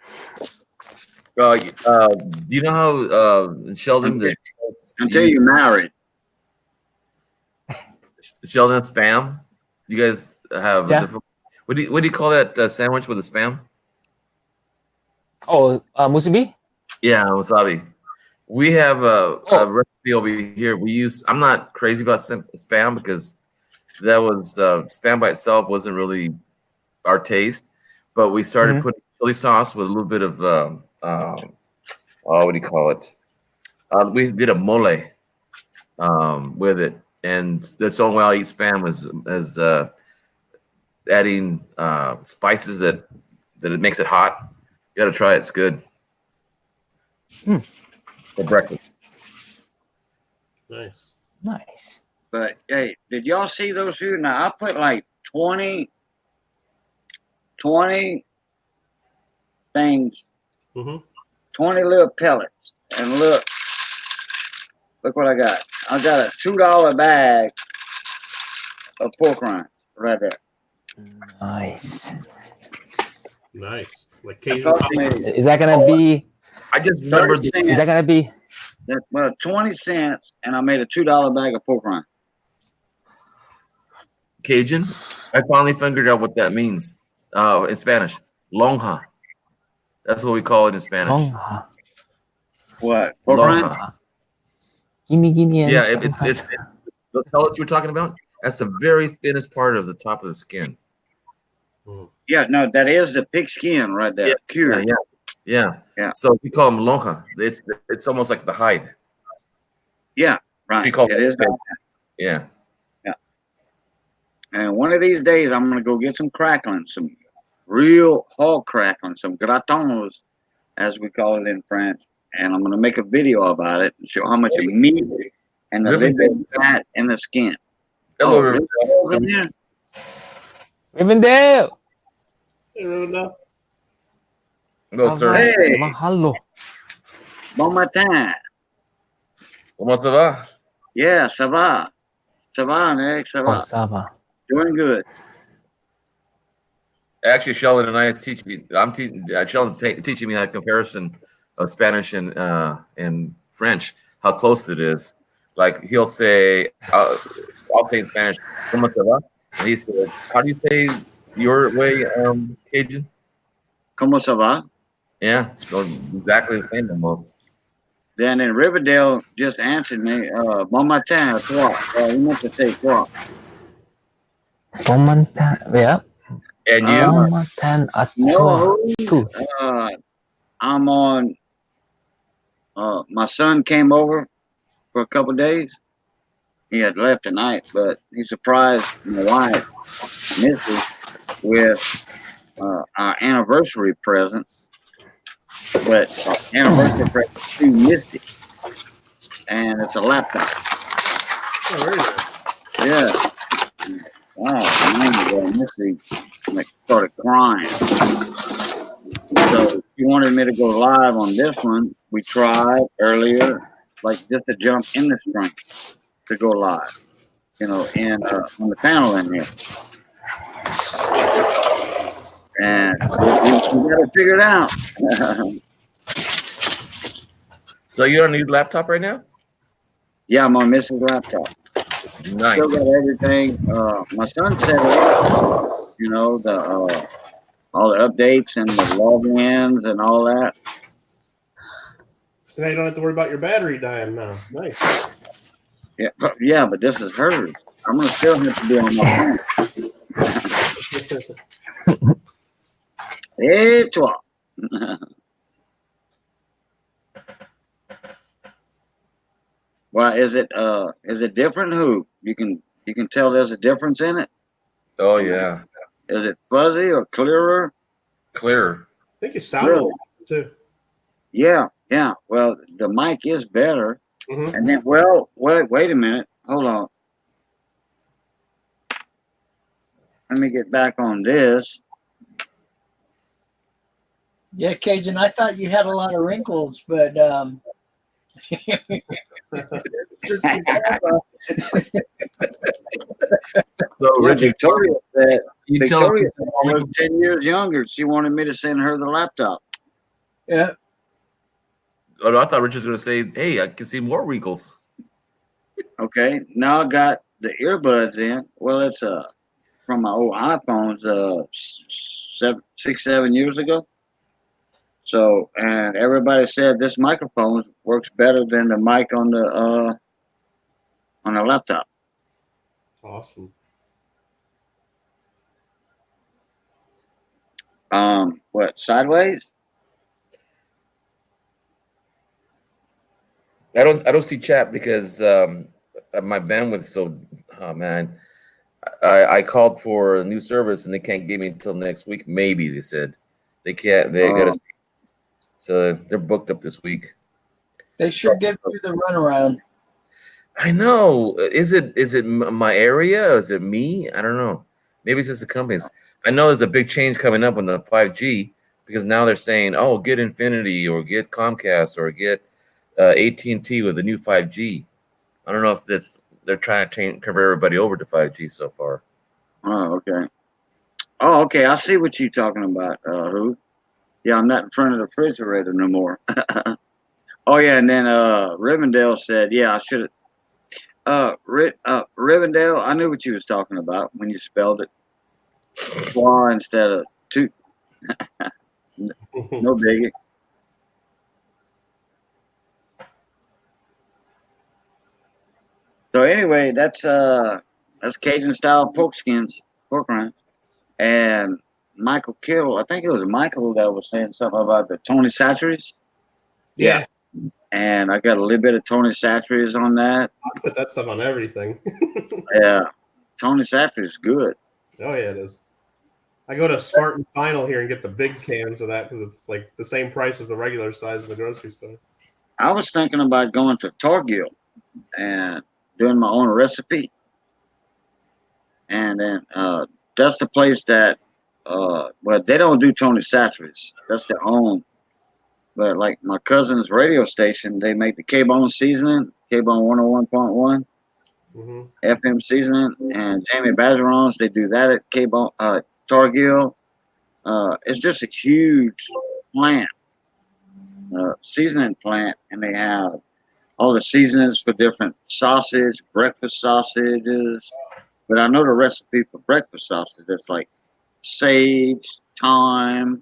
Do you know how Sheldon? Until you're married. Sheldon spam. You guys have what do you call that sandwich with the spam? Oh, musubi? Yeah, wasabi. We have a recipe over here. I'm not crazy about spam because that was spam by itself wasn't really our taste, but we started putting chili sauce with a little bit of what do you call it? We did a mole with it, and that's the only way I'll eat spam is adding spices that it makes it hot. You got to try it; it's good for breakfast. Nice. But hey, did y'all see those food? Now I put like 20 things, 20 little pellets, and look what I got. I got a $2 bag of pork rinds right there. Nice. Like Cajun. Is that gonna be? I just remembered. Is that gonna be? Well, 20 cents, and I made a $2 bag of pork rinds. Cajun. I finally figured out what that means in Spanish. Lonja. That's what we call it in Spanish. Lonja. What? Pork rinds? Gimme. Yeah, it's those pellets you were talking about. That's the very thinnest part of the top of the skin. Yeah, no, that is the pig skin right there. Cured. Yeah. Yeah. So we call them lonja. It's almost like the hide. Yeah, right. We call It is. Yeah. Yeah. And one of these days, I'm gonna go get some crackling, some real hog crackling, some gratons, as we call it in France, and I'm gonna make a video about it and show how much meat and the little bit of fat in the skin. Hello, over there. Rivendell. No, sir. Hey. Mahalo. Bon matin. Comment ça va? Yeah, ça va. Ça va, Nick, ça va. Ça va. Doing good. Actually, Sheldon and I is teaching. Sheldon's teaching me a comparison of Spanish and French, how close it is. Like he'll say, I'll say in Spanish, "Cómo se va?" And he said, "How do you say your way, Cajun?" Cómo se va? Yeah, so exactly the same almost. Then in Riverdale just answered me, bon matin, quoi? He meant to say quoi? Bon matin. Yeah. And you? Bon matin à No, toi. I'm on. My son came over for a couple of days. He had left tonight, but he surprised my wife, Missy, with our anniversary present. But our anniversary present to Misty, and it's a laptop. Oh, very nice. Yeah. Wow, Misty started crying. So she wanted me to go live on this one. We tried earlier, like just to jump in the screen to go live, and on the panel in here. And we got to figure it out. So you're on a new laptop right now? Yeah, I'm on Mrs. laptop. Nice. Still got everything. My son set it up. All the updates and the logins and all that. So now you don't have to worry about your battery dying now. Nice. Yeah, but this is hers. I'm gonna still have to be on my phone. Hey, toi. Well, is it different? Who you can tell there's a difference in it? Oh yeah. Is it fuzzy or clearer? Clearer. I think you sound a little too. Yeah. Well, the mic is better. Mm-hmm. And then, wait a minute. Hold on. Let me get back on this. Yeah, Cajun, I thought you had a lot of wrinkles, but So Richard, Victoria said you tell Victoria said almost 10 years younger. She wanted me to send her the laptop. yeah. Oh, no, I thought Richard's going to say, "Hey, I can see more wrinkles." Okay, now I got the earbuds in. Well, it's from my old iPhones 6-7 years ago. So, and everybody said this microphone works better than the mic on the laptop. Awesome. What, sideways? I don't see chat because my bandwidth. So, oh man, I called for a new service and they can't give me until next week. Maybe they said they can't. They got to. So they're booked up this week. They should give you the runaround. I know. Is it my area? Is it me? I don't know. Maybe it's just the companies. I know there's a big change coming up on the 5G because now they're saying, "Oh, get Infinity or get Comcast or get AT&T with the new 5G." I don't know if they're trying to convert everybody over to 5G so far. Oh, okay. Oh, okay. I see what you're talking about. Who? Yeah, I'm not in front of the refrigerator no more. Oh yeah, and then Rivendell said, "Yeah, I should have." Rivendell, I knew what you was talking about when you spelled it. Flaw instead of two. No biggie. So anyway, that's That's Cajun style pork rind. And Michael Kittle, I think it was Michael that was saying something about the Tony Chachere's. Yeah. And I got a little bit of Tony Chachere's on that. I put that stuff on everything. Yeah. Tony Chachere's good. Oh yeah, it is. I go to Spartan Final here and get the big cans of that because it's like the same price as the regular size in the grocery store. I was thinking about going to Torgil and doing my own recipe. And then that's the place that, well, they don't do Tony Chachere's. That's their own. But like my cousin's radio station, they make the K-Bone seasoning, K-Bone 101.1 FM seasoning, and Jamie Bazeron's, they do that at K-Bone, Torgil. It's just a huge plant, seasoning plant, and they have all the seasonings for different sausage, breakfast sausages. But I know the recipe for breakfast sausage. That's like sage, thyme,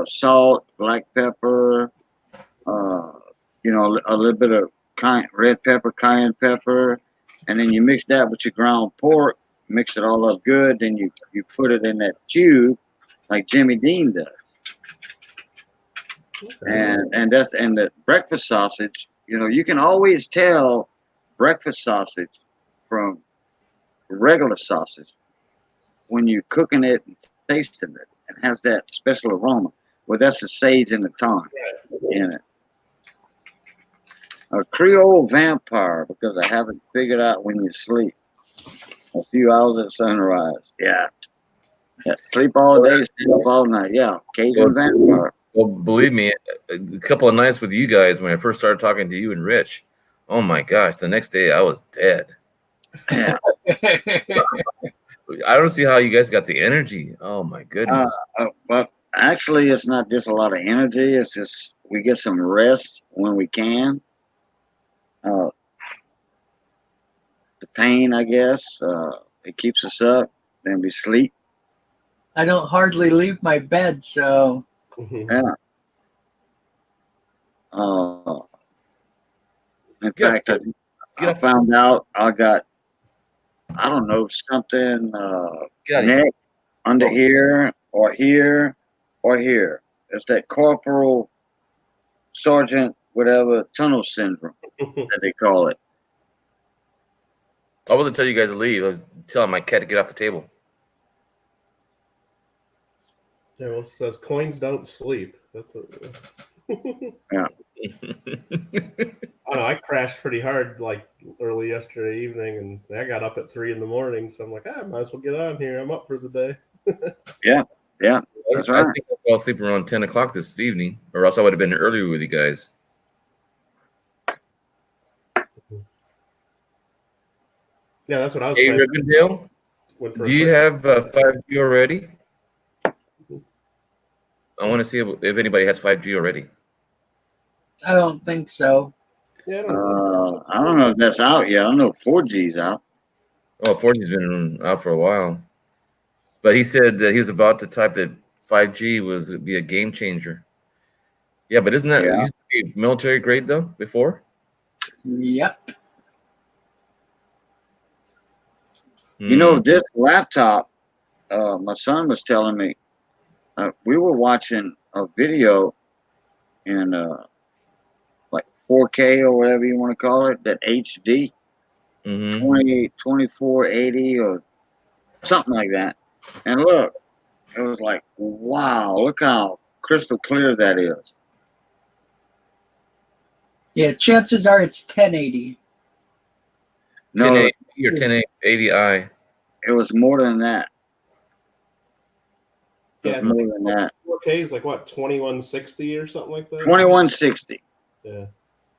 salt, black pepper, you know, a little bit of red pepper, cayenne pepper, and then you mix that with your ground pork, mix it all up good, then you put it in that tube like Jimmy Dean does. And the breakfast sausage, you know, you can always tell breakfast sausage from regular sausage when you're cooking it and tasting it. It has that special aroma. Well, that's the sage and the thyme in it. A Creole vampire, because I haven't figured out when you sleep. A few hours at sunrise. Yeah. Sleep all day, sleep up all night. Yeah. Cajun vampire. Well, believe me, a couple of nights with you guys when I first started talking to you and Rich, oh my gosh, the next day I was dead. Yeah. I don't see how you guys got the energy. Oh my goodness. But actually, it's not just a lot of energy. It's just we get some rest when we can. The pain, I guess, it keeps us up. Then we sleep. I don't hardly leave my bed, so. Yeah. In fact, I found out I got, I don't know, something neck under here or here or here. It's that corporal sergeant, whatever, tunnel syndrome that they call it. I wasn't telling you guys to leave. I was telling my cat to get off the table. Yeah, well, it says coins don't sleep. That's what. Yeah. I know. I crashed pretty hard like early yesterday evening, and I got up at 3 a.m. So I'm like, I might as well get on here. I'm up for the day. Yeah. That's right. I think I fell asleep around 10 o'clock this evening, or else I would have been earlier with you guys. Yeah, that's what I was. Hey, Rivendell, do you have 5G already? I want to see if anybody has 5G already. I don't think so. Yeah, I don't know if that's out yet. I know 4G's out. Oh, 4G's been out for a while. But he said that he was about to type that 5G would be a game changer. Yeah, but isn't that used to be military grade though before? Yep. You know, this laptop, my son was telling me, we were watching a video in like 4K or whatever you want to call it, that HD, 2480 or something like that. And look, it was like, wow, look how crystal clear that is. Yeah, chances are it's 1080. No, 1080 or 1080i. It was more than that. Yeah, more than that. 4K is like what, 2160 or something like that. 2160. Yeah.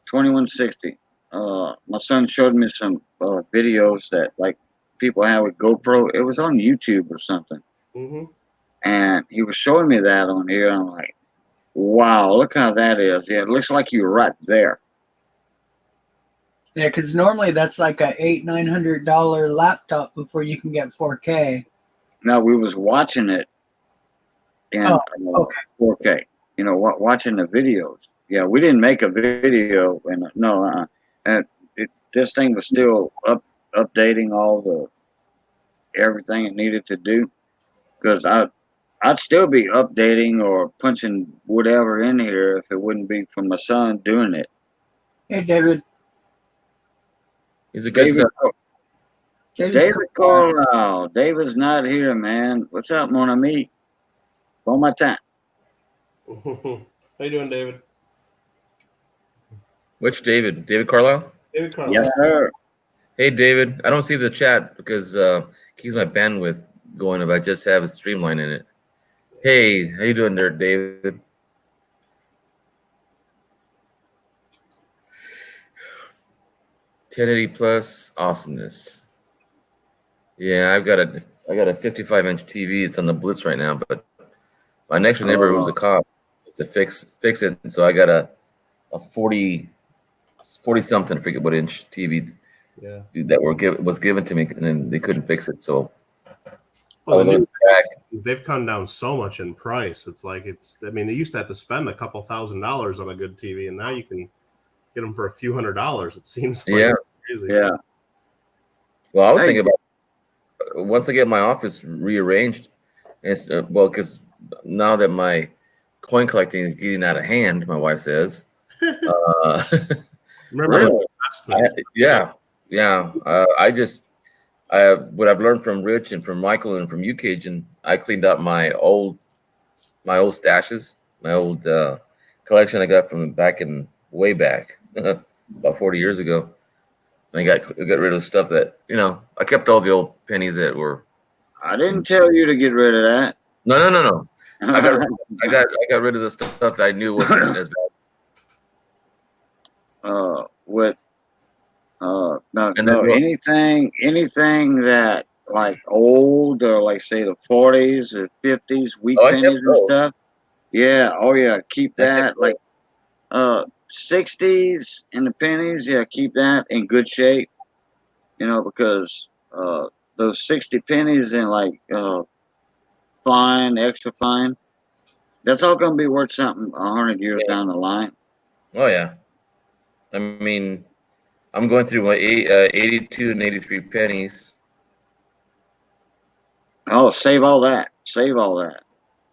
2160. My son showed me some videos that like people have with GoPro. It was on YouTube or something. And he was showing me that on here. And I'm like, wow, look how that is. Yeah, it looks like you're right there. Yeah, because normally that's like a $800-900 laptop before you can get 4K. Now we was watching it in 4K. You know, watching the videos. Yeah, we didn't make a video, and this thing was still updating all the everything it needed to do. Because I'd still be updating or punching whatever in here if it wouldn't be for my son doing it. Hey, David. He's a good David, son. David Carlisle. David's not here, man. What's up, mon ami? Bon matin. How you doing, David? Which David? David Carlisle? David Carlisle. Yes, sir. Hey, David. I don't see the chat because it keeps my bandwidth going if I just have a streamline in it. Hey, how you doing there, David? $1080 plus awesomeness. Yeah, I got a 55-inch TV. It's on the Blitz right now, but my next door neighbor who's a cop is to fix it, and so I got a 40 something, I forget what inch TV. Yeah. That was given to me, and then they couldn't fix it. So well, they've come down so much in price. It's like I mean, they used to have to spend a couple $1,000s on a good TV, and now you can get them for a few $100s. It seems like crazy. Yeah. Well, I was thinking about once I get my office rearranged, it's because now that my coin collecting is getting out of hand, my wife says. Remember, what I've learned from Rich and from Michael and from you, Cajun, I cleaned up my old stashes, my old collection I got from way back about 40 years ago. I got rid of stuff that I kept all the old pennies that were. I didn't tell you to get rid of that. No. I got rid of the stuff that I knew wasn't as bad. Anything that like old or like say the 40s or 50s wheat pennies and stuff. Yeah, keep that. Like 60s and the pennies, keep that in good shape. Because those 60 pennies and like fine, extra fine, that's all gonna be worth something 100 years down the line. Oh yeah. I mean, I'm going through my 82 and 83 pennies. Oh, save all that.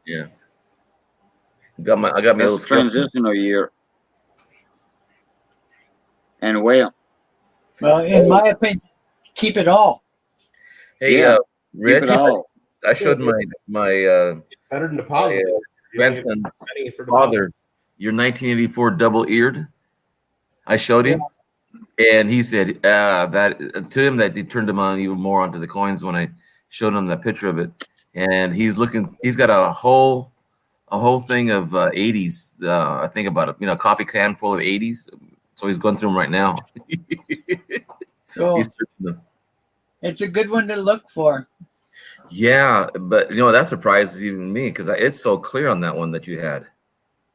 Yeah. I got my little transitional year. And well, in my opinion, keep it all. Hey, Rich, keep it all. I showed my better than deposit. Grandson's father your 1984 double-eared. I showed him, and he said that to him that he turned him on even more onto the coins when I showed him that picture of it. And he's got a whole thing of 80s. I think about a coffee can full of 80s. So he's going through them right now. Cool. He's searching them. It's a good one to look for. Yeah, but that surprises even me because it's so clear on that one that you had.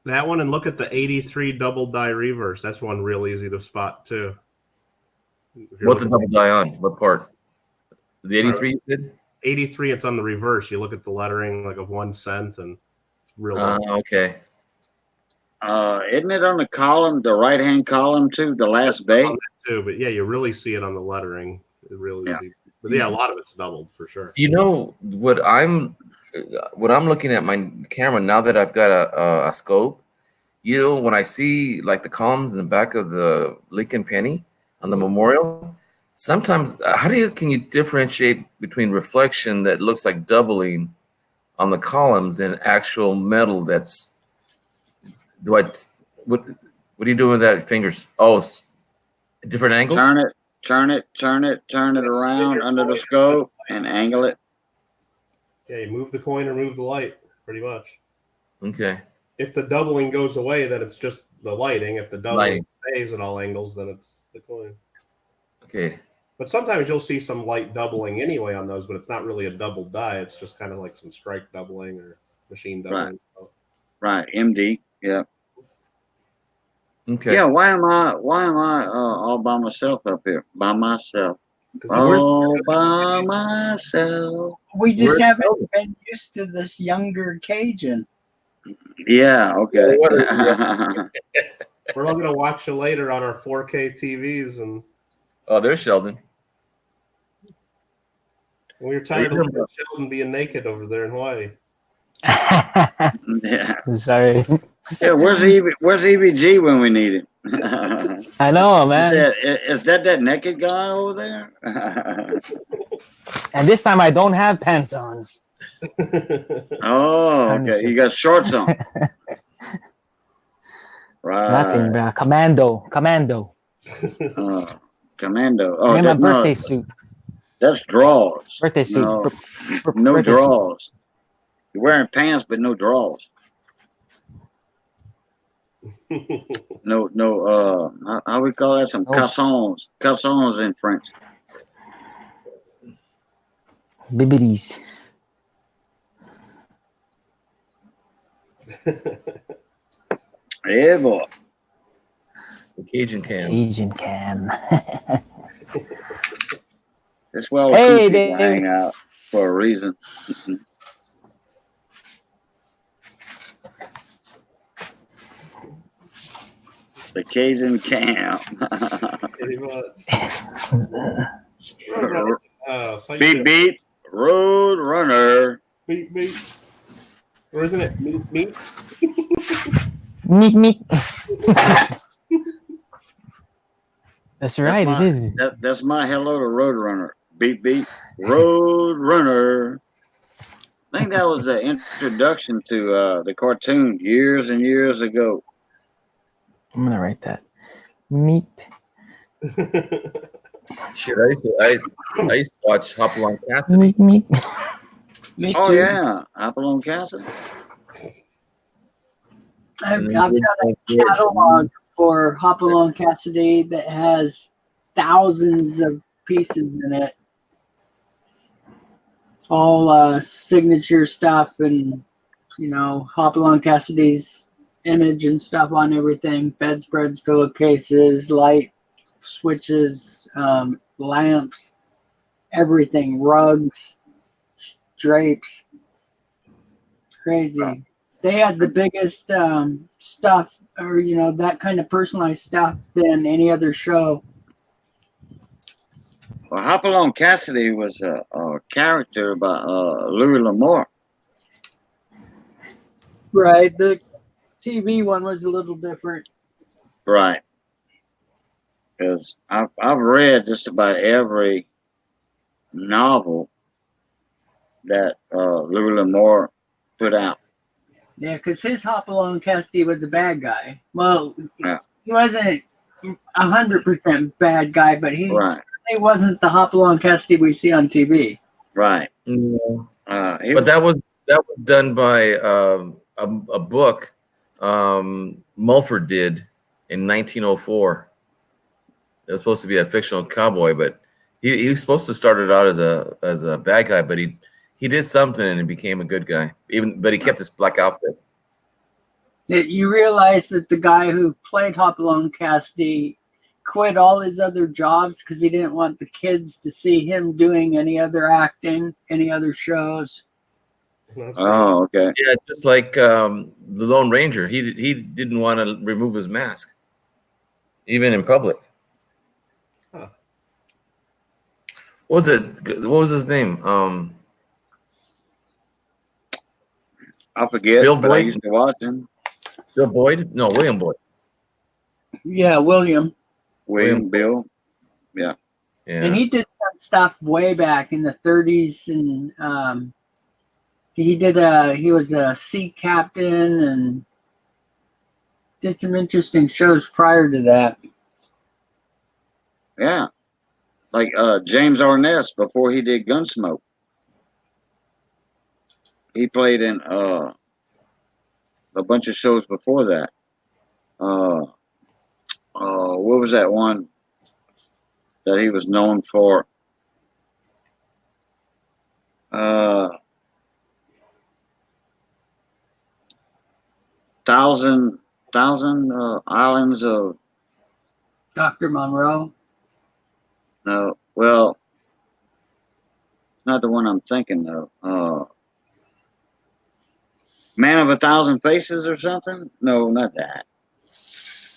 That one, and look at the 83 double die reverse. That's one real easy to spot too. What's the double die on? What part? The 83 you did? 83, it's on the reverse. You look at the lettering like of 1 cent and it's real. Okay. Isn't it on the column, the right hand column too, the last bay? Too, but you really see it on the lettering. It's real easy. But a lot of it's doubled for sure. What I'm looking at my camera now that I've got a scope, when I see like the columns in the back of the Lincoln penny on the memorial, sometimes can you differentiate between reflection that looks like doubling on the columns and actual metal that's what are you doing with that fingers? Oh, different angles? Turn it around under the scope and angle it. Yeah, you move the coin or move the light, pretty much. Okay. If the doubling goes away, then it's just the lighting. If the doubling stays at all angles, then it's the coin. Okay. But sometimes you'll see some light doubling anyway on those, but it's not really a double die. It's just kind of like some strike doubling or machine doubling. Right. MD. Yeah. Okay. Yeah. Why am I all by myself up here? By myself. All by myself. We just haven't been used to this younger Cajun. Yeah. Okay. We're all gonna watch you later on our 4K TVs and. Oh, there's Sheldon. We were tired of Sheldon being naked over there in Hawaii. Yeah. Sorry. Yeah, where's EBG when we need him? I know, man. Is that naked guy over there? And this time I don't have pants on. Oh, okay. You got shorts on. Right. Nothing, bro. Commando. Commando. Oh, And my birthday suit. That's drawers. Birthday suit. No birthday drawers. Suit. You're wearing pants, but no drawers. No, how we call that? Some cassons. Cassons in French. Bibbities. Yeah, boy. The Cajun Cam. Cajun Cam. That's why we keep people hang out for a reason. The Cajun Camp. Pretty much. Beep beep. Road runner. Beep beep. Or isn't it meep meep? Meep meep. That's right, it is. That's my hello to Road Runner. Beep beep. Road Runner. I think that was the introduction to the cartoon years and years ago. I'm gonna write that. Meep. Shit, I used to watch Hopalong Cassidy. Meep meep. Me too. Oh yeah, Hopalong Cassidy. I've got a catalog for Hopalong Cassidy that has thousands of pieces in it. All signature stuff and, Hopalong Cassidy's image and stuff on everything. Bedspreads, pillowcases, light switches, lamps, everything, rugs, drapes. Crazy. They had the biggest stuff, or that kind of personalized stuff than any other show. Well, Hopalong Cassidy was a character by Louis L'Amour. Right. The TV one was a little different. Right. Because I've read just about every novel that Louis L'Amour put out. Yeah, because his Hopalong Cassidy was a bad guy. Well, he wasn't 100% bad guy, but he wasn't the Hopalong Cassidy we see on TV. Right. But that was done by a book Mulford did in 1904. It was supposed to be a fictional cowboy, but he was supposed to start it out as a bad guy, but he did something and he became a good guy. But he kept his black outfit. You realize that the guy who played Hopalong Cassidy quit all his other jobs because he didn't want the kids to see him doing any other acting, any other shows. Oh, okay. Yeah, just like the Lone Ranger, he didn't want to remove his mask, even in public. Huh. What was his name? I forget. Bill but Boyd? I used to watch him. Bill Boyd? No, William Boyd. Yeah, William. Bill. Yeah. And he did some stuff way back in the 30s, and he was a sea captain and did some interesting shows prior to that. Yeah. Like James Arness before he did Gunsmoke. He played in a bunch of shows before that. What was that one that he was known for? Thousand Islands of Dr. Monroe. No, well, not the one I'm thinking of. Man of a Thousand Faces or something? No, not that.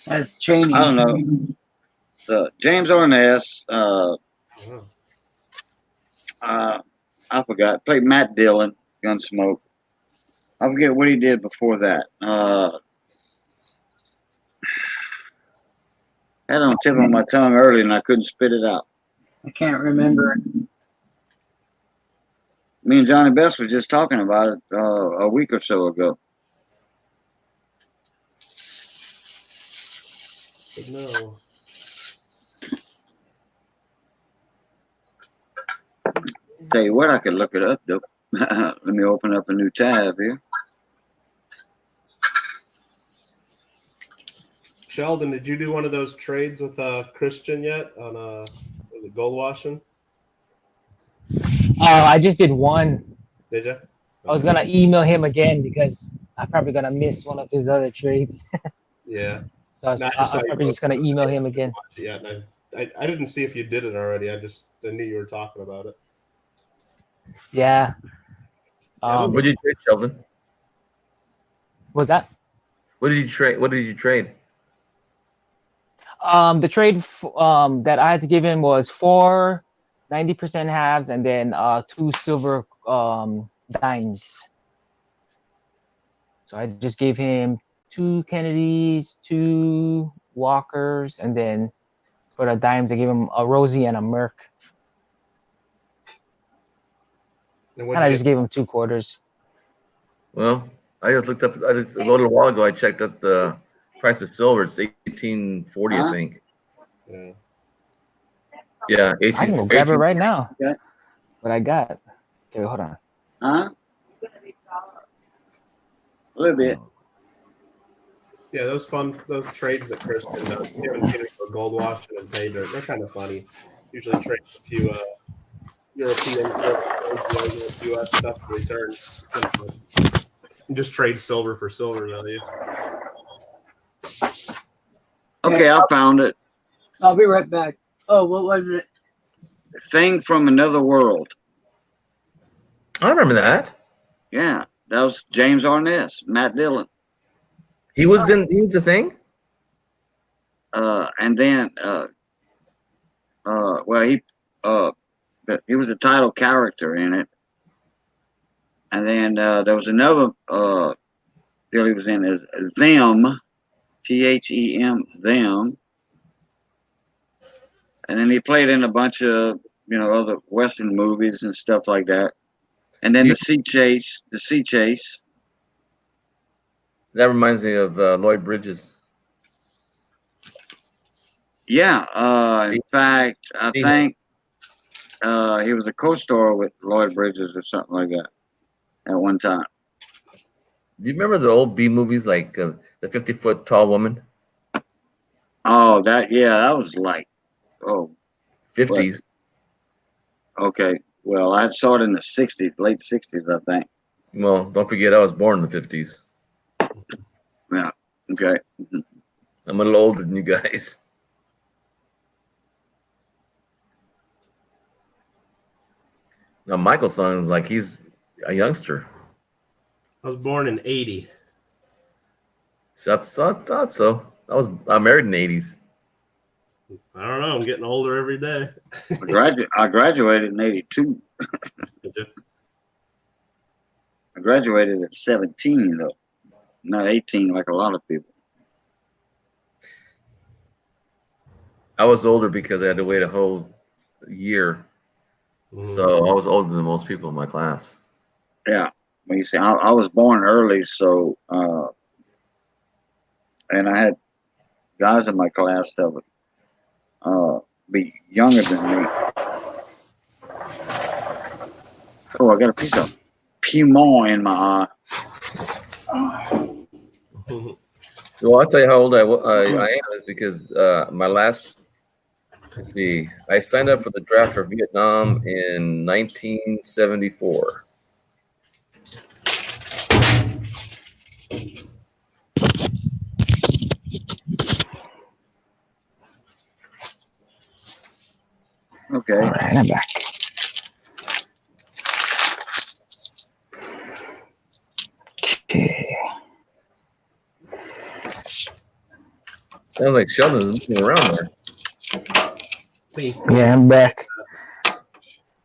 That's Cheney. I don't know. James Arness. I forgot. Played Matt Dillon, Gunsmoke. I forget what he did before that. Had it on the tip of my tongue early and I couldn't spit it out. I can't remember. Me and Johnny Best were just talking about it a week or so ago. No. Tell you what, I could look it up though. Let me open up a new tab here. Sheldon, did you do one of those trades with Christian yet on the gold washing? I just did one. Did you? I was gonna email him again because I'm probably gonna miss one of his other trades. Yeah. So I was probably just gonna email him again. Yeah, I didn't see if you did it already. I knew you were talking about it. Yeah. What did you trade, Sheldon? Was that? What did you trade? What did you trade? The trade that I had to give him was 4 90% halves and then 2 silver dimes. So I just gave him 2 Kennedys, 2 Walkers, and then for the dimes I gave him a Rosie and a Merc. And I just gave him 2 quarters. Well, I just looked up. A little while ago, I checked up the price of silver. It's 1840, I think. Yeah. Yeah, I can go grab it right now. Okay. What I got? Okay, hold on. Huh? A little bit. Yeah, those trades that Christian does. You haven't seen it for gold washing and pay dirt. They're kind of funny. Usually trades a few European, US stuff to return. Kind of fun. You just trade silver for silver value. Okay, I found it. I'll be right back. Oh, what was it? Thing from Another World. I remember that. Yeah, that was James Arness, Matt Dillon. He was the thing. And then, he was a title character in it. And then there was another deal he was in is Them, THEM, Them. And then he played in a bunch of other Western movies and stuff like that. And then the Sea Chase. That reminds me of Lloyd Bridges. Yeah. In fact, I think he was a co-star with Lloyd Bridges or something like that at one time. Do you remember the old B movies like the 50-foot tall woman? Oh, that was like 50s. Okay. Well, I saw it in the 60s, late 60s, I think. Well, don't forget I was born in the 50s. Yeah. Okay. I'm a little older than you guys. Now Michael sounds like he's a youngster. I was born in 80. So I thought so. I married in the 80s. I don't know. I'm getting older every day. I graduated in 82. I graduated at 17, though. Not 18 like a lot of people. I was older because I had to wait a whole year. So I was older than most people in my class. Yeah. Well, you see, I was born early, so and I had guys in my class that would be younger than me. Oh, I got a piece of Pimon in my eye. Well, I'll tell you how old I am is because my last, let's see, I signed up for the draft for Vietnam in 1974. Okay. All right, I'm back. Okay. Sounds like Sheldon's moving around there. Yeah, I'm back.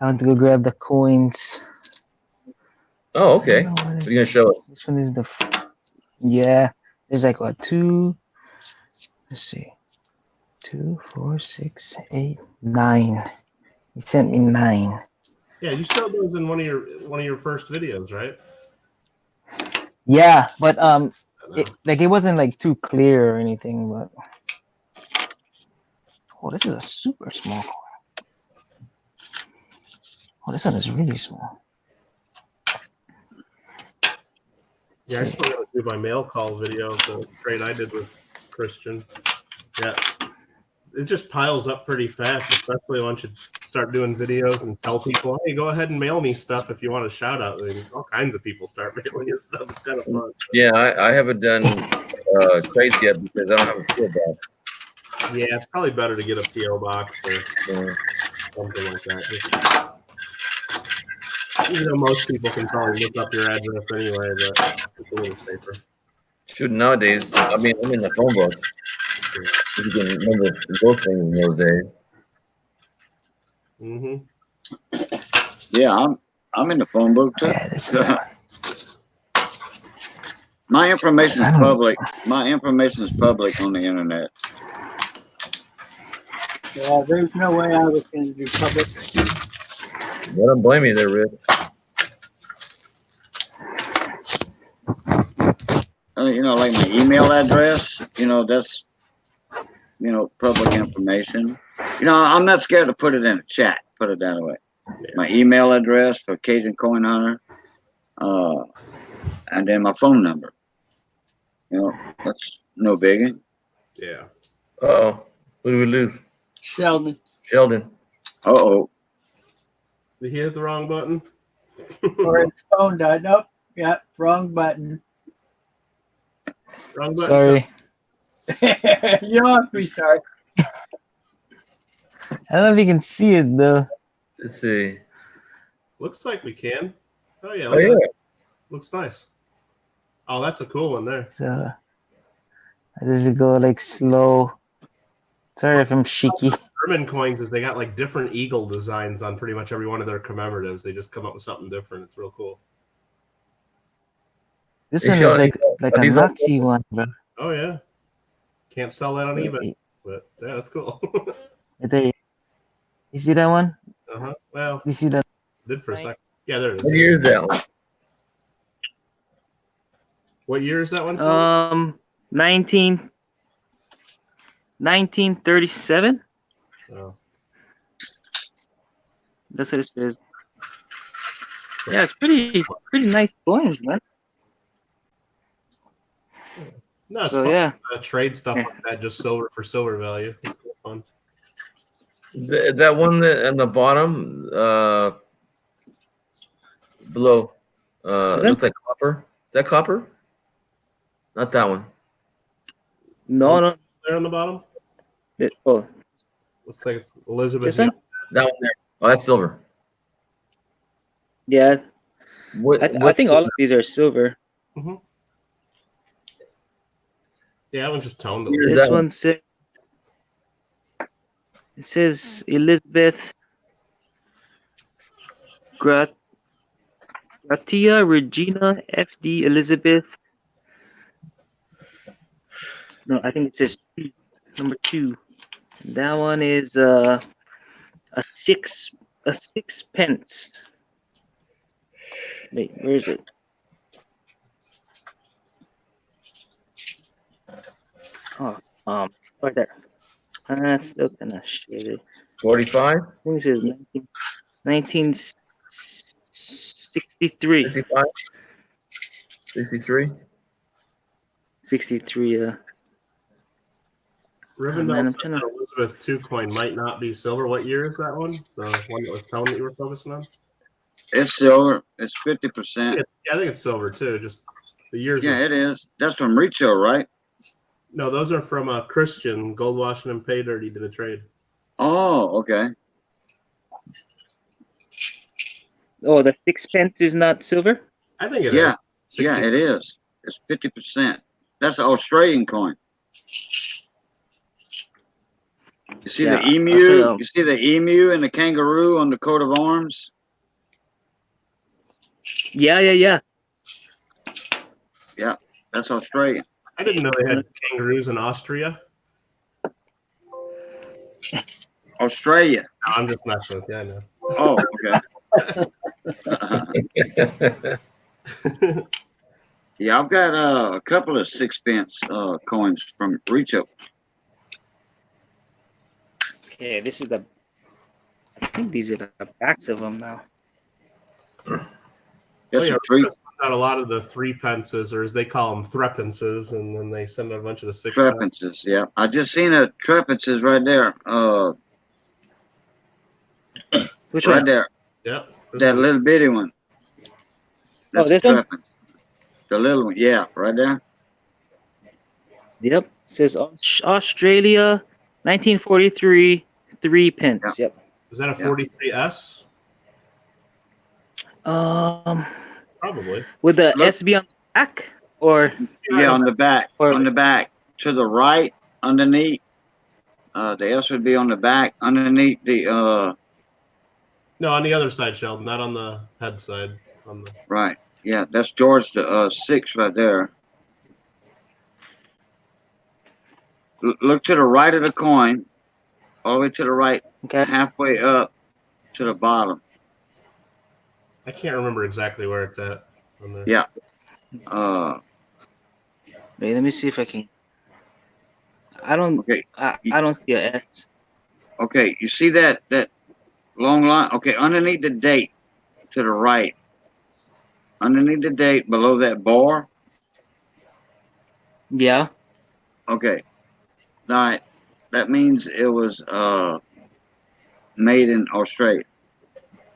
I want to go grab the coins. Oh, okay. What What are is you gonna show us? Which one is the? Yeah, there's like what, 2. Let's see, 2, 4, 6, 8, 9. He sent me 9. Yeah, you showed those in one of your first videos, right? Yeah, but it wasn't like too clear or anything. But oh, this is a super small coin. Oh, this one is really small. Yeah, I still gotta do my mail call video of the trade I did with Christian. Yeah. It just piles up pretty fast, especially once you start doing videos and tell people, hey, go ahead and mail me stuff if you want a shout out. And all kinds of people start mailing you stuff. It's kind of fun. Yeah, I haven't done trades yet because I don't have a PO box. Yeah, it's probably better to get a PO box or something like that. Even though most people can probably look up your address anyway, but it's a little safer. Shoot, nowadays, I mean, I'm in the phone book. You can remember those things in those days. Mm-hmm. Yeah, I'm in the phone book too. My information is public. My information is public on the internet. Yeah, there's no way I was going to do public. I don't blame you there, Rick. You know, like my email address, you know, that's, you know, public information. You know, I'm not scared to put it in a chat, put it that way. Yeah. My email address for Cajun Coin Hunter, and then my phone number. You know, that's no biggie. Yeah. Uh-oh. Who do we lose? Sheldon. Uh-oh. Did he hit the wrong button? Or his phone died. Nope. Yeah, wrong button. Wrong button. Sorry. You don't have to be sorry. I don't know if you can see it though. Let's see. Looks like we can. Oh yeah. Oh yeah. Looks nice. Oh, that's a cool one there. So I just go like slow. Sorry if I'm shaky. German coins is they got like different eagle designs on pretty much every one of their commemoratives. They just come up with something different. It's real cool. This one is like a Nazi one, bro. Oh yeah. Can't sell that on eBay, but yeah, that's cool. Right there. You see that one? Uh-huh. Well, you see that? Did for a second. Yeah, there it is. What year is that one? What year is that one? 1937. Oh. That's what it says. Yeah, it's pretty nice coins, man. No, it's so, fun. Yeah. Trade stuff like that, just silver for silver value. It's fun. That one that on the bottom, below, looks like copper. Is that copper? Not that one. No. There on the bottom. Oh. Looks like it's Elizabeth. That one there. Oh, that's silver. Yeah. What I think all of these are silver. Mm-hmm. Yeah, that one's just toned. This one says. It says Elizabeth Gratia Regina F.D. Elizabeth. No, I think it says number 2. That one is a 6 pence. Wait, where is it? Oh, right there. That's still kind of shaded. 45? I think it says 1963. 65? 63? 63, yeah. Rivendell said that Elizabeth II coin might not be silver. What year is that one? The one that was toned that you were focusing on? It's silver. It's 50%. Yeah, I think it's silver too. Just the years. Yeah, it is. That's from Richo, right? No, those are from Christian. Gold Washington Pay Dirty did a trade. Oh, okay. Oh, the 6 pence is not silver? I think it is. is. Yeah, it is. It's 50%. That's an Australian coin. You see Yeah, the I'll show emu? you. You see the emu and the kangaroo on the coat of arms? Yeah. Yeah, that's Australian. I didn't know they had kangaroos in Austria. Australia. No, I'm just messing with you. I know. Oh, okay. Yeah, I've got a couple of 6-pence coins from Richo. Okay, this is the. I think these are the backs of them now. That's yeah, a three. sent out a lot of the 3 pences, or as they call them, threepences, and then they send out a bunch of the 6 pence. Trepences, yeah. I just seen a trepences right there. Which right one? there. Yep. That little bitty one. That's this one? Trepence. The little one, yeah, right there. Yep. It says Australia, 1943, 3 pence. Yeah. Yep. Is that a 43S? Probably. Would the Look. S be on the back or? Yeah, on the back. Or- On the back. To the right, underneath. The S would be on the back, underneath the No, on the other side, Sheldon, not on the head side. On the right. Yeah, that's George the 6 right there. Look to the right of the coin, all the way to the right, Okay. halfway up to the bottom. I can't remember exactly where it's at. On the, Yeah. Wait, let me see if I can. I don't. Okay. I don't see a S. Okay, you see that long line? Okay, underneath the date to the right. Underneath the date, below that bar. Yeah. Okay. All right. That means it was made in Australia.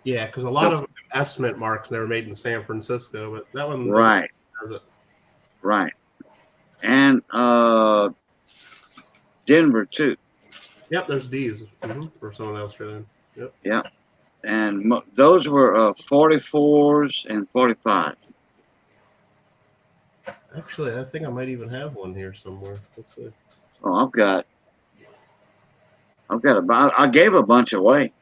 yeah, because a lot of estimate marks never made in San Francisco, but that one. Right. Right. And Denver too. Yep, there's D's for someone Australian. Yep. Yeah. And those were 44s and 45s. Actually, I think I might even have one here somewhere. Let's see. Oh, I've got about. I gave a bunch away.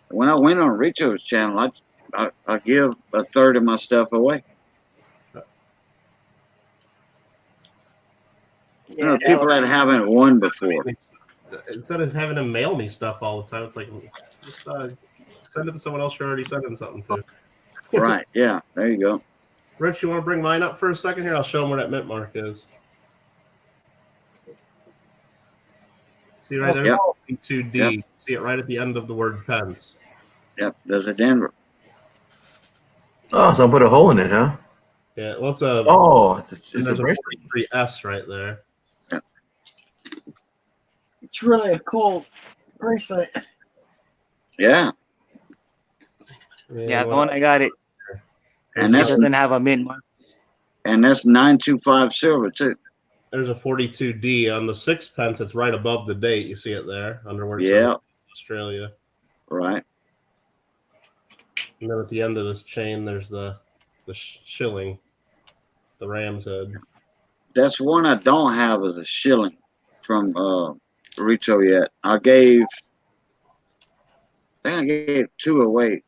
When I went on Richo's channel, I give a third of my stuff away. You know, people that haven't won before. Instead of having them mail me stuff all the time, it's like just, send it to someone else you're already sending something to. Right. Yeah. There you go. Rich, you want to bring mine up for a second here? I'll show them where that mint mark is. See right there? Yep. 2D. Yep. See it right at the end of the word pence. Yep. There's a Denver. Oh, so I put a hole in it, huh? Yeah. Well, it's a. Oh, it's a there's a bracelet. 43S right there. It's really a cool bracelet. Yeah. Yeah, the one I got it. And It that's doesn't have a mint mark. and that's 925 silver too. There's a 42D on the 6 pence. It's right above the date. You see it there under where it says Yeah. Australia. Right. And then at the end of this chain, there's the shilling, the ram's head. That's one I don't have as a shilling from Richo yet. I think I gave 2 away.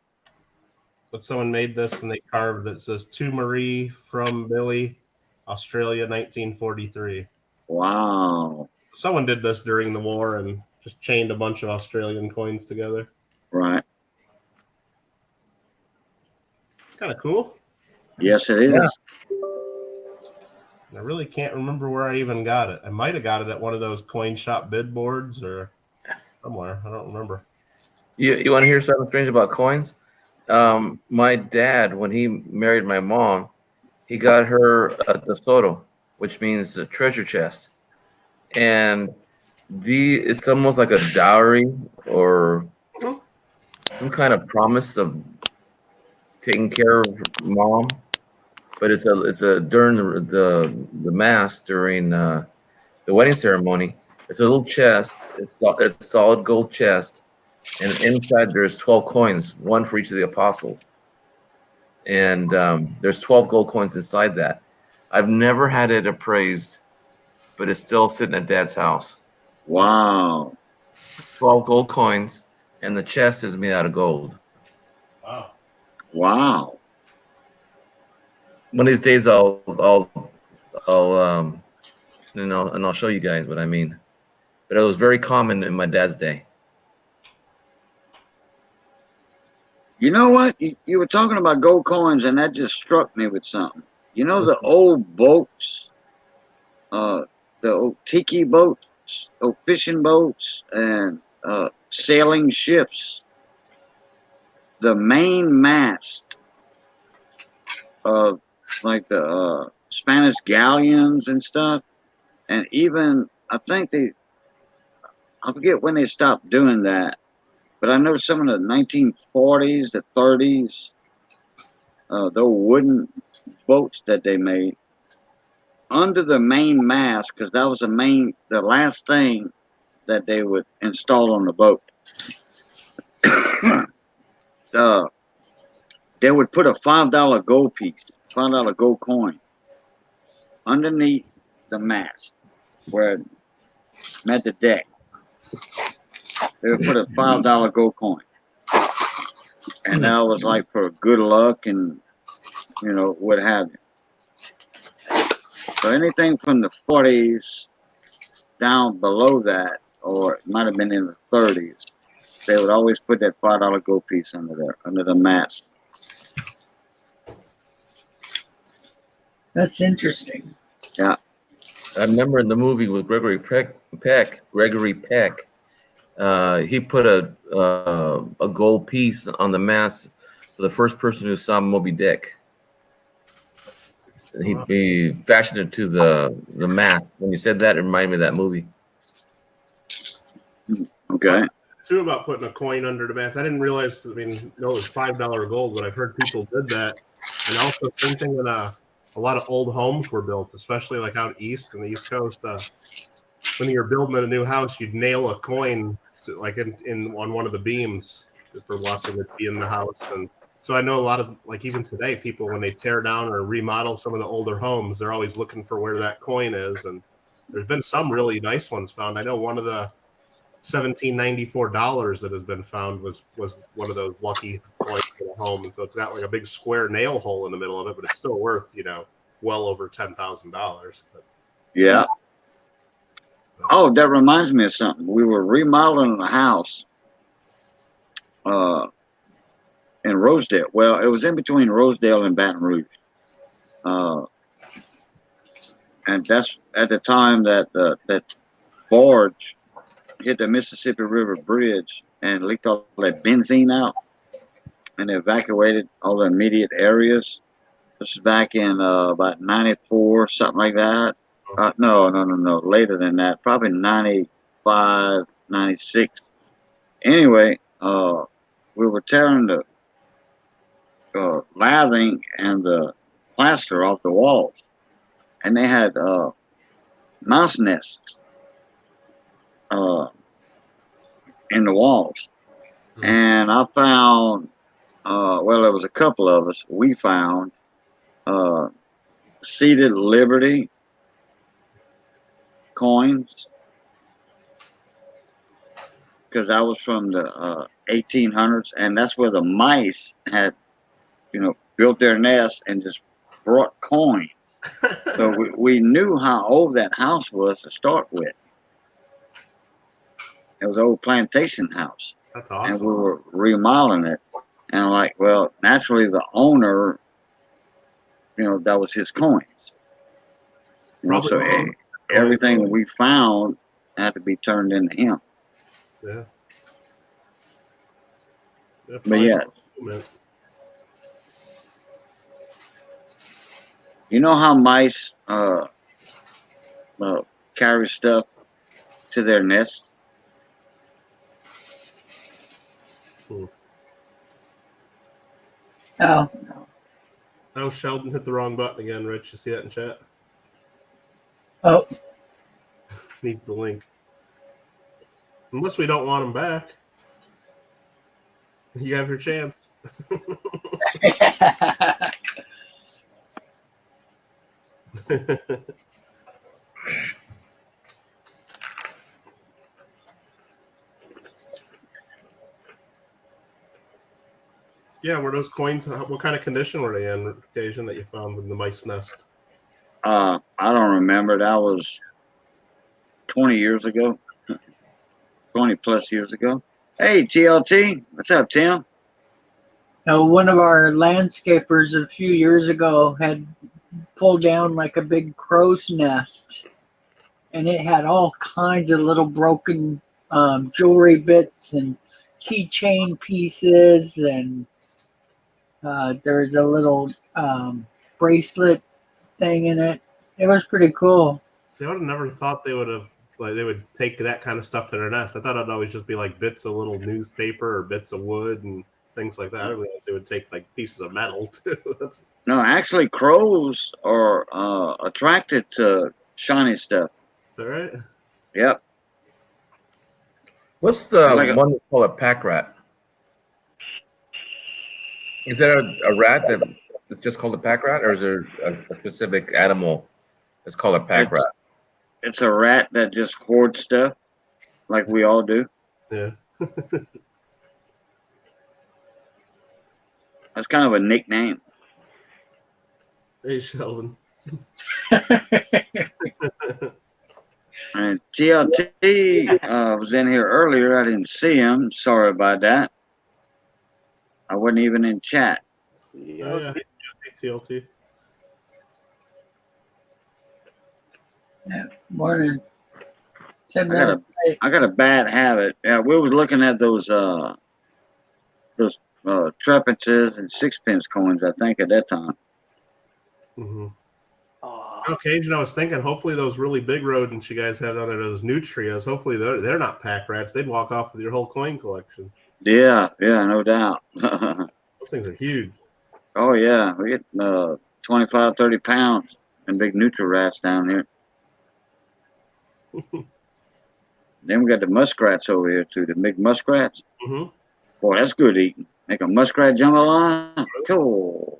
But someone made this and they carved it. It says to Marie from Billy, Australia, 1943. Wow. Someone did this during the war and just chained a bunch of Australian coins together. Right. Kind of cool. Yes, it is. Yeah. I really can't remember where I even got it. I might have got it at one of those coin shop bid boards or somewhere. I don't remember. You want to hear something strange about coins? My dad, when he married my mom, he got her a tesoro, which means a treasure chest, and it's almost like a dowry or some kind of promise of taking care of mom. But it's a during the mass during the wedding ceremony. It's a little chest. It's a solid gold chest. And inside there's 12 coins, one for each of the apostles. And there's 12 gold coins inside that. I've never had it appraised, but it's still sitting at Dad's house. Wow. 12 gold coins, and the chest is made out of gold. Wow. Wow. One of these days, I'll and I'll show you guys what I mean. But it was very common in my dad's day. You know what? You were talking about gold coins, and that just struck me with something. You know the old boats, the old tiki boats, old fishing boats, and sailing ships. The main mast of like the Spanish galleons and stuff, and even I forget when they stopped doing that, but I know some of the 1940s, the 30s, the wooden boats that they made under the main mast, because that was the last thing that they would install on the boat. They would put a $5 gold piece, $5 gold coin underneath the mast where it met the deck. They would put a $5 gold coin. And that was like for good luck and, what have you. So anything from the 40s down below that, or it might have been in the 30s, they would always put that $5 gold piece under there, under the mast. That's interesting. Yeah. I remember in the movie with Gregory Peck, he put a gold piece on the mast for the first person who saw Moby Dick. He fashioned it to the mast. When you said that, it reminded me of that movie. Okay. Too about putting a coin under the mast. I didn't realize. I mean, it was $5 gold, but I've heard people did that. And also, same thing when a lot of old homes were built, especially like out east in the East Coast. When you're building a new house, you'd nail a coin to, like on one of the beams for watching it be in the house. And so I know a lot of, like, even today, people when they tear down or remodel some of the older homes, they're always looking for where that coin is. And there's been some really nice ones found. I know one of the $1794 that has been found was one of those lucky coins in a home, and so it's got like a big square nail hole in the middle of it, but it's still worth well over $10,000. Yeah. Oh, that reminds me of something. We were remodeling a house in Rosedale. Well, it was in between Rosedale and Baton Rouge, and that's at the time that that barge hit the Mississippi River Bridge and leaked all that benzene out and evacuated all the immediate areas. This is back in about 94, something like that. No, later than that, probably 95, 96. Anyway, we were tearing the lathing and the plaster off the walls, and they had mouse nests in the walls. And I found, well, there was a couple of us, we found seated Liberty coins, because that was from the 1800s, and that's where the mice had, built their nest and just brought coins. So we knew how old that house was to start with. It was an old plantation house. That's awesome. And we were remodeling it. And well, naturally the owner, that was his coins. So everything we found had to be turned into him. Yeah. But yeah. You know how mice carry stuff to their nests? Oh. Oh, Sheldon hit the wrong button again, Rich. You see that in chat? Oh. Need the link. Unless we don't want him back. You have your chance. Yeah, were those coins? What kind of condition were they in? Occasion that you found in the mice nest? I don't remember. That was 20 years ago, 20 plus years ago. Hey, TLT, what's up, Tim? Now, one of our landscapers a few years ago had pulled down like a big crow's nest, and it had all kinds of little broken jewelry bits and keychain pieces, and there's a little bracelet thing in it. It was pretty cool. See, I would have never thought they would take that kind of stuff to their nest. I thought it'd always just be like bits of little newspaper or bits of wood and things like that. I didn't realize they would take like pieces of metal too. No, actually, crows are attracted to shiny stuff. Is that right? Yep. What's the one they call a pack rat? Is there a rat that is just called a pack rat, or is there a specific animal that's called a pack rat? It's a rat that just hoards stuff, like we all do. Yeah. That's kind of a nickname. Hey, Sheldon. And TLT was in here earlier. I didn't see him. Sorry about that. I wasn't even in chat. Oh, yeah. Hey, TLT. Yeah. Morning. I got a bad habit. Yeah, we were looking at those threepences and sixpence coins, I think, at that time. Mm-hmm. On occasion, I was thinking, hopefully those really big rodents you guys have down there, those nutrias, hopefully they're not pack rats. They'd walk off with your whole coin collection. Yeah, no doubt. Those things are huge. Oh, yeah. We get 25, 30 pounds and big nutri-rats down here. Then we got the muskrats over here, too. The big muskrats. Mm-hmm. Boy, that's good eating. Make a muskrat jambalaya. Cool.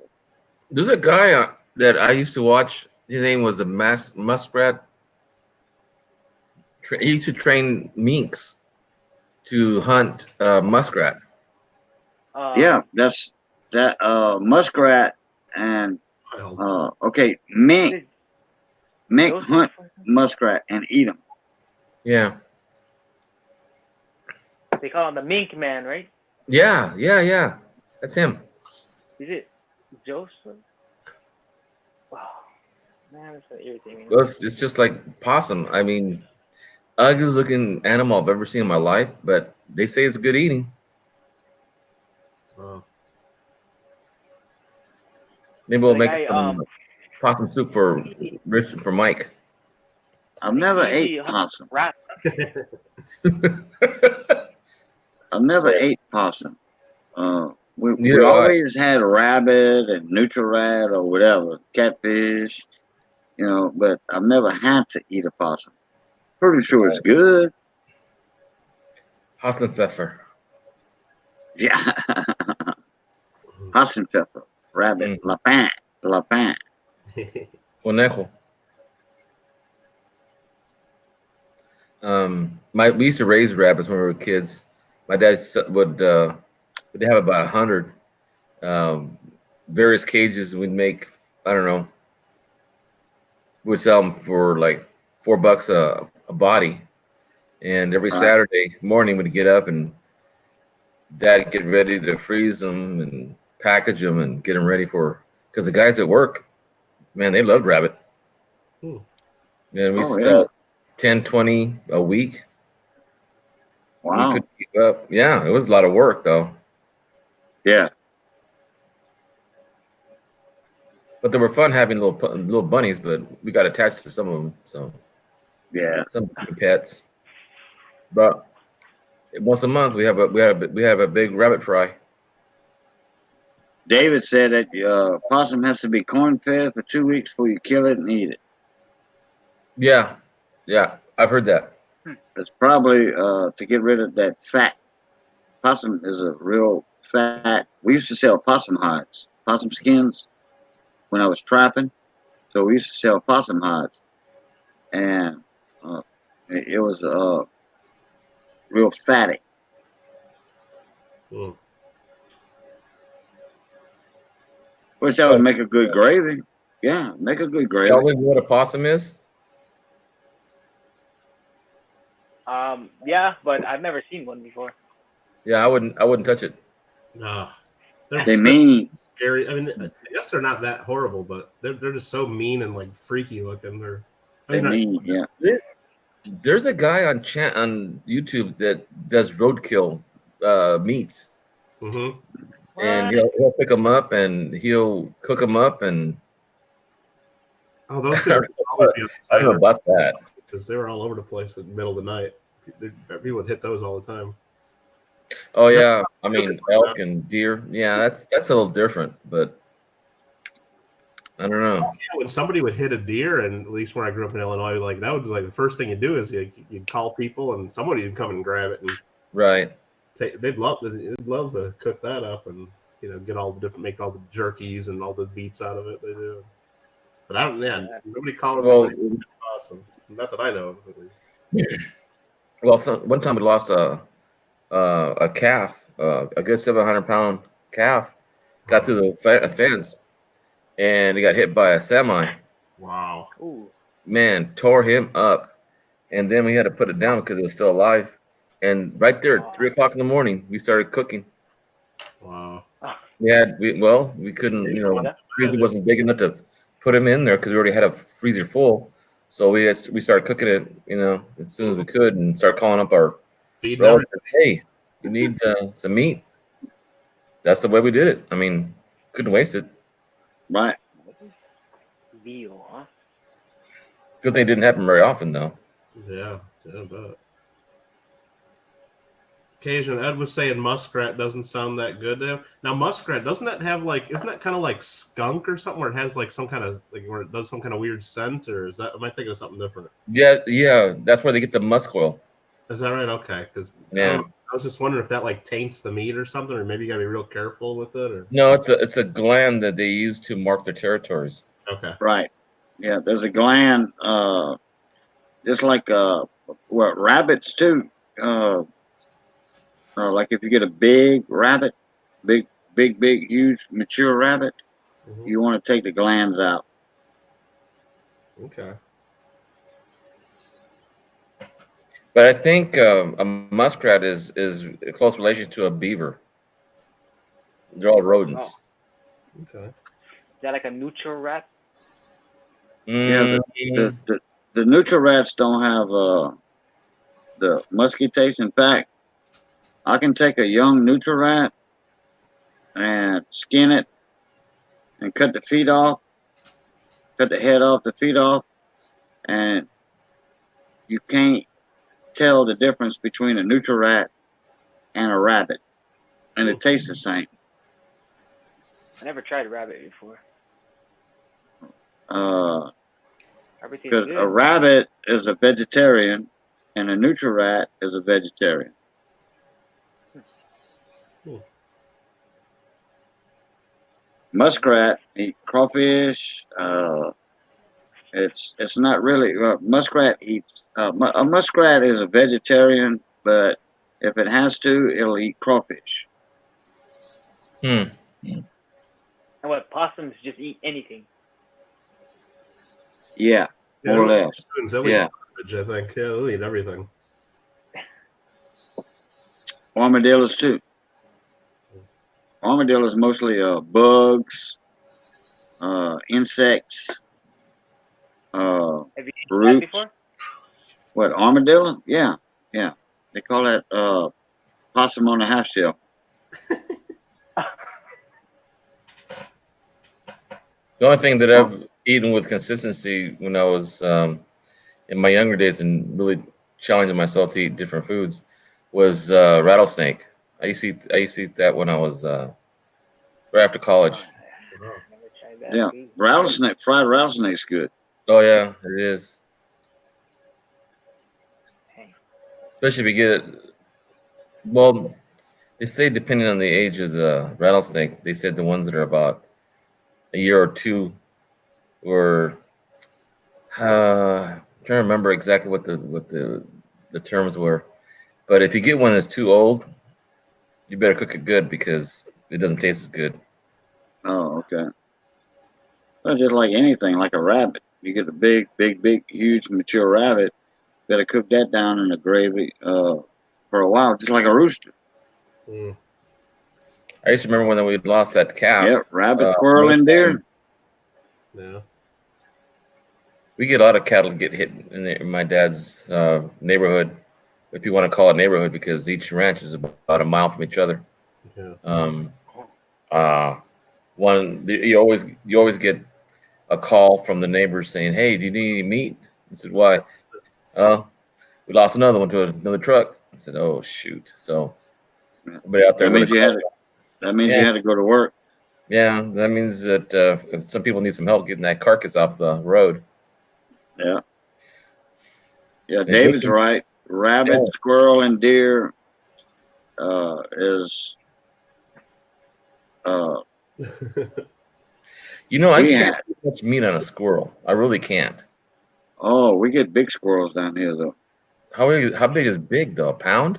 There's a guy that I used to watch. His name was a muskrat. He used to train minks to hunt muskrat. Yeah, that's that muskrat and okay, mink hunt muskrat and eat them. Yeah. They call him the Mink Man, right? Yeah. That's him. Is it Joseph? Wow. Man, that's so irritating. Well, it's just like possum. I mean, ugliest looking animal I've ever seen in my life, but they say it's good eating. Wow. Maybe we'll make some possum soup for Mike. I've never ate possum. I've never ate possum. We always had rabbit and nutri-rat or whatever, catfish, but I've never had to eat a possum. Pretty sure it's good. Hassenpfeffer. Yeah. Hassenpfeffer. Rabbit. Lapin. Conejo. We used to raise rabbits when we were kids. My dad would have about 100 various cages. We'd make, I don't know, we'd sell them for like $4 a body. And every Saturday morning we'd get up and Dad get ready to freeze them and package them and get them ready because the guys at work, man, they loved rabbit. And we sell 10, 20 a week. Wow. We couldn't keep up. Yeah, it was a lot of work though. Yeah. But they were fun having little bunnies, but we got attached to some of them. So yeah, some pets. But once a month we have a big rabbit fry. David said that possum has to be corn fed for 2 weeks before you kill it and eat it. Yeah, I've heard that. It's probably to get rid of that fat. Possum is a real fat. We used to sell possum hides, possum skins when I was trapping. So we used to sell possum hides, and it was real fatty. Which that would make a good gravy. Yeah, make a good gravy. Sheldon, you know what a possum is? Yeah, but I've never seen one before. Yeah, I wouldn't touch it. No, They mean scary. I mean, I guess they're not that horrible, but they're just so mean and like freaky looking. They mean, yeah. There's a guy on YouTube that does roadkill meats, and he'll pick them up and he'll cook them up, and oh, those I don't know about that because they were all over the place in the middle of the night. People would hit those all the time. Oh yeah, I mean elk and deer. Yeah, that's a little different, but I don't know. When somebody would hit a deer, and at least when I grew up in Illinois, like that would be like the first thing you do is you'd call people, and somebody would come and grab it, and right. They'd love to cook that up, and get all the different, make all the jerkies and all the meats out of it. They do, but I don't. Yeah, nobody called it awesome. Not that I know of, at least. Well, one time we lost a calf, a good 700-pound calf, got through the fence, and he got hit by a semi. Wow. Ooh. Man, tore him up, and then we had to put it down because it was still alive. And right there at 3 o'clock in the morning, we started cooking. Wow. We couldn't, freezer wasn't big enough to put him in there because we already had a freezer full. So we started cooking it, as soon as we could, and start calling up our relatives. Hey, you need some meat. That's the way we did it. I mean, couldn't waste it. Right. Veal, huh? Good thing it didn't happen very often, though. Yeah, but occasion Ed was saying muskrat doesn't sound that good to him. Now muskrat, doesn't that have isn't that kind of like skunk or something, where it has like some kind of where it does some kind of weird scent, or am I thinking of something different? Yeah, that's where they get the musk oil. Is that right? Okay, because I was just wondering if that taints the meat or something, or maybe you gotta be real careful with it. Or no, it's a gland that they use to mark their territories. Okay, right. Yeah, there's a gland, just like rabbits too. Like if you get a big rabbit, big, huge, mature rabbit, you want to take the glands out. Okay. But I think a muskrat is a close relation to a beaver. They're all rodents. Oh. Okay. Is that like a neutral rat? Yeah, the neutral rats don't have the musky taste. In fact, I can take a young neutral rat and skin it and cut the feet off, cut the head off, the feet off, and you can't tell the difference between a neutral rat and a rabbit, and it tastes the same. I never tried a rabbit before. Because a rabbit is a vegetarian and a neutral rat is a vegetarian. Muskrat eat crawfish. It's not really muskrat eats. A muskrat is a vegetarian, but if it has to, it'll eat crawfish. And what, possums just eat anything? Yeah, more or less. Yeah, I think they'll eat everything. Armadillos too. Armadillos mostly bugs, insects, Have you eaten that roots. before? What, armadillo? Yeah. They call that possum on a half shell. The only thing that I've eaten with consistency when I was in my younger days and really challenging myself to eat different foods was rattlesnake. I used to eat that when I was right after college. Yeah, rattlesnake, fried rattlesnake's good. Oh yeah, it is. Especially if you get it. Well, they say depending on the age of the rattlesnake, they said the ones that are about a year or two, or I'm trying to remember exactly what the terms were. But if you get one that's too old, you better cook it good because it doesn't taste as good. Oh, okay. Well, just like anything, like a rabbit. You get a big, huge, mature rabbit. Gotta cook that down in the gravy for a while, just like a rooster. Mm. I used to remember when we lost that calf. Yep, rabbit, squirrel, and deer. Yeah. We get a lot of cattle get hit in my dad's neighborhood, if you want to call it neighborhood, because each ranch is about a mile from each other. Yeah. You always get a call from the neighbors saying, "Hey, do you need any meat?" I said, "Why?" We lost another one to another truck. I said, "Oh shoot!" So everybody out there. That means you had to go to work. Yeah, that means that some people need some help getting that carcass off the road. Yeah. Yeah, David's right. Rabbit, squirrel, and deer is You know, I can't put much meat on a squirrel. I really can't. Oh, we get big squirrels down here though. How big is big though? A pound?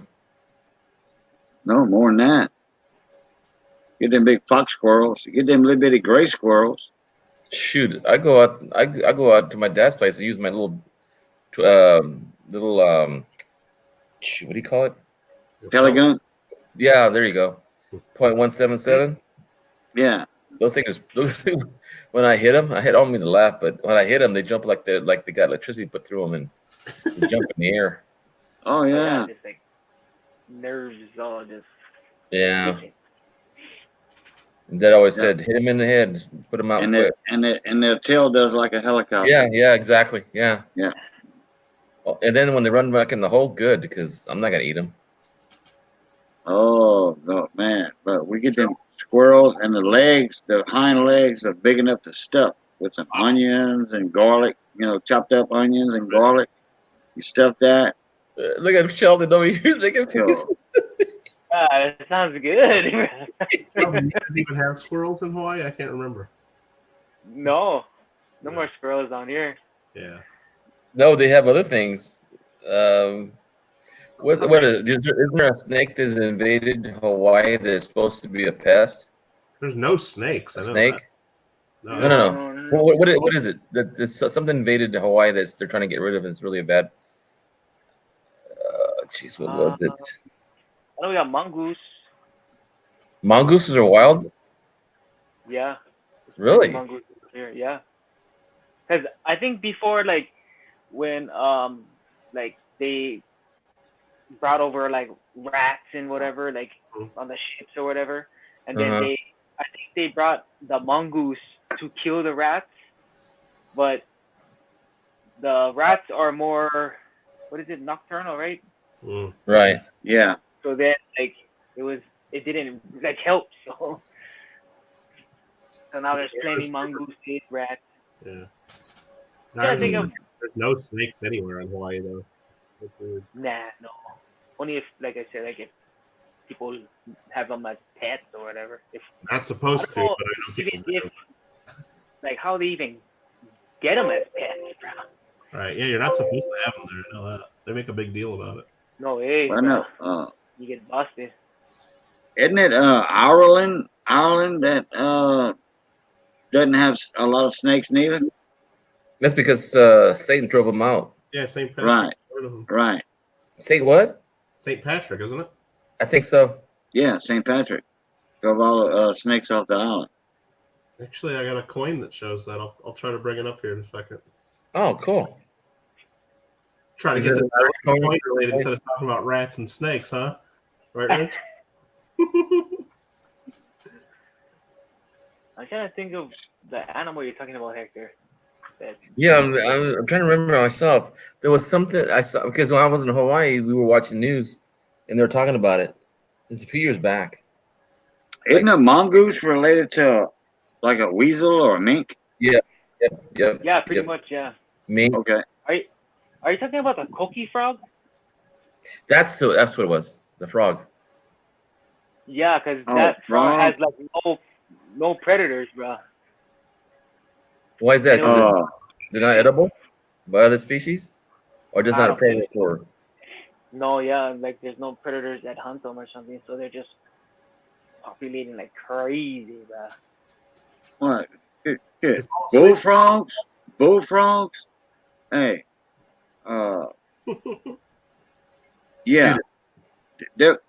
No, more than that. Get them big fox squirrels. You get them little bitty gray squirrels. Shoot, I go out to my dad's place and use my little what do you call it? Telegun? Yeah, there you go. .177. Yeah. Those things, when I hit them, I don't mean to laugh, but when I hit them, they jump like they got electricity put through them and they jump in the air. Oh yeah. Just like nerves all just. Yeah. And Dad always said, hit him in the head, put him out quick. And their tail does like a helicopter. Yeah, exactly. Yeah. Yeah. Well, and then when they run back in the hole, good, because I'm not gonna eat them. Oh no, man! But we get them squirrels, and the hind legs are big enough to stuff with some onions and garlic. You know, chopped up onions and garlic. You stuff that. Look at Sheldon over here making faces. That sounds good. Does it even have squirrels in Hawaii? I can't remember. No more squirrels down here. Yeah. No, they have other things. What is there a snake that's invaded Hawaii that's supposed to be a pest? There's no snakes. A snake? No. No. What is it? There's something invaded Hawaii that they're trying to get rid of, and it's really bad. Jeez, what was it? I know we got mongoose. Mongooses are wild? Yeah. Really? Mongoose here, yeah. Because I think before, like, when like they brought over like rats and whatever, like on the ships or whatever, and then I think they brought the mongoose to kill the rats, but the rats are more, what is it, nocturnal, right? Right. Yeah. So then, like, it didn't like help. So now there's plenty mongooses, rats. Yeah. Yeah, think of, There's no snakes anywhere in Hawaii though. nah, no. Only if, like I said, like if people have them as pets or whatever. If not supposed to, but I know people do. Like how they even get them as pets, bro. Right? Yeah, you're not supposed to have them there. I know that. They make a big deal about it. No way. I know. You get busted. Isn't it Ireland that doesn't have a lot of snakes neither? That's because Satan drove them out. Yeah, St. Patrick. Right. St. what? St. Patrick, isn't it? I think so. Yeah, St. Patrick drove all the snakes off the island. Actually, I got a coin that shows that. I'll try to bring it up here in a second. Oh, cool. Try to get the coin related instead of talking about rats and snakes, huh? Right, Rich? I'm trying to think of the animal you're talking about, Hector. Yeah, I'm trying to remember myself. There was something I saw because when I was in Hawaii, we were watching news, and they were talking about it. It's a few years back. Isn't a mongoose related to like a weasel or a mink? Yeah. Yeah, pretty much. Yeah. Mink. Okay. Are you talking about the coqui frog? That's what it was. The frog. Yeah, because that frog has like no predators, bro. Why is that? They're not edible by other species, or just not a predator for? No, yeah, like there's no predators that hunt them or something, so they're just populating like crazy, bro. What? Good. You fall asleep. Bullfrogs. Hey, yeah.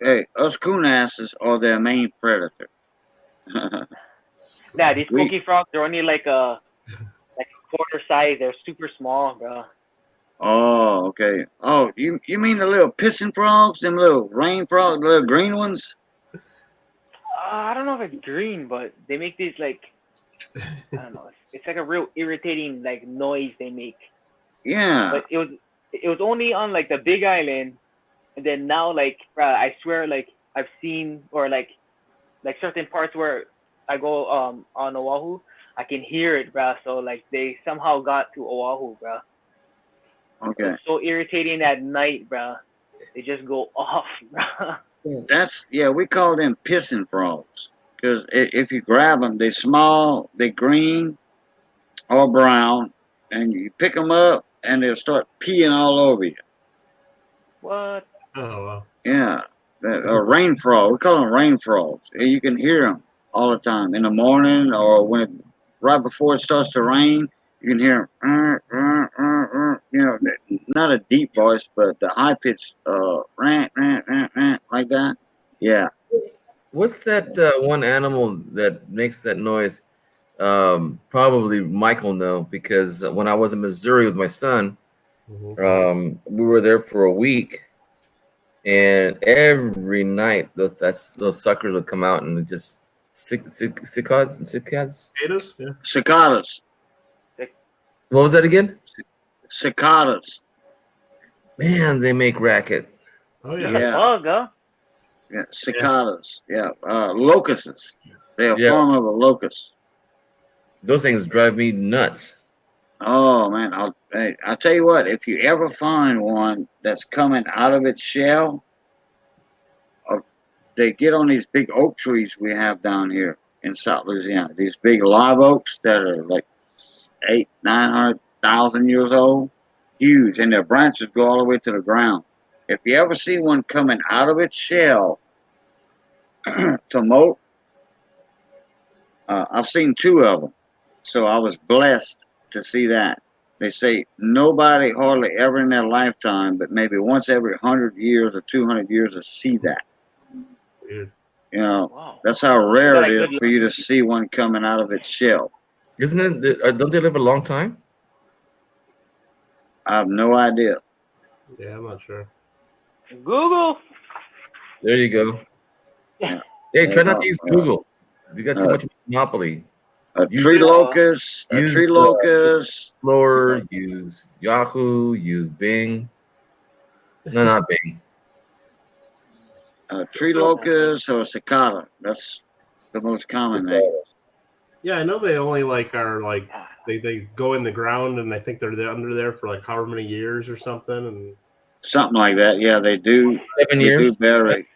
Hey, us coon asses are their main predator. Yeah, these We- cookie frogs are only like a quarter size. They're super small, bro. Oh, okay. Oh, you mean the little pissing frogs, them little rain frogs, the little green ones? I don't know if it's green, but they make these like I don't know. It's like a real irritating like noise they make. Yeah. But it was only on like the Big Island, and then now like I swear like I've seen or like certain parts where I go on Oahu, I can hear it, bro. So like they somehow got to Oahu, bro. Okay. It's so irritating at night, bro. They just go off, bro. We call them pissing frogs because if you grab them, they small, they green or brown, and you pick them up and they'll start peeing all over you. What? Oh, wow. Yeah, rain frog. We call them rain frogs. And you can hear them all the time in the morning or right before it starts to rain. You can hear them. You know, not a deep voice, but the high pitched like that. Yeah. What's that one animal that makes that noise? Probably Michael know, because when I was in Missouri with my son, we were there for a week, and every night those suckers would come out and just cicadas. Cicadas? Yeah. Cicadas. What was that again? Cicadas. Man, they make racket. Oh That's a bug, huh? Yeah, cicadas. Yeah, locusts. They're a Yeah. form of a locust. Those things drive me nuts. Oh man, I'll tell you what. If you ever find one that's coming out of its shell, they get on these big oak trees we have down here in South Louisiana. These big live oaks that are like 800,000-900,000 years old, huge, and their branches go all the way to the ground. If you ever see one coming out of its shell to molt, I've seen 2 of them, so I was blessed to see that. They say nobody hardly ever in their lifetime, but maybe once every 100 years or 200 years to see that. Weird. You know, Wow. that's how rare it Good is for you to see one coming out of its shell. Isn't it? Don't they live a long time? I have no idea. Yeah, I'm not sure. Google. There you go. Yeah. Hey, try not to use Google. You got too much monopoly. A tree locust, Explorer, use Yahoo, use Bing. No, not Bing. A tree locust or a cicada. That's the most common name. Yeah, I know they only they go in the ground and I think they're under there for like however many years or something, and something like that. Yeah, they do. 7 years. Do vary.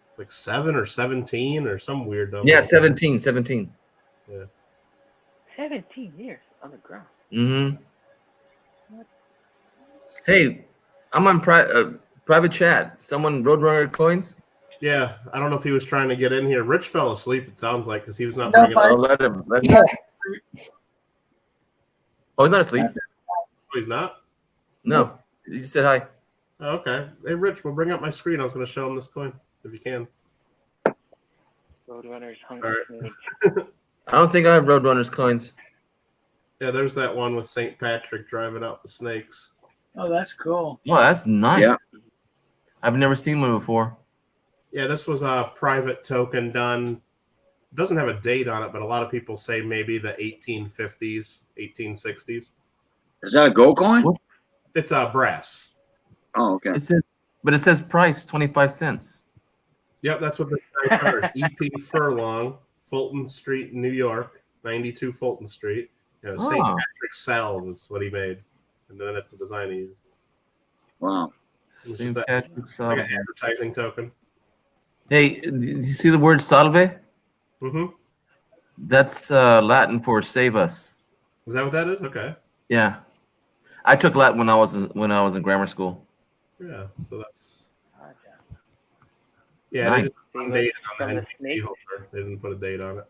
It's like 7 or 17 or some weird number. Yeah, 17. Yeah. 17 years on the ground. Mm-hmm. Hey, I'm on private chat. Someone Roadrunner coins. Yeah, I don't know if he was trying to get in here. Rich fell asleep. It sounds like because he was not No, bringing. I'll let him. Oh, he's not asleep. Oh, he's not. No, you just said hi. Oh, okay. Hey, Rich, we'll bring up my screen. I was going to show him this coin if you can. Roadrunners hungry. I don't think I have Roadrunners coins. Yeah, there's that one with St. Patrick driving out the snakes. Oh, that's cool. Oh, that's nice. Yeah. I've never seen one before. Yeah, this was a private token done. Doesn't have a date on it, but a lot of people say maybe the 1850s, 1860s. Is that a gold coin? It's a brass. Oh, okay. It says price 25 cents. Yep, that's what the covers. E.P. Furlong, Fulton Street, New York, 92 Fulton Street. St. Patrick Salve is what he made, and then it's the design he used. Wow. St. Patrick Salve. Like an advertising token. Hey, do you see the word salve? Mm-hmm. That's Latin for save us. Is that what that is? Okay. Yeah, I took Latin when I was in grammar school. Yeah, so that's. Yeah, Nice. they didn't put a date on the NBC holder. They didn't put a date on it.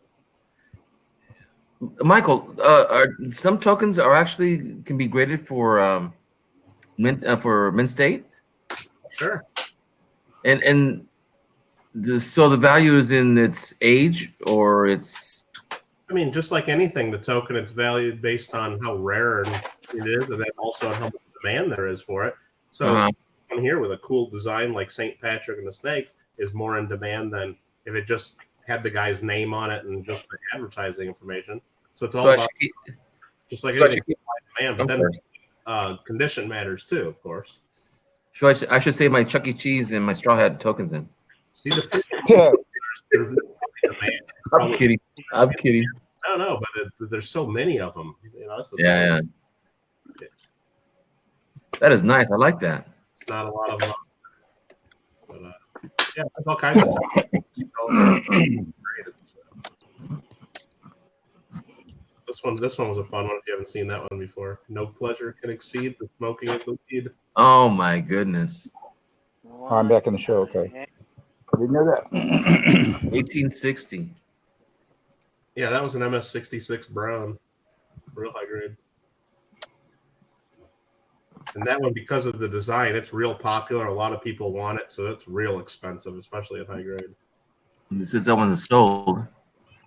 Michael, some tokens are actually can be graded for mint state. Sure. And so the value is in its age or its. I mean, just like anything, the token it's valued based on how rare it is, and then also on how much demand there is for it. So one here with a cool design like St. Patrick and the Snakes is more in demand than if it just had the guy's name on it and just the advertising information. So it's all about just like anything, demand. But then condition matters too, of course. So I should say my Chuck E. Cheese and my Straw Hat tokens in. See the I'm kidding. I'm kidding. No, but there's so many of them. You know, that's the yeah. That is nice. I like that. Not a lot of them. But, yeah, there's all kinds of stuff. This one was a fun one if you haven't seen that one before. No pleasure can exceed the smoking of the weed. Oh my goodness. I'm back in the show. Okay. I didn't know that. 1860. Yeah, that was an MS66 Brown. Real high grade. And that one, because of the design, it's real popular. A lot of people want it, so it's real expensive, especially at high grade. And this is that one that's sold.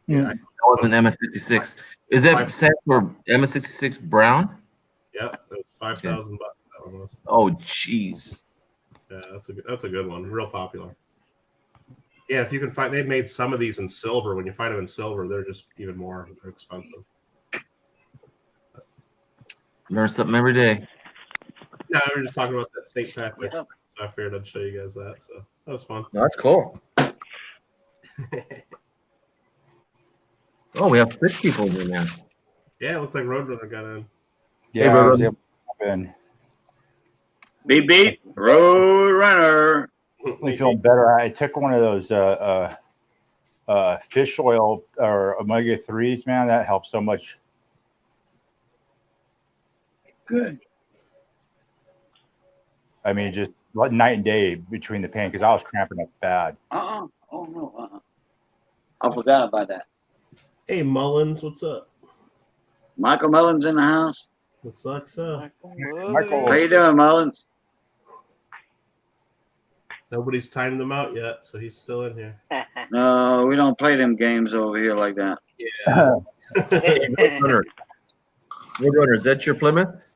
Yeah. That was an MS66. Is that set for MS66 Brown? Yep, that was $5,000. That one was. Oh, jeez. Yeah, that's a good one. Real popular. Yeah, if you can find, they've made some of these in silver. When you find them in silver, they're just even more expensive. Learn something every day. Yeah, we were just talking about that St. Patrick's thing, so I figured I'd show you guys that. So that was fun. No, that's cool. Oh, we have 6 people in there now. Yeah, it looks like Roadrunner got in. Yeah, hey, I was able to hop in. Beep beep, Roadrunner. I feel better. I took one of those fish oil or omega-3s, man. That helps so much. Good. I mean, just night and day between the pain because I was cramping up bad. Oh no. I forgot about that. Hey, Mullins, what's up? Michael Mullins in the house. Looks like so. How you doing, Mullins? Nobody's timed them out yet, so he's still in here. No, we don't play them games over here like that. Yeah. Roadrunner, is that your Plymouth?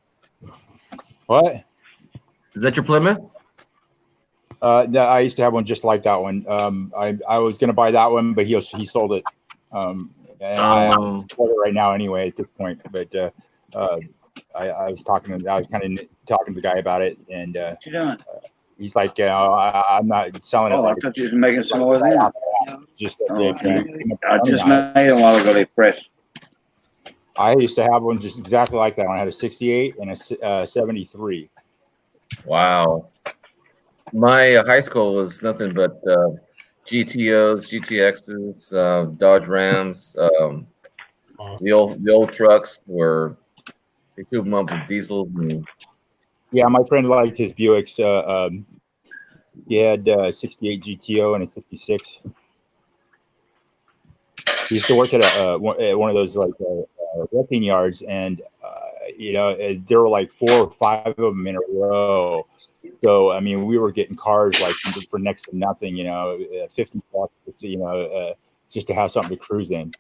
What? Is that your Plymouth? No, I used to have one just like that one. I was gonna buy that one, but he sold it. And I'm right now anyway at this point. But I was kind of talking to the guy about it, and what you doing? he's like, I'm not selling it. Oh, I thought you was making some more than that. Just Okay. I just made a while ago. They pressed. I used to have one just exactly like that one. I had a 68 and a 73. Wow. My high school was nothing but GTOs, GTXs, Dodge Rams. The old trucks were they tube them up with diesel. Yeah, my friend liked his Buicks. He had a 68 GTO and a 56. He used to work at one of those like wrecking yards, and there were like 4 or 5 of them in a row. So I mean, we were getting cars like for next to nothing, 50 bucks, just to have something to cruise in.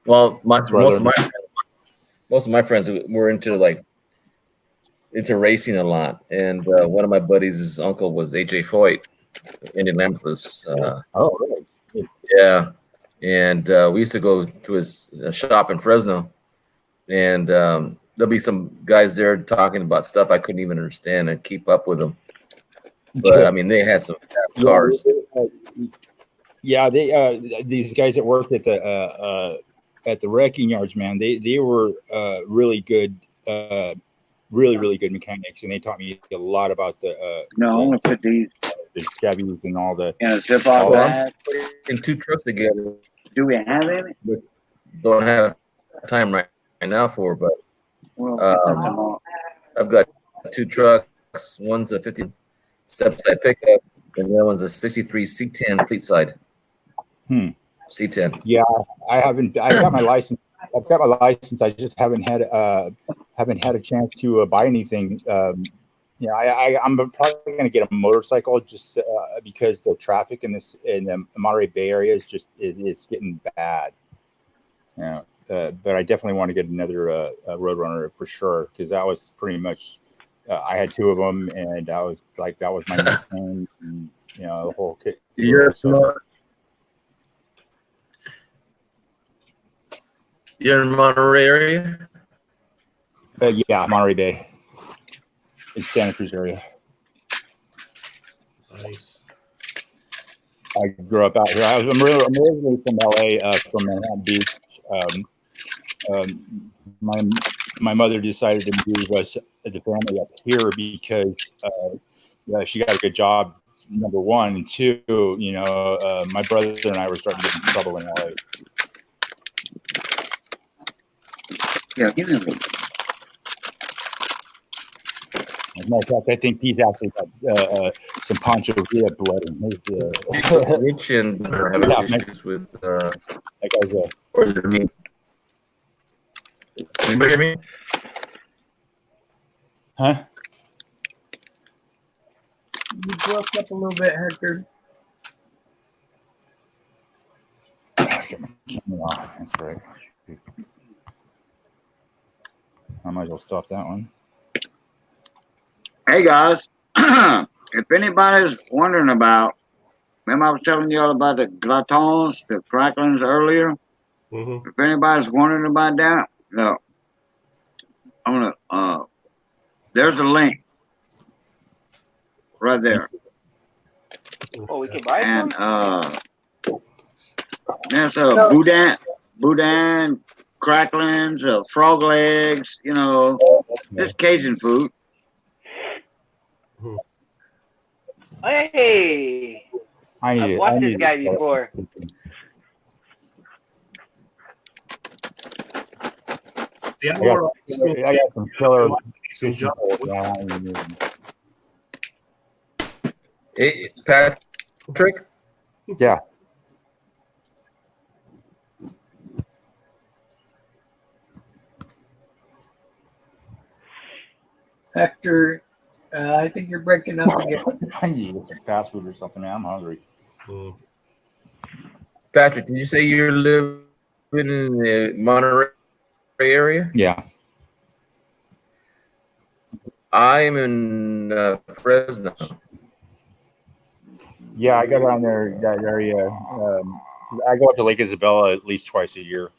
Well, most of my friends were into racing a lot, and one of my buddies' uncle was AJ Foyt, Indianapolis. Oh, really? Yeah, and we used to go to his shop in Fresno, and there'll be some guys there talking about stuff I couldn't even understand and keep up with them. But I mean, they had some fast cars. Yeah, these guys that worked at the wrecking yards, man, they were really good. Really good mechanics, and they taught me a lot about the. No, I'm gonna put the Chevys and all the. And a zip off bag. In 2 trucks together. Do we have any? Don't have time right now for, but I've got 2 trucks. One's a 50 step side pickup, and the other one's a 63 C10 fleet side. C10. Yeah, I haven't. I got my license. I've got my license. I just haven't had a chance to buy anything. I'm probably going to get a motorcycle just because the traffic in the Monterey Bay area is just it's getting bad. Yeah, but I definitely want to get another Roadrunner for sure because that was pretty much. I had two of them, and that was my nickname. And, the whole kit. You're in Monterey area? Yeah, Monterey Bay. It's Santa Cruz area. Nice. I grew up out here. I'm originally from LA, from Manhattan Beach. My mother decided to move us as a family up here because she got a good job. Number one, and two, my brother and I were starting to get in trouble in LA. Yeah, give me a little. As a matter of fact, I think he's actually got some Pancho Villa blood in his. Rich and having issues with. That guy's or is it me? Anybody hear me? Huh? You broke up a little bit, Hector. That's right. I might as well stop that one. Hey guys, if anybody's wondering about, remember I was telling you all about the Gratons, the Cracklins earlier? Mm-hmm. If anybody's wondering about that, no. I'm gonna, there's a link right there. Oh, we can buy And, some? there's Boudin, Cracklins, frog legs, just Cajun food. Hey, I've watched this guy before. See, I got some killer. Hey, Patrick? Yeah. Hector, I think you're breaking up again. I need some fast food or something. I'm hungry. Patrick, did you say you're living in the Monterey area? Yeah. I'm in Fresno. Yeah, I go down there, that area. I go up to Lake Isabella at least twice a year.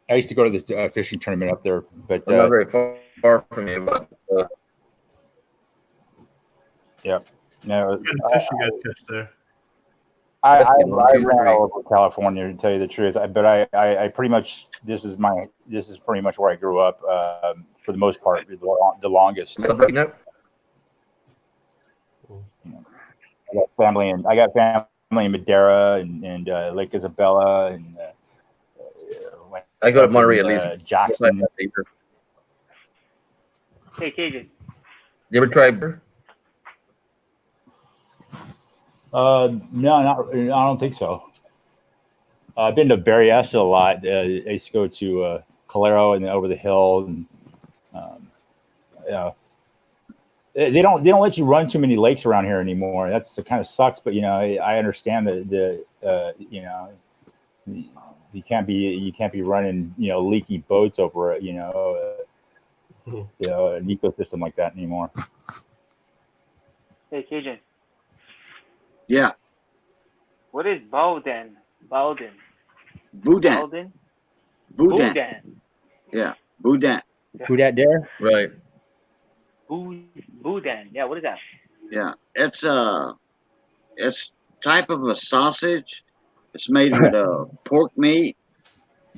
I used to go to the fishing tournament up there, but I'm not very far from you, but yeah. No, What kind of fish you guys catch there? I ran all over California to tell you the truth, but I pretty much this is pretty much where I grew up for the most part, the longest. I got family in Madera and Lake Isabella and I go to Monterey at least. Jackson. Hey, Cajun. You ever tried beer? No, I don't think so. I've been to Berryessa a lot. I used to go to Calero and then over the hill, and they don't let you run too many lakes around here anymore. That's it kind of sucks, but I understand that you can't be running leaky boats over it, an ecosystem like that anymore. Hey, Cajun. Yeah. What is Bowden? Boudin. Boudin? Yeah, Boudin. Boudin there? Right. Boudin. Yeah, what is that? Yeah, it's type of a sausage. It's made with pork meat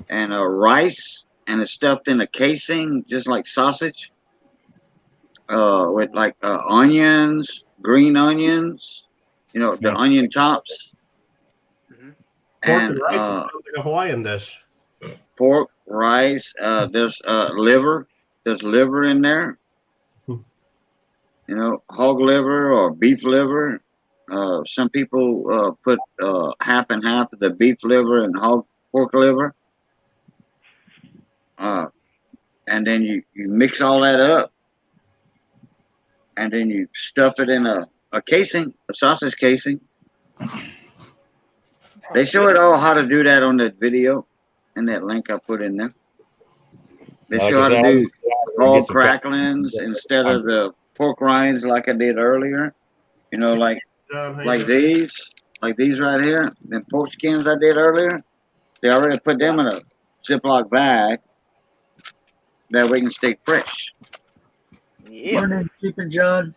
and rice, and it's stuffed in a casing, just like sausage, with like onions, green onions, the onion tops. Mm-hmm. Pork and rice. It sounds like a Hawaiian dish. Pork, rice. There's liver. There's liver in there. Hog liver or beef liver. Some people put half and half of the beef liver and hog pork liver. And then you mix all that up, and then you stuff it in a casing, a sausage casing. They show it all how to do that on that video, in that link I put in there. They show how to do hog cracklings instead of the pork rinds like I did earlier. You know, like these right here, the pork skins I did earlier. They already put them in a Ziploc bag. That way can stay fresh. Yeah. Morning, Jeep and John.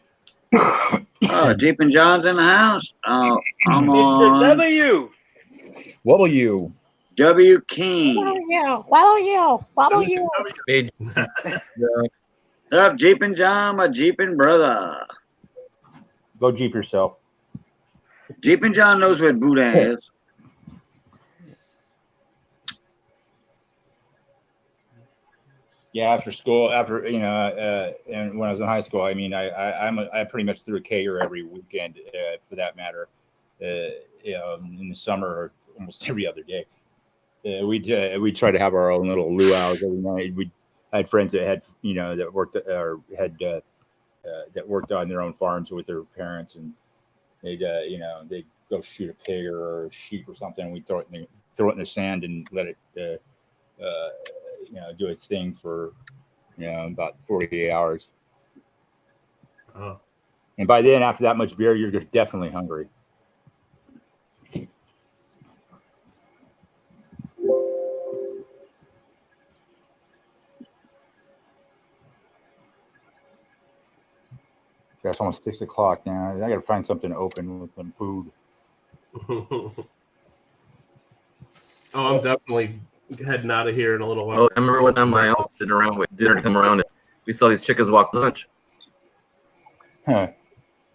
Jeep and John's in the house. I'm Mr. on W. W King. Hey, What up, Jeep and John, my Jeep and brother. Go Jeep yourself. Jeep and John knows what Buddha is. Yeah, after school, and when I was in high school, I mean, I pretty much threw a Kager every weekend, for that matter. In the summer, almost every other day. We try to have our own little luau's every night. We had friends that had, that worked or had that worked on their own farms with their parents, and they'd go shoot a pig or a sheep or something. We throw it in the sand and let it do its thing for about 48 hours. Oh. And by then, after that much beer, you're definitely hungry. It's almost 6 o'clock now. I got to find something open with some food. I'm definitely heading out of here in a little while. Oh, I remember one time my aunt was sitting around with dinner to come around, and we saw these chickens walk lunch. Huh.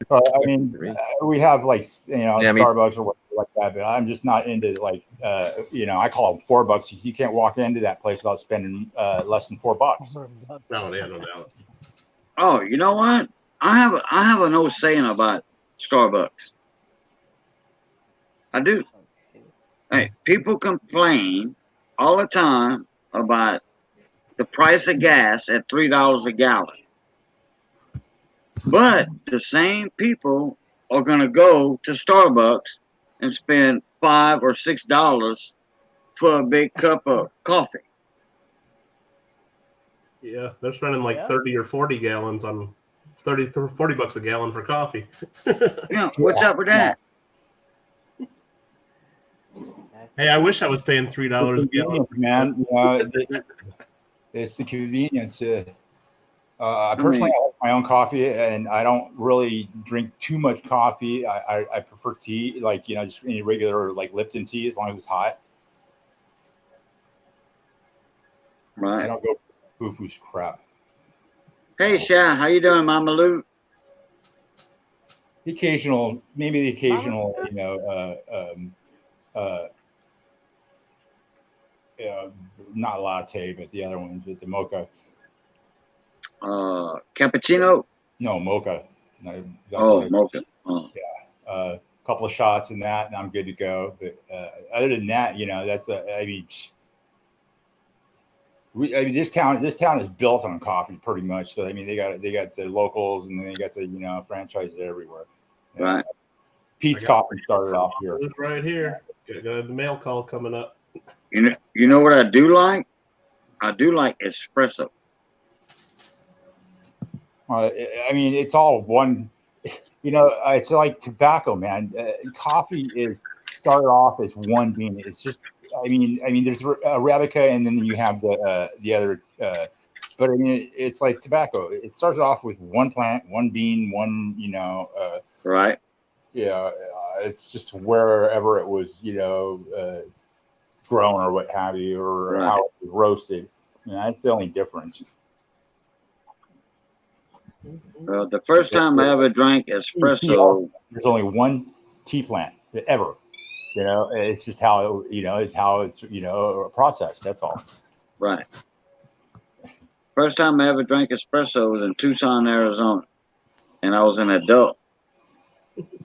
Well, I mean, we have Starbucks or whatever like that, but I'm just not into I call them $4. You can't walk into that place without spending less than $4. No doubt. Oh, you know what? I have an old saying about Starbucks. I do. Hey, people complain all the time about the price of gas at $3 a gallon. But the same people are going to go to Starbucks and spend $5 or $6 for a big cup of coffee. Yeah, they're spending 30 or 40 gallons on $40 a gallon for coffee. What's up with that? Hey, I wish I was paying $3 a gallon, man. It's the convenience. I personally like my own coffee, and I don't really drink too much coffee. I prefer tea, just any regular Lipton tea, as long as it's hot. Right. I don't go foo-foo crap. Hey, Sha, how you doing, Mama Lou? The occasional, not latte, but the other ones with the mocha. Cappuccino? No, mocha. Mocha. Oh. Yeah. A couple of shots in that, and I'm good to go. But other than that, that's this town is built on coffee pretty much. So they got the locals, and then they got the franchises everywhere. Right. Pete's Coffee started off here. Right here. Got a mail call coming up. You know what I do like? I do like espresso. It's all one. It's like tobacco, man. Coffee is started off as one bean. It's just, there's Arabica, and then you have the other. But it's like tobacco. It starts off with one plant, one bean, one. Right. Yeah, it's just wherever it was, grown or what have you, or how it was roasted. That's the only difference. The first time I ever drank espresso, there's only one tea plant ever. It's just how it's processed. That's all. Right. First time I ever drank espresso was in Tucson, Arizona, and I was an adult.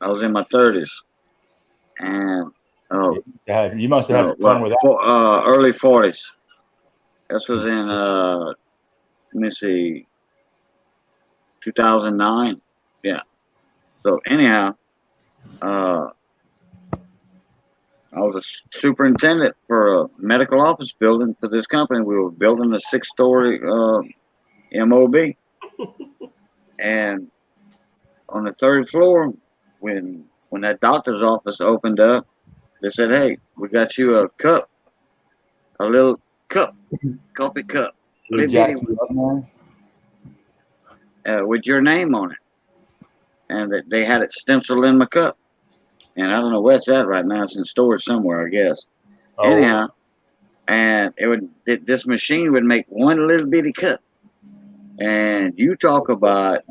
I was in my 30s, and you must have had fun with that. Early 40s. This was in let me see, 2009. Yeah. So anyhow, I was a superintendent for a medical office building for this company. We were building a 6-story MOB, and on the 3rd floor, when that doctor's office opened up, they said, "Hey, we got you a cup, a little cup, coffee cup, little bitty one, with your name on it," and they had it stenciled in my cup. And I don't know where it's at right now. It's in storage somewhere, I guess. Oh. Anyhow, and this machine would make one little bitty cup, and you talk about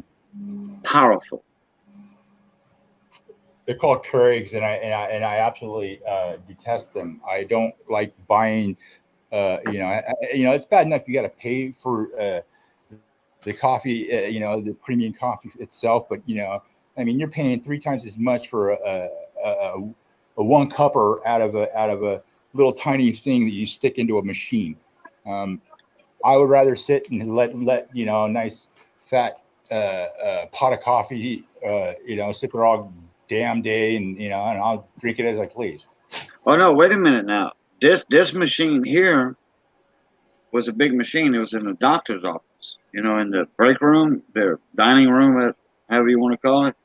powerful. They're called Keurigs, and I absolutely detest them. I don't like buying. It's bad enough you got to pay for the coffee. The premium coffee itself, but I mean, you're paying 3 times as much for a 1 cupper out of a little tiny thing that you stick into a machine. I would rather sit and let a nice fat pot of coffee, sit there all damn day, and and I'll drink it as I please. Oh no! Wait a minute now. This machine here was a big machine. It was in the doctor's office. In the break room, their dining room, however you want to call it.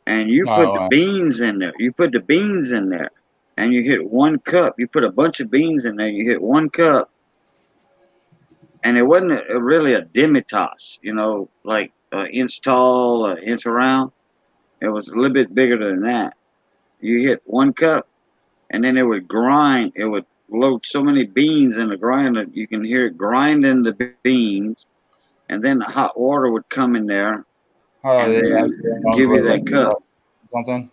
And you put the beans in there. You put the beans in there, and you hit 1 cup. You put a bunch of beans in there. You hit 1 cup, and it wasn't really a demi-tasse, like an inch tall, an inch around. It was a little bit bigger than that. You hit 1 cup, and then it would grind. It would load so many beans in the grinder, you can hear it grinding the beans, and then the hot water would come in there. Give you that cup. Something.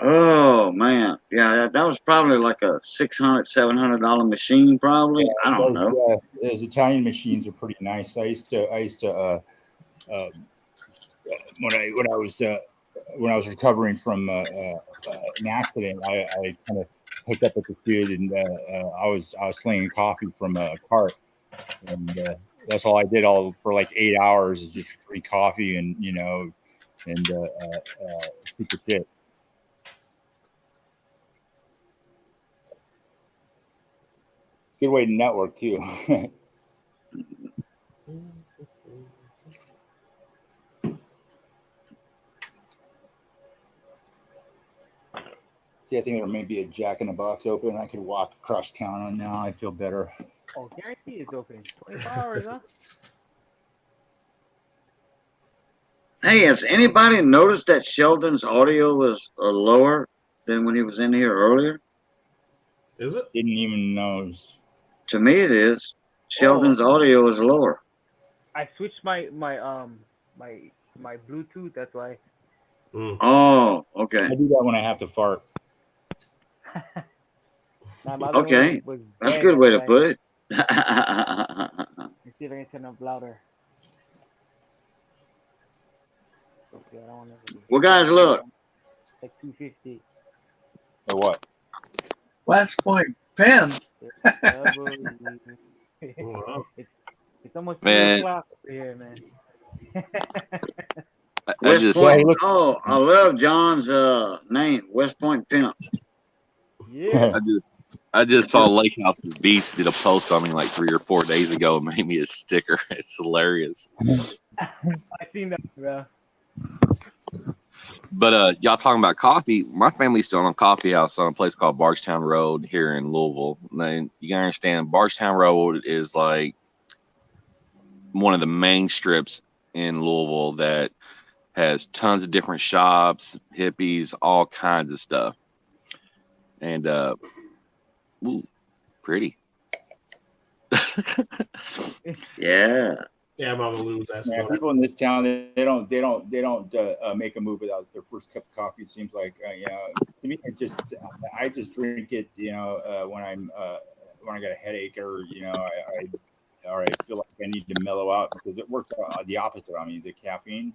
Oh man, yeah, that was probably like a $600-$700 machine, probably. I don't know. Those Italian machines are pretty nice. I used to when I was recovering from an accident, I kind of hooked up with the kid, and I was slinging coffee from a cart, and that's all I did for like 8 hours, is just free coffee and super shit. Good way to network too. See, I think there may be a Jack in the Box open. I could walk across town on now. I feel better. Oh, guarantee it's open 24 hours, huh? Hey, has anybody noticed that Sheldon's audio was lower than when he was in here earlier? Is it? Didn't even notice. To me, it is. Sheldon's audio is lower. I switched my Bluetooth. That's why. Oh, okay. I do that when I have to fart. Okay, that's a good way to put it. Let's see if I can turn up louder. Okay, I don't want to. Well, guys, look. Like 250. Or what? West Point Pen. It's almost 2 o'clock over here, man. West Point. Oh, I love John's name, West Point Pimp. Yeah. I just saw Lake House Beast did a post on me like 3 or 4 days ago and made me a sticker. It's hilarious. I seen that, bro. But y'all talking about coffee? My family's still on a coffee house on a place called Bardstown Road here in Louisville. And you gotta understand, Bardstown Road is like one of the main strips in Louisville that has tons of different shops, hippies, all kinds of stuff. And ooh, pretty. Yeah. Yeah, Mama Lou's. Yeah, people in this town, they don't make a move without their first cup of coffee. It seems like to me, I just drink it, when I got a headache, or I feel like I need to mellow out, because it works the opposite on me. The caffeine.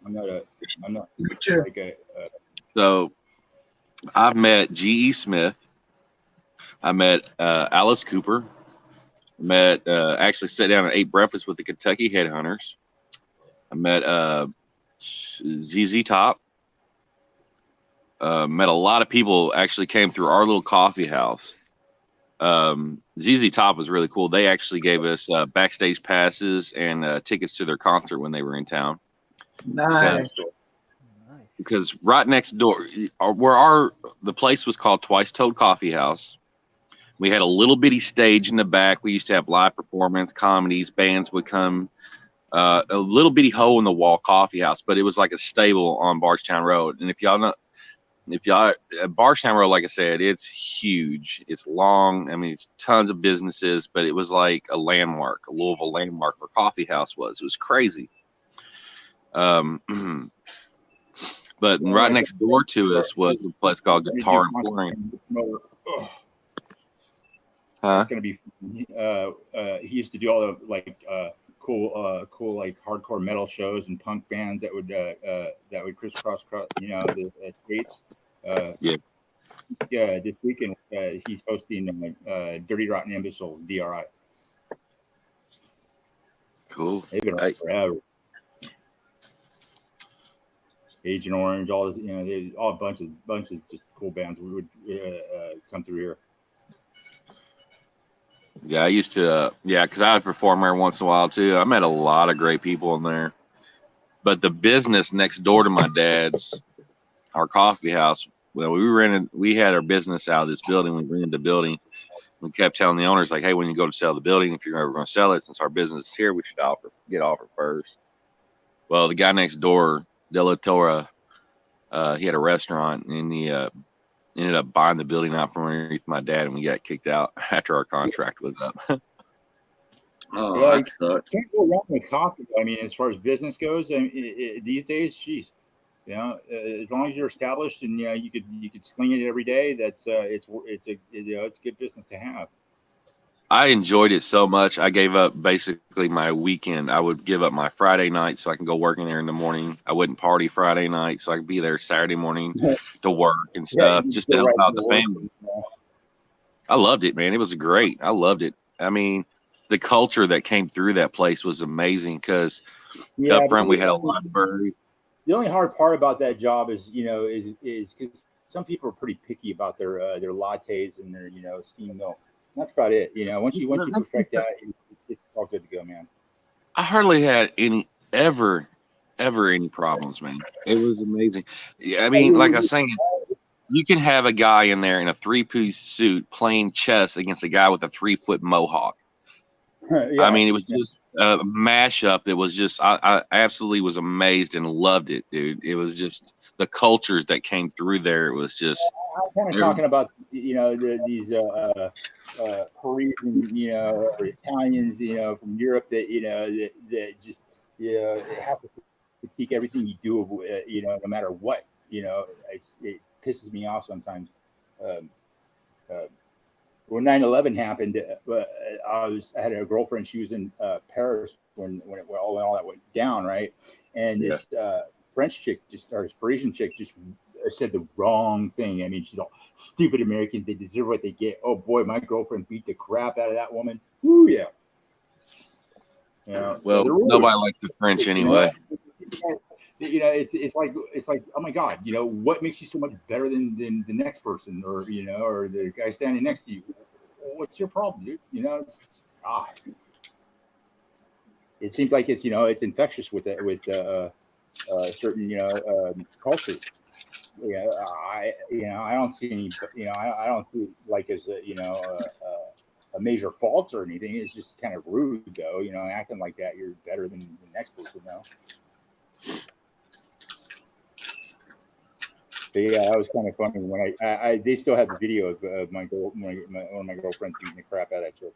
I'm not Sure. like a So I've met G.E. Smith. I met Alice Cooper. Met actually sat down and ate breakfast with the Kentucky Headhunters. I met ZZ Top. Met a lot of people actually came through our little coffee house. ZZ Top was really cool. They actually gave us backstage passes and tickets to their concert when they were in town. Nice. Because right next door, where the place was called Twice Toed Coffee House. We had a little bitty stage in the back. We used to have live performance, comedies, bands would come. A little bitty hole in the wall coffee house, but it was like a stable on Bardstown Road. And if y'all Bardstown Road, like I said, it's huge. It's long. I mean, it's tons of businesses, but it was like a landmark, a Louisville landmark where coffee house was. It was crazy. But right next door to us was a place called Guitar Emporium. It's gonna be. He used to do all the cool like hardcore metal shows and punk bands that would crisscross, the states. Yeah. This weekend he's hosting Dirty Rotten Imbeciles DRI. Cool. They've been around forever. Agent Orange, all this, there's all a bunch of just cool bands would come through here. Yeah, I used to, because I would perform there once in a while too. I met a lot of great people in there. But the business next door to my dad's, our coffee house, well, we had our business out of this building. We rented the building. We kept telling the owners, like, hey, when you go to sell the building, if you're ever going to sell it, since our business is here, we should get offer first. Well, the guy next door, De La Torre, he had a restaurant, and he ended up buying the building out from underneath my dad, and we got kicked out after our contract was up. Oh, you can't go wrong with coffee. I mean, as far as business goes, these days, geez, as long as you're established and you could sling it every day. That's it's good business to have. I enjoyed it so much. I gave up basically my weekend. I would give up my Friday night so I can go work in there in the morning. I wouldn't party Friday night so I could be there Saturday morning to work and stuff, just to help out the family. I loved it, man. It was great. I loved it. I mean, the culture that came through that place was amazing because up front we had a library. The only hard part about that job is because some people are pretty picky about their lattes and their steamed milk. That's about it. Once you perfect that, it's all good to go, man. I hardly had ever any problems, man. It was amazing. I mean, like I was saying, you can have a guy in there in a 3-piece suit playing chess against a guy with a 3-foot mohawk. Yeah. I mean, it was just a mashup. It was just, I absolutely was amazed and loved it, dude. It was just the cultures that came through there. It was just. I'm kind of talking about, these Parisian, or Italians, from Europe that, that just, have to critique everything you do, no matter what, it pisses me off sometimes. When 9/11 happened, I had a girlfriend. She was in Paris when all that went down, right? And this French chick Parisian chick just said the wrong thing. I mean, she's all, stupid Americans, they deserve what they get. Oh boy, my girlfriend beat the crap out of that woman. Ooh, yeah. Well, nobody likes the French anyway. It's like, oh my God, what makes you so much better than the next person, or or the guy standing next to you? What's your problem, dude? It seems like it's it's infectious with certain cultures. I don't see any. I don't see like as a major faults or anything. It's just kind of rude, though. Acting like that, you're better than the next person now. But yeah, that was kind of funny when they still have the video of one of my girlfriends beating the crap out of that chick.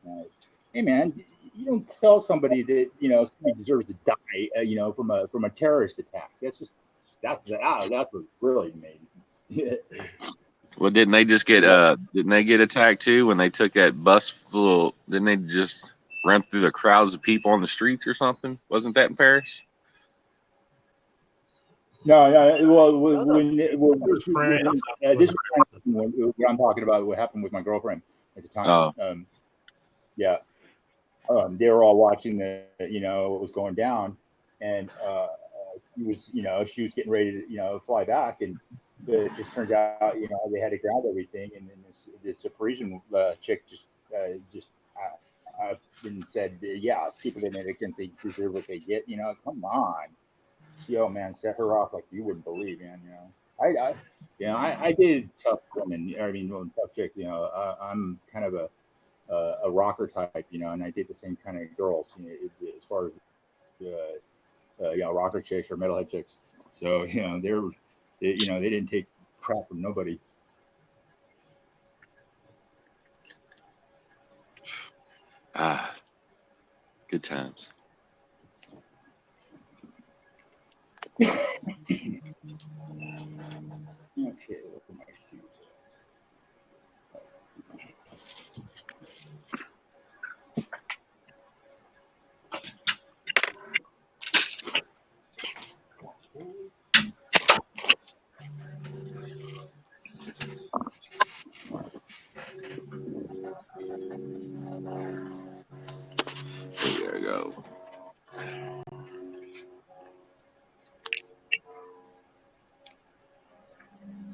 Hey man, you don't tell somebody that somebody deserves to die, from a terrorist attack. That's what really made me. Well, didn't they get attacked too when they took that bus full? Didn't they just run through the crowds of people on the streets or something? Wasn't that in Paris? No, well, when It was France. this is what I'm talking about. What happened with my girlfriend at the time? Oh. Yeah, they were all watching what was going down, and she was getting ready to fly back, and it just turns out they had to grab everything, and then this Parisian chick just said, yeah, stupid Americans, they deserve what they get. Come on. Yo, man, set her off like you wouldn't believe, man. I dated tough women. I mean, tough chick. I'm kind of a rocker type, and I date the same kind of girls, as far as rocker chicks or metalhead chicks. So they didn't take crap from nobody. Good times. Okay, look at my shoes. There you go.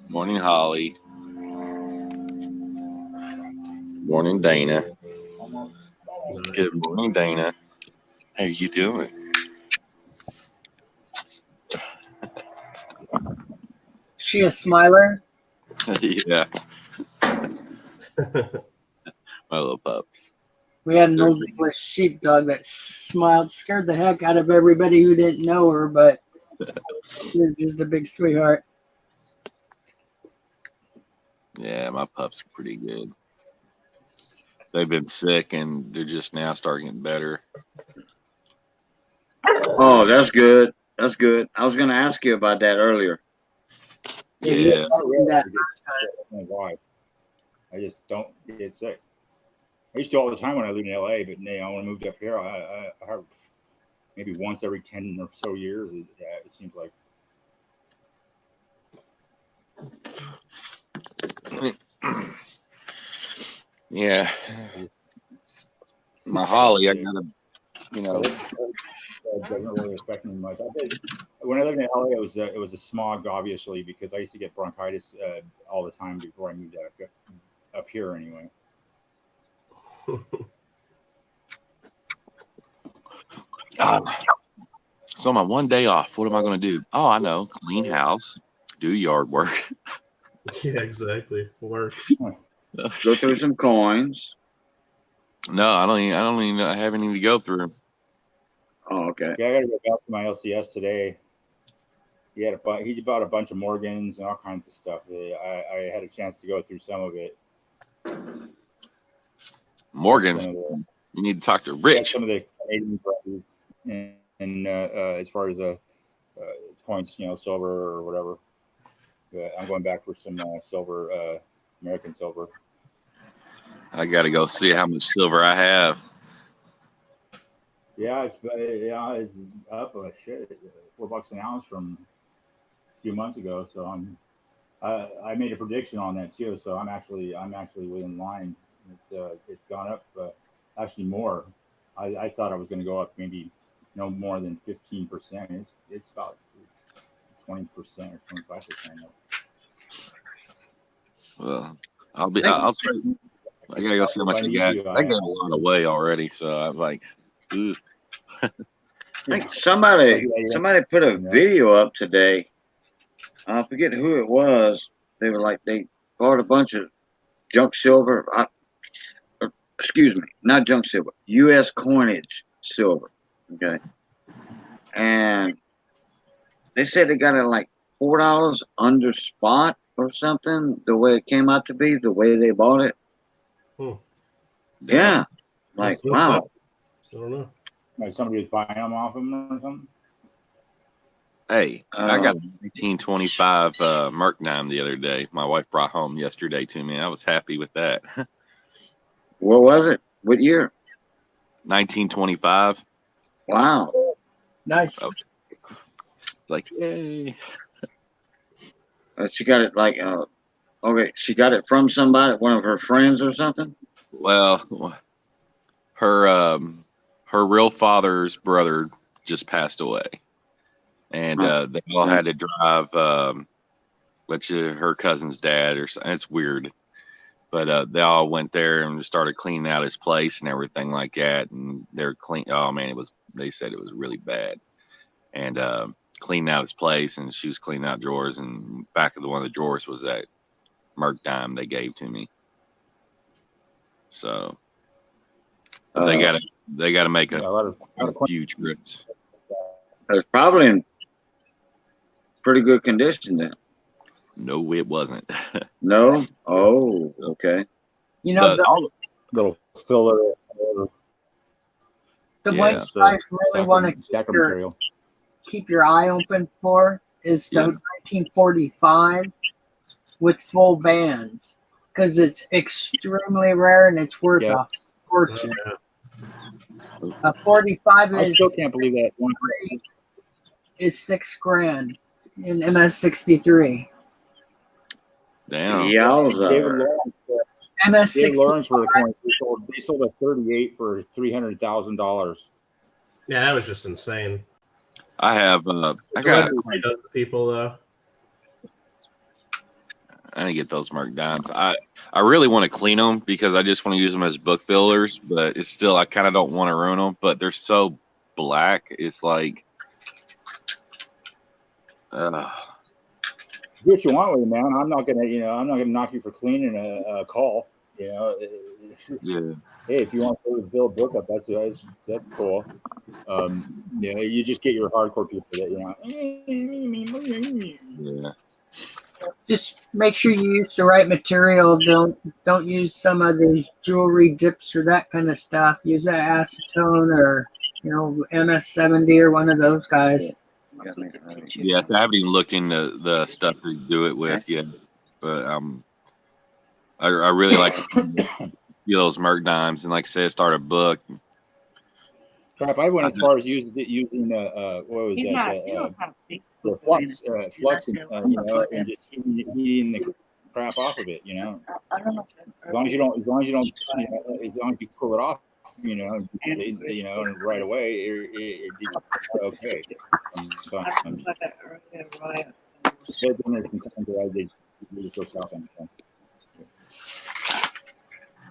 Morning, Holly. Morning, Dana. Good morning, Dana. How you doing? She a smiler? Yeah. My little pups. We had an old English sheepdog that smiled, scared the heck out of everybody who didn't know her, but she was just a big sweetheart. Yeah, my pups are pretty good. They've been sick and they're just now starting getting better. Oh, that's good. That's good. I was going to ask you about that earlier. Yeah. Why? I just don't get sick. I used to all the time when I lived in LA, but when I moved up here, I have maybe once every 10 or so years. It seems like. Yeah. My Holly, I gotta, Doesn't really affect me much. When I lived in LA, it was a smog, obviously, because I used to get bronchitis all the time before I moved up here, anyway. So my one day off, what am I going to do? Oh, I know, clean house, do yard work. Yeah, exactly. Work. Go through some coins. No, I don't even have anything to go through. Oh, okay. Yeah, I got to go back to my LCS today. He bought a bunch of Morgans and all kinds of stuff. I had a chance to go through some of it. Morgans. You need to talk to Rich. Some of the Canadian brothers, and as far as points, silver or whatever. I'm going back for some silver, American silver. I got to go see how much silver I have. Yeah, it's up $4 an ounce from a few months ago. So I made a prediction on that too. So I'm actually within line. It's gone up actually more. I thought I was going to go up maybe no more than 15%. It's about 20% or 25%. Well, I'll try. I gotta go see how much I got. I gave a lot away already, so I was like, ooh. I think somebody put a video up today. I forget who it was. They were like, they bought a bunch of junk silver. Excuse me, not junk silver, U.S. coinage silver. Okay. And they said they got it like $4 under spot or something, the way it came out to be, the way they bought it. Yeah. Like, wow. I don't know. Like somebody was buying them off them or something? Hey, I got a 1925 Merknine the other day. My wife brought home yesterday to me. I was happy with that. What was it? What year? 1925. Wow. Nice. like, yay. She got it like, okay, she got it from somebody, one of her friends or something. Well, her real father's brother just passed away, and they all had to drive. Which her cousin's dad or something. It's weird, but they all went there and started cleaning out his place and everything like that. And they're clean. Oh man, they said it was really bad. And cleaning out his place, and she was cleaning out drawers, and back of one of the drawers was that Merc dime they gave to me. So they gotta make a few trips. It's probably in pretty good condition then. No, it wasn't. No? Oh, okay. You know, the little filler. The one you guys really want to keep your eye open for is the 1945 with full bands, because it's extremely rare and it's worth a fortune. A 45 I still can't believe that one is $6,000 in MS63. Damn. Yowza. David Lawrence were the coins. They sold a 38 for $300,000. Yeah, that was just insane. I have. I got people though. I didn't get those Merc dimes. I really want to clean them because I just want to use them as book builders, but it's still I kind of don't want to ruin them. But they're so black. It's like. Do what you want with it, man. I'm not gonna knock you for cleaning a call. Yeah. Hey, if you want to build a book up, that's cool. You just get your hardcore people that Yeah. Just make sure you use the right material. Don't use some of these jewelry dips or that kind of stuff. Use that acetone or MS70 or one of those guys. Yes, I haven't even looked into the stuff to do it with yet, but I really like to feel those Merc dimes, and like I said, start a book. Crap, I went as far as using what was that? The flux, and just heating the crap off of it. As long as you don't, as long as you pull it off. And right away, it's okay.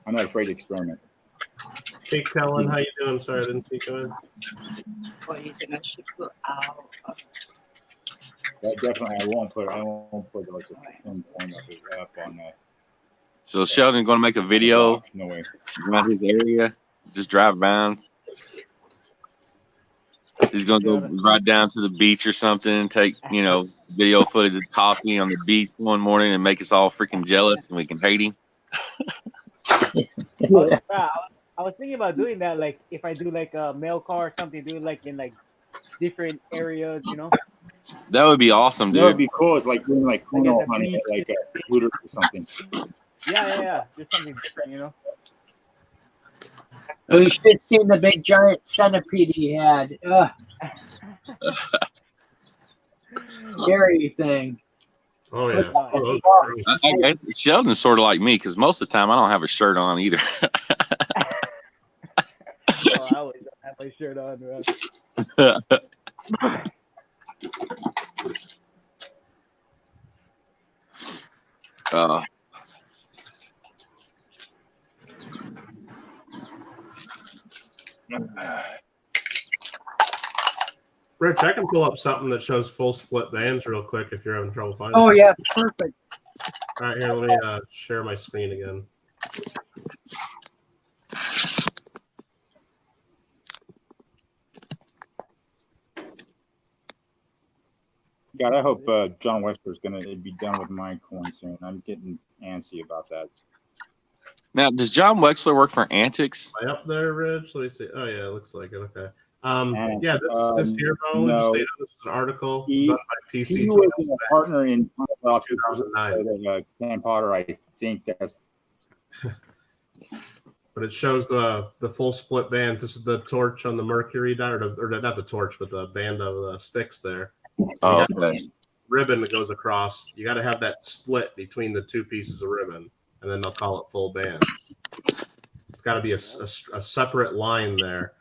I'm not afraid to experiment. Hey, Kellen, how you doing? Sorry, I didn't see you come in. That definitely, I won't put like a point up on that. So Sheldon going to make a video no way. around his area. Just drive around. He's gonna go right down to the beach or something and take, video footage of coffee on the beach one morning and make us all freaking jealous and we can hate him. I was thinking about doing that, like if I do like a mail car or something, do it like in like different areas, That would be awesome, dude. That would be cool. It's like doing like Kuno hunting, like a Hooters or something. Yeah. Just something different, Well, you should have seen the big giant centipede he had. Scary thing. Oh yeah. Sheldon's sort of like me because most of the time I don't have a shirt on either. I always don't have my shirt on, bro. Rich, I can pull up something that shows full split bands real quick if you're having trouble finding. Oh yeah, perfect. All right, here, let me share my screen again. God, I hope John Wexler's going to be done with my coin soon. I'm getting antsy about that. Now, does John Wexler work for Antics? Am I up there, Rich? Let me see. Oh yeah, it looks like it. Okay. This here, no, this is an article done by PC. He was a partner in 2009. Ken Potter, I think that's. But it shows the full split bands. This is the torch on the Mercury die, or not the torch, but the band of the sticks there. Oh, You got okay. this ribbon that goes across. You got to have that split between the two pieces of ribbon, and then they'll call it full bands. It's got to be a separate line there.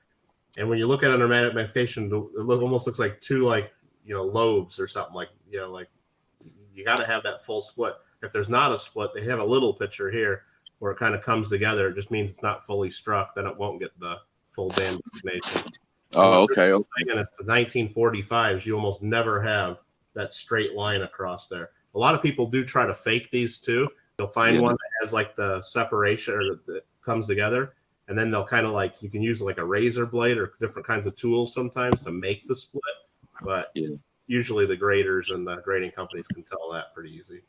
And when you look at it under magnification, it almost looks like two loaves or something like you got to have that full split. If there's not a split, they have a little picture here where it kind of comes together. It just means it's not fully struck. Then it won't get the full band designation. Oh, okay. And it's the 1945s. You almost never have that straight line across there. A lot of people do try to fake these too. They'll find one that has like the separation or that comes together, and then they'll kind of like you can use like a razor blade or different kinds of tools sometimes to make the split. But usually the graders and the grading companies can tell that pretty easy.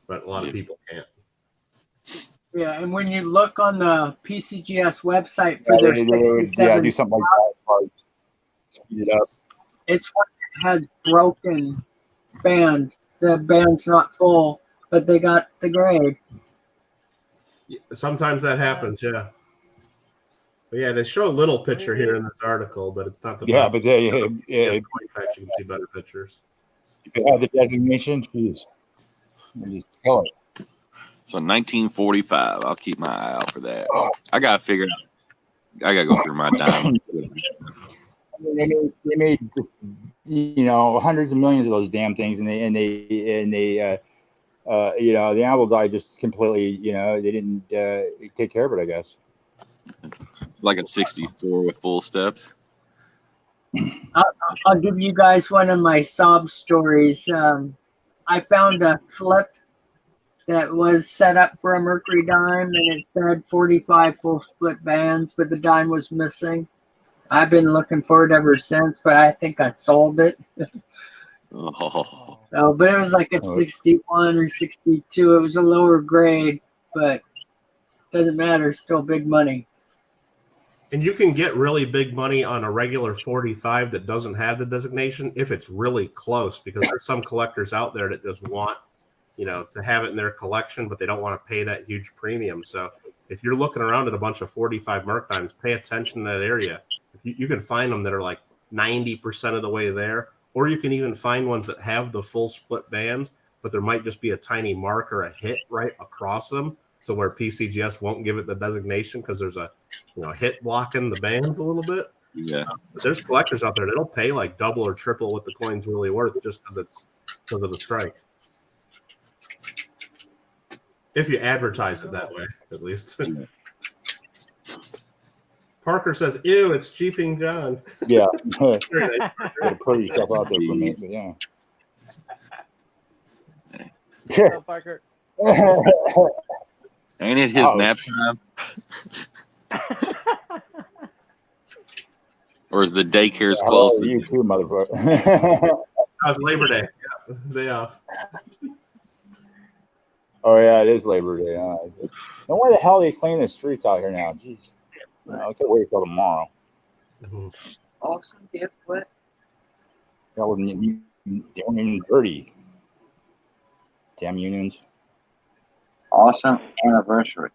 But a lot of people can't. Yeah, and when you look on the PCGS website for their 67, do something like that. Speed it up. it's one that has broken band. The band's not full, but they got the grade. Sometimes that happens, yeah. But yeah, they show a little picture here in this article, but it's not the Yeah, best. but In fact, you can see better pictures. if you have the designation, please. Just tell it. So 1945. I'll keep my eye out for that. I gotta figure out. I gotta go through my diamond. They made hundreds of millions of those damn things, and the Apple guy just completely they didn't take care of it, I guess. Like a 64 with full steps. I'll give you guys one of my sob stories. I found a flip that was set up for a Mercury dime, and it said 45 full split bands, but the dime was missing. I've been looking for it ever since, but I think I sold it. Oh. So, but it was like a 61 or 62. It was a lower grade, but doesn't matter. Still big money. And you can get really big money on a regular 45 that doesn't have the designation if it's really close, because there's some collectors out there that just want, to have it in their collection, but they don't want to pay that huge premium. So if you're looking around at a bunch of 45 Merc dimes, pay attention to that area. You can find them that are like 90% of the way there, or you can even find ones that have the full split bands, but there might just be a tiny mark or a hit right across them. So where PCGS won't give it the designation because there's a hit blocking the bands a little bit. Yeah. But there's collectors out there that'll pay like double or triple what the coin's really worth just because of the strike. If you advertise it that way, at least. Parker says, "Ew, it's Jeeping John." Yeah. Put yourself out there for me. But yeah. Hello, Parker. Ain't it his nap time? Or is the daycare's closed? You too, motherfucker. That was Labor Day. Yeah, day off. Oh yeah, it is Labor Day. No why the hell they clean the streets out here now? Jeez. I can't wait till tomorrow. Awesome. Dip what? That wasn't even dirty. Damn unions. Awesome anniversary.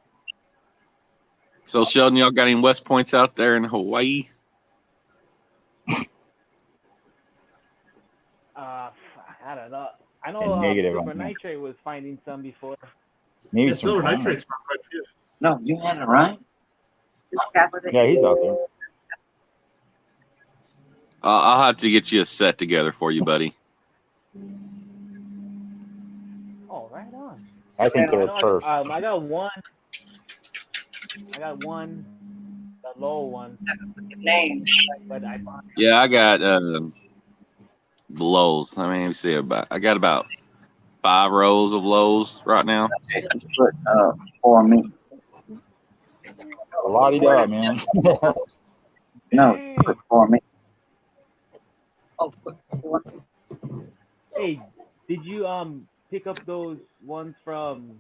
So Sheldon, y'all got any West Points out there in Hawaii? I don't know. I know negative Silver on that. Nitrate was finding some before. Maybe Yeah, some Silver fun. Nitrate's not quite good. No, you had it right. Yeah, he's out there. I'll have to get you a set together for you, buddy. Oh, right on. I think they're first. I got one. The low one. Name. But I bought Yeah, I got the lows. I got about 5 rows of lows right now. Put for me. La-di-da, man. No, put for me. Hey, did you pick up those ones from?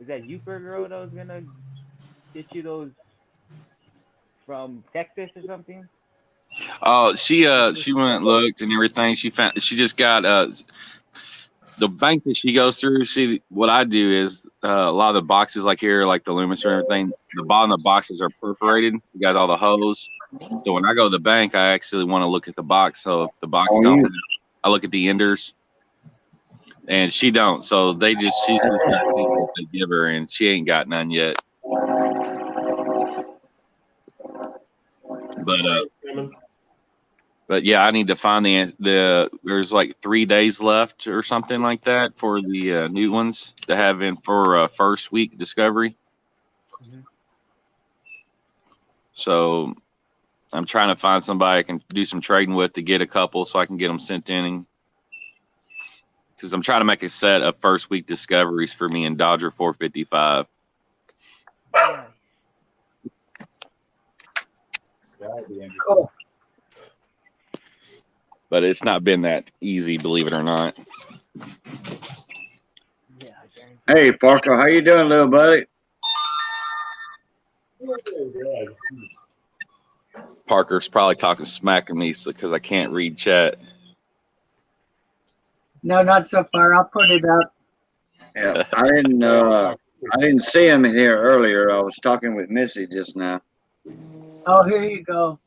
Is that Uper girl that was gonna get you those from Texas or something? Oh, she went and looked and everything. She just got the bank that she goes through. See, what I do is a lot of the boxes like here, like the Loomis or everything, the bottom of the boxes are perforated. You got all the hose. So when I go to the bank, I actually want to look at the box. So if the box I look at the enders, and she don't. So she's just got things that they give her, and she ain't got none yet. But yeah, I need to find the. There's like 3 days left or something like that for the new ones to have in for first week discovery. So I'm trying to find somebody I can do some trading with to get a couple so I can get them sent in. Because I'm trying to make a set of first week discoveries for me in Dodger 455. Cool. But it's not been that easy, believe it or not. Hey, Parker, how you doing, little buddy? Parker's probably talking smack at me because I can't read chat. No, not so far. I'll put it up. Yeah, I didn't see him here earlier. I was talking with Missy just now. Oh, here you go.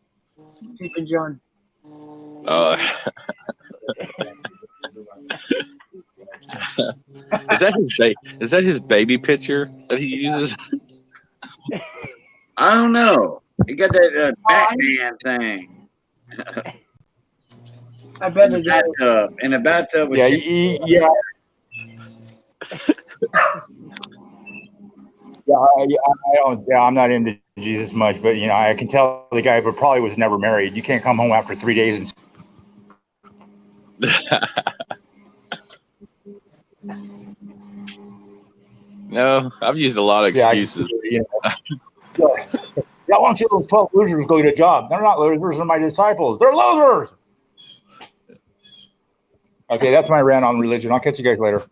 Keep it, John. Is that his baby picture that he uses? I don't know. He got that Batman thing. I bet it is. In a bathtub with Yeah. I'm not into Jesus much, but I can tell the guy probably was never married. You can't come home after 3 days and No, I've used a lot of excuses. Yeah, why don't you 12 losers go get a job? They're not losers, they're my disciples. They're losers. Okay, that's my rant on religion. I'll catch you guys later.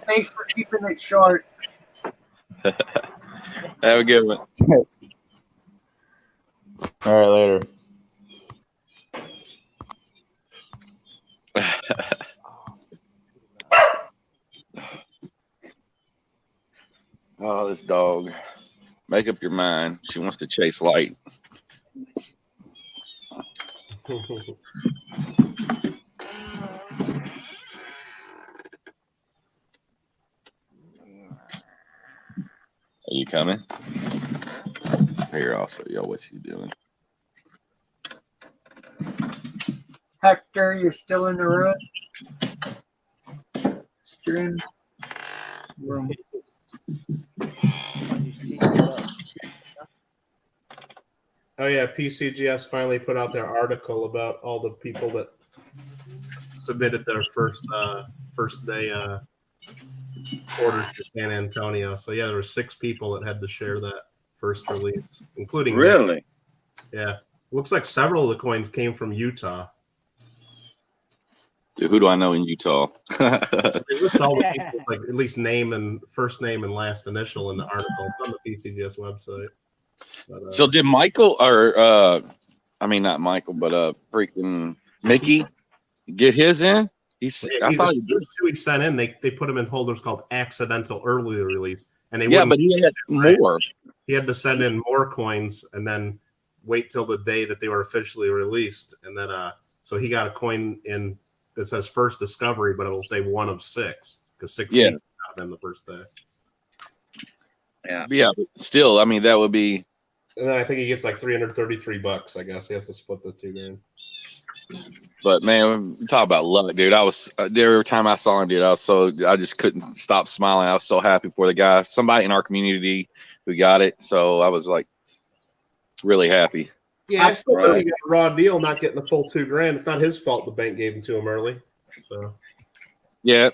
Thanks for keeping it short. Have a good one. All right, later. Oh, this dog. Make up your mind. She wants to chase light. Are you coming? Here, I'll show y'all what she's doing. Hector, you're still in the room? Stream room. Oh yeah, PCGS finally put out their article about all the people that submitted their first day orders to San Antonio. So yeah, there were 6 people that had to share that first release, including really. me. Yeah, looks like several of the coins came from Utah. Dude, who do I know in Utah? They list all the people, like at least name and first name and last initial in the article. It's on the PCGS website. But, so did Michael not Michael, but freaking Mickey get his in? I thought he did. Those 2 he sent in, they put them in holders called accidental early release, and they but he had more. He had to send in more coins and then wait till the day that they were officially released, and then so he got a coin in that says first discovery, but it will say 1 of 6 because 6 people got in the first day. Yeah, but still, I mean that would be. And then I think he gets like $333. I guess he has to split the 2 grand. But man, talk about luck, dude. I was every time I saw him, dude, I just couldn't stop smiling. I was so happy for the guy. Somebody in our community who got it, so I was like really happy. Yeah, I still think he got a raw deal, not getting the full 2 grand. It's not his fault the bank gave him to him early. So yeah,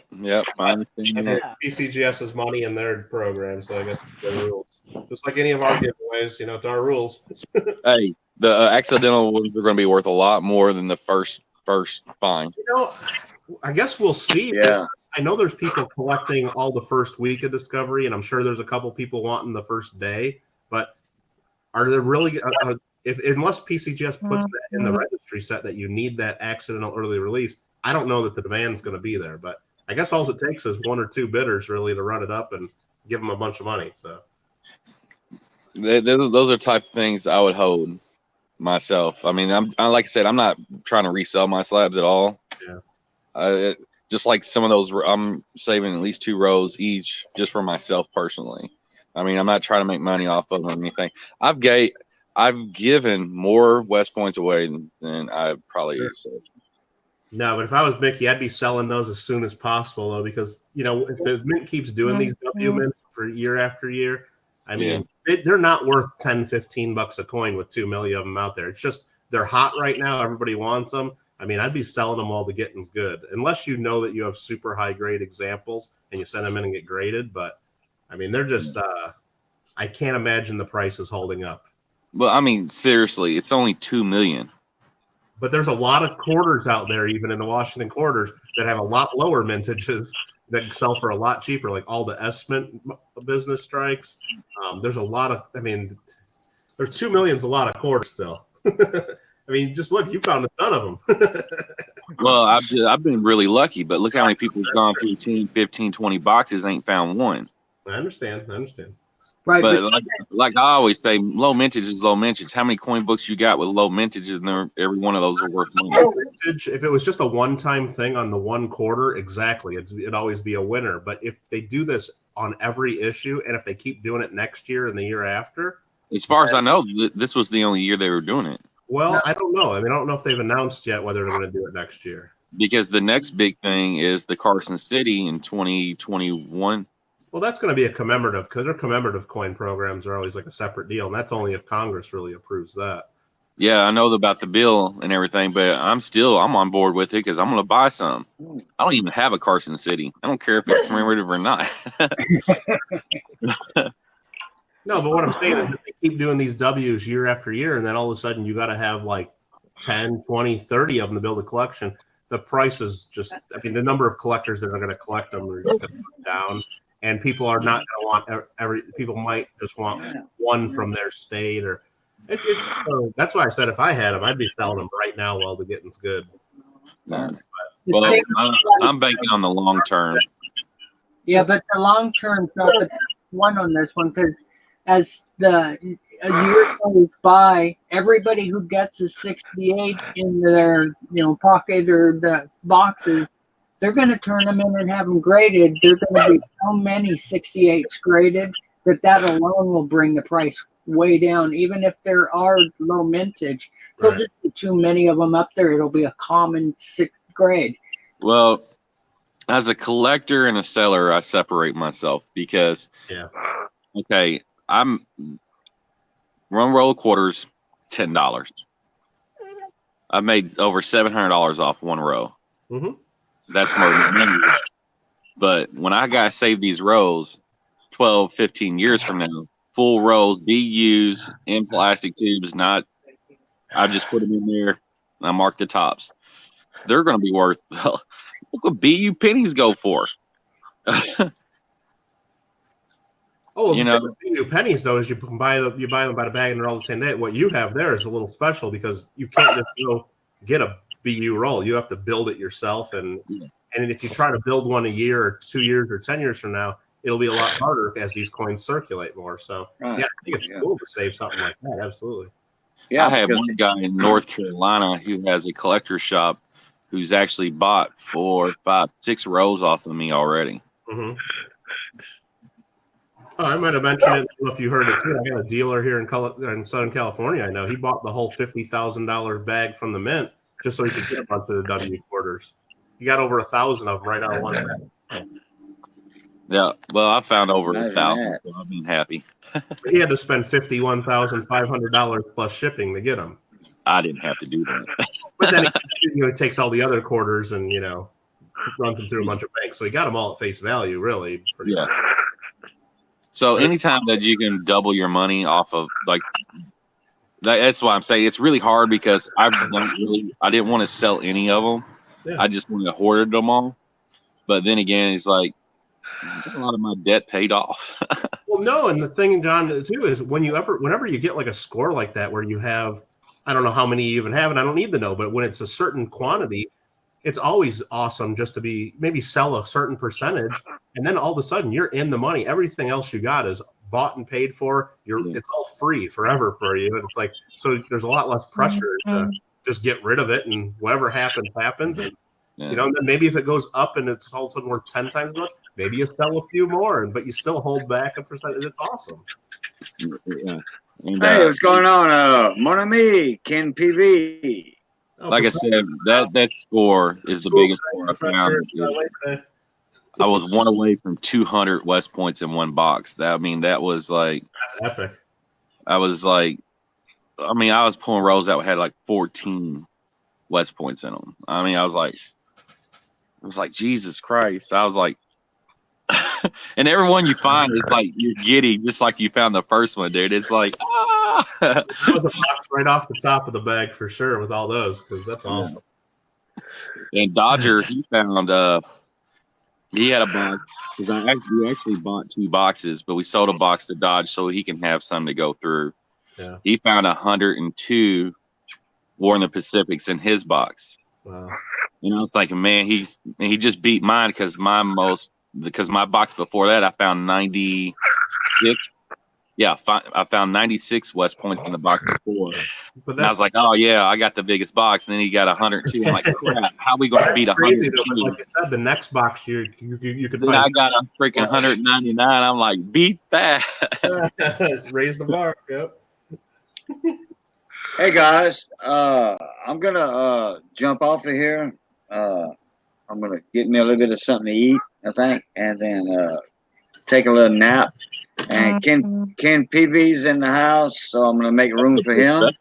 I understand that. PCGS's money in their program, so I guess it's their rules. Just like any of our giveaways, it's our rules. Hey, the accidental ones are going to be worth a lot more than the first find. I guess we'll see. Yeah. I know there's people collecting all the first week of discovery, and I'm sure there's a couple people wanting the first day. But are there really? Unless PCGS puts that in the registry set that you need that accidental early release, I don't know that the demand's going to be there. But I guess all it takes is 1 or 2 bidders really to run it up and give them a bunch of money. So Those are type of things I would hold myself. I mean, like I said, I'm not trying to resell my slabs at all. Yeah. Just like some of those, I'm saving at least 2 rows each just for myself personally. I mean, I'm not trying to make money off of them or anything. I've given more West Points away than I probably sold. No, but if I was Mickey, I'd be selling those as soon as possible, though, because if the mint keeps doing these W mints for year after year, I mean, they're not worth $10-15 a coin with 2 million of them out there. It's just they're hot right now. Everybody wants them. I mean, I'd be selling them while the getting's good, unless you know that you have super high grade examples and you send them in and get graded. But I mean, they're just I can't imagine the price is holding up. Well, I mean, seriously, it's only 2 million. But there's a lot of quarters out there, even in the Washington quarters, that have a lot lower mintages that sell for a lot cheaper, like all the S-Mint business strikes. There's a lot of, I mean, there's 2 million's a lot of quarters still. I mean, just look, you found a ton of them. Well, I've been really lucky, but look how many people have gone through 10, 15, 20 boxes, ain't found one. I understand. Right, but like I always say, low mintage is low mintage. How many coin books you got with low mintages, and every one of those are worth money. If it was just a one-time thing on the one quarter, exactly, it'd always be a winner. But if they do this on every issue, and if they keep doing it next year and the year after, as far as I know, this was the only year they were doing it. Well, I don't know. I mean, I don't know if they've announced yet whether they're going to do it next year. Because the next big thing is the Carson City in 2021. Well, that's going to be a commemorative, because their commemorative coin programs are always like a separate deal, and that's only if Congress really approves that. Yeah, I know about the bill and everything, but I'm on board with it because I'm going to buy some. I don't even have a Carson City. I don't care if it's commemorative or not. No, but what I'm saying is if they keep doing these W's year after year, and then all of a sudden you got to have like 10, 20, 30 of them to build a collection, the price is just, I mean, the number of collectors that are going to collect them are just going to go down. And people are not going to want people might just want one from their state, or so that's why I said if I had them, I'd be selling them right now while the getting's good. Well, I'm banking on the long term. Yeah, but the long term not the one on this one, because as a year goes by, everybody who gets a 68 in their pocket or the boxes, they're going to turn them in and have them graded. There's going to be so many 68s graded that alone will bring the price way down, even if there are low mintage. There'll just be too many of them up there. It'll be a common 6th grade. Well, as a collector and a seller, I separate myself because, okay, I'm one roll of quarters, $10. I've made over $700 off one row. Mm-hmm. That's more money. But when I got to save these rows 12, 15 years from now, full rows, BUs in plastic tubes, I just put them in there and I mark the tops. They're going to be worth, look what BU pennies go for. BU pennies though is you buy them by the bag and they're all the same. What you have there is a little special because you can't just go get a BU roll. You have to build it yourself, and if you try to build one a year or 2 years or 10 years from now, it'll be a lot harder as these coins circulate more. So I think it's cool to save something like that. Absolutely. Yeah, I have one guy in North Carolina who has a collector shop who's actually bought 4, 5, 6 rows off of me already. Mm-hmm. Oh, I might have mentioned it. I don't know if you heard it too. I got a dealer here in Southern California. I know he bought the whole $50,000 bag from the mint just so he could get a bunch of the W quarters. He got over 1,000 of them right out of one bag. Yeah, well, I found over 1,000, so I've been happy. He had to spend $51,500 plus shipping to get them. I didn't have to do that. But then he takes all the other quarters and runs them through a bunch of banks. So he got them all at face value, really. Yeah. So anytime that you can double your money off of that's why I'm saying it's really hard because I didn't want to sell any of them. Yeah. I just wanted to hoard them all. But then again, it's like a lot of my debt paid off. Well, no, and the thing, John, too, is whenever you get like a score like that where you have, I don't know how many you even have, and I don't need to know, but when it's a certain quantity, it's always awesome just to maybe sell a certain percentage, and then all of a sudden you're in the money. Everything else you got is bought and paid for. It's all free forever for you. And it's like, so there's a lot less pressure to just get rid of it, and whatever happens, happens. And you know, and then maybe if it goes up and it's all of a sudden worth 10 times as much, maybe you sell a few more, but you still hold back a percentage. It's awesome. Yeah. And, hey, what's going on? Mon ami, Ken PV. Like I said, that score is the biggest score I found. I was one away from 200 West Points in one box. That was like, that's epic. I was pulling rolls that had like 14 West Points in them. I was like, Jesus Christ. I was like, and every one you find is like you're giddy, just like you found the first one, dude. It's like, That was a box right off the top of the bag for sure with all those, because that's awesome. And Dodger, he found he had a box because we actually bought 2 boxes, but we sold a box to Dodge so he can have some to go through. Yeah. He found 102 War in the Pacifics in his box. Wow. You know, it's like, man, he just beat mine because my box before that I found 96. Yeah, I found 96 West Points in the box before. And I was like, oh yeah, I got the biggest box. And then he got 102. I'm like, crap, how are we going to beat 102? Like you said, the next box you could then find. I got a freaking 199. I'm like, beat that. Raise the bar. Yep. Hey guys, I'm gonna jump off of here. I'm gonna get me a little bit of something to eat, I think, and then take a little nap. And Ken PV's in the house, so I'm gonna make room for him.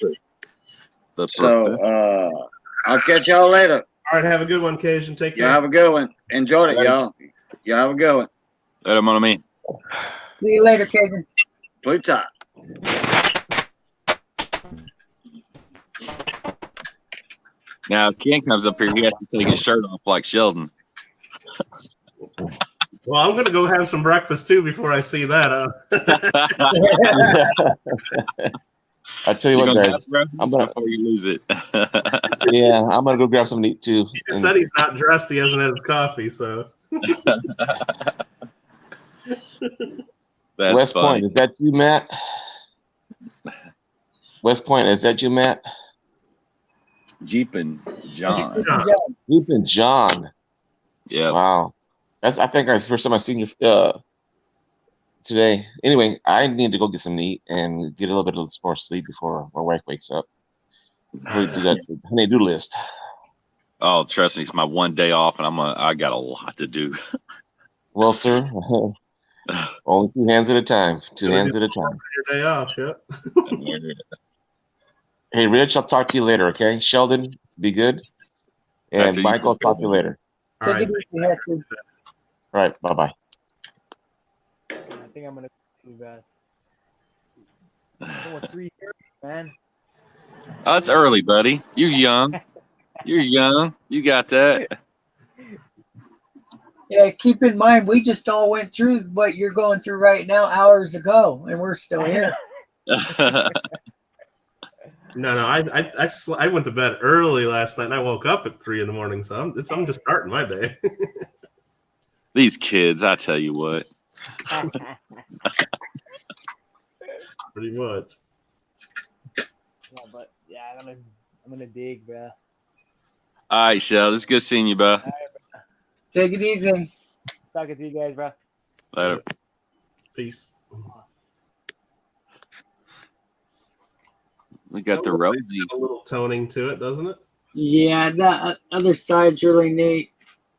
So I'll catch y'all later. All right, have a good one, Cajun. Take care. Y'all have a good one. Enjoyed it, y'all. Y'all have a good one. Later, mon ami. See you later, Cajun. Pluto. Now, if Ken comes up here, he has to take his shirt off like Sheldon. Well, I'm going to go have some breakfast too before I see that. I tell you what, guys, I'm gonna before you lose it. Yeah, I'm gonna go grab something to eat too. He said he's not dressed. He hasn't had his coffee, so. West Point, is that you, Matt? West Point, is that you, Matt? Jeepin' John. Jeepin' John. Yeah. Wow. I think the first time I seen you today. Anyway, I need to go get some meat and get a little bit of more sleep before my wife wakes up. We do that honey-do list. Oh, trust me, it's my one day off, and I got a lot to do. Well, sir, only 2 hands at a time. 2 hands at a time. Your day off, yeah. Hey, Rich, I'll talk to you later, okay? Sheldon, be good. And Michael, I'll talk to you later. All right. All right, bye-bye. I think I'm gonna do that. 3:30, man. Oh, it's early, buddy. You're young. You're young. You got that. Yeah, keep in mind, we just all went through what you're going through right now hours ago, and we're still here. No, I went to bed early last night, and I woke up at 3 a.m. So I'm just starting my day. These kids, I tell you what. Pretty much. Yeah, but yeah, I'm gonna dig, bro. All right, Shell. It's good seeing you, bro. Take it easy. Talking to you guys, bro. Later. Peace. We got the Rosie. A little toning to it, doesn't it? Yeah, that other side's really neat.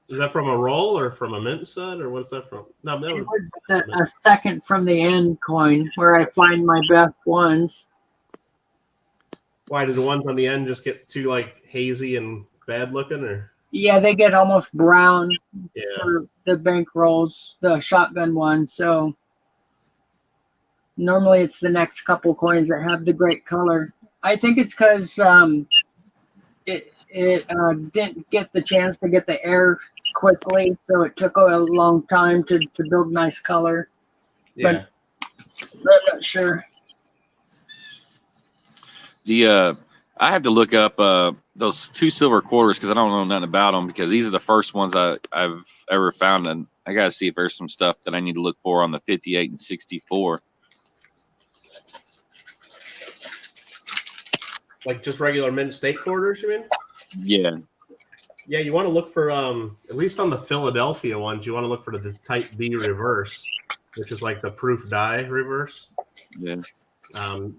Is that from a roll or from a mint set, or what's that from? No, that It was a second from the end coin where I find my best ones. Why did the ones on the end just get too like hazy and bad looking, or? Yeah, they get almost brown Yeah. for the bank rolls, the shotgun ones. So normally it's the next couple coins that have the great color. I think it's because it didn't get the chance to get the air quickly, so it took a long time to build nice color. Yeah. But I'm not sure. I have to look up those 2 silver quarters because I don't know nothing about them, because these are the first ones I've ever found, and I got to see if there's some stuff that I need to look for on the 58 and 64. Like just regular mint steak quarters, you mean? Yeah. Yeah, you want to look for at least on the Philadelphia ones, you want to look for the Type B reverse, which is like the proof die reverse. Yeah.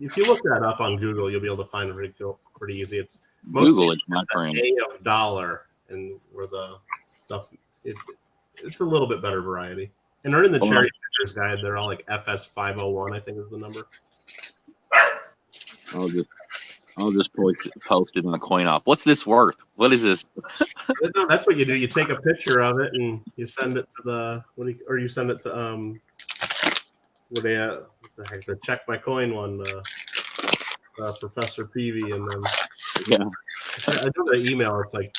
If you look that up on Google, you'll be able to find it pretty easy. It's Google is my friend. A of dollar, and where the stuff it's a little bit better variety. And they're in the cherry pickers guide. They're all like FS 501, I think is the number. I'll just post it in the coin op. What's this worth? What is this? No, that's what you do. You take a picture of it and you send it to you send it to what the Check My Coin one, Professor Peavy, and then I do the email. It's like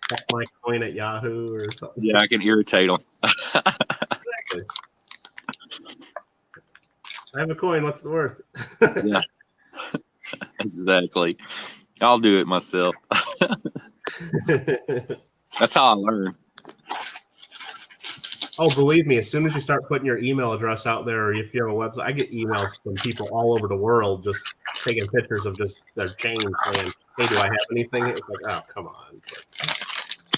Check My Coin at Yahoo or something. Yeah, I can irritate them. Exactly. I have a coin. What's the worth? Yeah. Exactly. I'll do it myself. That's how I learn. Oh, believe me, as soon as you start putting your email address out there, or if you have a website, I get emails from people all over the world just taking pictures of just their change saying, hey, do I have anything? It's like, oh, come on.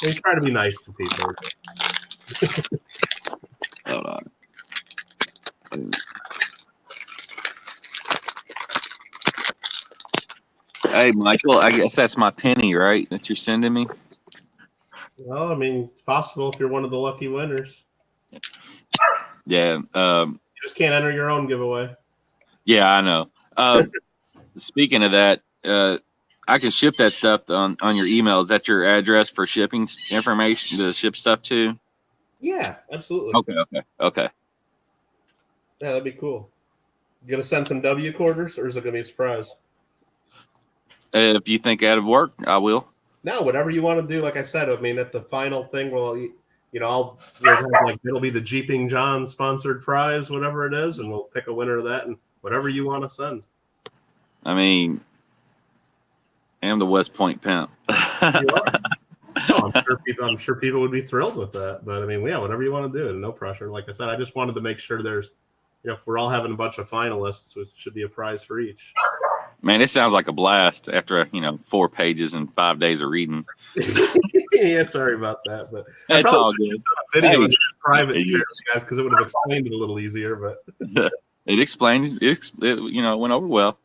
They try to be nice to people. Hold on. Hey, Michael, I guess that's my penny, right? That you're sending me? Well, I mean, it's possible if you're one of the lucky winners. Yeah. You just can't enter your own giveaway. Yeah, I know. Speaking of that, I can ship that stuff on your email. Is that your address for shipping information to ship stuff to? Yeah, absolutely. Okay. Yeah, that'd be cool. You gonna send some W quarters, or is it gonna be a surprise? If you think that'd work, I will. No, whatever you want to do. Like I said, I mean, at the final thing, well, we'll have it'll be the Jeeping John sponsored prize, whatever it is, and we'll pick a winner of that, and whatever you want to send. I mean, I'm the West Point pimp. No, I'm sure people would be thrilled with that. But I mean, yeah, whatever you want to do, and no pressure. Like I said, I just wanted to make sure there's, if we're all having a bunch of finalists, it should be a prize for each. Man, it sounds like a blast after 4 pages and 5 days of reading. Yeah, sorry about that, but it's all good. Video in private guys, because it would have explained it a little easier. But it explained it went over well.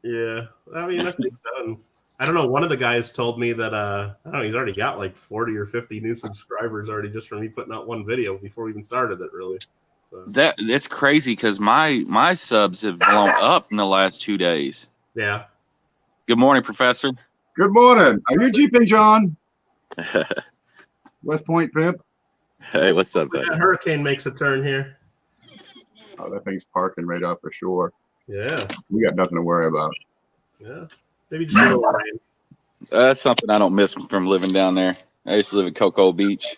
Yeah, I mean, I think so. And I don't know. One of the guys told me that I don't know. He's already got like 40 or 50 new subscribers already just from me putting out one video before we even started it. Really, so. That's crazy because my subs have blown up in the last 2 days. Yeah. Good morning, Professor. Good morning. Are you Jeeping John? West Point pimp. Hey, what's up, buddy? That hurricane makes a turn here. Oh, that thing's parking right off the shore. Yeah. We got nothing to worry about. Yeah. Maybe just a little rain. That's something I don't miss from living down there. I used to live in Cocoa Beach.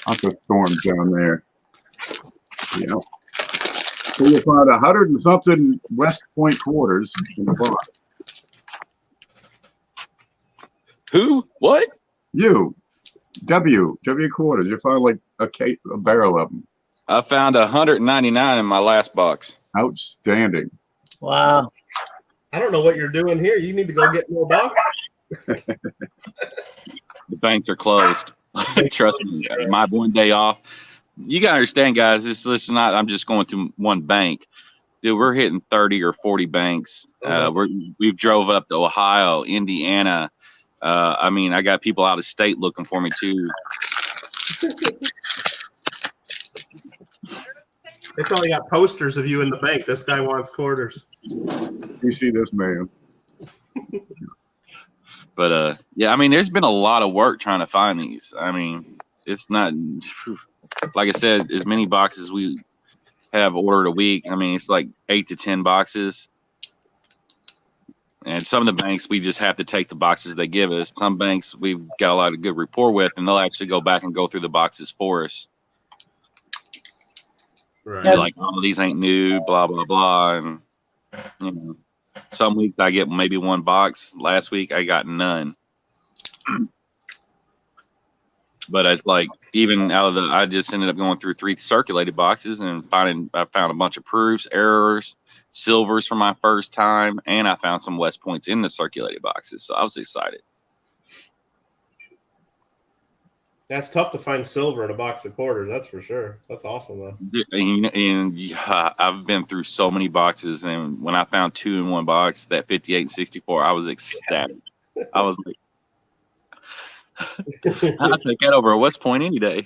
Lots of storms down there. Yeah. So you found 100 and something West Point quarters in the box. Who? What? You. W quarters. You found like a barrel of them. I found 199 in my last box. Outstanding. Wow. I don't know what you're doing here. You need to go get more box. The banks are closed. Trust me. My one day off. You gotta understand, guys. It's not. I'm just going to one bank, dude. We're hitting 30 or 40 banks. We've drove up to Ohio, Indiana. I mean, I got people out of state looking for me too. They probably got posters of you in the bank. This guy wants quarters. You see this man. But yeah, I mean, there's been a lot of work trying to find these. I mean, it's not. Like I said, as many boxes we have ordered a week. I mean, it's like 8 to 10 boxes. And some of the banks, we just have to take the boxes they give us. Some banks we've got a lot of good rapport with, and they'll actually go back and go through the boxes for us. Right. Be like, oh, these ain't new, blah, blah, blah. And, some weeks I get maybe one box. Last week I got none. But it's like, even out of I just ended up going through 3 circulated boxes and I found a bunch of proofs, errors, silvers for my first time, and I found some West Points in the circulated boxes. So I was excited. That's tough to find silver in a box of quarters. That's for sure. That's awesome though. And yeah, I've been through so many boxes, and when I found 2 in one box, that 58 and 64, I was ecstatic. I was like, I'll take that over a West Point any day.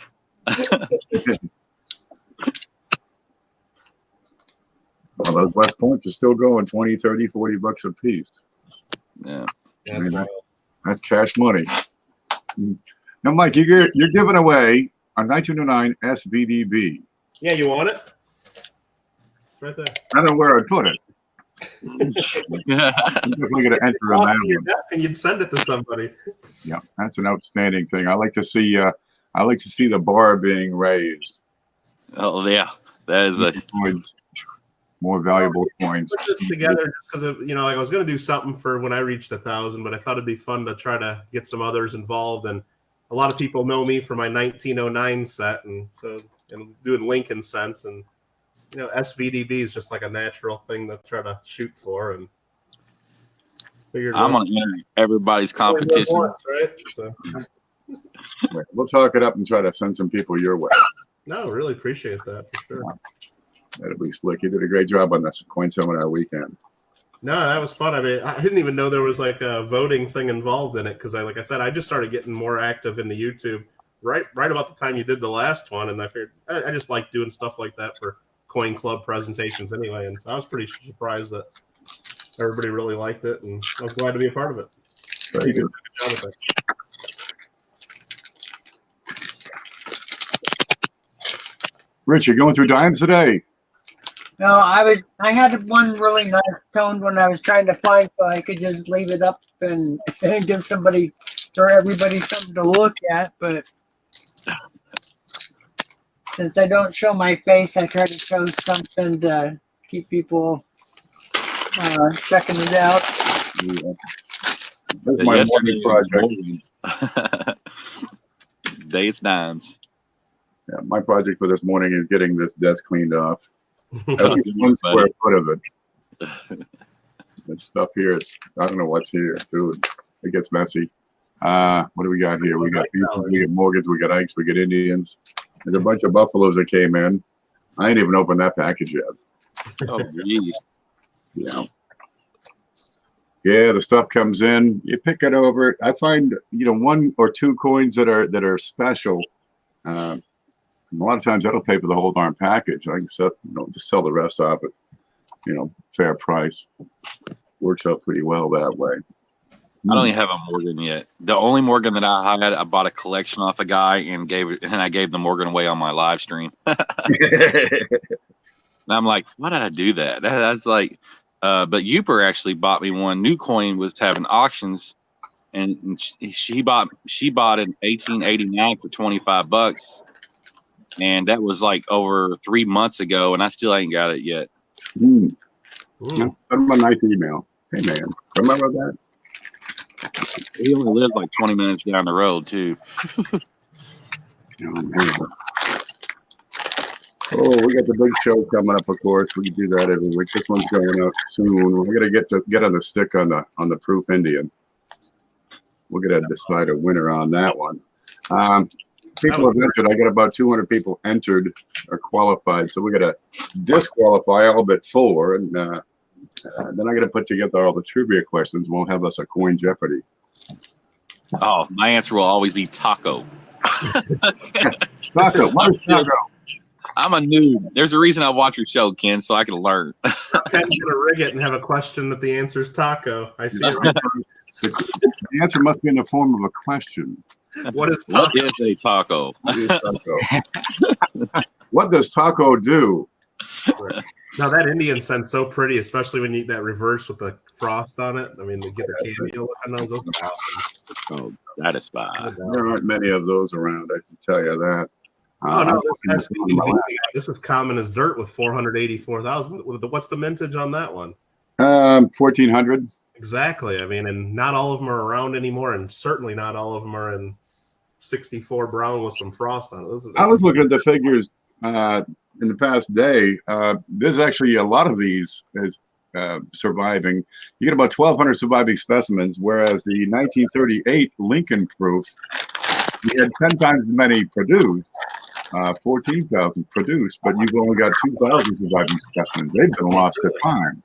Well, those West Points are still going 20, 30, 40 bucks a piece. Yeah. I mean, that's cash money. Now, Mike, you're giving away a 1909 SVDB. Yeah, you want it? Right there. I don't know where I'd put it. I'm definitely going to enter on that your one. desk and you'd send it to somebody. Yeah, that's an outstanding thing. I like to see the bar being raised. Oh yeah, that is a more valuable coins. Put this together because like I was going to do something for when I reached 1,000, but I thought it'd be fun to try to get some others involved. And a lot of people know me for my 1909 set, and doing Lincoln cents, and SVDB is just like a natural thing to try to shoot for. And I'm gonna enter everybody's competition. Once, right? So we'll talk it up and try to send some people your way. no, really appreciate that for sure. That'll be slick. You did a great job on that coin seminar weekend. No, that was fun. I mean, I didn't even know there was like a voting thing involved in it because, like I said, I just started getting more active into YouTube right about the time you did the last one, and I figured I just like doing stuff like that for Coin Club presentations anyway, and so I was pretty surprised that everybody really liked it, and I was glad to be a part of it. Very good. Good job with it. Rich, you're going through dimes today. No, I had one really nice toned one I was trying to find, so I could just leave it up and give everybody something to look at. But since I don't show my face, I try to show something to keep people checking it out. Yeah. That's my morning project. Day it's dimes. Yeah, my project for this morning is getting this desk cleaned off. At least 1 square foot of it. This stuff here, I don't know what's here, dude. It gets messy. What do we got here? We got Beavers, we got Morgans, we got Ikes, we got Indians. There's a bunch of Buffaloes that came in. I ain't even opened that package yet. Oh, jeez. Yeah. Yeah, the stuff comes in. You pick it over. I find 1 or 2 coins that are special. A lot of times that'll pay for the whole darn package. I can just sell the rest off at fair price. Works out pretty well that way. I don't even have a Morgan yet. The only Morgan that I had, I bought a collection off a guy and I gave the Morgan away on my live stream. And I'm like, why did I do that? That's like, but Uper actually bought me one. New Coin was having auctions, and she bought an 1889 for $25. And that was like over 3 months ago, and I still ain't got it yet. Send him a nice email. Hey, man, remember that? He only lives like 20 minutes down the road, too. Oh, we got the big show coming up, of course. We can do that every week. This one's going up soon. We're gonna get on the stick on the Proof Indian. We're gonna decide a winner on that one. People have entered. I got about 200 people entered or qualified, so we got to disqualify all but 4, and then I got to put together all the trivia questions. Won't have us a coin Jeopardy. Oh, my answer will always be taco. Taco, what is taco? I'm a noob. There's a reason I watch your show, Ken, so I can learn. Ken's gonna rig it and have a question that the answer is taco. I see it. The answer must be in the form of a question. What is taco? What is a taco? What is taco? What does taco do? Now that Indian scent's so pretty, especially when you eat that reverse with the frost on it. I mean, to get the cameo look on those. Oh, that is bad. There aren't many of those around, I can tell you that. Oh no, this is common as dirt with 484,000. What's the mintage on that one? 1400. Exactly. I mean, and not all of them are around anymore, and certainly not all of them are in 64 brown with some frost on it. I was looking at the figures in the past day, there's actually a lot of these surviving. You get about 1,200 surviving specimens, whereas the 1938 Lincoln proof, we had 10 times as many produced, 14,000 produced, but you've only got 2,000 surviving specimens. They've been lost to time.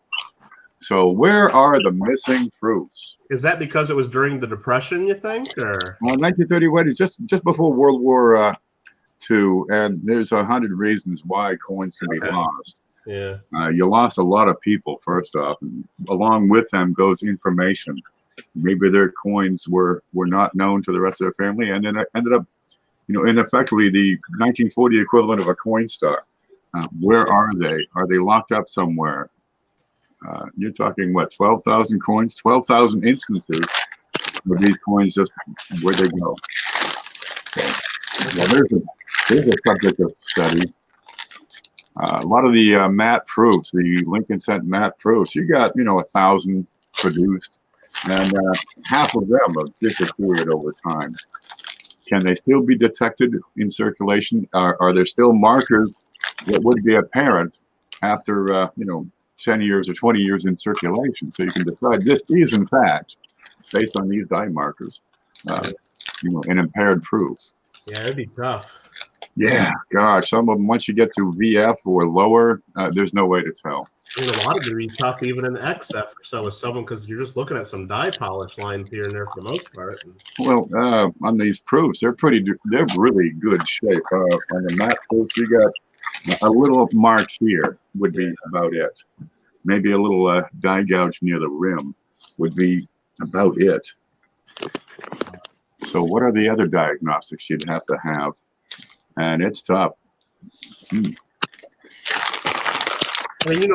So where are the missing proofs? Is that because it was during the Depression, you think? Or 1931 is just before World War II, and there's 100 reasons why coins can be lost. Yeah. You lost a lot of people, first off, and along with them goes information. Maybe their coins were not known to the rest of their family, and then it ended up, ineffectively the 1940 equivalent of a Coinstar. Where are they? Are they locked up somewhere? You're talking, what, 12,000 coins? 12,000 instances of these coins, just where'd they go? Well, there's a subject of study. A lot of the matte proofs, the Lincoln Cent matte proofs, you got, 1,000 produced, and half of them have disappeared over time. Can they still be detected in circulation? Are there still markers that would be apparent after, 10 years or 20 years in circulation? So you can decide this is, in fact, based on these dye markers, an impaired proof. Yeah, it'd be tough. Yeah, gosh, some of them, once you get to VF or lower, there's no way to tell. I mean, a lot of it would be tough even in XF or so with someone, because you're just looking at some dye polish lines here and there for the most part. Well, on these proofs, they're really good shape. On the matte proofs, you got a little mark here would be about it. Maybe a little dye gouge near the rim would be about it. So what are the other diagnostics you'd have to have? And it's tough. I mean,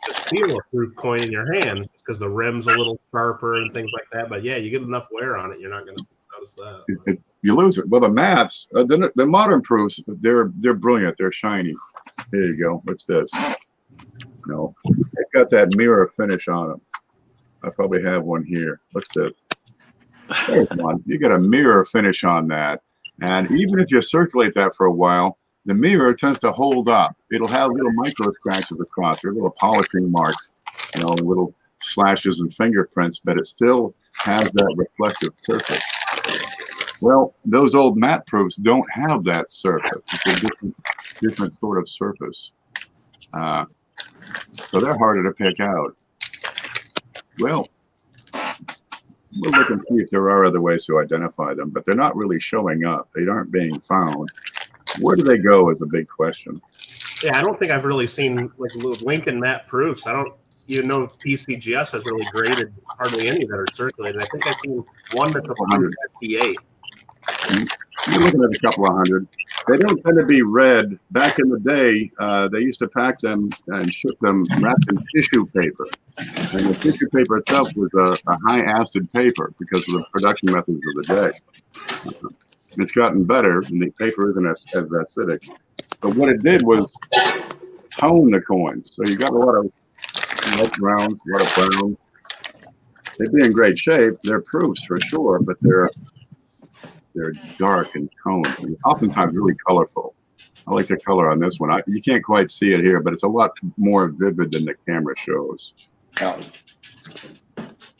just feel a proof coin in your hands because the rim's a little sharper and things like that. But yeah, you get enough wear on it, you're not going to notice that. You lose it. Well, the mattes, the modern proofs, they're brilliant. They're shiny. There you go. What's this? No, they've got that mirror finish on them. I probably have one here. What's this? There's one. You get a mirror finish on that. And even if you circulate that for a while, the mirror tends to hold up. It'll have little micro scratches across it, little polishing marks, little slashes and fingerprints, but it still has that reflective surface. Well, those old matte proofs don't have that surface. It's a different sort of surface. So they're harder to pick out. Well, we'll look and see if there are other ways to identify them, but they're not really showing up. They aren't being found. Where do they go is a big question. Yeah, I don't think I've really seen like Lincoln matte proofs. I don't even know if PCGS has really graded hardly any that are circulated. I think I've seen one that's approved at P8. You're looking at a couple of hundred. They don't tend to be red. Back in the day, they used to pack them and ship them wrapped in tissue paper. And the tissue paper itself was a high acid paper because of the production methods of the day. It's gotten better, and the paper isn't as acidic. But what it did was tone the coins. So you got a lot of light browns, a lot of browns. They'd be in great shape. They're proofs for sure, but they're dark and toned, and oftentimes really colorful. I like the color on this one. You can't quite see it here, but it's a lot more vivid than the camera shows. There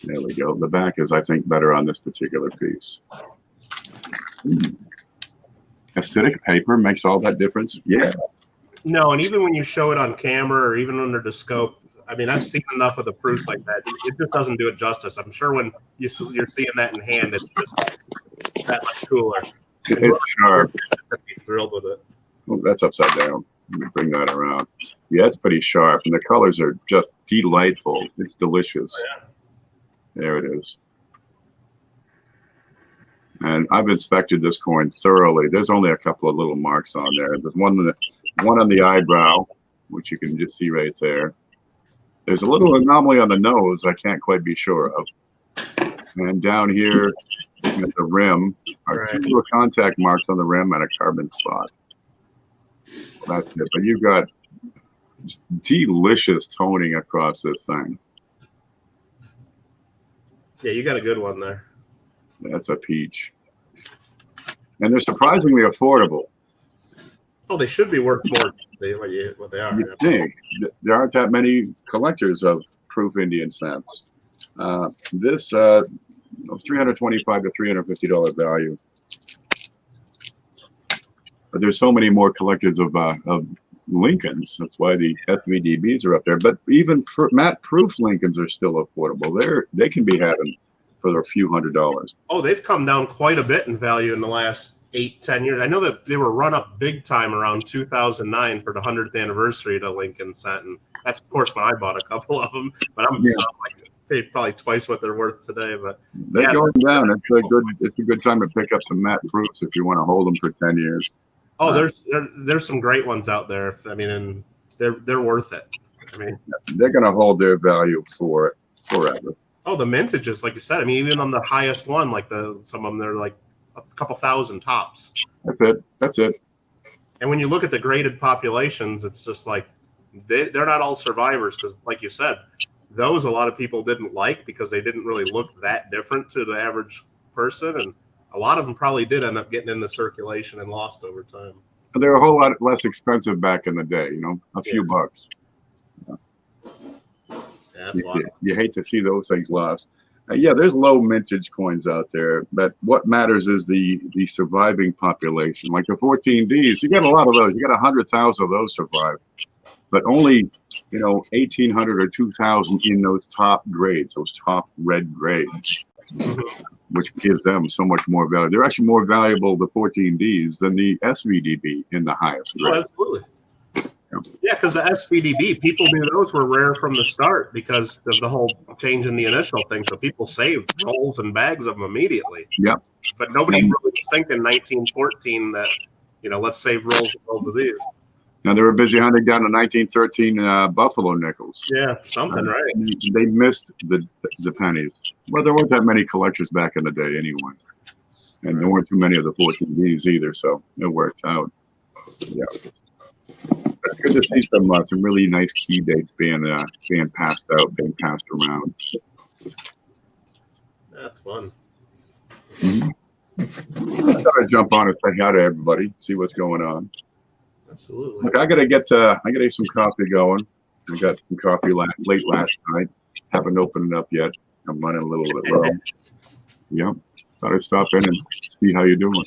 we go. The back is, I think, better on this particular piece. Acidic paper makes all that difference. Yeah. No, and even when you show it on camera or even under the scope, I mean, I've seen enough of the proofs like that. It just doesn't do it justice. I'm sure when you're seeing that in hand, it's just that much cooler. It's sharp. I'd be thrilled with it. Oh, that's upside down. Let me bring that around. Yeah, it's pretty sharp, and the colors are just delightful. It's delicious. Oh, yeah. There it is. And I've inspected this coin thoroughly. There's only a couple of little marks on there. There's one on the eyebrow, which you can just see right there. There's a little anomaly on the nose I can't quite be sure of. And down here at the rim are two little contact marks on the rim and a carbon spot. That's it. But you've got delicious toning across this thing. Yeah, you got a good one there. That's a peach. And they're surprisingly affordable. Oh, they should be worth more than what they are. You think there aren't that many collectors of proof Indian stamps. This $325 to $350 value. But there's so many more collectors of Lincolns. That's why the SVDBs are up there. But even matte proof Lincolns are still affordable. They can be had for a few $100s. Oh, they've come down quite a bit in value in the last 8-10 years. I know that they were run up big time around 2009 for the 100th anniversary of the Lincoln set, and that's of course when I bought a couple of them. But I'm paid probably twice what they're worth today. But they're going down. It's a good time to pick up some matte proofs if you want to hold them for 10 years. Oh, there's some great ones out there. I mean, and they're worth it. I mean, they're going to hold their value for forever. Oh, the mintages, like you said. I mean, even on the highest one, like some of them, they're like a couple thousand tops. That's it. And when you look at the graded populations, it's just like they're not all survivors because, like you said, those a lot of people didn't like because they didn't really look that different to the average person, and a lot of them probably did end up getting into circulation and lost over time. They were a whole lot less expensive back in the day, a few bucks. You hate to see those things lost. There's low mintage coins out there, but what matters is the surviving population. Like the 14Ds, you get a lot of those. You got 100,000 of those survive, but only 1,800 or 2,000 in those top grades, those top red grades, which gives them so much more value. They're actually more valuable, the 14Ds, than the SVDB in the highest grade. Oh, absolutely. Yeah, because the SVDB, people knew those were rare from the start because of the whole change in the initial thing. So people saved rolls and bags of them immediately. Yep. But nobody really was thinking 1914 that, let's save rolls and rolls of these. Now, they were busy hunting down the 1913 Buffalo nickels. Yeah, something, right. They missed the pennies. Well, there weren't that many collectors back in the day anyway. And there weren't too many of the 14Ds either, so it worked out. Yeah. It's good to see some really nice key dates being passed out, being passed around. That's fun. I thought I'd jump on and say hi to everybody, see what's going on. Absolutely. Look, I gotta get some coffee going. I got some coffee late last night. Haven't opened it up yet. I'm running a little bit low. Yep. Thought I'd stop in and see how you're doing.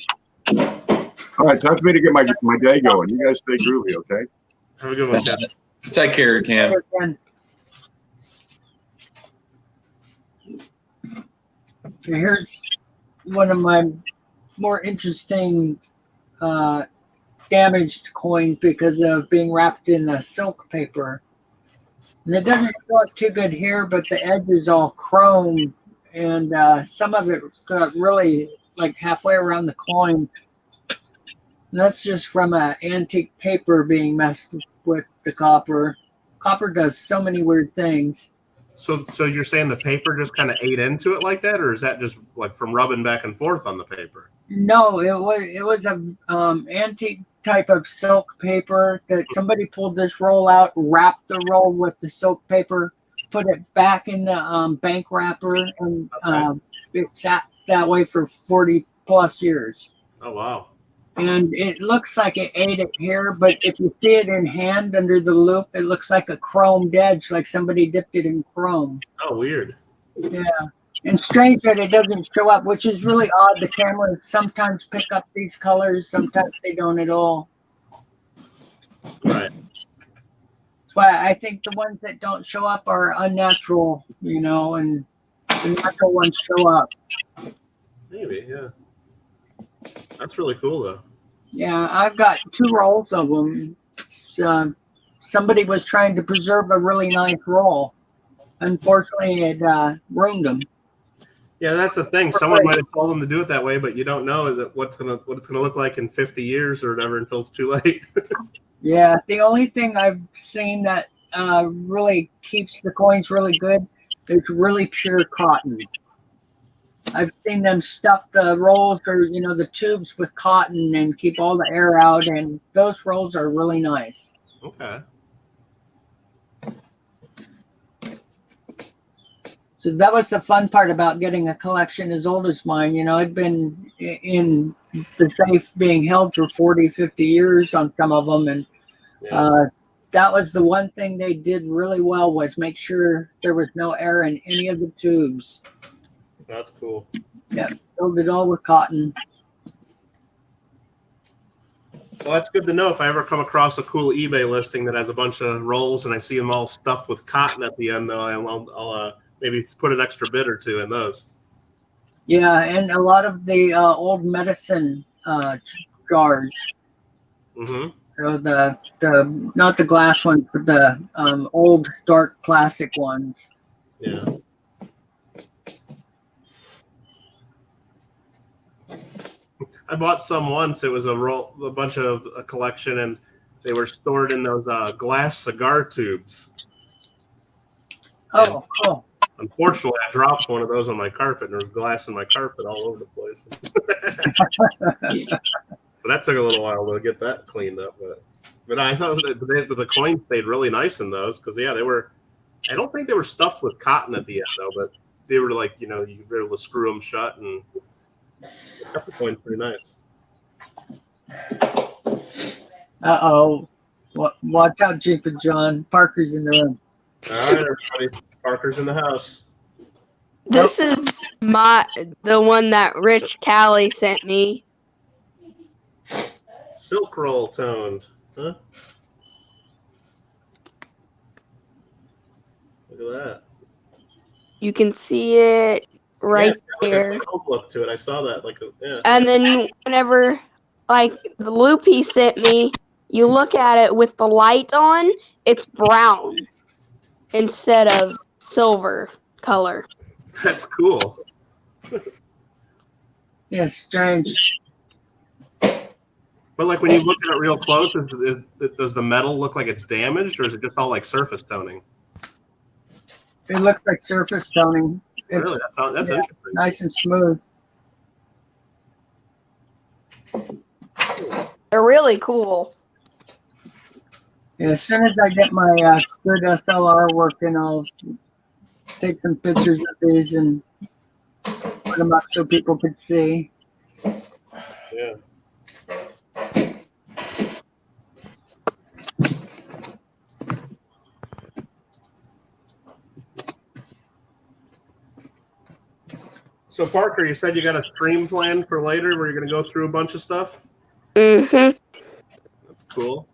All right, time for me to get my day going. You guys stay groovy, okay? Have a good one, Ken. Take care, Ken. Here's one of my more interesting damaged coins because of being wrapped in a silk paper. And it doesn't show up too good here, but the edge is all chrome, and some of it got really like halfway around the coin. And that's just from an antique paper being messed with the copper. Copper does so many weird things. So you're saying the paper just kind of ate into it like that, or is that just like from rubbing back and forth on the paper? No, it was a antique type of silk paper that somebody pulled this roll out, wrapped the roll with the silk paper, put it back in the bank wrapper, and it sat that way for 40 plus years. Oh wow. And it looks like it ate it here, but if you see it in hand under the loop, it looks like a chromed edge, like somebody dipped it in chrome. Oh, weird. Yeah. And strange that it doesn't show up, which is really odd. The cameras sometimes pick up these colors, sometimes they don't at all. Right. That's why I think the ones that don't show up are unnatural, and the natural ones show up. Maybe, yeah. That's really cool, though. Yeah, I've got 2 rolls of them. Somebody was trying to preserve a really nice roll. Unfortunately, it ruined them. Yeah, that's the thing. Someone might have told them to do it that way, but you don't know that what it's gonna look like in 50 years or whatever until it's too late. Yeah, the only thing I've seen that really keeps the coins really good is really pure cotton. I've seen them stuff the rolls or the tubes with cotton and keep all the air out, and those rolls are really nice. Okay. So that was the fun part about getting a collection as old as mine. It'd been in the safe being held for 40, 50 years on some of them. And that was the one thing they did really well, was make sure there was no air in any of the tubes. That's cool. Yeah, filled it all with cotton. Well, that's good to know. If I ever come across a cool eBay listing that has a bunch of rolls and I see them all stuffed with cotton at the end, though, I'll maybe put an extra bit or two in those. Yeah, and a lot of the old medicine jars. Mm-hmm. So the not the glass ones, but the old dark plastic ones. Yeah. I bought some once. It was a bunch of a collection, and they were stored in those glass cigar tubes. Oh, cool. Unfortunately, I dropped one of those on my carpet, and there was glass in my carpet all over the place. So that took a little while to get that cleaned up. But I thought the coin stayed really nice in those because, yeah, they were. I don't think they were stuffed with cotton at the end, though, but they were like, you were able to screw them shut, and the coin's pretty nice. Uh-oh. Watch out, Jeep and John. Parker's in the room. All right, everybody. Parker's in the house. This is the one that Rich Callie sent me. Silk roll toned. Huh? Look at that. You can see it right there. Like a look to it. I saw that. Yeah. And then whenever, the loop he sent me, you look at it with the light on, it's brown instead of silver color. That's cool. Yeah, strange. But when you look at it real close, does the metal look like it's damaged, or is it just all like surface toning? It looks like surface toning. Really? That's interesting. Nice and smooth. They're really cool. Yeah, as soon as I get my good SLR working, I'll take some pictures of these and put them up so people could see. Yeah. So Parker, you said you got a stream planned for later where you're going to go through a bunch of stuff? Mm-hmm. That's cool.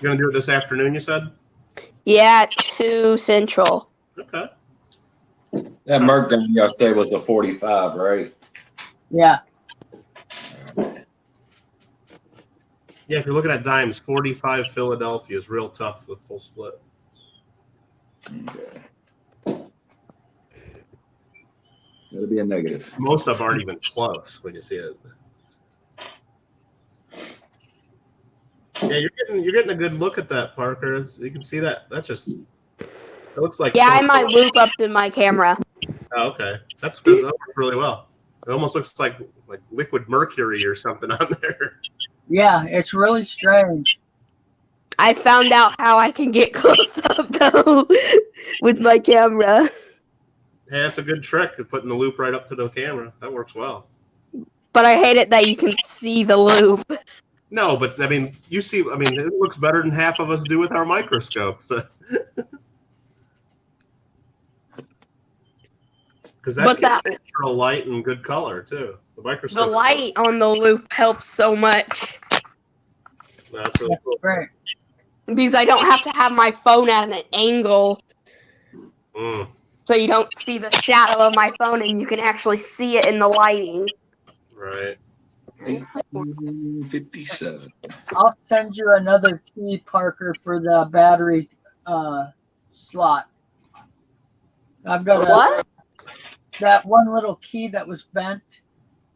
You're going to do it this afternoon, you said? Yeah, 2 Central. Okay. That Merc gun yesterday was a 45, right? Yeah. Yeah, if you're looking at dimes, 45 Philadelphia is real tough with full split. Okay. It'll be a negative. Most of them aren't even close when you see it. Yeah, you're getting a good look at that, Parker. You can see that. That looks like. Yeah, I might loop up to my camera. Oh, okay, that works really well. It almost looks like liquid mercury or something on there. Yeah, it's really strange. I found out how I can get close up though with my camera. Hey, that's a good trick of putting the loop right up to the camera. That works well. But I hate it that you can see the loop. No, but you see, it looks better than half of us do with our microscopes. Because that's natural light and good color too. The microscope. The light on the loop helps so much. That's really cool. Great. Because I don't have to have my phone at an angle. Mm. So you don't see the shadow of my phone and you can actually see it in the lighting. Right. 57. I'll send you another key, Parker, for the battery slot. I've got that one little key that was bent.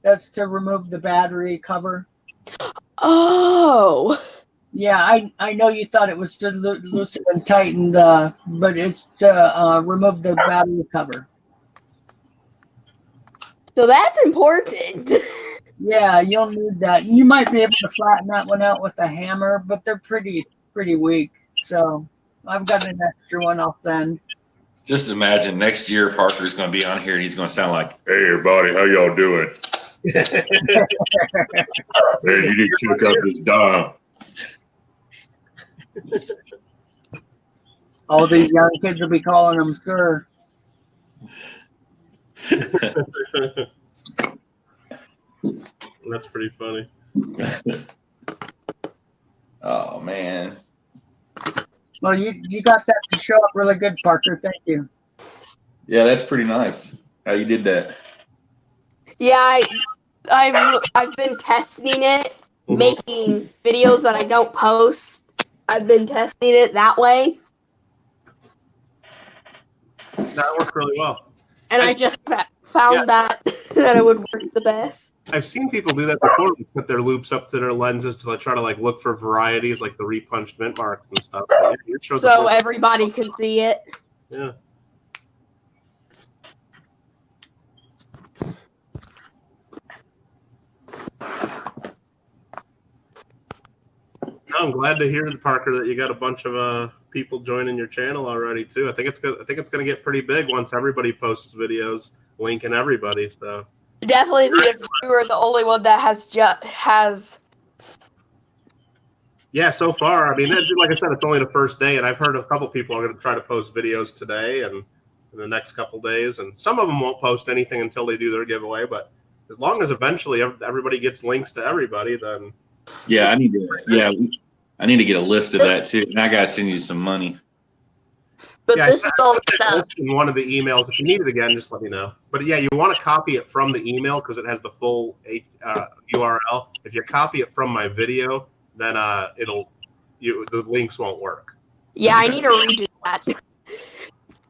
That's to remove the battery cover. Oh. Yeah, I know you thought it was to loosen and tighten, but it's to remove the battery cover. So that's important. Yeah, you'll need that. You might be able to flatten that one out with a hammer, but they're pretty weak. So I've got an extra one I'll send. Just imagine next year Parker's going to be on here and he's going to sound like, "Hey, everybody, how y'all doing? Hey, you need to check out this dial. All these young kids will be calling them sir. That's pretty funny. Oh man. Well, you got that to show up really good, Parker. Thank you. Yeah, that's pretty nice. How you did that. Yeah, I've been testing it, making videos that I don't post. I've been testing it that way, That worked really well. and I just found that it would work the best. I've seen people do that before. They put their loops up to their lenses to try to like look for varieties, like the repunched mint marks and stuff. But yeah, you showed the So full- everybody can see it. yeah. No, I'm glad to hear, Parker, that you got a bunch of people joining your channel already too. I think it's good. I think it's going to get pretty big once everybody posts videos linking everybody. So Definitely, because you are the only one that has. yeah, so far, I mean, like I said, it's only the first day, and I've heard a couple people are going to try to post videos today and in the next couple days, and some of them won't post anything until they do their giveaway. But as long as eventually everybody gets links to everybody, then Yeah, I need to. Yeah, I need to get a list of that too, and I gotta send you some money. But yeah, this is all the it's stuff. in one of the emails. If you need it again, just let me know. But yeah, you want to copy it from the email because it has the full URL. If you copy it from my video, then the links won't work. Yeah, I need to redo that.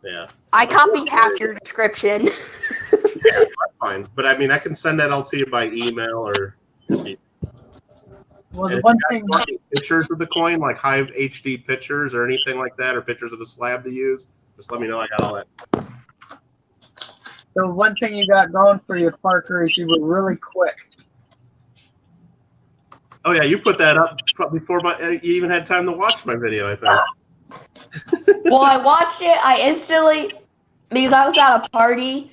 Yeah, I copied half your description. that's fine. But I mean, I can send that all to you by email or. Well, And the if one you thing. guys want pictures of the coin, like high HD pictures or anything like that, or pictures of the slab to use, just let me know. I got all that. The one thing you got going for you, Parker, is you were really quick. Oh yeah, you put that up before you even had time to watch my video, I think. Well, I watched it. I instantly, because I was at a party,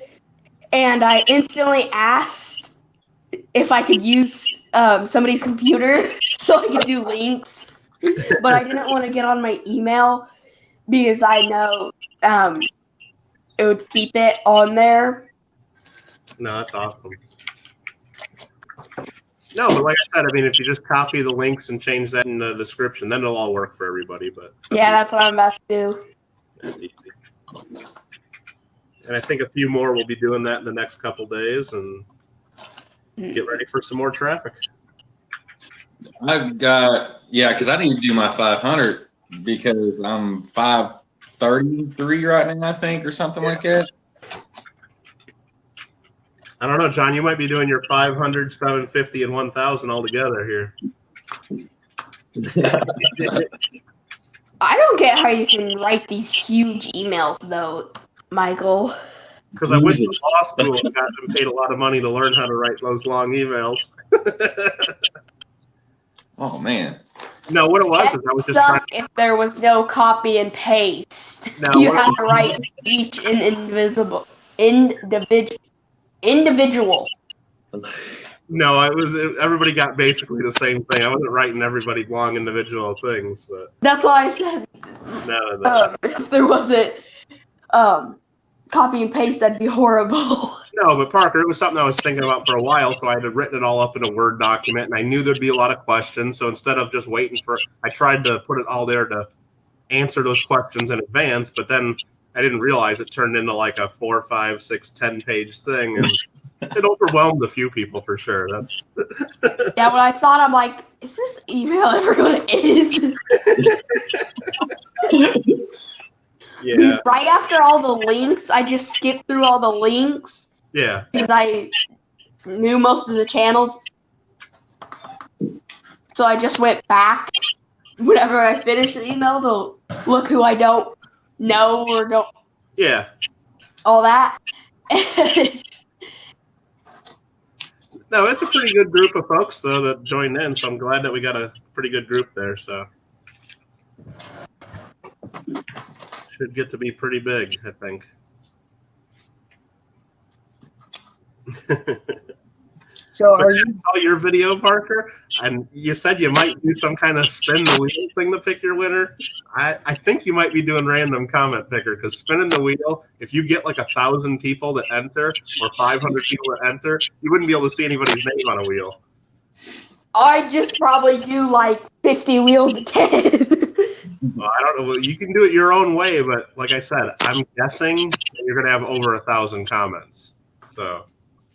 and I instantly asked if I could use somebody's computer so I could do links. But I didn't want to get on my email because I know it would keep it on there. No, that's awesome. No, but like I said, I mean, if you just copy the links and change that in the description, then it'll all work for everybody. But Yeah, that's what I'm about to do. that's easy. And I think a few more will be doing that in the next couple days, and get ready for some more traffic. I've got because I need to do my 500 because I'm 533 right now, I think, or something like that. I don't know, John. You might be doing your 500, 750, and 1,000 all together here. I don't get how you can write these huge emails, though, Michael. Because I went to law school and got paid a lot of money to learn how to write those long emails. Oh man. No, what it was is I was just trying Suck if there was no copy and paste. No, You what- have to write each individual. No, everybody got basically the same thing. I wasn't writing everybody long individual things, but That's why I said no. if there wasn't copy and paste, that'd be horrible. No, but Parker, it was something I was thinking about for a while, so I had written it all up in a Word document, and I knew there'd be a lot of questions. So instead of just waiting I tried to put it all there to answer those questions in advance, but then I didn't realize it turned into like a 4, 5, 6, 10-page thing, and it overwhelmed a few people for sure. That's Yeah, when I saw it, I'm like, is this email ever going to end? yeah, Right after all the links, I just skipped through all the links yeah. because I knew most of the channels. So I just went back whenever I finished the email to look who I don't know or don't Yeah. all that. No, it's a pretty good group of folks though that joined in, so I'm glad that we got a pretty good group there. So should get to be pretty big, I think. So are you? I saw your video, Parker, and you said you might do some kind of spin the wheel thing to pick your winner. I think you might be doing random comment picker because spinning the wheel, if you get like 1,000 people to enter or 500 people to enter, you wouldn't be able to see anybody's name on a wheel. I just probably do like 50 wheels a 10. Well, I don't know. Well, you can do it your own way, but like I said, I'm guessing you're going to have over 1,000 comments. So.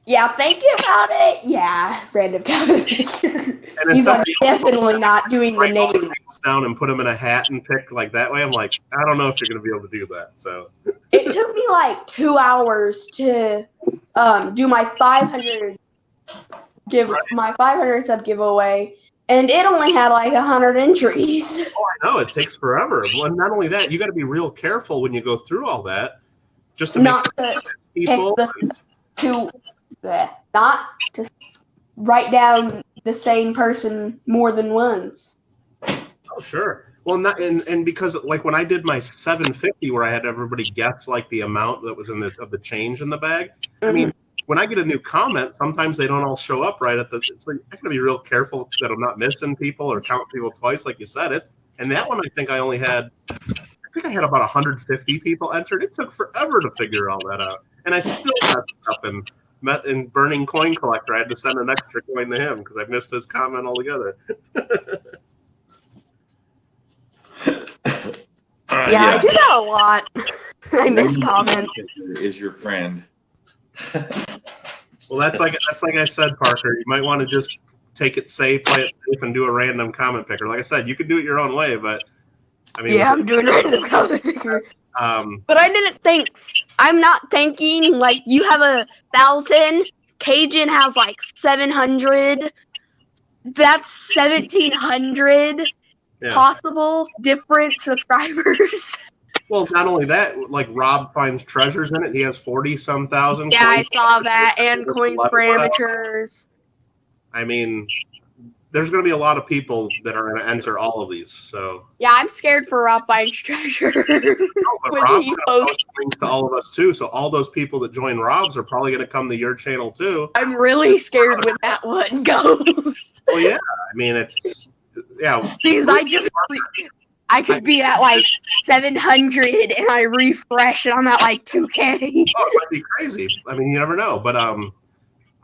Yeah, thinking about it, yeah, random comment picker. He's like definitely not doing the name. Down and put them in a hat and pick like that way. I'm like, I don't know if you're going to be able to do that. So. It took me like 2 hours to do my 500 sub giveaway, and it only had like 100 entries. Oh, I know, it takes forever. Well, not only that, you got to be real careful when you go through all that, just to Not make to people. Not to write down the same person more than once. Oh, sure. Well, not and because like when I did my 750, where I had everybody guess like the amount that was in of the change in the bag. Mm-hmm. I mean, when I get a new comment, sometimes they don't all show up right at the. So I got to be real careful that I'm not missing people or count people twice, like you said it. And that one, I think I had about 150 people entered. It took forever to figure all that out, and I still messed up in Burning Coin Collector. I had to send an extra coin to him because I missed his comment altogether. Yeah, I do that a lot. I miss comments. Is your friend. Well, that's like I said, Parker. You might want to just take it safe, play it safe, and do a random comment picker. Like I said, you can do it your own way, but I mean, yeah, I'm doing a random comment picker. But I didn't think. I'm not thinking like you have 1,000. Cajun has like 700. That's 1,700 possible different subscribers. Well, not only that, like Rob finds treasures in it. He has 40-some thousand. Yeah, I saw that, and coins for amateurs. I mean, there's going to be a lot of people that are going to enter all of these. So yeah, I'm scared for Rob finds treasure. but Rob's going to post links to all of us too. So all those people that join Rob's are probably going to come to your channel too. I'm really scared when that one goes. Well, yeah, I mean it's because I could be at like 700 and I refresh and I'm at like 2K. Oh, it might be crazy. I mean, you never know. But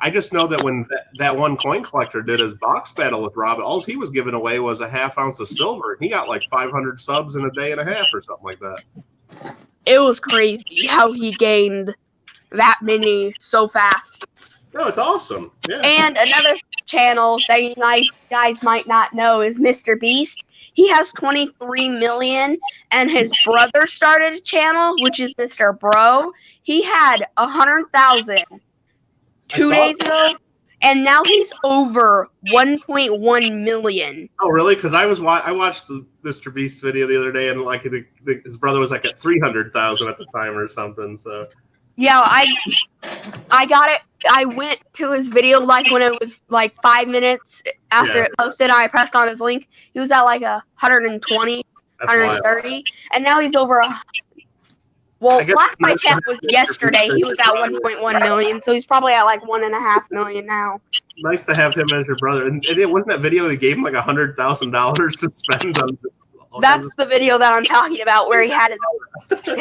I just know that when that one coin collector did his box battle with Rob, all he was giving away was a half ounce of silver. And he got like 500 subs in a day and a half or something like that. It was crazy how he gained that many so fast. No, it's awesome. Yeah. And another channel that you guys might not know is Mr. Beast. He has 23 million, and his brother started a channel, which is Mr. Bro. He had 100,000 2 days ago, and now he's over 1.1 million. Oh, really? Because I watched the Mr. Beast video the other day, and like his brother was like at 300,000 at the time or something. So yeah, I got it. I went to his video like when it was like 5 minutes after it posted. I pressed on his link. He was at like 120, 130, and now he's over well, last I checked was yesterday. He was at 1.1 million, so he's probably at like 1.5 million now. Nice to have him as your brother. And it wasn't that video that gave him like $100,000 to spend on. That's the video that I'm talking about, where he had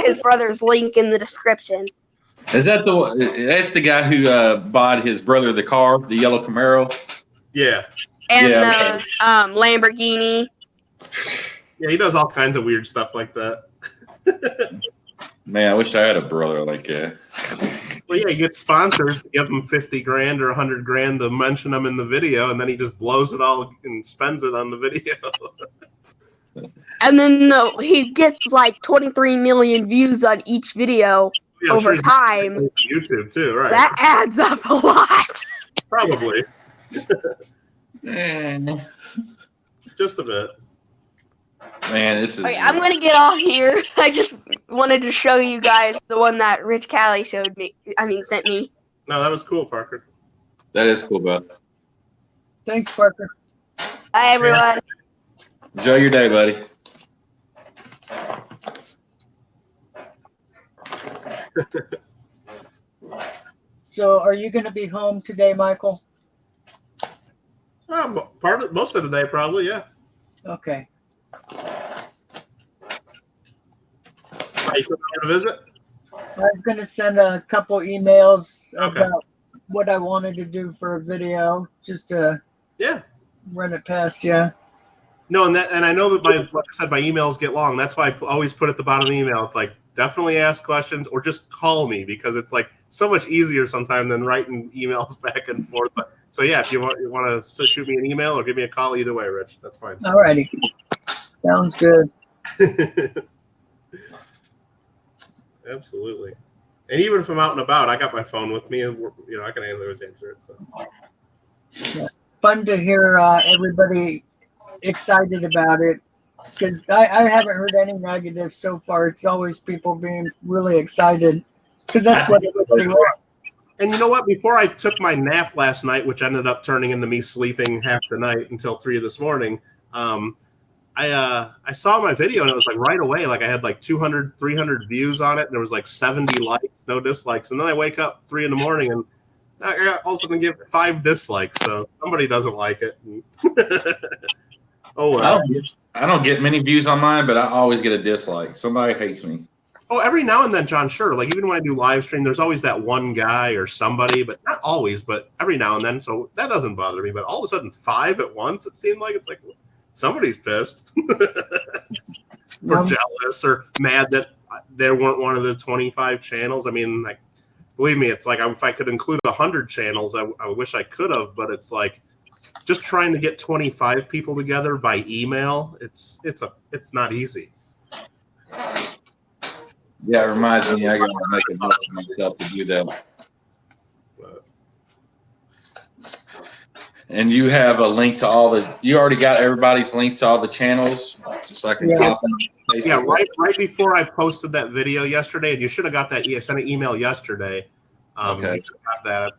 his brother's link in the description. Is that that's the guy who bought his brother the car, the yellow Camaro? Yeah. And the Lamborghini. Yeah, he does all kinds of weird stuff like that. Man, I wish I had a brother like that. Well, yeah, he gets sponsors, give him 50 grand or 100 grand to mention them in the video, and then he just blows it all and spends it on the video. And then he gets like 23 million views on each video over time. YouTube too, right? That adds up a lot. Probably. Just a bit. Man, this is. Okay, I'm gonna get off here. I just wanted to show you guys the one that Rich Callie sent me. No, that was cool, Parker. That is cool, bud. Thanks, Parker. Bye, everyone. Enjoy your day, buddy. So, are you going to be home today, Michael? Most of the day, probably. Yeah. Okay. Are you coming here to visit? I was going to send a couple emails about what I wanted to do for a video, just to run it past you. No, and I know that like I said, my emails get long. That's why I always put at the bottom of the email. It's like definitely ask questions or just call me, because it's like so much easier sometimes than writing emails back and forth. But so yeah, if you want to shoot me an email or give me a call, either way, Rich, that's fine. All righty, sounds good. Absolutely. And even if I'm out and about, I got my phone with me, and I can always answer it. So Yeah. Fun to hear everybody excited about it, because I haven't heard any negative so far. It's always people being really excited, because that's what everybody wants. And you know what? Before I took my nap last night, which ended up turning into me sleeping half the night until 3 this morning, I saw my video, and it was like right away, like I had like 200, 300 views on it, and there was like 70 likes, no dislikes. And then I wake up 3 in the morning, and I got all of a sudden give 5 dislikes. So somebody doesn't like it. Oh well. I don't get many views on mine, but I always get a dislike. Somebody hates me. Oh, every now and then, John, sure. Like even when I do live stream, there's always that one guy or somebody, but not always, but every now and then. So that doesn't bother me. But all of a sudden 5 at once, it seemed like it's like somebody's pissed or jealous or mad that there weren't one of the 25 channels. I mean, like, believe me, it's like if I could include 100 channels, I wish I could have, but it's like just trying to get 25 people together by email. It's not easy. Yeah, it reminds me. I got to make a note for myself to do that. And you have a link to all the. You already got everybody's links to all the channels, so I can copy. Yeah, right before I posted that video yesterday, and you should have got that. I sent an email yesterday. Okay. You should have got that.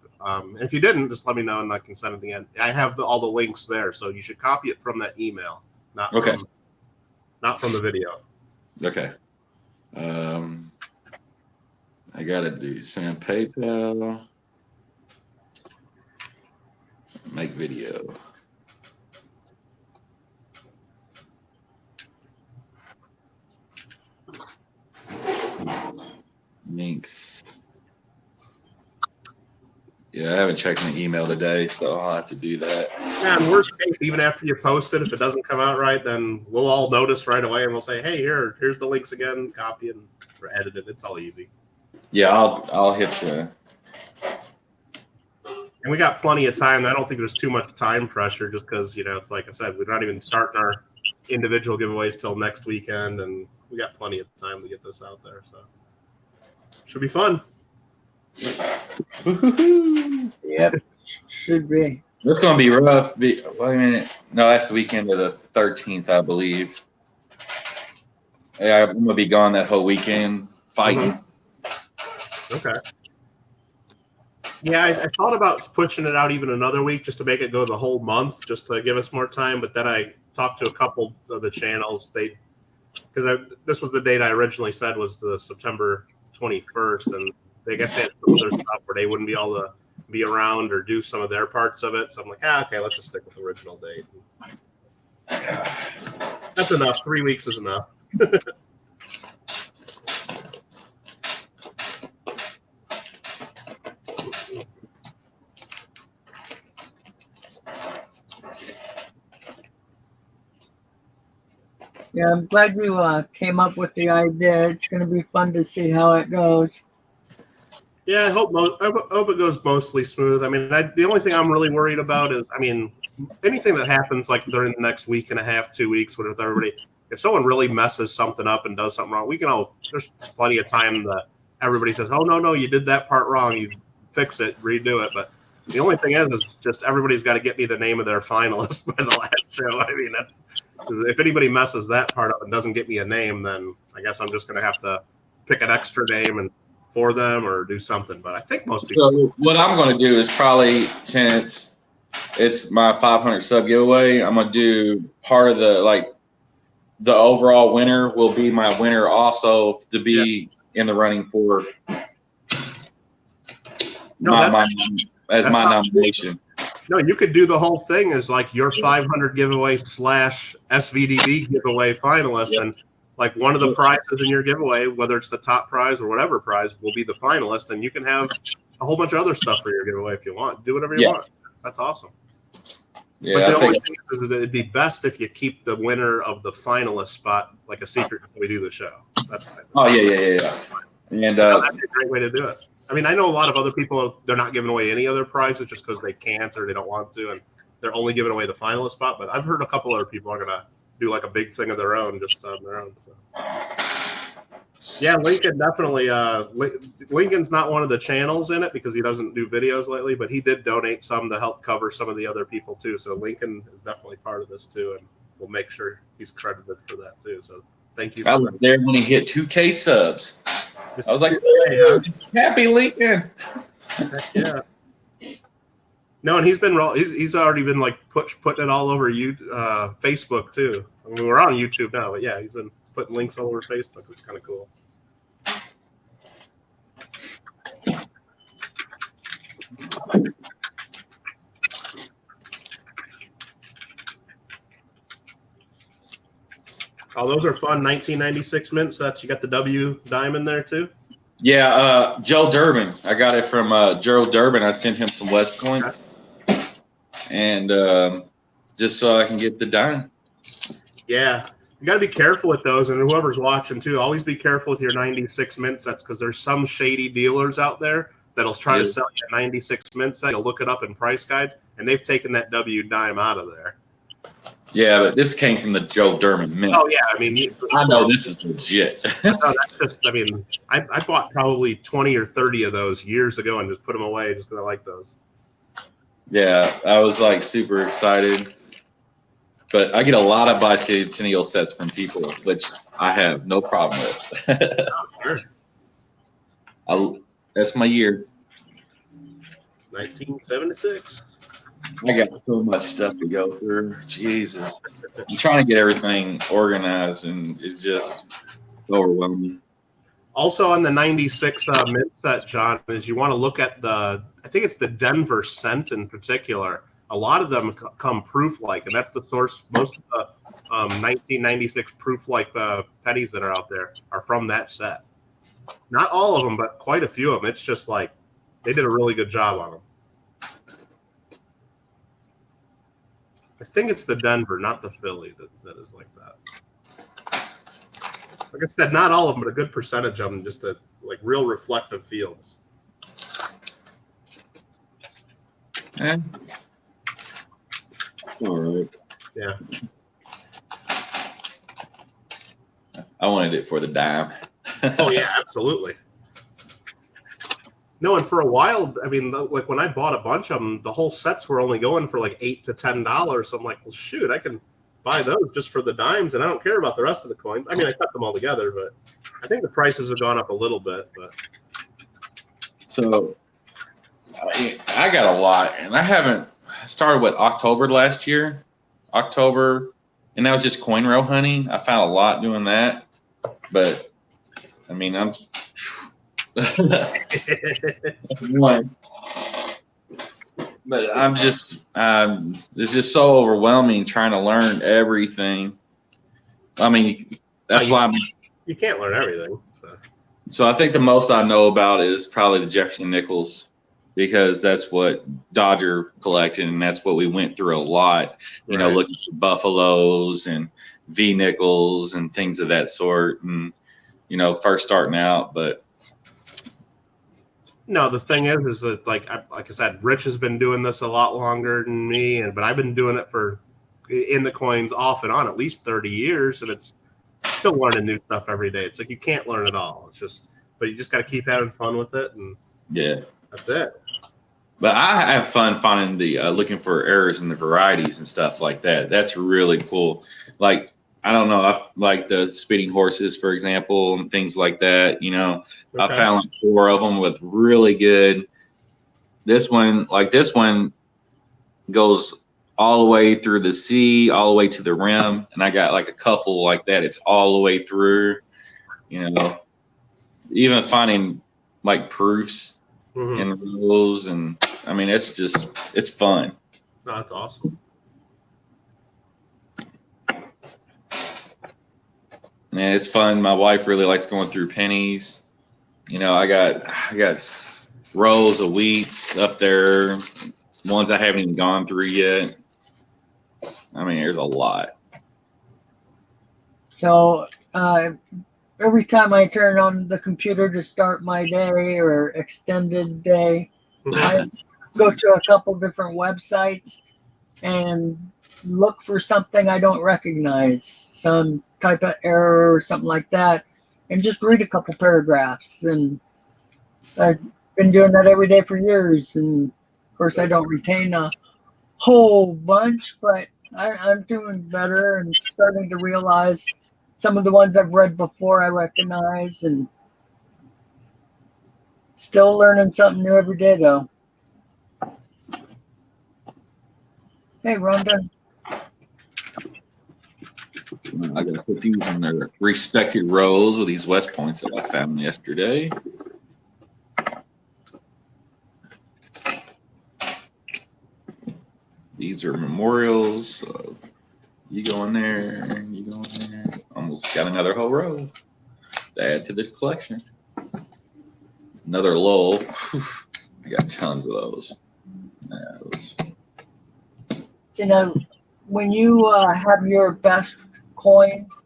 If you didn't, just let me know, and I can send it again. I have all the links there, so you should copy it from that email, not from the video. Okay. I gotta do send PayPal. Make video. Links. Yeah, I haven't checked my email today, so I'll have to do that. Yeah, and worst case, even after you post it, if it doesn't come out right, then we'll all notice right away, and we'll say, "Hey, here's the links again. Copy and edit it. It's all easy." Yeah, I'll hit you. And we got plenty of time. I don't think there's too much time pressure, just because it's like I said, we're not even starting our individual giveaways till next weekend, and we got plenty of time to get this out there. So should be fun. Yep, should be. It's gonna be rough. Wait a minute. No, that's the weekend of the 13th, I believe. Yeah, I'm gonna be gone that whole weekend fighting. Okay. Yeah, I thought about pushing it out even another week just to make it go the whole month, just to give us more time. But then I talked to a couple of the channels. Because this was the date I originally said was the September 21st, and I guess they had some other stuff where they wouldn't be able to be around or do some of their parts of it. So I'm like, okay, let's just stick with the original date. That's enough. 3 weeks is enough. Yeah, I'm glad you came up with the idea. It's going to be fun to see how it goes. Yeah, I hope it goes mostly smooth. I mean, the only thing I'm really worried about is, I mean, anything that happens like during the next week and a half, 2 weeks, with everybody, if someone really messes something up and does something wrong, there's plenty of time that everybody says, oh, no, you did that part wrong. You fix it, redo it. But the only thing is just everybody's got to get me the name of their finalist by the last show. I mean, if anybody messes that part up and doesn't get me a name, then I guess I'm just going to have to pick an extra name for them or do something. But I think most people. So what I'm going to do is probably, since it's my 500 sub giveaway, I'm going to do part of the overall winner will be my winner also to be in the running for my nomination. No, you could do the whole thing as like your 500 giveaway / SVDB giveaway finalist, and like one of the prizes in your giveaway, whether it's the top prize or whatever prize, will be the finalist, and you can have a whole bunch of other stuff for your giveaway if you want. Do whatever you want. That's awesome. Yeah, but the only thing is that it'd be best if you keep the winner of the finalist spot like a secret when we do the show. That's what I think. Yeah. And that's a great way to do it. I mean, I know a lot of other people, they're not giving away any other prizes just because they can't or they don't want to, and they're only giving away the finalist spot. But I've heard a couple other people are gonna do like a big thing of their own, just on their own. So. Yeah, Lincoln definitely. Lincoln's not one of the channels in it because he doesn't do videos lately, but he did donate some to help cover some of the other people too. So Lincoln is definitely part of this too, and we'll make sure he's credited for that too. So thank you. I was there when he hit 2K subs. I was like, happy Lincoln. Yeah. No, and he's already been like putting it all over Facebook too. I mean, we're on YouTube now, but yeah, he's been putting links all over Facebook. It's kind of cool. Oh, those are fun. 1996 mint sets. You got the W diamond there too. Yeah, Joe Durbin. I got it from Gerald Durbin. I sent him some West coins, and just so I can get the dime. Yeah, you got to be careful with those, and whoever's watching too. Always be careful with your 96 mint sets because there's some shady dealers out there that'll try to sell you a 96 mint set. You'll look it up in price guides, and they've taken that W dime out of there. Yeah, but this came from the Joe Durbin mint. Oh yeah, I mean, I know this is legit. No, that's just. I mean, I bought probably 20 or 30 of those years ago and just put them away just because I like those. Yeah, I was like super excited. But I get a lot of bicentennial sets from people, which I have no problem with. Sure. That's my year. 1976. I got so much stuff to go through. Jesus. I'm trying to get everything organized, and it's just overwhelming. Also on the 96 mint set, John, is you want to look at I think it's the Denver cent in particular. A lot of them come proof-like, and that's the source. Most of the 1996 proof-like pennies that are out there are from that set. Not all of them, but quite a few of them. It's just like they did a really good job on them. I think it's the Denver, not the Philly, that is like that. Like I said, not all of them, but a good percentage of them, just like real reflective fields. All right. Yeah. I wanted it for the dime. Oh yeah, absolutely. No, and for a while, I mean, like when I bought a bunch of them, the whole sets were only going for like $8 to $10. So I'm like, well, shoot, I can buy those just for the dimes, and I don't care about the rest of the coins. I mean, I cut them all together, but I think the prices have gone up a little bit. But so I got a lot, and I started October last year, and that was just coin row hunting. I found a lot doing that, but I mean, I'm. But I'm just, it's just so overwhelming trying to learn everything. I mean, that's why you can't learn everything. So I think the most I know about is probably the Jefferson Nichols, because that's what Dodger collected, and that's what we went through a lot. You know, looking for Buffaloes and V Nichols and things of that sort, and first starting out, but. No, the thing is that like I said, Rich has been doing this a lot longer than me, but I've been doing it in the coins off and on at least 30 years, and it's still learning new stuff every day. It's like you can't learn it all. It's just, but you just got to keep having fun with it, and yeah, that's it. But I have fun finding looking for errors in the varieties and stuff like that. That's really cool. Like, I don't know, I like the Speeding Horses, for example, and things like that. Okay. I found like 4 of them with really good. This one goes all the way through the C, all the way to the rim, and I got like a couple like that. It's all the way through. Even finding like proofs in those, and I mean, it's fun. No, that's awesome. Yeah, it's fun. My wife really likes going through pennies. You know, I got rows of wheats up there, ones I haven't even gone through yet. I mean, there's a lot. So every time I turn on the computer to start my day or extended day, I go to a couple different websites and look for something I don't recognize, some type of error or something like that, and just read a couple paragraphs. And I've been doing that every day for years. And of course, I don't retain a whole bunch, but I'm doing better and starting to realize some of the ones I've read before I recognize, and still learning something new every day, though. Hey, Rhonda. I gotta put these in their respected rows with these West Points that I found yesterday. These are memorials. So you go in there, you go in there. Almost got another whole row to add to the collection. Another Lowell. Whew, I got tons of those. You know, when you have your best coins,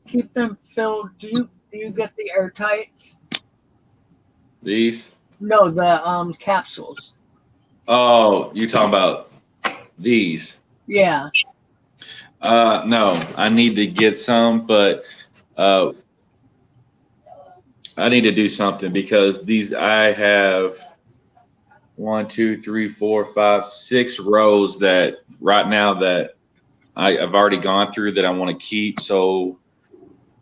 keep them filled. Do you get the airtights? These? No, the capsules. Oh, you talking about these? Yeah. No, I need to get some, but I need to do something because these I have 1, 2, 3, 4, 5, 6 rows that right now that I've already gone through that I want to keep. So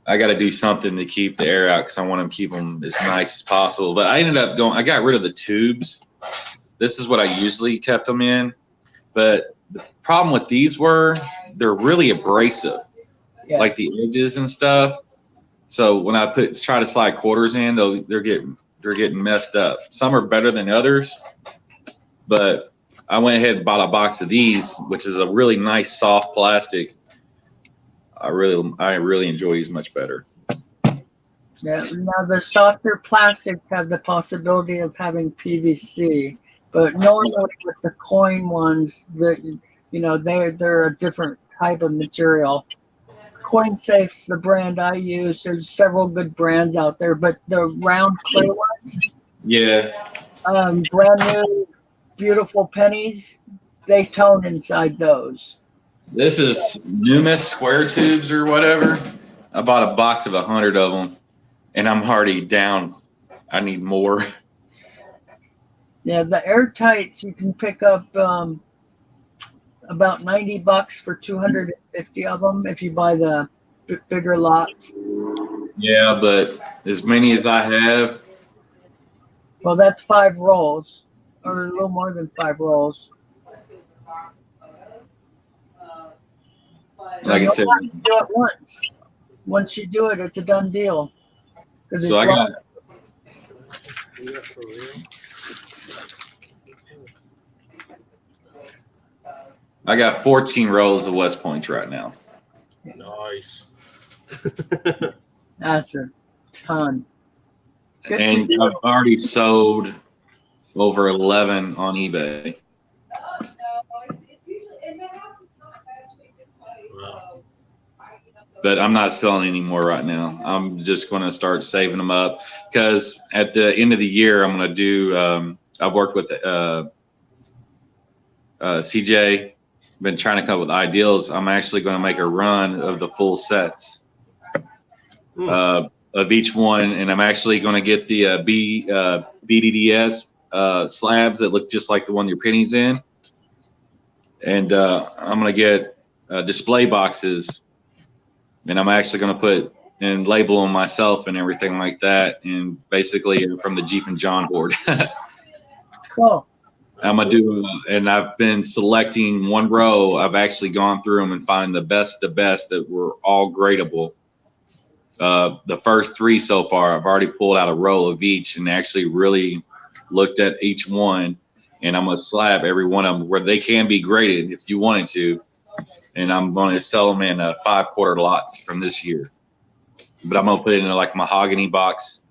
I got to do something to keep the air out because I want to keep them as nice as possible. But I ended up I got rid of the tubes. This is what I usually kept them in. But the problem with these they're really abrasive, like the edges and stuff. So when I try to slide quarters in, they're getting messed up. Some are better than others, but I went ahead and bought a box of these, which is a really nice soft plastic. I really enjoy these much better. Yeah. Now the softer plastics have the possibility of having PVC, but normally with the coin ones, they're a different type of material. CoinSafe's the brand I use. There's several good brands out there, but the round clay ones, yeah, brand new, beautiful pennies, they tone inside those. This is Numis square tubes or whatever. I bought a box of 100 of them, and I'm already down. I need more. Yeah, the airtights you can pick up about $90 for 250 of them if you buy the bigger lots. Yeah, but as many as I have. Well, that's 5 rolls, or a little more than 5 rolls. Like I said, you do it once. Once you do it, it's a done deal. So I got 14 rolls of West Points right now. Nice. That's a ton. Good And I've already sold over 11 on eBay. But I'm not selling any more right now. I'm just going to start saving them up because at the end of the year, I'm going to do, I've worked with CJ, been trying to come up with ideals. I'm actually going to make a run of the full sets of each one. And I'm actually going to get the BDDS slabs that look just like the one your penny's in. And I'm going to get display boxes. And I'm actually going to put and label them myself and everything like that. And basically from the Jeep and John board. Cool. I'm going to do, and I've been selecting one row. I've actually gone through them and finding the best that were all gradable. The first 3 so far, I've already pulled out a row of each and actually really looked at each one and I'm gonna slab every one of them where they can be graded if you wanted to, and I'm gonna sell them in 5-quarter lots from this year. But I'm gonna put it in like a mahogany box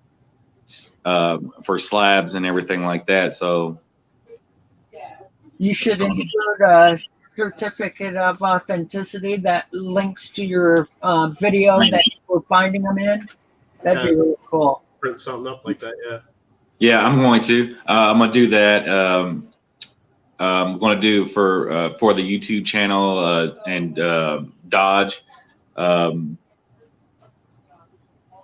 for slabs and everything like that. So you should insert a certificate of authenticity that links to your video that we're finding them in. That'd be really cool. Print something up like that, yeah. Yeah, I'm going to. I'm gonna do that. I'm going to do for the YouTube channel and Dodge.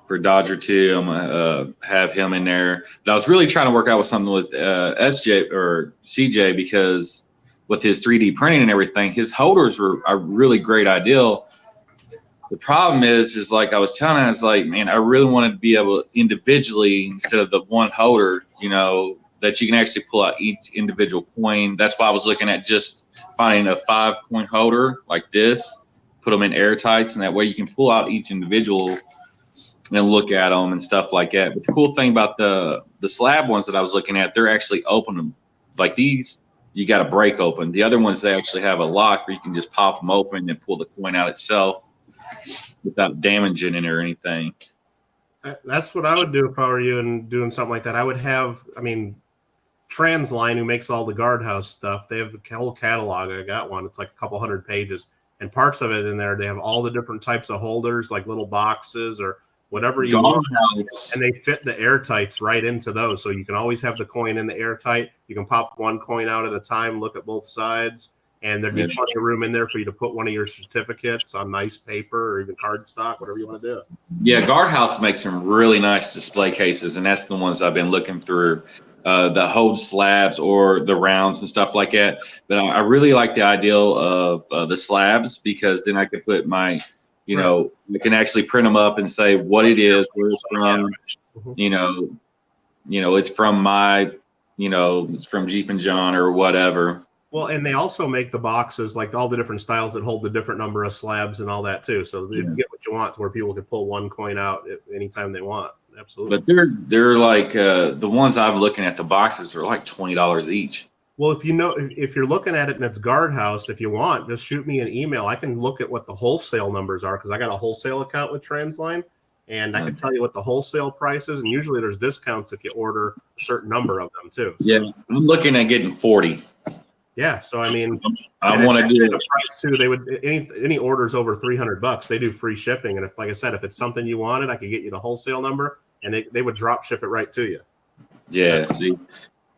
For Dodger 2, I'm gonna have him in there. But I was really trying to work out with something with SJ or CJ, because with his 3D printing and everything, his holders were a really great idea. The problem is like I was telling him, I was like, man, I really want to be able to individually, instead of the one holder, you know, that you can actually pull out each individual coin. That's why I was looking at just finding a 5-coin holder like this, put them in airtights, and that way you can pull out each individual and look at them and stuff like that. But the cool thing about the slab ones that I was looking at, they're actually open. Like these, you got to break open. The other ones, they actually have a lock where you can just pop them open and pull the coin out itself without damaging it or anything. That's what I would do if I were you and doing something like that. I would have, I mean, Transline, who makes all the guardhouse stuff, they have a whole catalog. I got one. It's like a couple hundred pages. And parts of it in there, they have all the different types of holders, like little boxes or whatever you want, and they fit the airtights right into those. So you can always have the coin in the airtight. You can pop one coin out at a time, look at both sides, and there'd be plenty of room in there for you to put one of your certificates on nice paper or even cardstock, whatever you want to do. Yeah, Guardhouse makes some really nice display cases, and that's the ones I've been looking through. The hold slabs or the rounds and stuff like that. But I really like the ideal of the slabs, because then I could put my, you know, we can actually print them up and say what it is, where it's from, you know, it's from my, you know, it's from Jeep and John or whatever. Well, and they also make the boxes, like all the different styles that hold the different number of slabs and all that too. So you can get what you want, to where people can pull one coin out at any time they want. Absolutely. But they're like the ones I'm looking at, the boxes are like $20 each. Well, if you know, if you're looking at it and it's Guardhouse, if you want, just shoot me an email. I can look at what the wholesale numbers are, because I got a wholesale account with Transline, and I can tell you what the wholesale price is. And usually there's discounts if you order a certain number of them too. So, yeah, I'm looking at getting 40. Yeah, so I mean, I want to do the price too. They would any orders over $300, they do free shipping. And if, like I said, if it's something you wanted, I could get you the wholesale number, and they would drop ship it right to you. Yeah, see,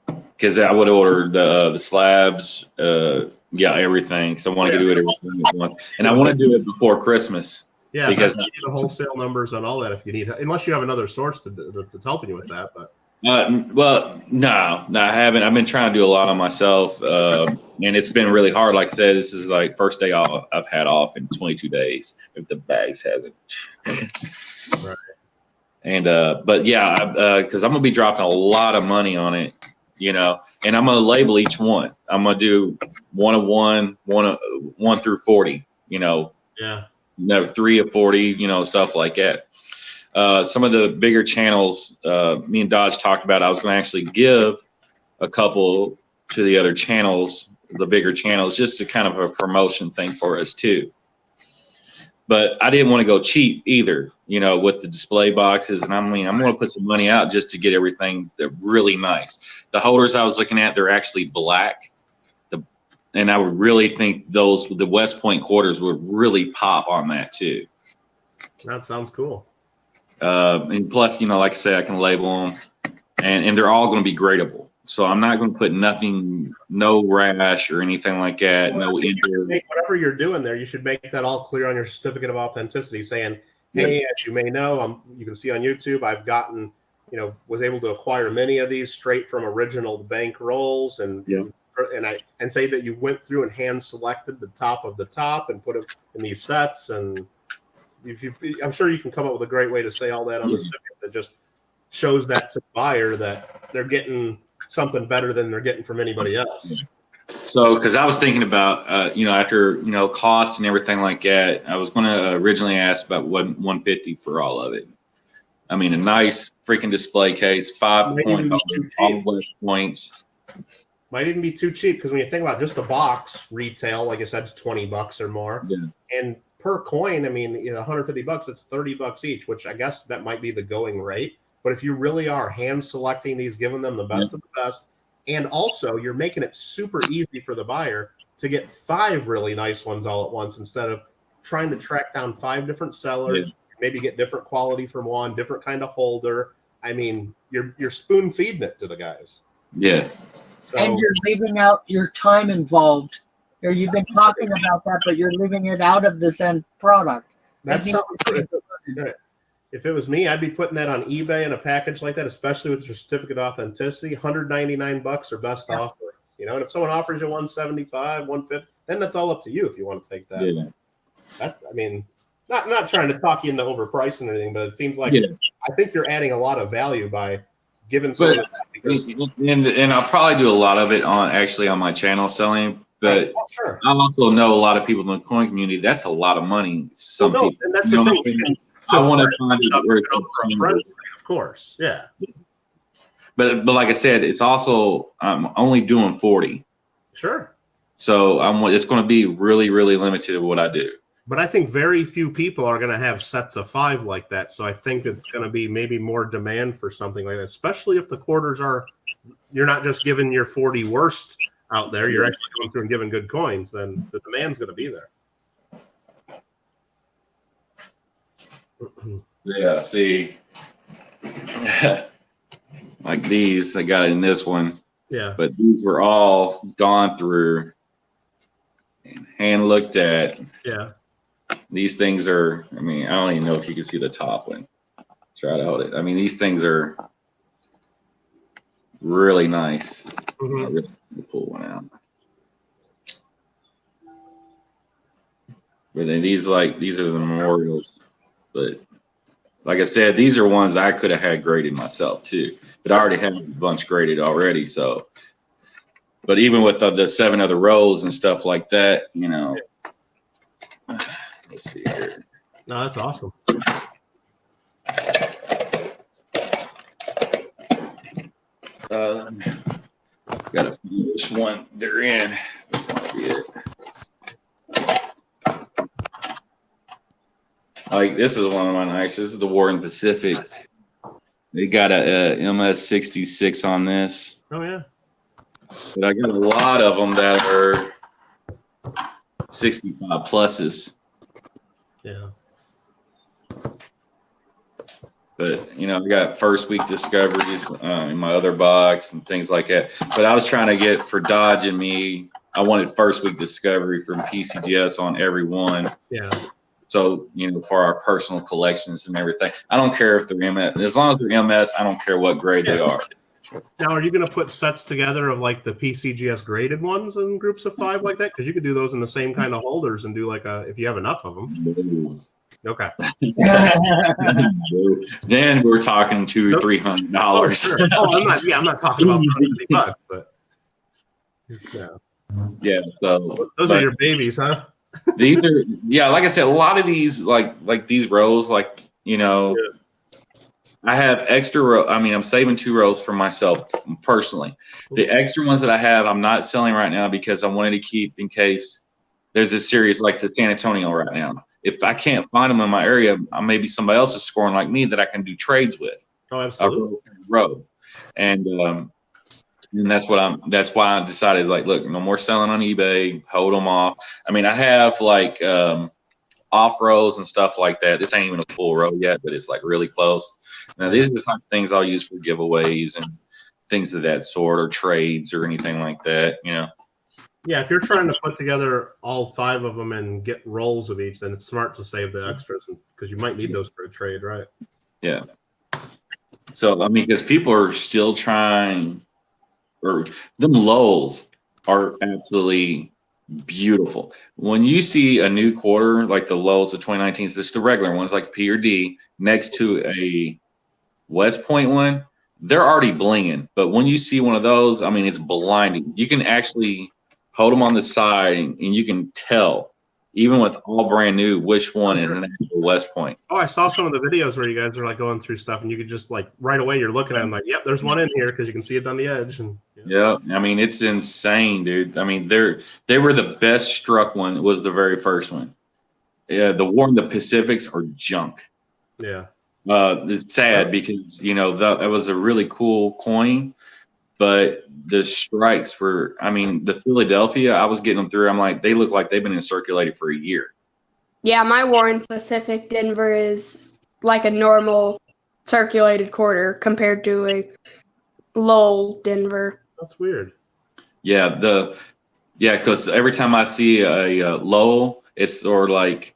because I would order the slabs, yeah, everything. So I want to do it everything at once, and I want to do it before Christmas. Yeah, because you need the wholesale numbers and all that if you need, unless you have another source that's helping you with that. But well, no, I haven't. I've been trying to do a lot on myself, and it's been really hard. Like I said, this is like first day off I've had off in 22 days. If the bags haven't. Right. And but yeah, because I'm gonna be dropping a lot of money on it, you know, and I'm gonna label each one. I'm gonna do one of 1 through 40, you know. Yeah. No, 3 of 40, you know, stuff like that. Some of the bigger channels, me and Dodge talked about, I was going to actually give a couple to the other channels, the bigger channels, just to kind of a promotion thing for us too. But I didn't want to go cheap either, you know, with the display boxes. And I mean, I'm going to put some money out just to get everything that really nice. The holders I was looking at, they're actually black. And I would really think the West Point quarters would really pop on that too. That sounds cool. And plus, you know, like I said, I can label them, and they're all going to be gradable. So I'm not going to put nothing, no rash or anything like that. Well, No injury. Whatever you're doing there, you should make that all clear on your certificate of authenticity, saying, "Hey, as you may know, you can see on YouTube, I've gotten, you know, was able to acquire many of these straight from original bank rolls, and and say that you went through and hand selected the top of the top and put it in these sets." And I'm sure you can come up with a great way to say all that on the certificate that just shows that to the buyer that they're getting something better than they're getting from anybody else. So, because I was thinking about, you know, after, you know, cost and everything like that, I was going to originally ask about $150 for all of it. I mean, a nice freaking display case, 5 point, all the West Points. Might even be too cheap because when you think about just the box retail, like I said, it's $20 or more. Yeah. And per coin, I mean, $150, it's $30 each, which I guess that might be the going rate. But if you really are hand selecting these, giving them the best of the best, and also you're making it super easy for the buyer to get 5 really nice ones all at once instead of trying to track down 5 different sellers, maybe get different quality from one, different kind of holder. I mean, you're spoon feeding it to the guys. Yeah. So, And you're leaving out your time involved. Or you've been talking about that, but you're leaving it out of this end product. that's something. If it was me, I'd be putting that on eBay in a package like that, especially with your certificate of authenticity. $199 or best offer. And if someone offers you $175, $150, then that's all up to you if you want to take that. Yeah. That's, I mean, not trying to talk you into overpricing or anything, but it seems like I think you're adding a lot of value by giving someone that because and I'll probably do a lot of it on my channel selling. But sure. I also know a lot of people in the coin community. That's a lot of money. Some people, and that's the thing. I want to find it where it's of course, yeah. But like I said, it's also I'm only doing 40. Sure. So it's going to be really, really limited of what I do. But I think very few people are going to have sets of 5 like that. So I think it's going to be maybe more demand for something like that, especially if the quarters are, you're not just giving your 40 worst out there. You're actually going through and giving good coins. Then the demand's going to be there. Yeah, see, like these, I got in this one. Yeah. But these were all gone through and hand looked at. Yeah. These things are, I mean, I don't even know if you can see the top one. Try to hold it. I mean, these things are really nice. Mm-hmm. I really need to pull one out. But then these are the memorials. But like I said, these are ones I could have had graded myself too. But I already had a bunch graded already. So, but even with the 7 other rows and stuff like that, let's see here. No, that's awesome. Gotta find which one they're in. This might be it. Like this is one of my nice. This is the Warren Pacific. They got a MS-66 on this. Oh yeah. But I got a lot of them that are 65 pluses. Yeah. But I got first week discoveries in my other box and things like that. But I was trying to get for Dodge and me. I wanted first week discovery from PCGS on every one. Yeah. So for our personal collections and everything, I don't care if they're MS. As long as they're MS, I don't care what grade they are. Now, are you going to put sets together of like the PCGS graded ones in groups of 5 like that? Because you could do those in the same kind of holders and do like if you have enough of them. Okay. Then we're talking $200 or $300. Oh, sure. I'm not talking about $50, but yeah. Yeah. So those are your babies, huh? These are, like I said, a lot of these, like these rows, I have extra row. I mean, I'm saving 2 rows for myself personally. The extra ones that I have, I'm not selling right now because I wanted to keep in case there's a series like the San Antonio right now. If I can't find them in my area, maybe somebody else is scoring like me that I can do trades with. Oh, absolutely. Row. And that's why I decided, look, no more selling on eBay, hold them off. I mean, I have off rows and stuff like that. This ain't even a full row yet, but it's really close. Now, these are the type of things I'll use for giveaways and things of that sort, or trades or anything like that, Yeah, if you're trying to put together all 5 of them and get rolls of each, then it's smart to save the extras because you might need those for a trade, right? Yeah. So, I mean, because people are still trying, or them lows are absolutely beautiful. When you see a new quarter, like the lows of 2019, it's just the regular ones like P or D next to a West Point one, they're already blinging. But when you see one of those, I mean, it's blinding. You can actually hold them on the side and you can tell even with all brand new, which one is an actual West Point. Oh, I saw some of the videos where you guys are like going through stuff, and you could just like right away you're looking at them like, yep, there's one in here because you can see it on the edge. And Yeah, I mean it's insane, dude. I mean they were the best struck one. Was the very first one. Yeah, the War in the Pacifics are junk. yeah, It's sad because you know that was a really cool coin, but the strikes were. I mean, the Philadelphia, I was getting them through. I'm like, they look like they've been circulating for a year. Yeah, my Warren Pacific Denver is like a normal circulated quarter compared to a Lowell Denver. that's weird. Yeah, because every time I see a Lowell, it's or like,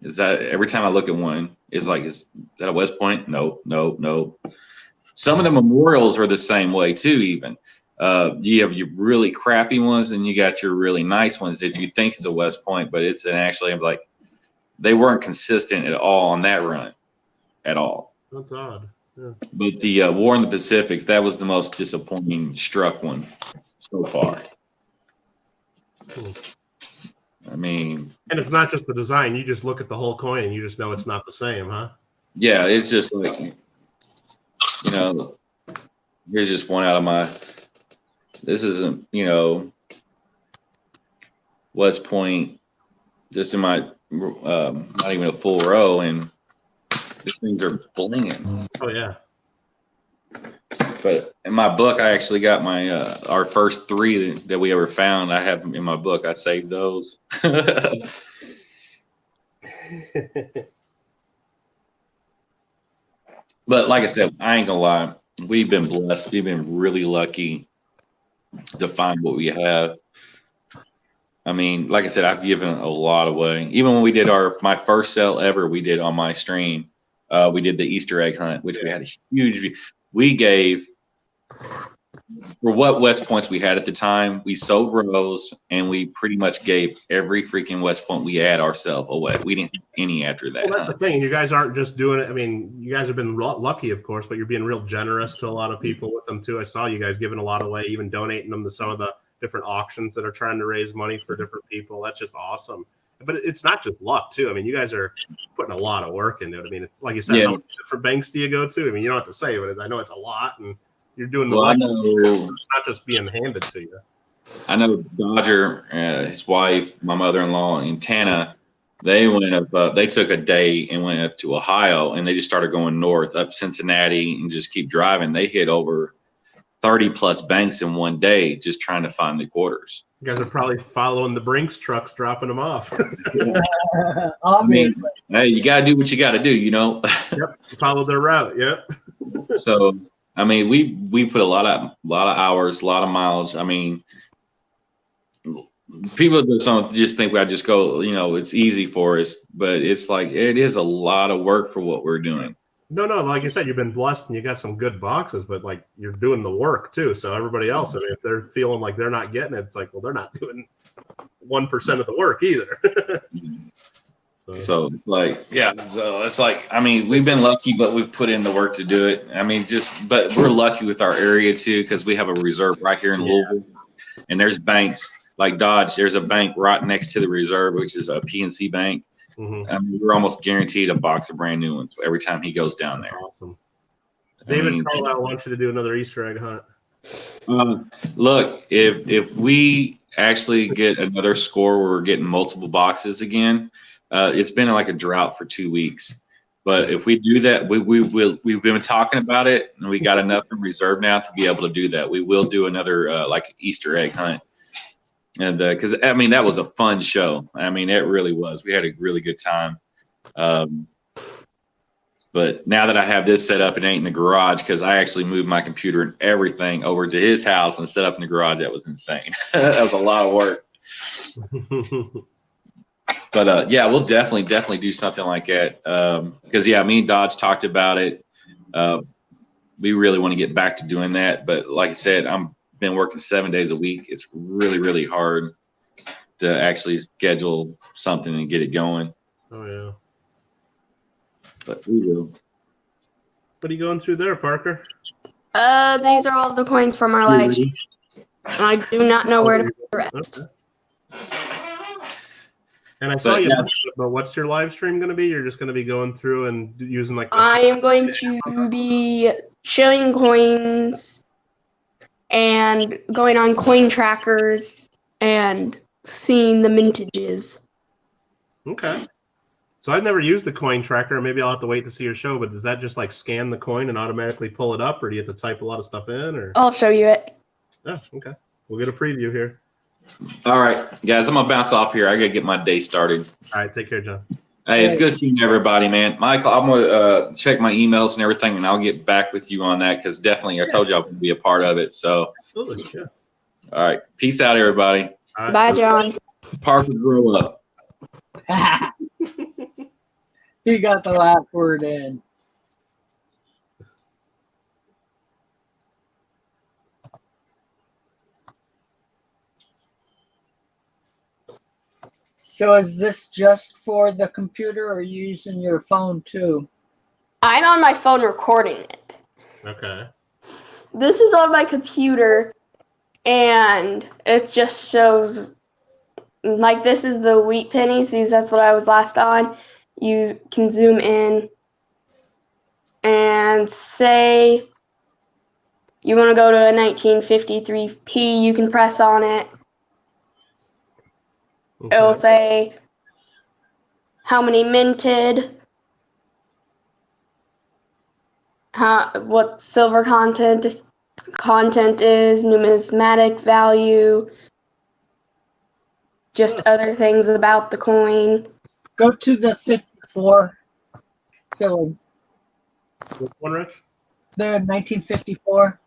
is that every time I look at one, it's like, is that a West Point? No. Some of the memorials are the same way too. Even you have your really crappy ones, and you got your really nice ones that you think is a West Point, but it's actually I'm like they weren't consistent at all on that run, at all. That's odd. Yeah. But the War in the Pacifics, that was the most disappointing struck one so far. I mean, And it's not just the design. You just look at the whole coin and you just know it's not the same, huh? yeah, it's just like, you know, here's just one out of my, this isn't, you know, West Point, just in my, not even a full row, and these things are blinging. Oh yeah. But in my book, I actually got my our first three that we ever found. I have them in my book. I saved those. But like I said, I ain't gonna lie. We've been blessed. We've been really lucky to find what we have. I mean, like I said, I've given a lot away. Even when we did my first sale ever, we did on my stream. We did the Easter egg hunt, which we had a huge. We gave for what West Points we had at the time. We sold rows, and we pretty much gave every freaking West Point we had ourselves away. We didn't have any after that. Well, that's the thing. You guys aren't just doing it. I mean, you guys have been lucky, of course, but you're being real generous to a lot of people with them too. I saw you guys giving a lot away, even donating them to some of the different auctions that are trying to raise money for different people. That's just awesome. But it's not just luck too. I mean, you guys are putting a lot of work into it. I mean, it's like you said, how many different banks do you go to? I mean, you don't have to say, but I know it's a lot, and you're doing the luck. It's not just being handed to you. I know Dodger, his wife, my mother-in-law, and Tana, they went up. They took a day and went up to Ohio, and they just started going north up Cincinnati and just keep driving. They hit over 30 plus banks in one day just trying to find the quarters. You guys are probably following the Brinks trucks, dropping them off. I mean, hey, you got to do what you got to do, you know? Yep. Follow their route. Yep. So, I mean, we put a lot of hours, a lot of mileage. I mean, people just think I just go, you know, it's easy for us, but it's like, it is a lot of work for what we're doing. No, like you said, you've been blessed and you got some good boxes, but like you're doing the work too. So everybody else, I mean, if they're feeling like they're not getting it, it's like, well, they're not doing 1% of the work either. So it's like, yeah, so it's like, I mean, we've been lucky, but we've put in the work to do it. I mean, but we're lucky with our area too, because we have a reserve right here in Louisville, and there's banks like Dodge. There's a bank right next to the reserve, which is a PNC bank. Mm-hmm. I mean, we're almost guaranteed a box of brand new ones every time he goes down there. Awesome. David Carlisle wants you to do another Easter egg hunt. Look, if we actually get another score where we're getting multiple boxes again, it's been like a drought for 2 weeks. But if we do that, we've been talking about it, and we got enough in reserve now to be able to do that. We will do another like Easter egg hunt. And because I mean, that was a fun show. I mean, it really was. We had a really good time. But now that I have this set up, it ain't in the garage, because I actually moved my computer and everything over to his house and set up in the garage. That was insane. That was a lot of work. But yeah, we'll definitely do something like that. Because yeah, me and Dodge talked about it. We really want to get back to doing that. But like I said, I'm been working 7 days a week. It's really, really hard to actually schedule something and get it going. Oh yeah. But we will. What are you going through there, Parker? These are all the coins from our live stream. I do not know where to put the rest. And I saw But you. yeah. But what's your live stream going to be? You're just going to be going through and using like. I am going to be showing coins and going on coin trackers and seeing the mintages. Okay. So I've never used the coin tracker. Maybe I'll have to wait to see your show. But does that just like scan the coin and automatically pull it up, or do you have to type a lot of stuff in? Or I'll show you it. oh, okay. We'll get a preview here. All right, guys, I'm gonna bounce off here. I gotta get my day started. All right, take care, John. Hey, it's good seeing everybody, man. Michael, I'm gonna check my emails and everything, and I'll get back with you on that because definitely, I told you I would be a part of it. So, absolutely, yeah. All right, peace out, everybody. All right, Bye, John. Parker, grow up. He got the last word in. So is this just for the computer, or are you using your phone too? I'm on my phone recording it. Okay. This is on my computer, and it just shows, like, this is the wheat pennies because that's what I was last on. You can zoom in and say you want to go to a 1953p, you can press on it. Okay. It will say how many minted, what silver content is, numismatic value, just other things about the coin. Go to the 54 fillings. Which one, Rich? The 1954.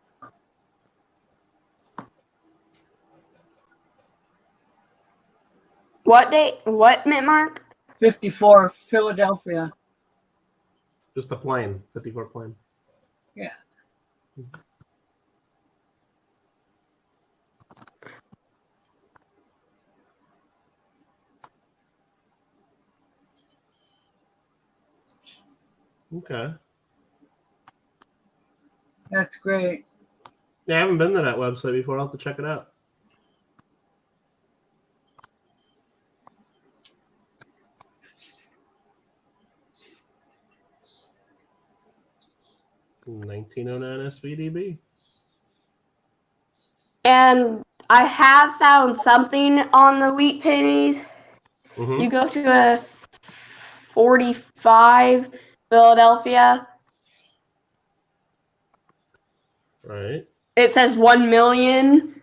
What date? What mint mark? 54 Philadelphia. Just the plane, 54 plane. Yeah. Okay. That's great. Yeah, I haven't been to that website before. I'll have to check it out. $19.09 SVDB. And I have found something on the wheat pennies. Mm-hmm. You go to a 45 Philadelphia. Right. It says 1 million.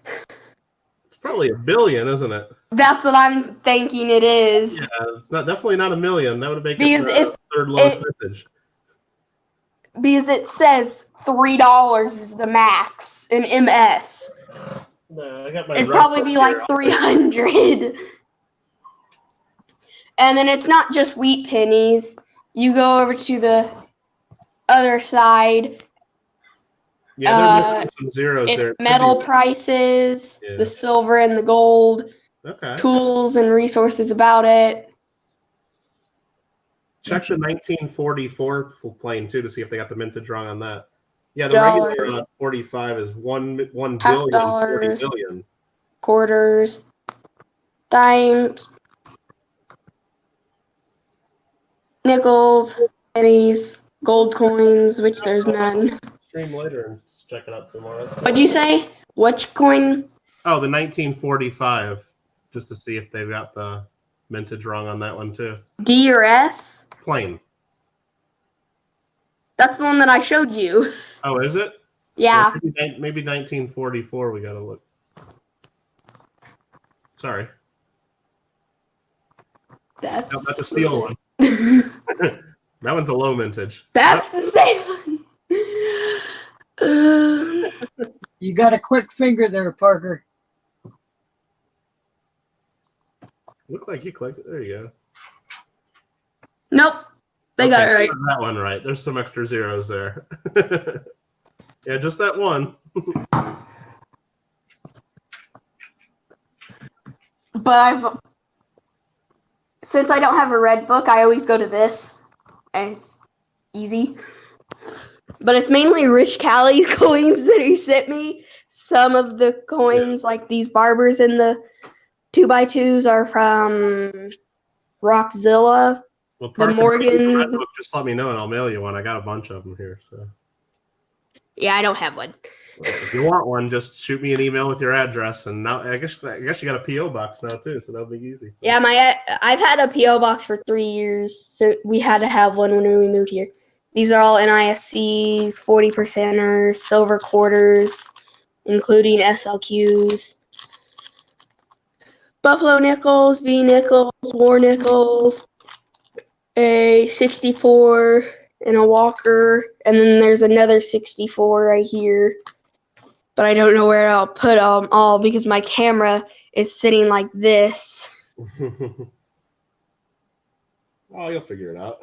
It's probably $1 billion, isn't it? That's what I'm thinking it is. Yeah, it's definitely not $1 million. That would make Because it the third lowest vintage. Because it says $3 is the max in MS. No, I got my. It'd probably be like 300. And then it's not just wheat pennies. You go over to the other side. Yeah, they're missing some zeros it's there. metal prices, Yeah. the silver and the gold, Okay. tools and resources about it. Check the 1944 plane too to see if they got the mintage wrong on that. Yeah, the Dollar. regular 45 is one Half billion, 40 dollars. billion. Quarters, dimes, nickels, pennies, gold coins, which there's none. Stream later and just check it out some more. That's cool. What'd you say? Which coin? Oh, the 1945, just to see if they've got the mintage wrong on that one too. D or S? Plane. That's the one that I showed you. Oh, is it? Yeah. Well, maybe 1944. We gotta look. One. That's a steel one. That one's a low mintage. That's the same one. You got a quick finger there, Parker. Look like you clicked it. There you go. Nope. They got it right. That one right. There's some extra zeros there. Yeah, just that one. But since I don't have a red book, I always go to this. And it's easy. But it's mainly Rich Callie's coins that he sent me. Some of the coins, like these barbers in the 2x2s, are from Rockzilla, Well, the Parker, if you need a Morgan. Red Book, just let me know and I'll mail you one. I got a bunch of them here. So Yeah, I don't have one. if you want one, just shoot me an email with your address. And now I guess you got a PO box now too, so that'll be easy. So. Yeah, I've had a PO box for 3 years, so we had to have one when we moved here. These are all NIFCs, 40%ers, silver quarters, including SLQs, Buffalo nickels, V nickels, War nickels, a 64 and a Walker, and then there's another 64 right here. But I don't know where I'll put them all because my camera is sitting like this. Oh, you'll figure it out.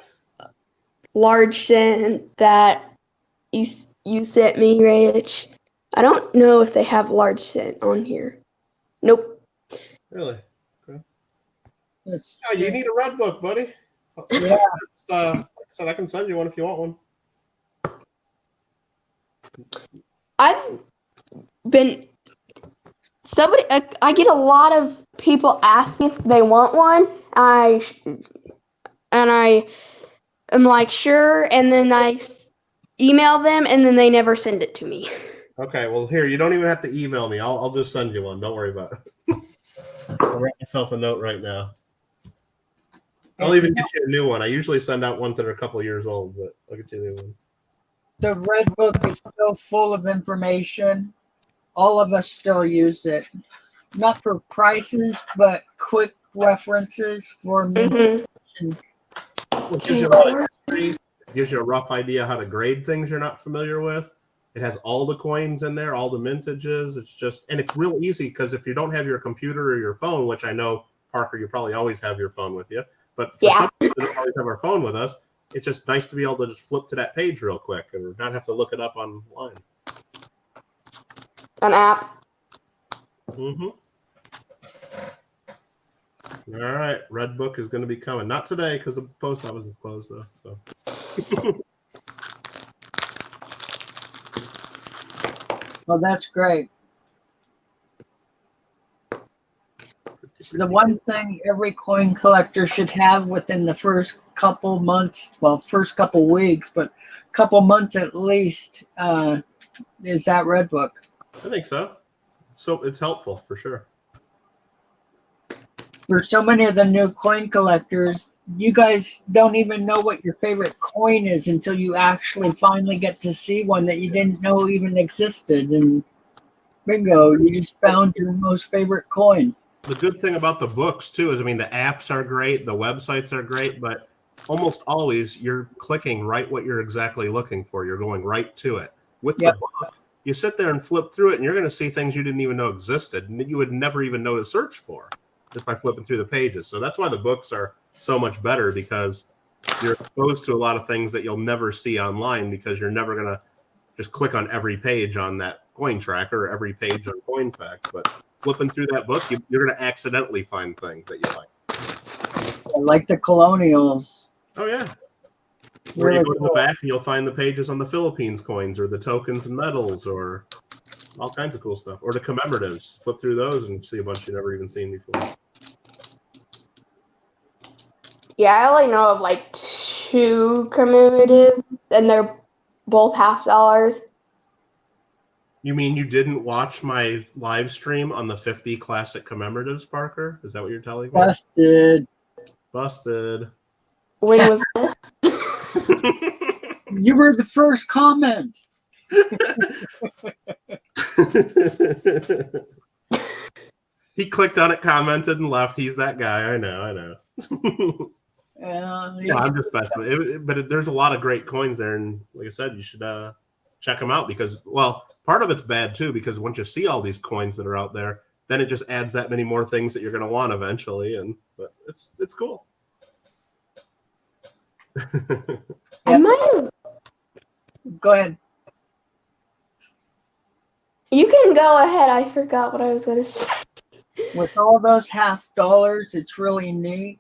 Large cent that you sent me, Rich. I don't know if they have large cent on here. Nope. Really? Okay. Oh, you need a Red Book, buddy. Yeah. Like I said, I can send you one if you want one. I've been I get a lot of people ask if they want one. I am like, sure, and then I email them, and then they never send it to me. Okay, well, here, you don't even have to email me. I'll just send you one. Don't worry about it. I'll write myself a note right now. I'll even get you a new one. I usually send out ones that are a couple years old, but I'll get you a new one. The Red Book is so full of information. All of us still use it. Not for prices, but quick references for Mm-hmm. It gives you a lot of history. It gives you a rough idea how to grade things you're not familiar with. It has all the coins in there, all the mintages. It's just, and it's real easy because if you don't have your computer or your phone, which I know, Parker, you probably always have your phone with you, but for some people that don't always have our phone with us, it's just nice to be able to just flip to that page real quick and not have to look it up online. An app. Mm-hmm. All right, Red Book is going to be coming. Not today because the post office is closed though. So. Well, that's great. It's the one thing every coin collector should have within the first couple months, well, first couple weeks, but couple months at least, is that Red Book. I think so. So it's helpful for sure. For so many of the new coin collectors, you guys don't even know what your favorite coin is until you actually finally get to see one that you didn't know even existed. And bingo, you just found your most favorite coin. The good thing about the books too is, I mean, the apps are great, the websites are great, but almost always you're clicking right what you're exactly looking for. You're going right to it. With the book, you sit there and flip through it and you're going to see things you didn't even know existed and that you would never even know to search for just by flipping through the pages. So that's why the books are so much better, because you're exposed to a lot of things that you'll never see online because you're never going to just click on every page on that coin tracker or every page on CoinFacts. But flipping through that book, you're going to accidentally find things that you like. Like the colonials. Oh, yeah. Where you go to the back and you'll find the pages on the Philippines coins or the tokens and medals or all kinds of cool stuff. Or the commemoratives. Flip through those and see a bunch you've never even seen before. Yeah, I only know of like 2 commemorative, and they're both $50. You mean you didn't watch my live stream on the 50 classic commemoratives, Parker? Is that what you're telling me? Busted. Busted. When was this? You were the first comment. He clicked on it, commented, and left. He's that guy. I know. No, I'm just messing with it. But there's a lot of great coins there, and like I said, you should check them out because, well, part of it's bad too because once you see all these coins that are out there, then it just adds that many more things that you're going to want eventually, but it's cool. I might have. Go ahead. You can go ahead. I forgot what I was going to say. With all those $50, it's really neat.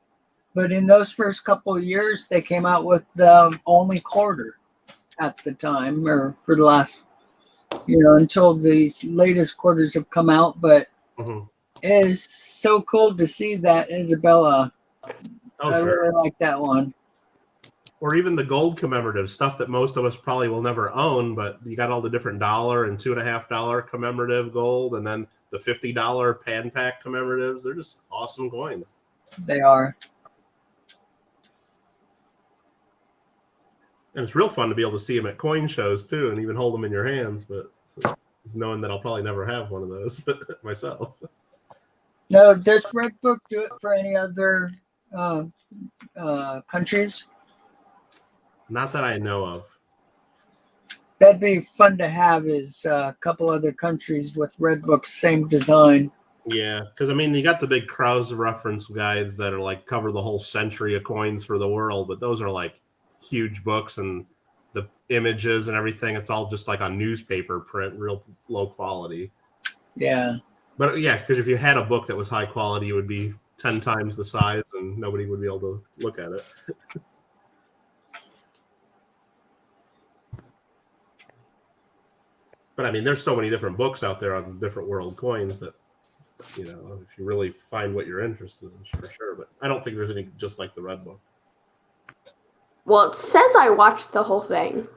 But in those first couple of years, they came out with the only quarter at the time, or for the last, until these latest quarters have come out. But it is so cool to see that Isabella Oh, I sure. really like that one. Or even the gold commemorative stuff that most of us probably will never own, but you got all the different $1 and $2.50 commemorative gold, and then the $50 pan pack commemoratives. They're just awesome coins. They are. And it's real fun to be able to see them at coin shows too, and even hold them in your hands. But it's knowing that I'll probably never have one of those myself. No, does Redbook do it for any other countries? Not that I know of. That'd be fun to have. Is a couple other countries with Redbook's same design. Yeah, because I mean, you got the big Krause reference guides that are like cover the whole century of coins for the world, but those are like huge books, and the images and everything, it's all just like on newspaper print, real low quality. Yeah. But yeah, because if you had a book that was high quality, it would be 10 times the size and nobody would be able to look at it. But I mean, there's so many different books out there on different world coins that, you know, if you really find what you're interested in, for sure. But I don't think there's any just like the Red Book. Well, it says I watched the whole thing.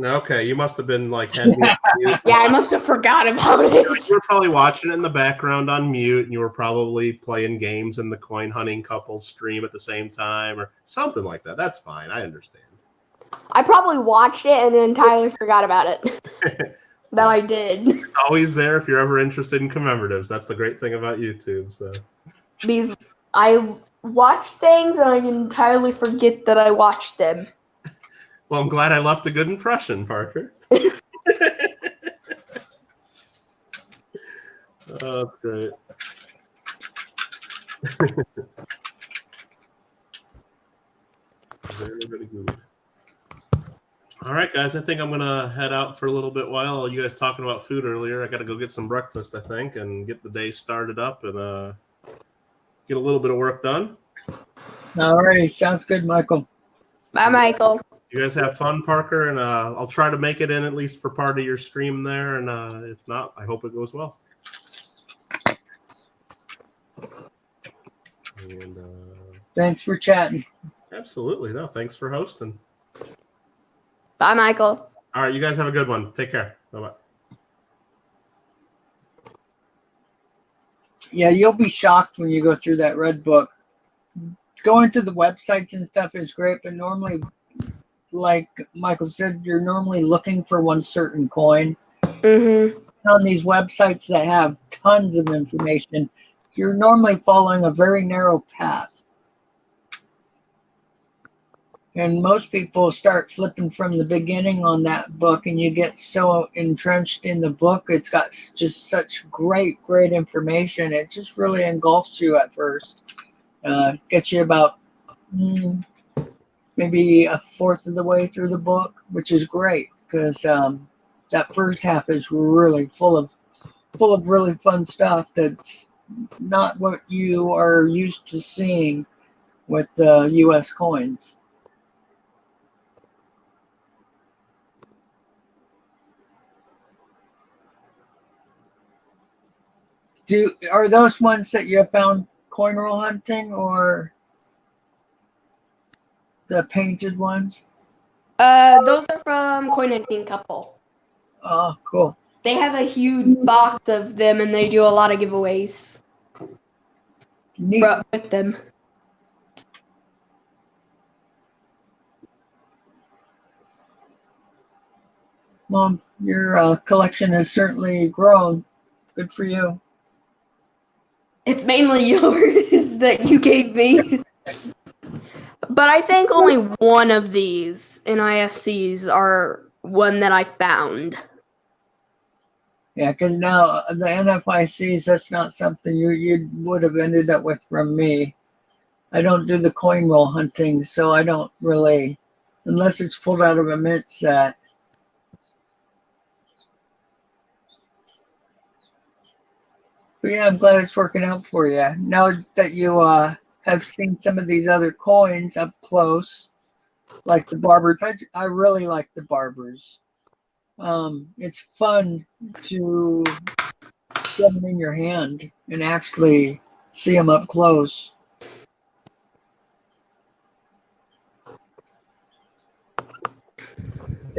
Okay, you must have been like had me on mute. Yeah, I must have forgot about it. You were probably watching it in the background on mute, and you were probably playing games in the coin hunting couple stream at the same time, or something like that. That's fine. I understand. I probably watched it and then entirely forgot about it. That I did. It's always there if you're ever interested in commemoratives. That's the great thing about YouTube. So Because I watch things and I entirely forget that I watched them. well, I'm glad I left a good impression, Parker. Oh, that's great. Very, very good. All right, guys. I think I'm gonna head out for a little bit while you guys talking about food earlier. I got to go get some breakfast, I think, and get the day started up and get a little bit of work done. All right, sounds good, Michael. Bye, Michael. You guys have fun, Parker, and I'll try to make it in at least for part of your stream there. And if not, I hope it goes well. And Thanks for chatting. absolutely, no. Thanks for hosting. Bye, Michael. All right, you guys have a good one. Take care. Bye-bye. Yeah, you'll be shocked when you go through that Red Book. Going to the websites and stuff is great, but normally, like Michael said, you're normally looking for one certain coin. Mm-hmm. On these websites that have tons of information, you're normally following a very narrow path. And most people start flipping from the beginning on that book, and you get so entrenched in the book. It's got just such great information. It just really engulfs you at first. Gets you about maybe a fourth of the way through the book, which is great because that first half is really full of really fun stuff that's not what you are used to seeing with U.S. coins. Are those ones that you found coin roll hunting or the painted ones? Those are from Coin Hunting Couple. Oh, cool. They have a huge box of them and they do a lot of giveaways with them. Mom, your collection has certainly grown. Good for you. It's mainly yours that you gave me. But I think only one of these NIFCs are one that I found. Yeah, because now the NFICs, that's not something you would have ended up with from me. I don't do the coin roll hunting, so I don't really, unless it's pulled out of a mint set. But yeah, I'm glad it's working out for you. Now that you have seen some of these other coins up close, like the barbers, I really like the barbers. It's fun to get them in your hand and actually see them up close.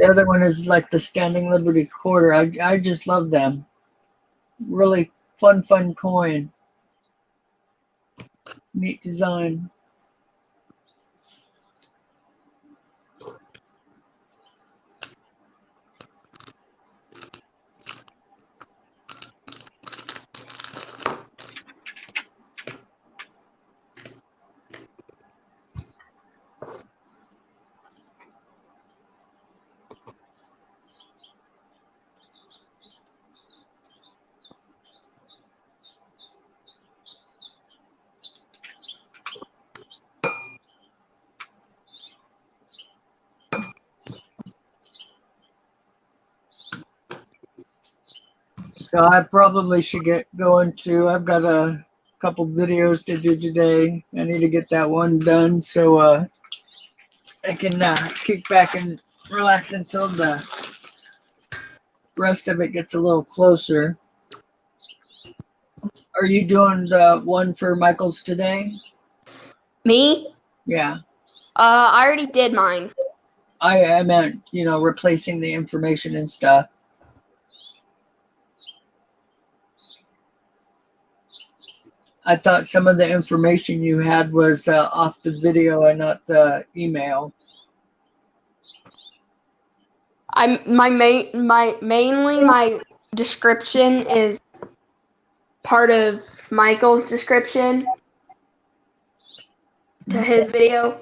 The other one is like the Standing Liberty quarter. I just love them. Really fun coin. Neat design. So I probably should get going too. I've got a couple videos to do today. I need to get that one done so I can kick back and relax until the rest of it gets a little closer. Are you doing the one for Michael's today? Me? Yeah. I already did mine. I meant, replacing the information and stuff. I thought some of the information you had was off the video and not the email. Mainly my description is part of Michael's description to his video.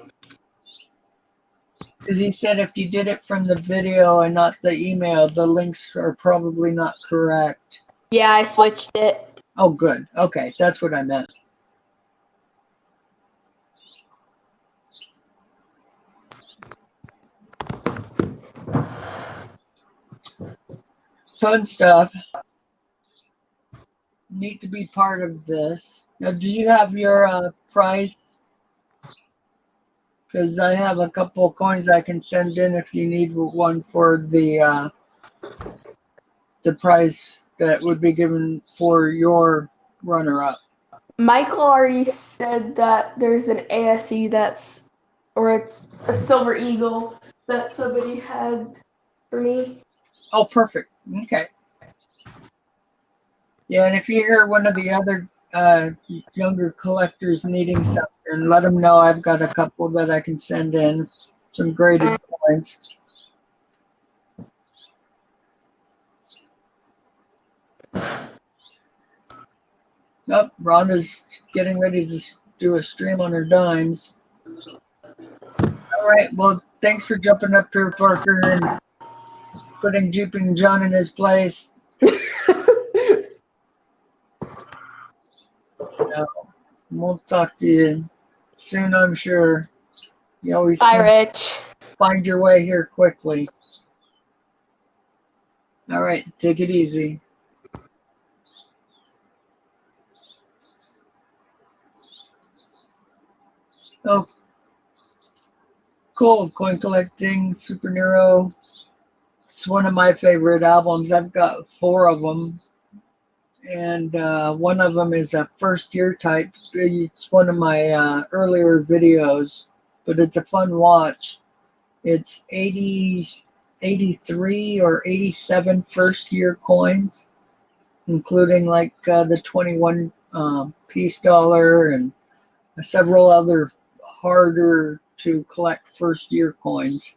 Because he said if you did it from the video and not the email, the links are probably not correct. Yeah, I switched it. Oh, good. Okay, that's what I meant. Fun stuff. Need to be part of this. Now, do you have your price? Because I have a couple of coins I can send in if you need one for the prize that would be given for your runner-up. Michael already said that there's an ASE it's a Silver Eagle that somebody had for me. Oh, perfect. Okay. Yeah, and if you hear one of the other younger collectors needing something, let them know. I've got a couple that I can send in, some graded coins. Oh, Rhonda's getting ready to do a stream on her dimes. All right, well, thanks for jumping up here, Parker, and putting Jeeping John in his place. So, we'll talk to you soon, I'm sure. You always find your way here quickly. All right, take it easy. Oh, cool. Coin collecting, Super Nero. It's one of my favorite albums. I've got 4 of them. And one of them is a first year type. It's one of my earlier videos, but it's a fun watch. It's 83 or 87 first year coins, including like the 21 piece dollar and several other harder to collect first year coins.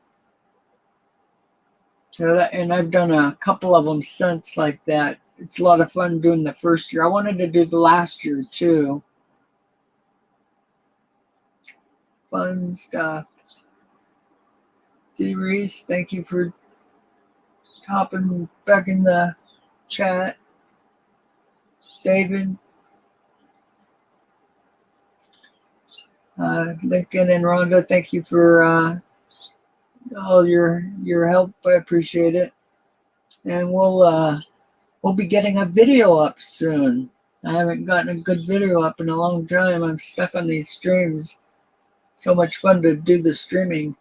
So that, and I've done a couple of them since like that. It's a lot of fun doing the first year. I wanted to do the last year too. Fun stuff. D. Reese, thank you for hopping back in the chat. David. Lincoln and Rhonda, thank you for all your help. I appreciate it. And we'll be getting a video up soon. I haven't gotten a good video up in a long time. I'm stuck on these streams. So much fun to do the streaming.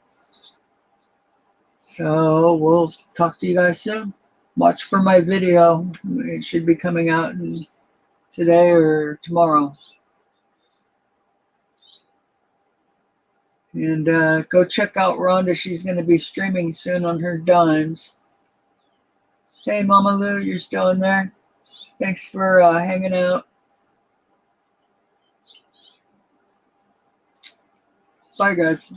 So we'll talk to you guys soon. Watch for my video. It should be coming out today or tomorrow. And go check out Rhonda. She's going to be streaming soon on her dimes. Hey, Mama Lou, you're still in there? Thanks for hanging out. Bye, guys.